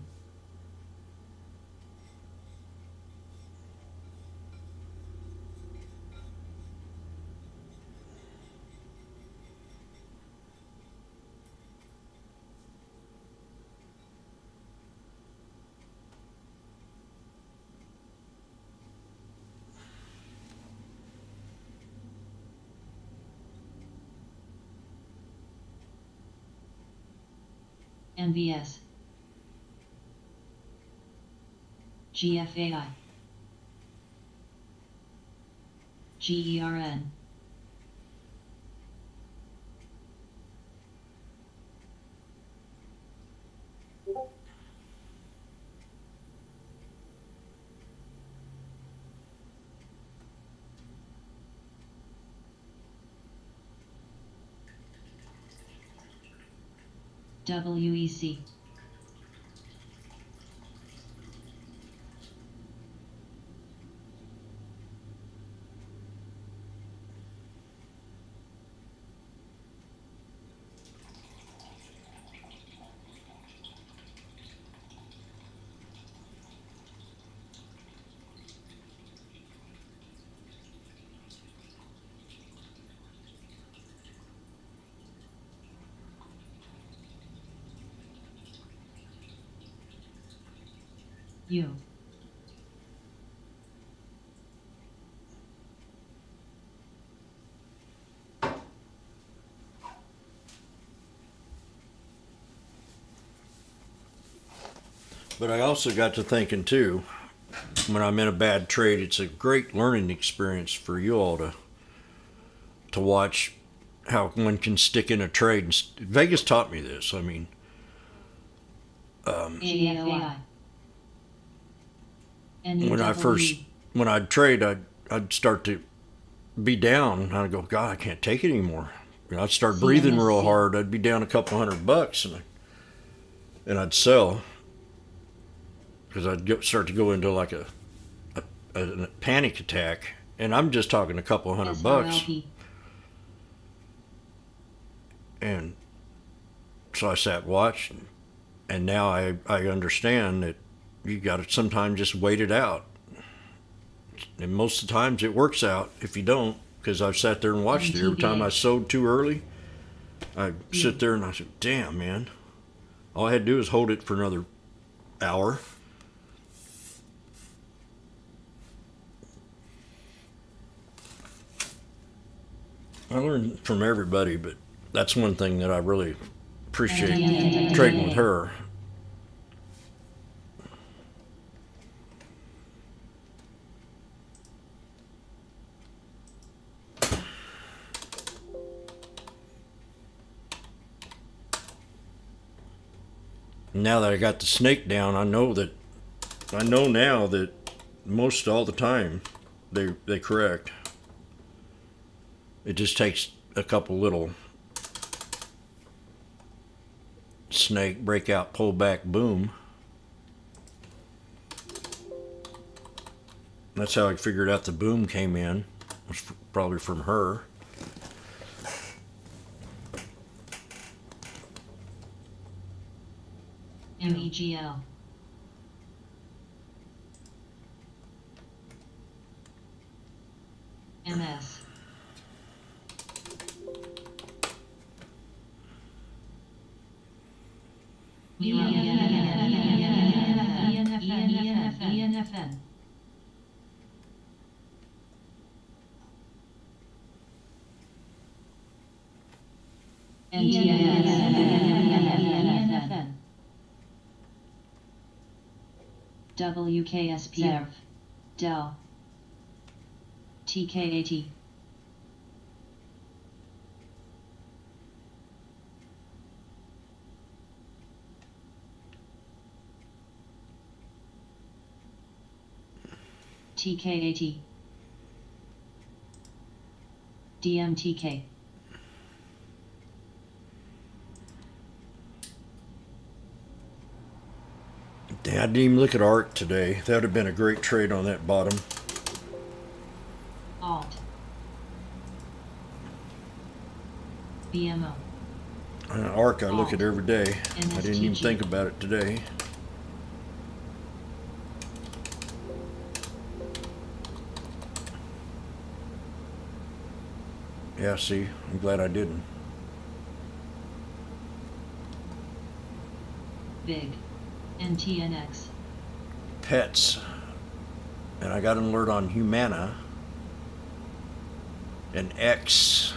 NVS. GFAI. GERN. WEC. U. But I also got to thinking too, when I'm in a bad trade, it's a great learning experience for you all to watch how one can stick in a trade. And Vegas taught me this. I mean, GFAI. when I'd trade, I'd start to be down. And I'd go, God, I can't take it anymore. You know, I'd start breathing real hard. I'd be down a couple $100, and I'd sell because start to go into like a panic attack. And I'm just talking a couple $100. SRLP. And so I sat and watched, and now I understand that you got to sometimes just wait it out. And most of the times it works out if you don't, because I've sat there and watched it. Every time I sold too early, I sit there and I said, damn, man. All I had to do is hold it for another hour. I learned from everybody, but that's one thing that I really appreciate trading with her. Now that I got the snake down, I know now that most all the time they correct. It just takes a couple little snake breakout, pull back, boom. That's how I figured out the boom came in. It was probably from her. MEGL. MS. ENFN. NTFN. WKSP. Del. TKAT. TKAT. DMTK. Damn, I didn't even look at ARC today. That would have been a great trade on that bottom. Alt. BMO. ARC I look at every day. I didn't even NSTG. think about it today. Yeah, see, I'm glad I didn't. Big. NTNX. Pets. And I got an alert on Humana. And X.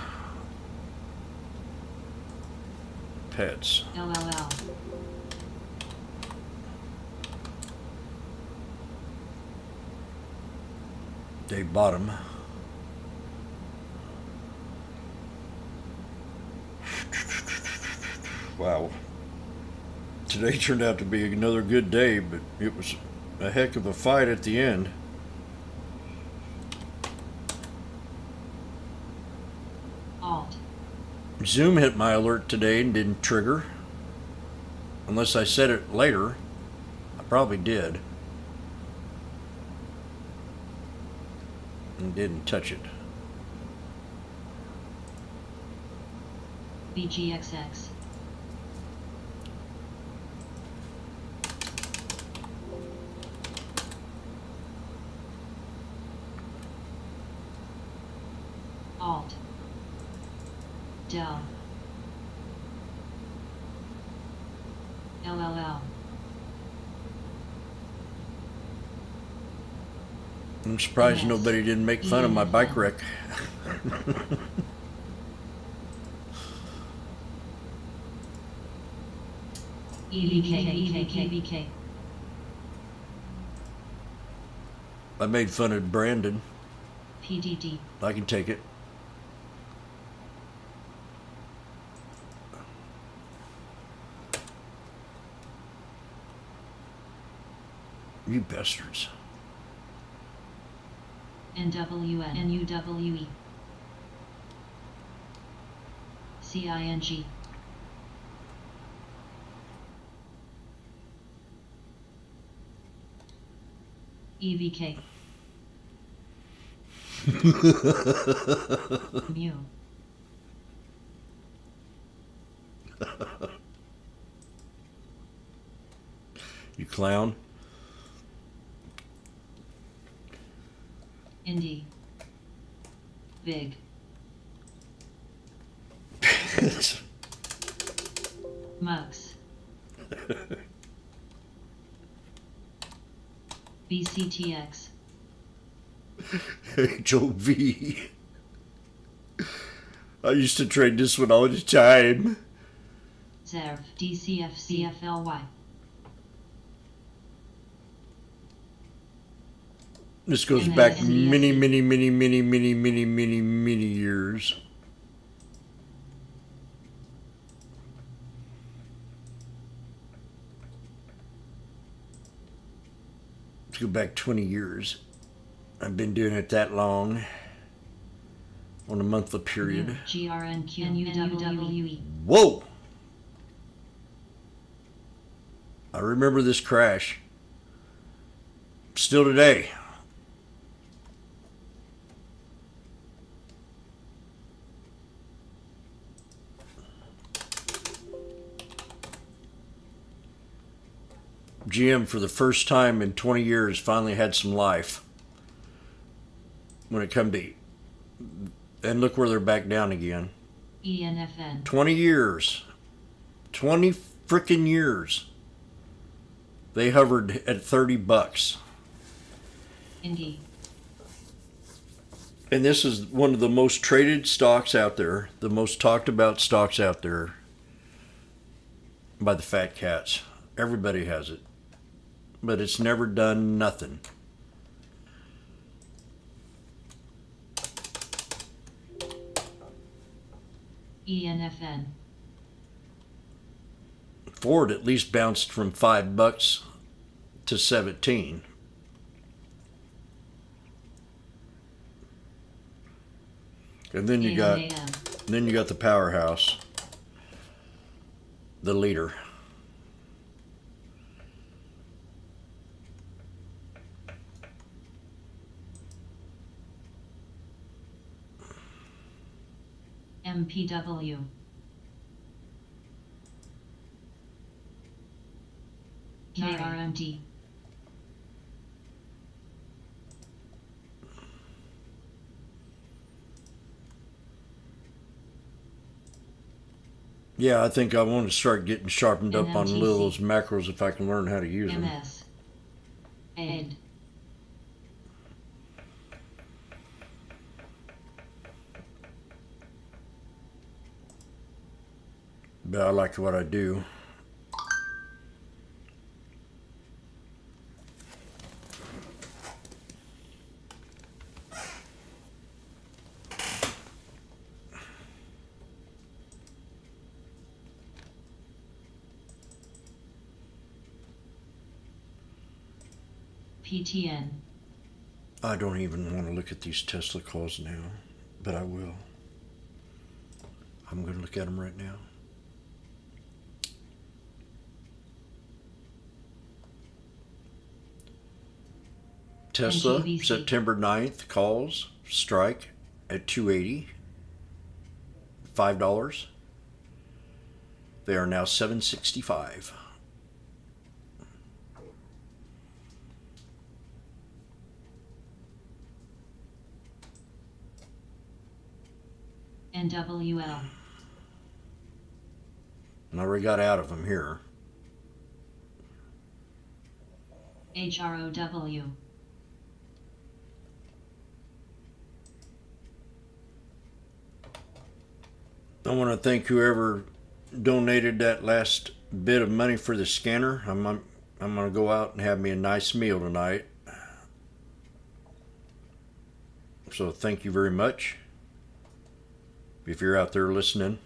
Pets. LLL. Dave Bottom. Wow. Today turned out to be another good day, but it was a heck of a fight at the end. Alt. Zoom hit my alert today and didn't trigger. Unless I said it later. I probably did. And didn't touch it. BGXX. Alt. Del. LLL. I'm surprised Yes. nobody didn't make fun of my bike wreck. EVK. I made fun of Brandon. PDD. I can take it. You bastards. NWN. NUWE. CING. EVK. Mu. You clown. Indie. Big. Mugs. BCTX. HOV. I used to trade this one all the time. ZERV. DCFCFLY. This goes And then back NDSB. many years. Let's go back 20 years. I've been doing it that long. On a monthly period. GRNQ. NUWE. Whoa! I remember this crash. Still today. GM, for the first time in 20 years, finally had some life when it come to, and look where they're back down again. ENFN. 20 years. 20 frickin' years. They hovered at $30. Indie. And this is one of the most traded stocks out there, the most talked about stocks out there by the fat cats. Everybody has it. But it's never done nothing. ENFN. Ford at least bounced from $5 to 17. And then you got the powerhouse, the leader. MPW. KRMT. Yeah, I think I want to start getting sharpened up on NMTC. little those macros if I can learn how to use them. MS. AID. But I like what I do. PTN. I don't even want to look at these Tesla calls now, but I will. I'm going to look at them right now. Tesla, NGVC. September 9th calls, strike at 280, $5. They are now 765. NWL. And I already got out of them here. HROW. I want to thank whoever donated that last bit of money for the scanner. I'm going to go out and have me a nice meal tonight. So thank you very much. If you're out there listening,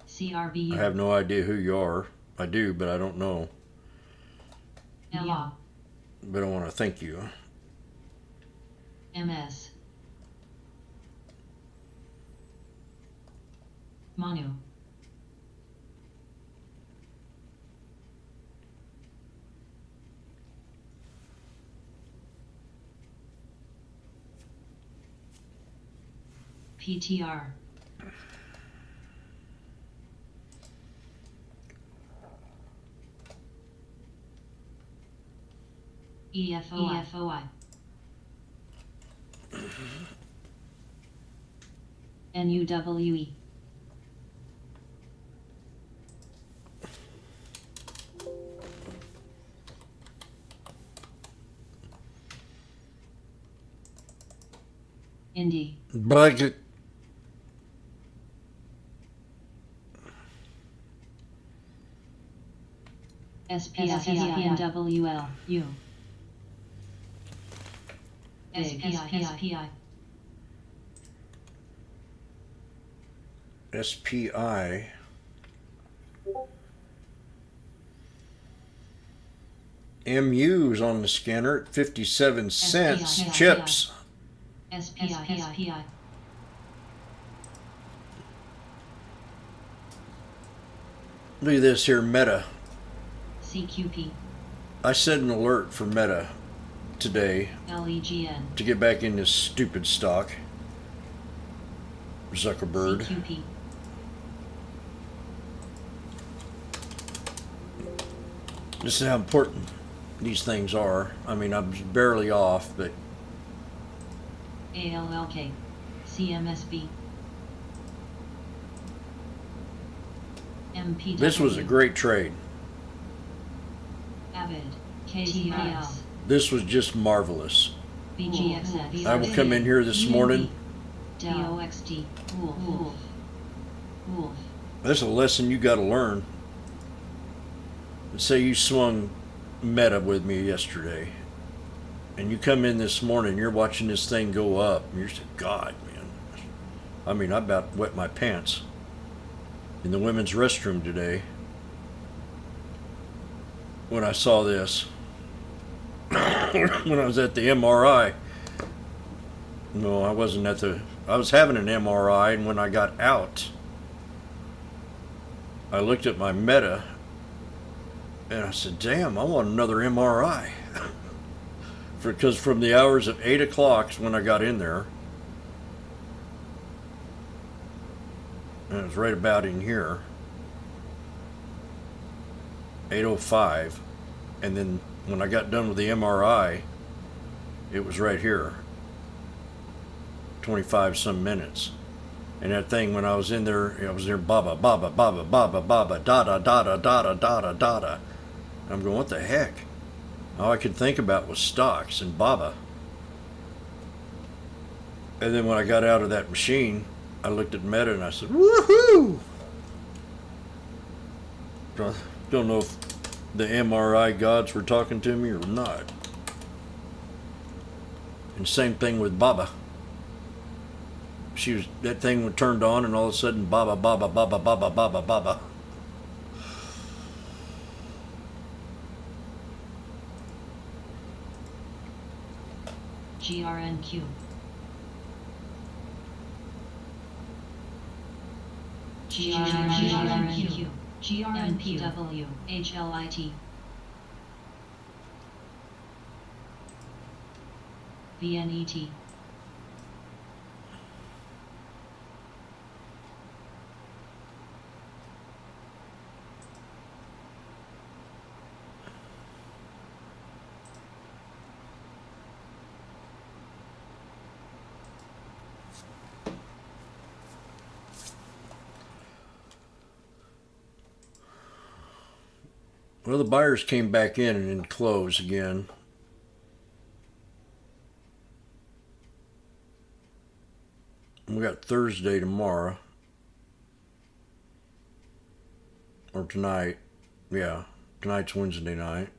CRBU. I have no idea who you are. I do, but I don't know. LA. But I want to thank you. MS. Manu. PTR. EFOI. NUWE. Indie. Budget. SPI. U. SPI. SPI. MU's on the scanner at 57 cents. SPI. Chips. SPI. Look at this here, Meta. CQP. I set an alert for Meta today LEGN. to get back in this stupid stock. Zuckerberg. CQP. This is how important these things are. I mean, I'm barely off, but ALLK. CMSB. MPW. this was a great trade. Avid. KTRS. This was just marvelous. BGXX. I will come in here this morning. DOXD. Wolf. Wolf. This is a lesson you got to learn. Let's say you swung meta with me yesterday, and you come in this morning, you're watching this thing go up, and you're saying, God, man. I mean, I about wet my pants in the women's restroom today when I saw this. When I was at the MRI. No, I wasn't at the... I was having an MRI, and when I got out, I looked at my meta, and I said, damn, I want another MRI. Because from the hours of 8 o'clock when I got in there, and it was right about in here, 8:05, and then when I got done with the MRI, it was right here, 25 some minutes. And that thing, when I was in there, I was there, baba, baba, baba, baba, baba, da da da da da da da da da. I'm going, what the heck? All I could think about was stocks and baba. And then when I got out of that machine, I looked at Meta and I said, woohoo! Don't know if the MRI gods were talking to me or not. And same thing with Baba. That thing was turned on, and all of a sudden, Baba, Baba, Baba, Baba, Baba, Baba. GRNQ. GRNQ. GRNPW. HLIT. VNET. Well, the buyers came back in and then closed again. We got Thursday tomorrow. Or tonight. Yeah, tonight's Wednesday night.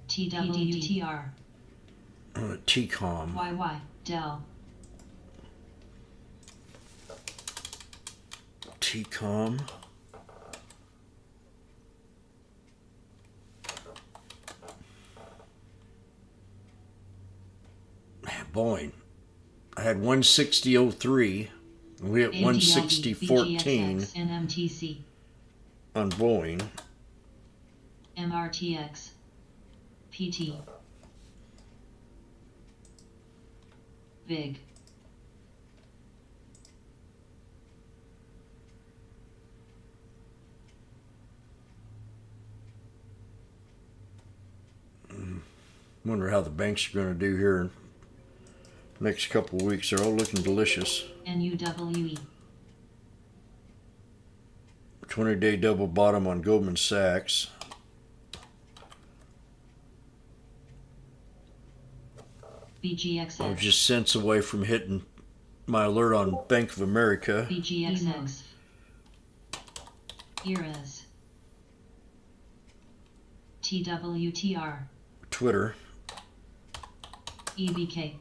TWTR. TCOM. YY. Dell. TCOM. Man, Boeing. I had 160.03. And we at 160.14 NMTC. on Boeing. MRTX. PT. Big. Wonder how the banks are going to do here in the next couple of weeks. They're all looking delicious. NUWE. 20-day double bottom on Goldman Sachs. BGXX. I was just cents away from hitting my alert on Bank of America. BGXX. ERAS. TWTR. Twitter. EBK.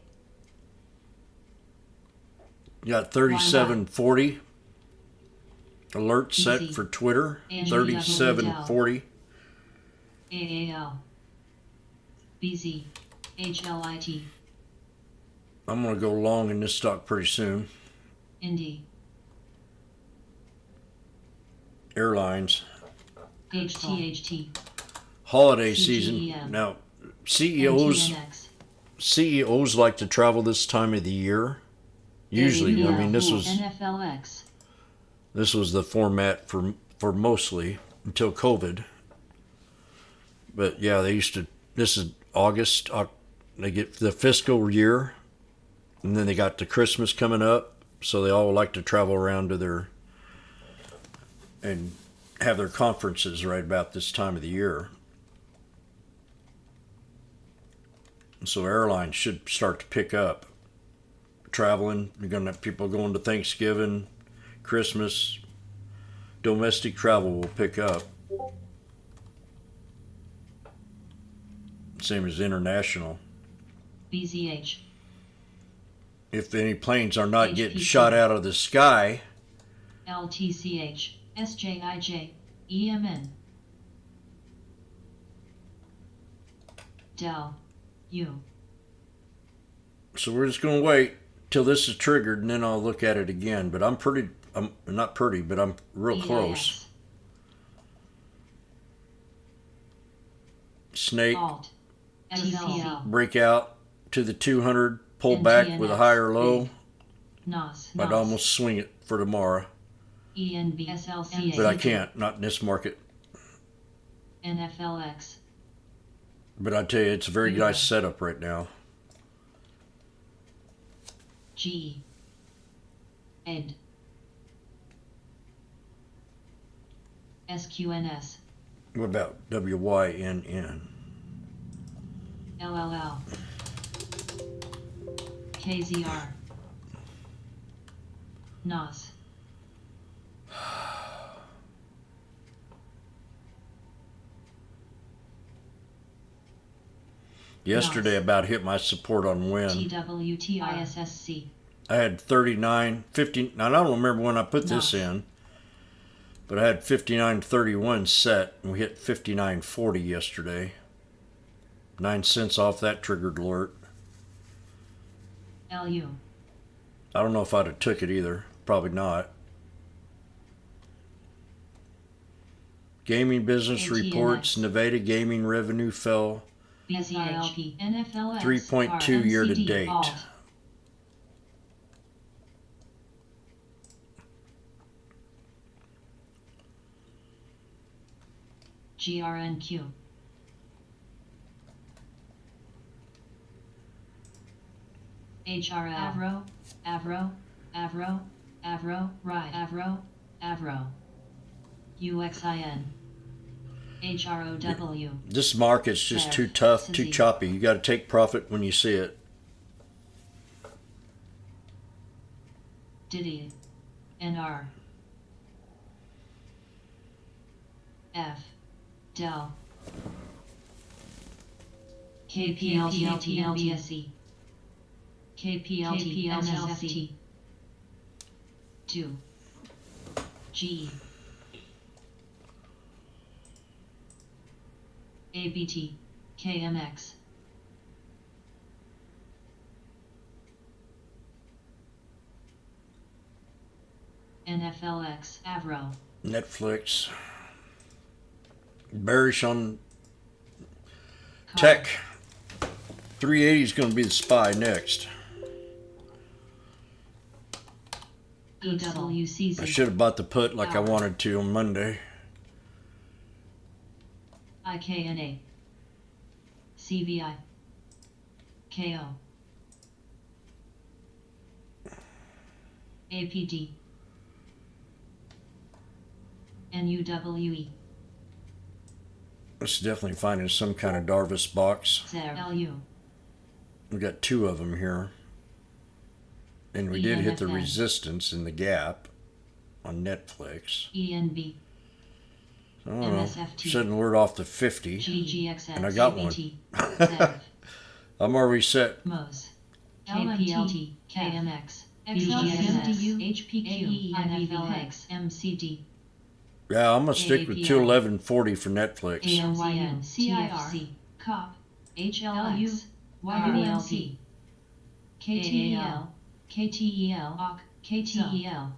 Got 3740 alert set Easy. for Twitter. And 3740. AAL. BZ. HLIT. I'm going to go long in this stock pretty soon. Indy. Airlines. HTHT. Holiday CGEM. season. Now, CEOs like to travel this time of the year. Usually, I mean, this was the format for mostly until COVID. But yeah, they used to. This is August. They get the fiscal year. And then they got the Christmas coming up, so they all like to travel around to their and have their conferences right about this time of the year. So airlines should start to pick up. Traveling, you're going to have people going to Thanksgiving, Christmas. Domestic travel will pick up. Same as international. BZH. If any planes are not getting HPC. shot out of the sky, LTCH. SJIJ. EMN. Del. U. so we're just going to wait till this is triggered and then I'll look at it again. But I'm not pretty, but I'm real close. Snake, Alt. TCL. break out to the 200, pull back with a higher low. NOS. I'd almost swing it for tomorrow, ENB. SLCA. but I can't, not in this market. NFLX. But I tell you, it's a very nice setup right now. G. Ed. SQNS. What about WYNN? LLL. KZR. NOS. Yesterday about hit my support on win. TWTISSC. I had 39, 50. Now, I don't remember when I put this in, but I had 59.31 set, and we hit 59.40 yesterday. 9 cents off that triggered alert. LU. I don't know if I'd have took it either. Probably not. Gaming business ATNX. reports. Nevada gaming revenue fell BZHP. NFLX. 3.2 year to date. Alt. GRNQ. HRL. Avro. UXIN. HROW. This market's just too tough, too choppy. You got to take profit when you see it. Diddy. NR. F. Del. KPLTLTLBSE. KPLTLSFT. 2. G. ABT. KMX. NFLX. Avro. Netflix. Bearish on tech. 380 is going to be the SPY next. EWCZ. I should have bought the put like I wanted to on Monday. IKNA. CVI. KO. APD. NUWE. Let's definitely finding some kind of Darvis box. LU. We got 2 of them here. And we did hit the ENFN. resistance in the gap on Netflix. ENB. I don't know. MSFT. Setting alert off the 50. GGXX. And I got one. ZEV. I'm already set. MOS. KPLT. KMX. BGXS. HPQ. NFLX. MCD. Yeah, I'm going to stick with AAPI. 211.40 for Netflix. AMYN. TFC. COP. HLX. YBLT. KTEL. KTEL. OC. KTEL.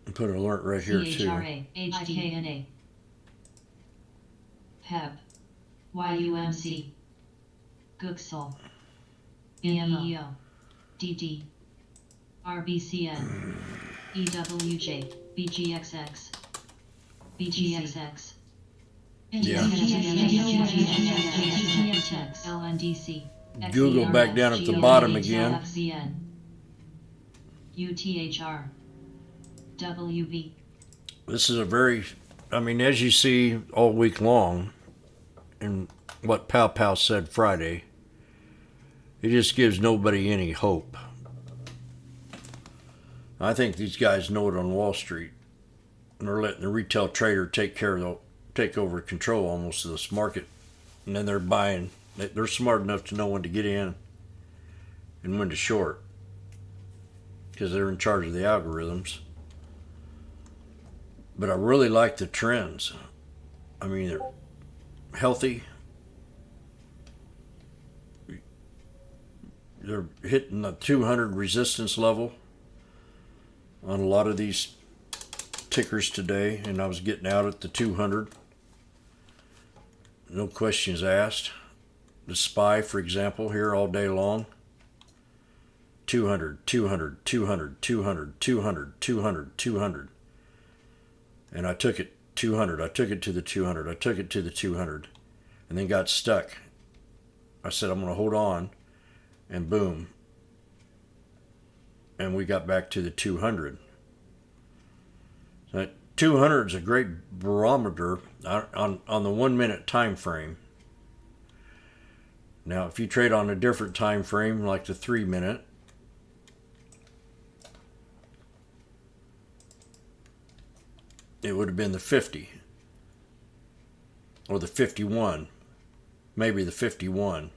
And put an alert right here too. CHRA. HDKNA. PEP. YUMC. Gooksel. BMEO. DD. RBCN. EWJ. BGXX. BGXX. Yeah. LNDC. Google back down at the bottom again. FCN. UTHR. WB. This is a very, I mean, as you see all week long, and what Pow Pow said Friday, it just gives nobody any hope. I think these guys know it on Wall Street, and they're letting the retail trader take over control almost of this market, and then they're buying. They're smart enough to know when to get in and when to short, because they're in charge of the algorithms. But I really like the trends. I mean, they're healthy. They're hitting the 200 resistance level on a lot of these tickers today, and I was getting out at the 200. No questions asked. The SPY, for example, here all day long. 200, 200, 200, 200, 200, 200, 200. And I took it 200. I took it to the 200. I took it to the 200. And then got stuck. I said, I'm going to hold on. And boom. And we got back to the 200. That 200 is a great barometer on the 1 minute time frame. Now, if you trade on a different time frame, like the 3 minute, it would have been the 50 or the 51, maybe the 51.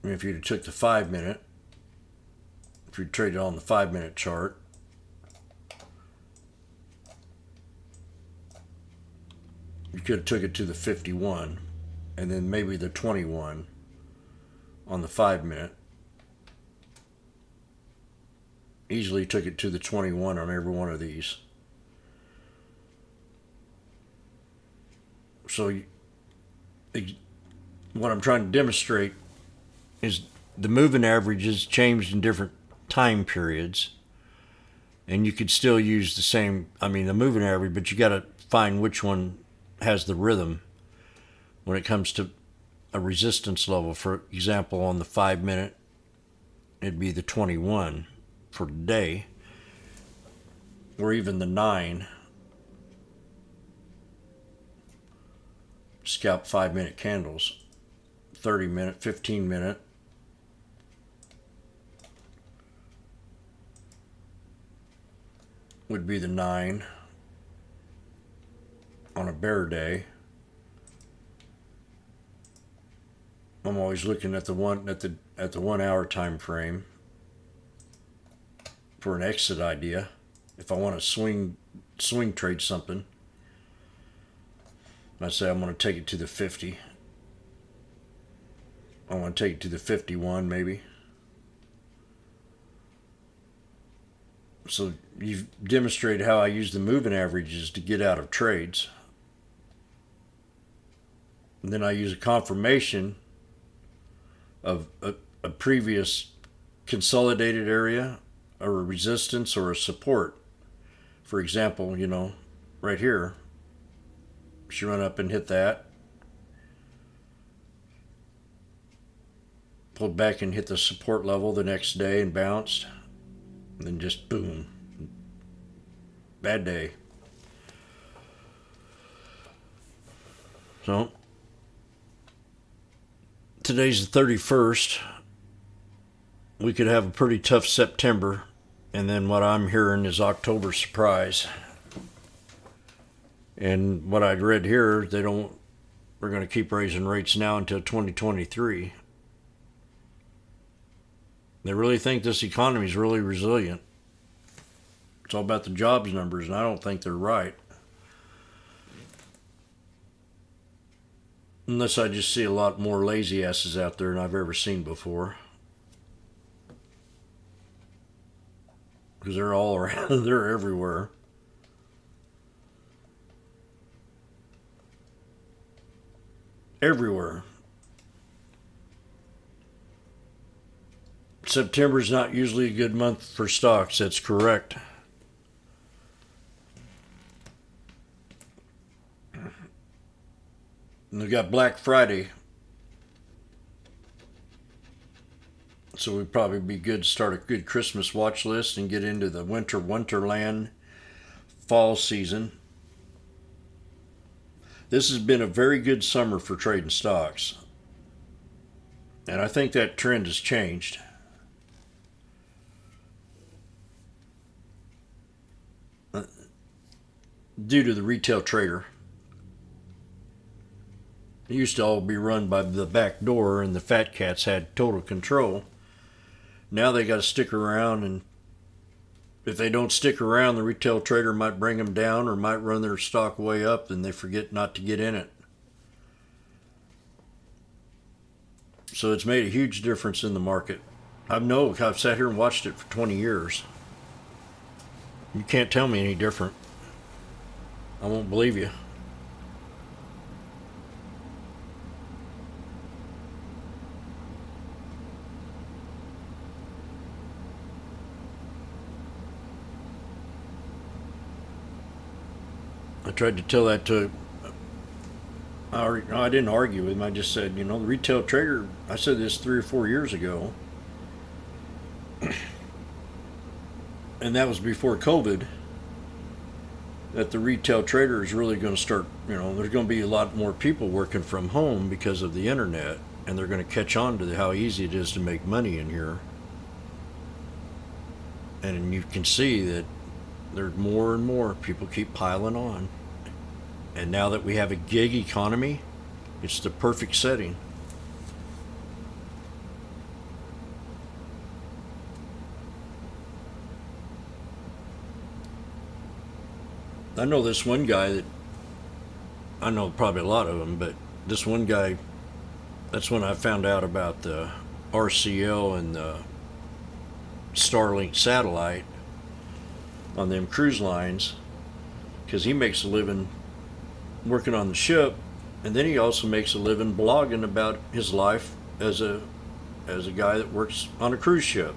And if you took the 5 minute, if you traded on the 5 minute chart, you could have took it to the 51 and then maybe the 21 on the 5 minute. Easily took it to the 21 on every one of these. So what I'm trying to demonstrate is the moving averages changed in different time periods, and you could still use the same, I mean, the moving average, but you got to find which one has the rhythm when it comes to a resistance level. For example, on the 5 minute, it'd be the 21 for today, or even the 9. Scalp 5 minute candles, 30 minute, 15 minute. Would be the 9 on a bear day. I'm always looking at the 1 hour time frame for an exit idea. If I want to swing trade something, I say I'm going to take it to the 50. I want to take it to the 51 maybe. So you've demonstrated how I use the moving averages to get out of trades. And then I use a confirmation of a previous consolidated area, or a resistance, or a support. For example, right here, she run up and hit that, pulled back and hit the support level the next day and bounced, and then just boom, bad day. So today's the 31st. We could have a pretty tough September, and then what I'm hearing is October surprise. And what I'd read here, they're going to keep raising rates now until 2023. They really think this economy is really resilient. It's all about the jobs numbers, and I don't think they're right. Unless I just see a lot more lazy asses out there than I've ever seen before. Because they're all around, they're everywhere. Everywhere. September's not usually a good month for stocks, that's correct. And we got Black Friday. So we'd probably be good to start a good Christmas watch list and get into the winter wonderland fall season. This has been a very good summer for trading stocks. And I think that trend has changed. Due to the retail trader. It used to all be run by the back door and the fat cats had total control. Now they got to stick around, and if they don't stick around, the retail trader might bring them down or might run their stock way up and they forget not to get in it. So it's made a huge difference in the market. I've sat here and watched it for 20 years. You can't tell me any different. I won't believe you. I tried to tell that to, I didn't argue with him. I just said, the retail trader, I said this 3 or 4 years ago, and that was before COVID, that the retail trader is really going to start, there's going to be a lot more people working from home because of the internet, and they're going to catch on to how easy it is to make money in here. And you can see that there's more and more people keep piling on. And now that we have a gig economy, it's the perfect setting. I know this one guy that, I know probably a lot of them, but this one guy, that's when I found out about the RCL and the Starlink satellite on them cruise lines, because he makes a living working on the ship, and then he also makes a living blogging about his life as a guy that works on a cruise ship.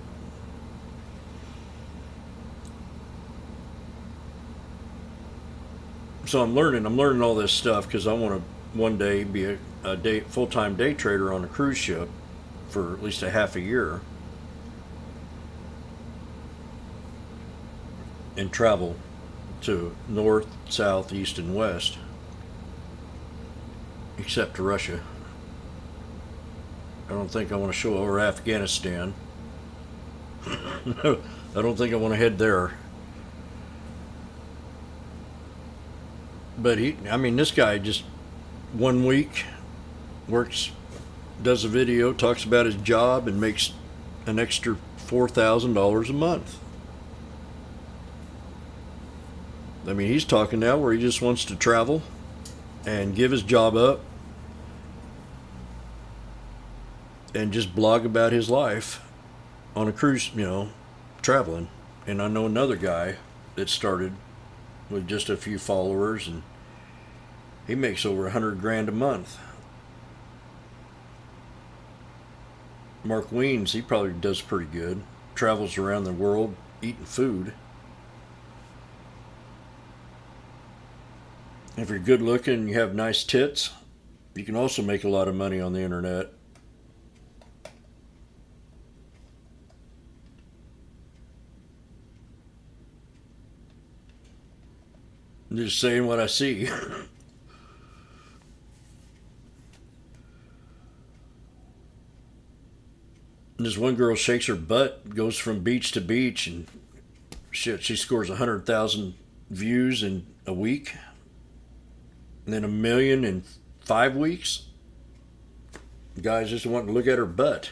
So I'm learning all this stuff because I want to one day be a full-time day trader on a cruise ship for at least a half a year and travel to north, south, east, and west, except to Russia. I don't think I want to show over Afghanistan. I don't think I want to head there. But this guy just 1 week works, does a video, talks about his job, and makes an extra $4,000 a month. He's talking now where he just wants to travel and give his job up and just blog about his life on a cruise, traveling. And I know another guy that started with just a few followers, and he makes over $100,000 a month. Mark Wiens, he probably does pretty good. Travels around the world eating food. If you're good looking and you have nice tits, you can also make a lot of money on the internet. I'm just saying what I see. This one girl shakes her butt, goes from beach to beach, and shit, she scores 100,000 views in a week. And then 1 million in 5 weeks. Guys just want to look at her butt.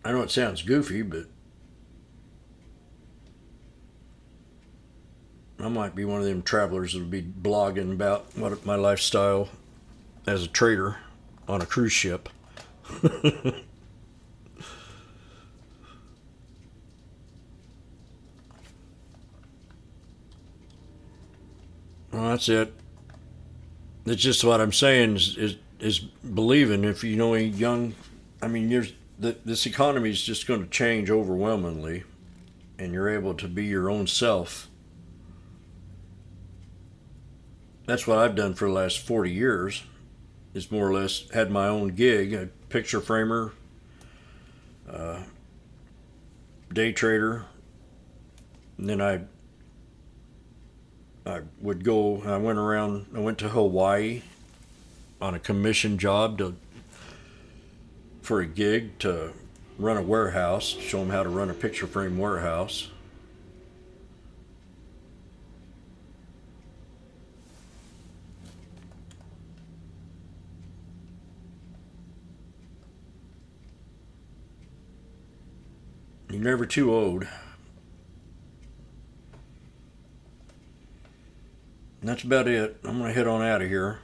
I know it sounds goofy, but I might be one of them travelers that would be blogging about what my lifestyle as a trader on a cruise ship. Well, that's it. It's just what I'm saying is believing. If you know any young, this economy is just going to change overwhelmingly, and you're able to be your own self. That's what I've done for the last 40 years. Is more or less had my own gig, a picture framer, day trader, and then I would go. I went around. I went to Hawaii on a commission job for a gig to run a warehouse, show them how to run a picture frame warehouse. You're never too old. And that's about it. I'm going to head on out of here.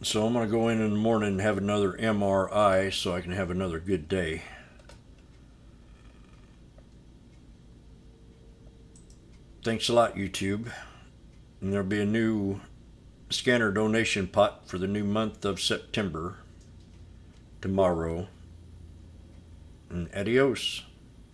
So I'm going to go in the morning and have another MRI so I can have another good day. Thanks a lot, YouTube. And there'll be a new scanner donation pot for the new month of September tomorrow. And adios.